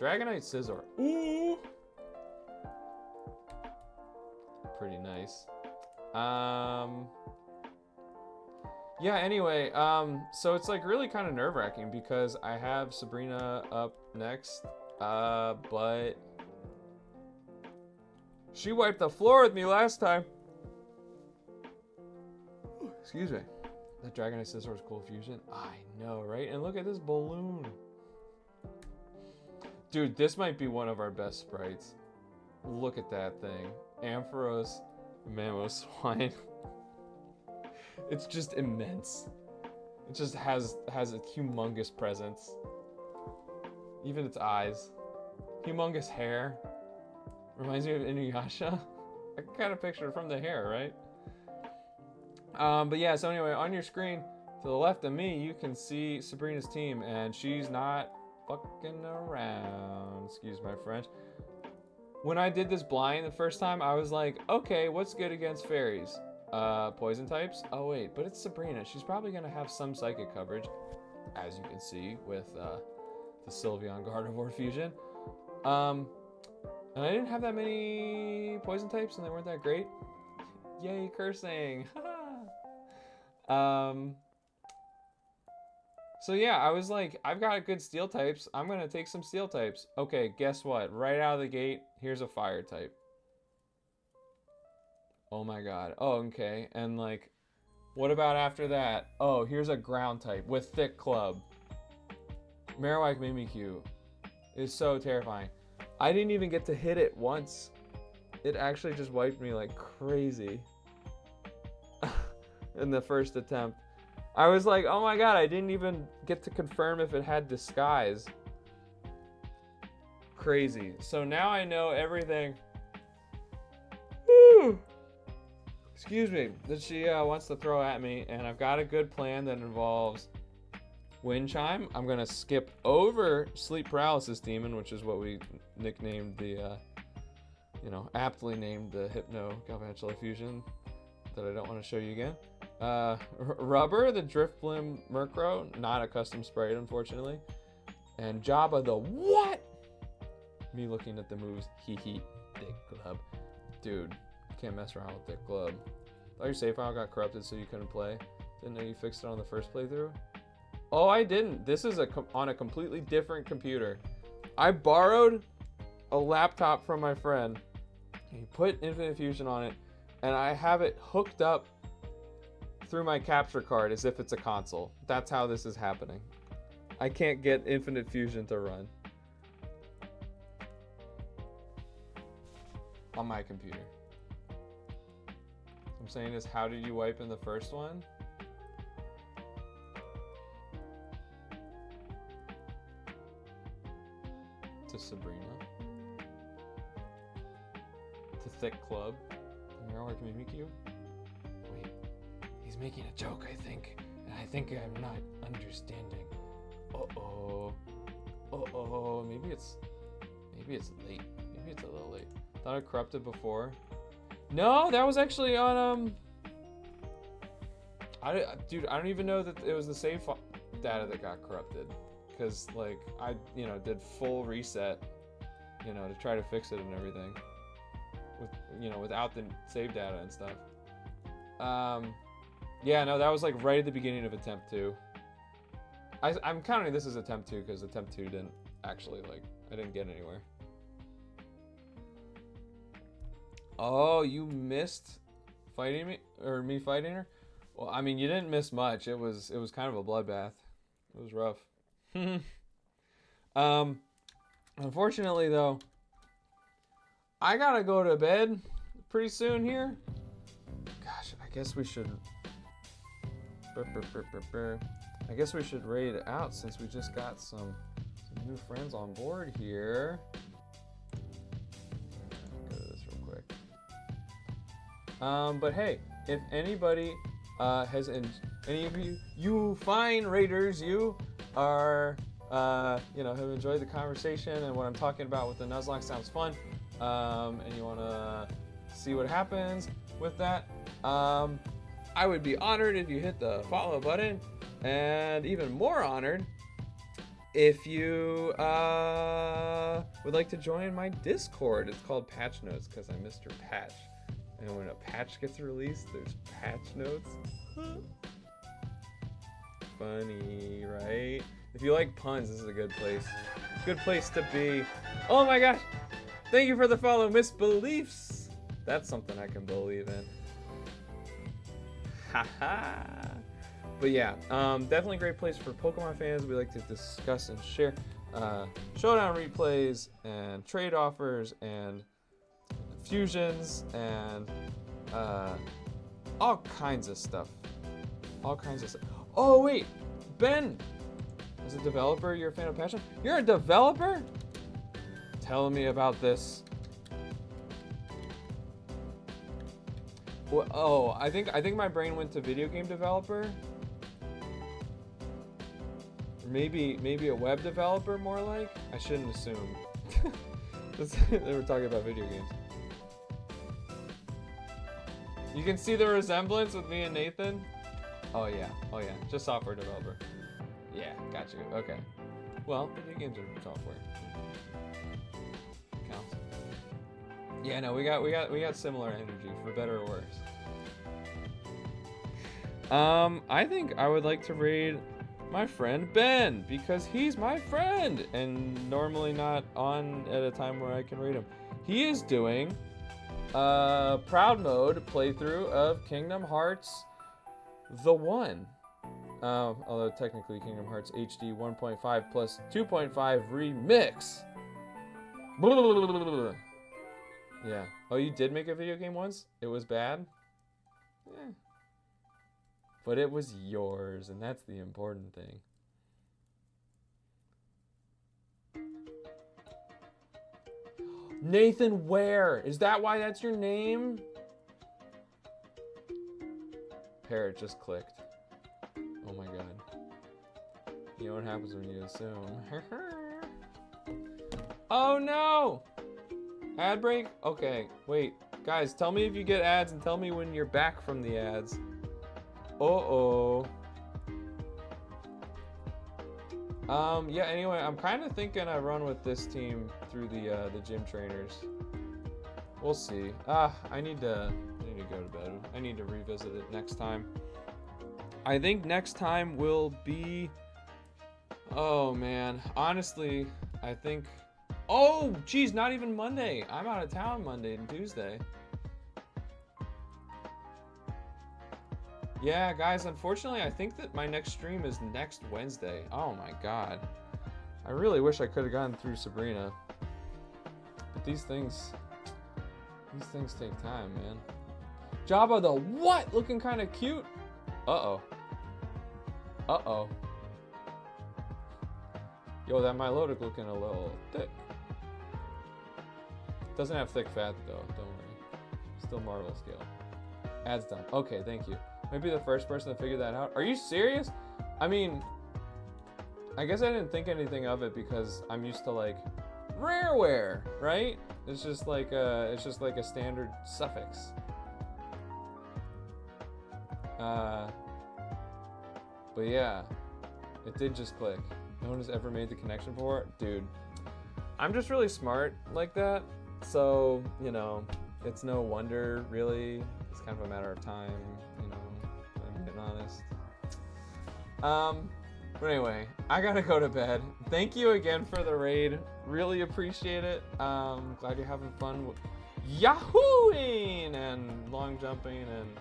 Dragonite Scizor. Ooh. Pretty nice. Yeah, anyway, so it's like really kind of nerve-wracking because I have Sabrina up next, but she wiped the floor with me last time. Excuse me. That Dragonite Scizor's cool fusion. I know, right? And look at this balloon. Dude, this might be one of our best sprites. Look at that thing. Ampharos Mamoswine. It's just immense. It just has a humongous presence. Even its eyes. Humongous hair. Reminds me of Inuyasha. I can kind of picture it from the hair, right? But yeah, so anyway, on your screen to the left of me, you can see Sabrina's team, and she's not fucking around. Excuse my French. When I did this blind the first time, I was like, okay, what's good against fairies? Poison types? Oh wait, but it's Sabrina. She's probably gonna have some psychic coverage, as you can see with the Sylveon Gardevoir fusion. And I didn't have that many poison types, and they weren't that great. Yay, cursing! So yeah, I was like, I've got good steel types. I'm gonna take some steel types. Okay, guess what? Right out of the gate, here's a fire type. Oh my god. Oh, okay. And like, what about after that? Oh, here's a ground type with thick club. Marowak Mimikyu is so terrifying. I didn't even get to hit it once. It actually just wiped me like crazy in the first attempt. I was like, oh my god, I didn't even get to confirm if it had disguise. Crazy. So now I know everything. Woo! Excuse me, that she wants to throw at me, and I've got a good plan that involves Wind Chime. I'm gonna skip over Sleep Paralysis Demon, which is what we nicknamed the, aptly named the Hypno Galvantula fusion that I don't want to show you again. Rubber, the Driftblim Murkrow, not a custom sprite, unfortunately. And Jabba the what? Me looking at the moves. Hee hee. Dick Glub. Dude, can't mess around with Dick Glub. Thought your save file got corrupted so you couldn't play. Didn't know you fixed it on the first playthrough. Oh, I didn't. This is on a completely different computer. I borrowed a laptop from my friend. He put Infinite Fusion on it, and I have it hooked up through my capture card as if it's a console. That's how this is happening. I can't get Infinite Fusion to run on my computer. What I'm saying is, how did you wipe in the first one? To Sabrina. To Thick Club. To Mirror Mimikyu. Wait, he's making a joke, I think. And I think I'm not understanding. Uh-oh. Uh-oh. Maybe it's late. Maybe it's a little late. Thought I corrupted before. No, that was actually on, dude, I don't even know that it was the save data that got corrupted. Because, like, I, did full reset, to try to fix it and everything. Without the save data and stuff. Yeah, no, that was, like, right at the beginning of attempt 2. I'm counting this as attempt 2 because attempt 2 didn't actually, like, I didn't get anywhere. Oh, you missed fighting me, or me fighting her? Well, I mean, you didn't miss much. It was kind of a bloodbath. It was rough. Unfortunately though, I gotta go to bed pretty soon here. Gosh, I guess we should raid it out since we just got some new friends on board here. Go to this real quick. But hey, if anybody has any of you fine raiders, you are have enjoyed the conversation and what I'm talking about with the Nuzlocke sounds fun, and you want to see what happens with that, I would be honored if you hit the follow button, and even more honored if you would like to join my Discord. It's called Patch Notes because I'm Mr. Patch, and when a patch gets released, there's patch notes. Funny, right? If you like puns, this is a good place. Good place to be. Oh my gosh! Thank you for the follow, Misbeliefs. That's something I can believe in. Haha. But yeah, definitely a great place for Pokemon fans. We like to discuss and share showdown replays and trade offers and fusions and all kinds of stuff. All kinds of stuff. Oh wait, Ben, as a developer, you're a fan of Passion? You're a developer? Tell me about this. Well, oh, I think my brain went to video game developer. Maybe a web developer, more like. I shouldn't assume. They were talking about video games. You can see the resemblance with me and Nathan. Oh yeah, just software developer. Yeah, got you. Okay. Well, video games are software. Counts. Yeah, no, we got similar energy, for better or worse. I think I would like to raid my friend Ben, because he's my friend and normally not on at a time where I can raid him. He is doing a Proud Mode playthrough of Kingdom Hearts The One. Although technically Kingdom Hearts HD 1.5 plus 2.5 remix. Yeah. Oh, you did make a video game once? It was bad? Yeah. But it was yours, and that's the important thing. Nathan Ware! Is that why that's your name? Parrot just clicked. Oh my god. You know what happens when you assume. Oh no! Ad break? Okay, wait. Guys, tell me if you get ads and tell me when you're back from the ads. Uh-oh. Yeah, anyway, I'm kind of thinking I run with this team through the gym trainers. We'll see. I need to go to bed. I need to revisit it next time. I think next time will be, oh man, honestly, I think, oh geez, not even Monday. I'm out of town Monday and Tuesday. Yeah, guys, unfortunately, I think that my next stream is next Wednesday. Oh my god. I really wish I could have gone through Sabrina. But these things take time, man. Jabba the what? Looking kind of cute. Uh-oh. Uh-oh. Yo, that Milotic looking a little thick. Doesn't have thick fat, though. Don't worry. Still Marvel scale. Ads done. Okay, thank you. Might be the first person to figure that out. Are you serious? I mean, I guess I didn't think anything of it because I'm used to like rareware, right? It's just like a standard suffix. But yeah, it did just click. No one has ever made the connection before. Dude, I'm just really smart like that. So, you know, it's no wonder really. It's kind of a matter of time, you know, I'm being honest. But anyway, I gotta go to bed. Thank you again for the raid. Really appreciate it. Glad you're having fun with Yahooing and long jumping and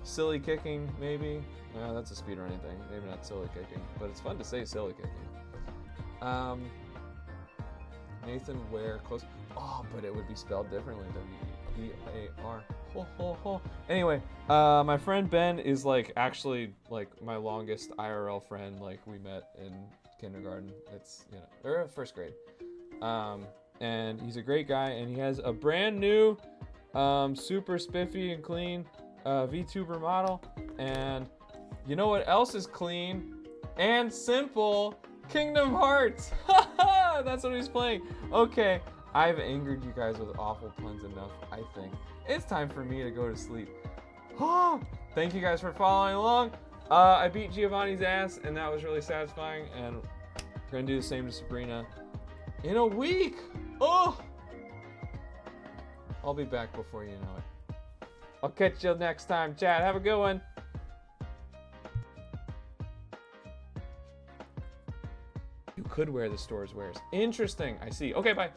silly kicking, maybe. No, that's a speedrunning thing. Maybe not silly kicking, but it's fun to say silly kicking. Nathan Ware close. Oh, but it would be spelled differently. W-E-A-R. Ho, ho, ho. Anyway, my friend Ben is like actually like my longest IRL friend. Like we met in kindergarten. It's, you know, or first grade. And he's a great guy, and he has a brand new, super spiffy and clean VTuber model. And you know what else is clean and simple? Kingdom Hearts. That's what he's playing. Okay, I've angered you guys with awful puns enough, I think. It's time for me to go to sleep. Thank you guys for following along. I beat Giovanni's ass, and that was really satisfying, and we're gonna do the same to Sabrina in a week. Oh! I'll be back before you know it. I'll catch you next time, Chad. Have a good one. You could wear the store's wares. Interesting. I see. Okay, bye.